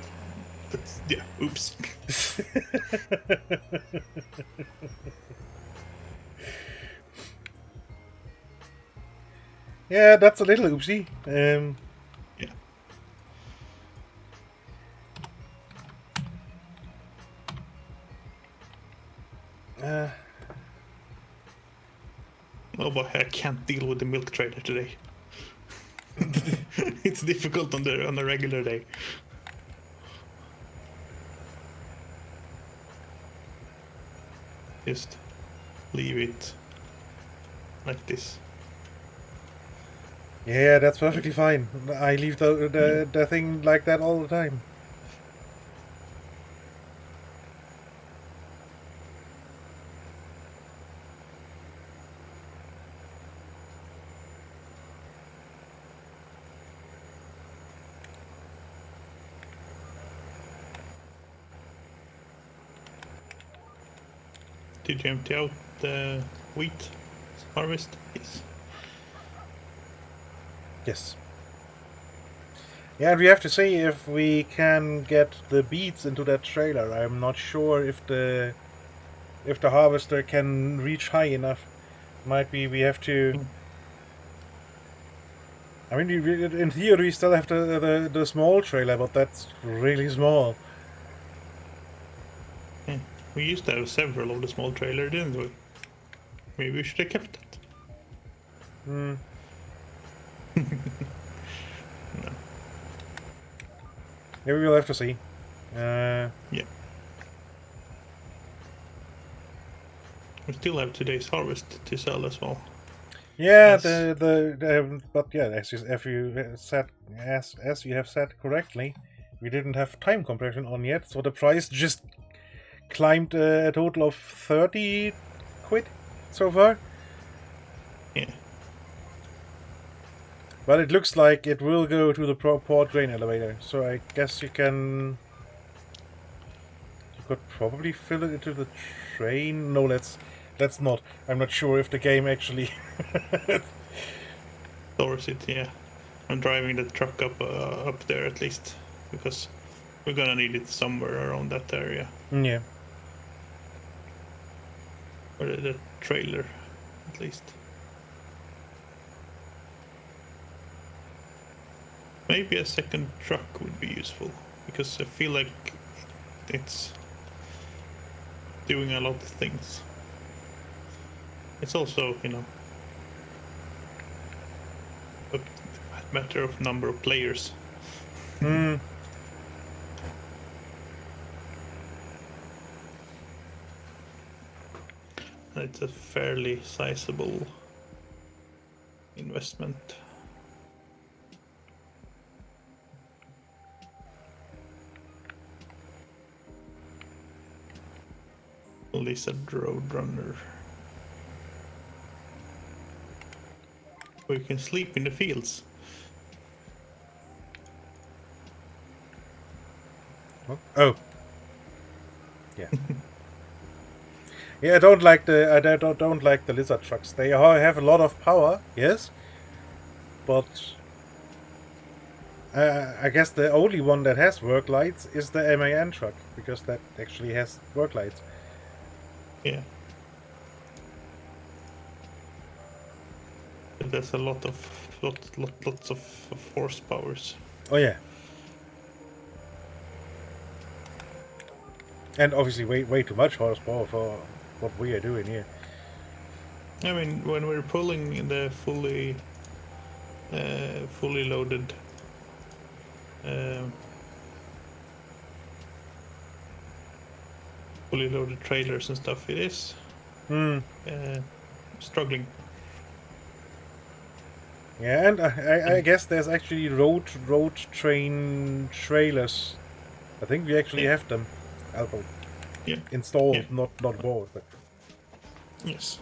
Speaker 5: yeah, oops.
Speaker 1: Yeah, that's a little oopsie.
Speaker 5: Yeah. Oh boy, I can't deal with the milk trailer today. It's difficult on a regular day. Just leave it like this.
Speaker 1: Yeah, that's perfectly fine. I leave the thing like that all the time.
Speaker 5: Did you empty out the wheat harvest? Yes.
Speaker 1: Yes. Yeah, and we have to see if we can get the beets into that trailer. I'm not sure if the harvester can reach high enough. Might be we have to I mean, in theory, we still have the small trailer, but that's really small.
Speaker 5: Yeah. We used to have several of the small trailer, didn't we? Maybe we should have kept that.
Speaker 1: Hmm.
Speaker 5: No.
Speaker 1: Yeah, we will have to see.
Speaker 5: Yeah. We still have today's harvest to sell as well.
Speaker 1: Yeah,
Speaker 5: Yes.
Speaker 1: but yeah, as you said, as you have said correctly, we didn't have time compression on yet, so the price just climbed a total of 30 quid so far.
Speaker 5: Yeah.
Speaker 1: But it looks like it will go to the port grain elevator, so I guess you could probably fill it into the train. No, let's not. I'm not sure if the game actually.
Speaker 5: Stores it, yeah. I'm driving the truck up there at least, because we're gonna need it somewhere around that area.
Speaker 1: Yeah.
Speaker 5: Or the trailer, at least. Maybe a second truck would be useful, because I feel like it's doing a lot of things. It's also, a matter of number of players.
Speaker 1: Hmm.
Speaker 5: It's a fairly sizable investment. Lizard Roadrunner. We can sleep in the fields.
Speaker 1: Oh. Yeah. Yeah, I don't like the lizard trucks. They have a lot of power, yes, but I guess the only one that has work lights is the MAN truck, because that actually has work lights.
Speaker 5: Yeah. But there's a lots of horsepowers.
Speaker 1: Oh yeah. And obviously way too much horsepower for what we are doing here.
Speaker 5: I mean, when we're pulling the fully loaded trailers and stuff, it is struggling.
Speaker 1: Yeah, and I guess there's actually road train trailers. I think we actually have them.
Speaker 5: Yeah.
Speaker 1: Installed,
Speaker 5: Yeah.
Speaker 1: not bought, but
Speaker 5: Yes.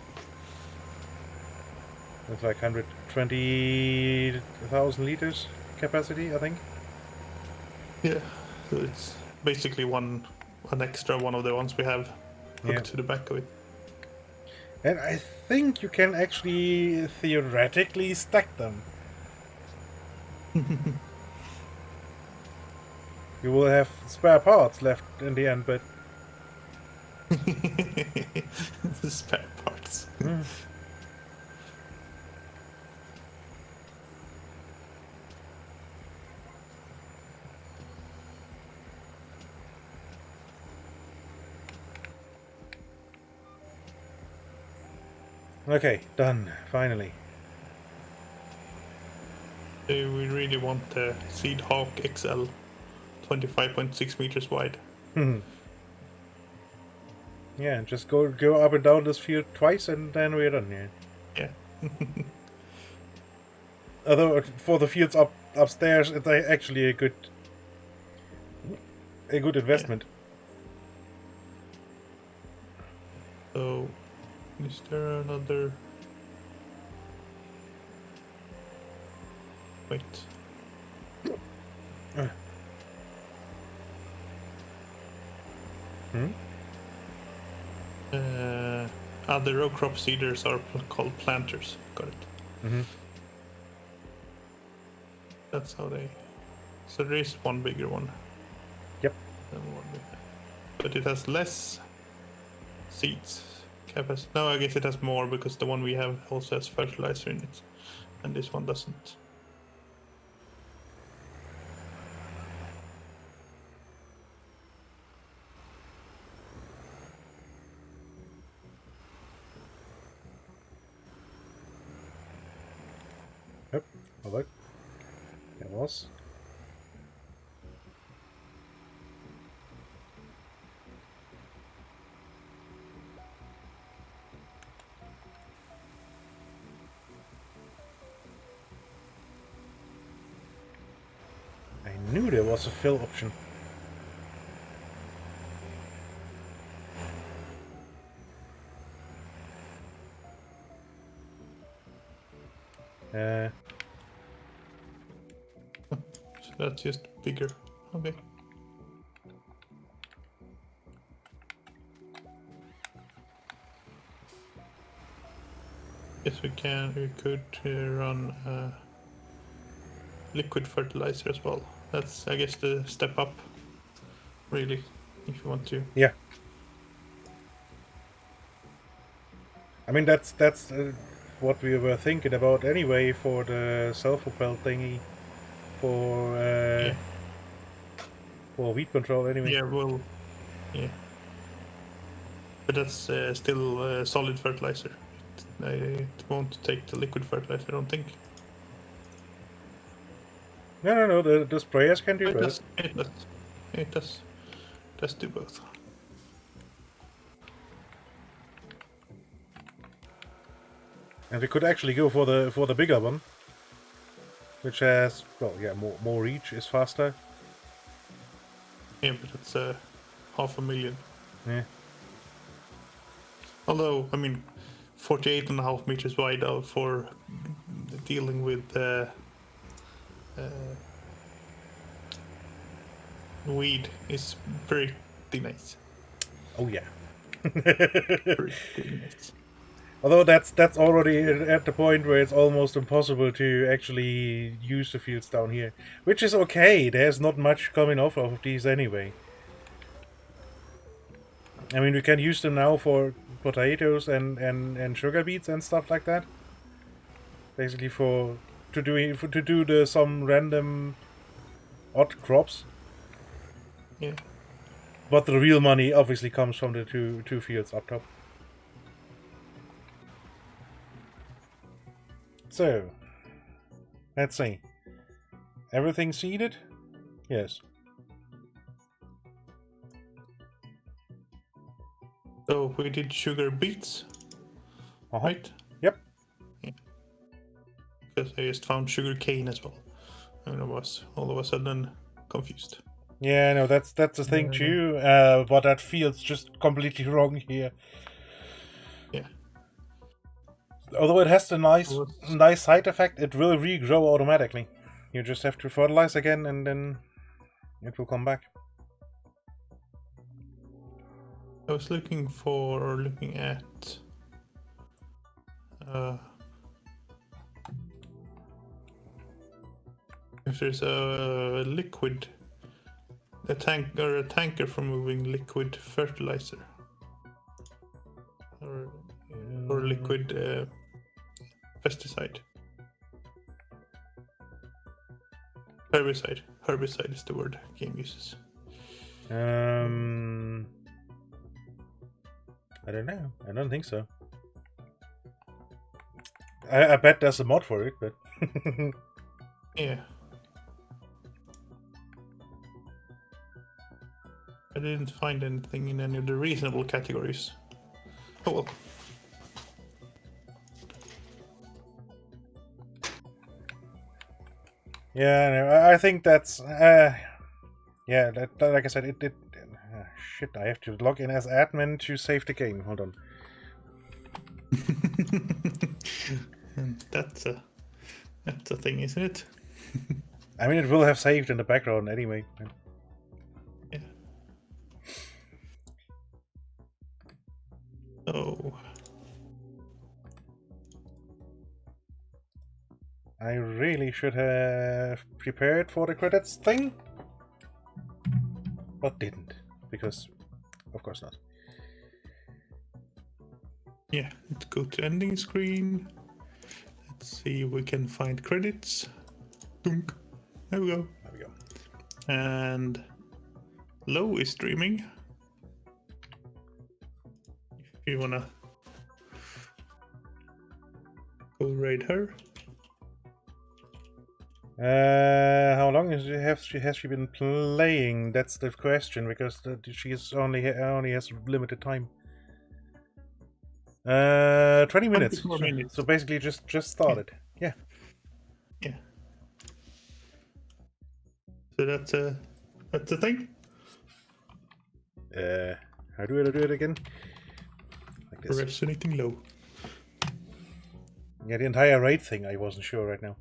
Speaker 1: it's like 120,000 liters capacity, I think.
Speaker 5: Yeah. So it's basically an extra one of the ones we have hooked to the back of it.
Speaker 1: And I think you can actually theoretically stack them. You will have spare parts left in the end, but
Speaker 5: The spare parts.
Speaker 1: okay, done, finally.
Speaker 5: We really want the Seed Hawk XL, 25.6 meters wide.
Speaker 1: Yeah, just go up and down this field twice and then we're done, yeah.
Speaker 5: Yeah.
Speaker 1: Although for the fields upstairs, it's actually a good investment.
Speaker 5: So, is there another? Wait. The row crop seeders are called planters. Got it. That's how they. So there is one bigger one.
Speaker 1: Yep.
Speaker 5: Than one bigger. But it has less seeds capacity. No, I guess it has more because the one we have also has fertilizer in it, and this one doesn't.
Speaker 1: Yep. Oh, look. There was. I knew there was a fill option.
Speaker 5: So that's just bigger. Okay. Yes, we can. We could run liquid fertilizer as well. That's, I guess, the step up. Really, if you want to.
Speaker 1: Yeah. I mean, that's what we were thinking about anyway for the self-propelled thingy for weed control anyway.
Speaker 5: Yeah, well, yeah. But that's still solid fertilizer. It won't take the liquid fertilizer, I don't think.
Speaker 1: No. The sprayers can do
Speaker 5: It
Speaker 1: both.
Speaker 5: does. It does. It does. Does do both.
Speaker 1: And we could actually go for the bigger one, which has, well, yeah, more reach, is faster.
Speaker 5: Yeah, but it's 500,000.
Speaker 1: Yeah.
Speaker 5: Although, I mean, 48.5 meters wide for dealing with weed is pretty nice.
Speaker 1: Oh yeah.
Speaker 5: Pretty nice.
Speaker 1: Although that's already at the point where it's almost impossible to actually use the fields down here, which is okay. There's not much coming off of these anyway. I mean, we can use them now for potatoes and sugar beets and stuff like that. Basically, to do some random odd crops.
Speaker 5: Yeah.
Speaker 1: But the real money obviously comes from the two fields up top. So, let's see. Everything seeded? Yes.
Speaker 5: So we did sugar beets, right?
Speaker 1: Yep.
Speaker 5: Yeah. Because I just found sugar cane as well, and I was all of a sudden confused.
Speaker 1: Yeah, no, that's the thing too. But that feels just completely wrong here.
Speaker 5: Yeah.
Speaker 1: Although it has the nice side effect, it will regrow automatically. You just have to fertilize again, and then it will come back.
Speaker 5: I was looking at if there's a liquid, a tanker for moving liquid fertilizer, or liquid pesticide. Herbicide is the word game uses.
Speaker 1: I don't know. I don't think so. I bet there's a mod for it, but
Speaker 5: Yeah. I didn't find anything in any of the reasonable categories. Oh well.
Speaker 1: yeah, no, I think that's yeah. That like I said, it shit. I have to log in as admin to save the game. Hold on.
Speaker 5: And that's a thing, isn't it?
Speaker 1: I mean, it will have saved in the background anyway.
Speaker 5: Yeah. Oh.
Speaker 1: I really should have prepared for the credits thing, but didn't, because of course not.
Speaker 5: Yeah, let's go to ending screen. Let's see if we can find credits. Dunk. There we go.
Speaker 1: There we go.
Speaker 5: And Lo is streaming. If you wanna go raid her.
Speaker 1: How long has she been playing? That's the question, because she's only has limited time. 20 minutes.
Speaker 5: 24 minutes.
Speaker 1: So basically, just started. Yeah.
Speaker 5: Yeah. So that's the thing.
Speaker 1: How do I do it again? Like this.
Speaker 5: Resonating low.
Speaker 1: Yeah, the entire raid thing, I wasn't sure right now.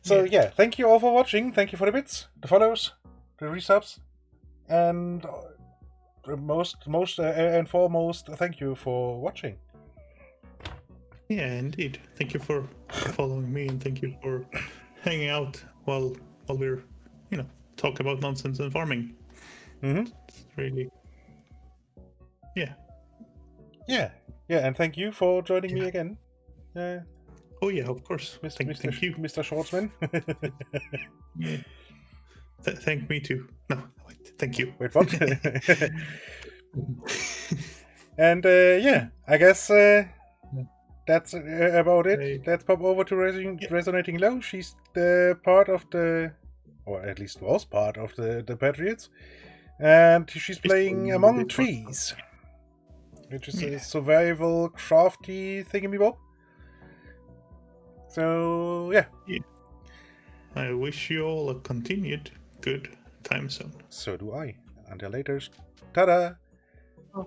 Speaker 1: So yeah, thank you all for watching. Thank you for the bits, the follows, the resubs, and most and foremost, thank you for watching.
Speaker 5: Yeah, indeed. Thank you for following me, and thank you for hanging out while we're talking about nonsense and farming.
Speaker 1: Mm-hmm.
Speaker 5: It's really, yeah,
Speaker 1: and thank you for joining me again.
Speaker 5: Oh yeah, of course. Thank you,
Speaker 1: Mr. Schwartzman.
Speaker 5: Yeah. Thank me too. No, wait. Thank you.
Speaker 1: Wait, what? And yeah, I guess that's about it. Let's pop over to Resonating Low. She's the part of the, or at least was part of the Patriots, and she's playing Among Trees, which is a survival crafty thingamabob. So yeah.
Speaker 5: I wish you all a continued good time zone.
Speaker 1: So do I. Until later. Ta-da!
Speaker 5: Bye.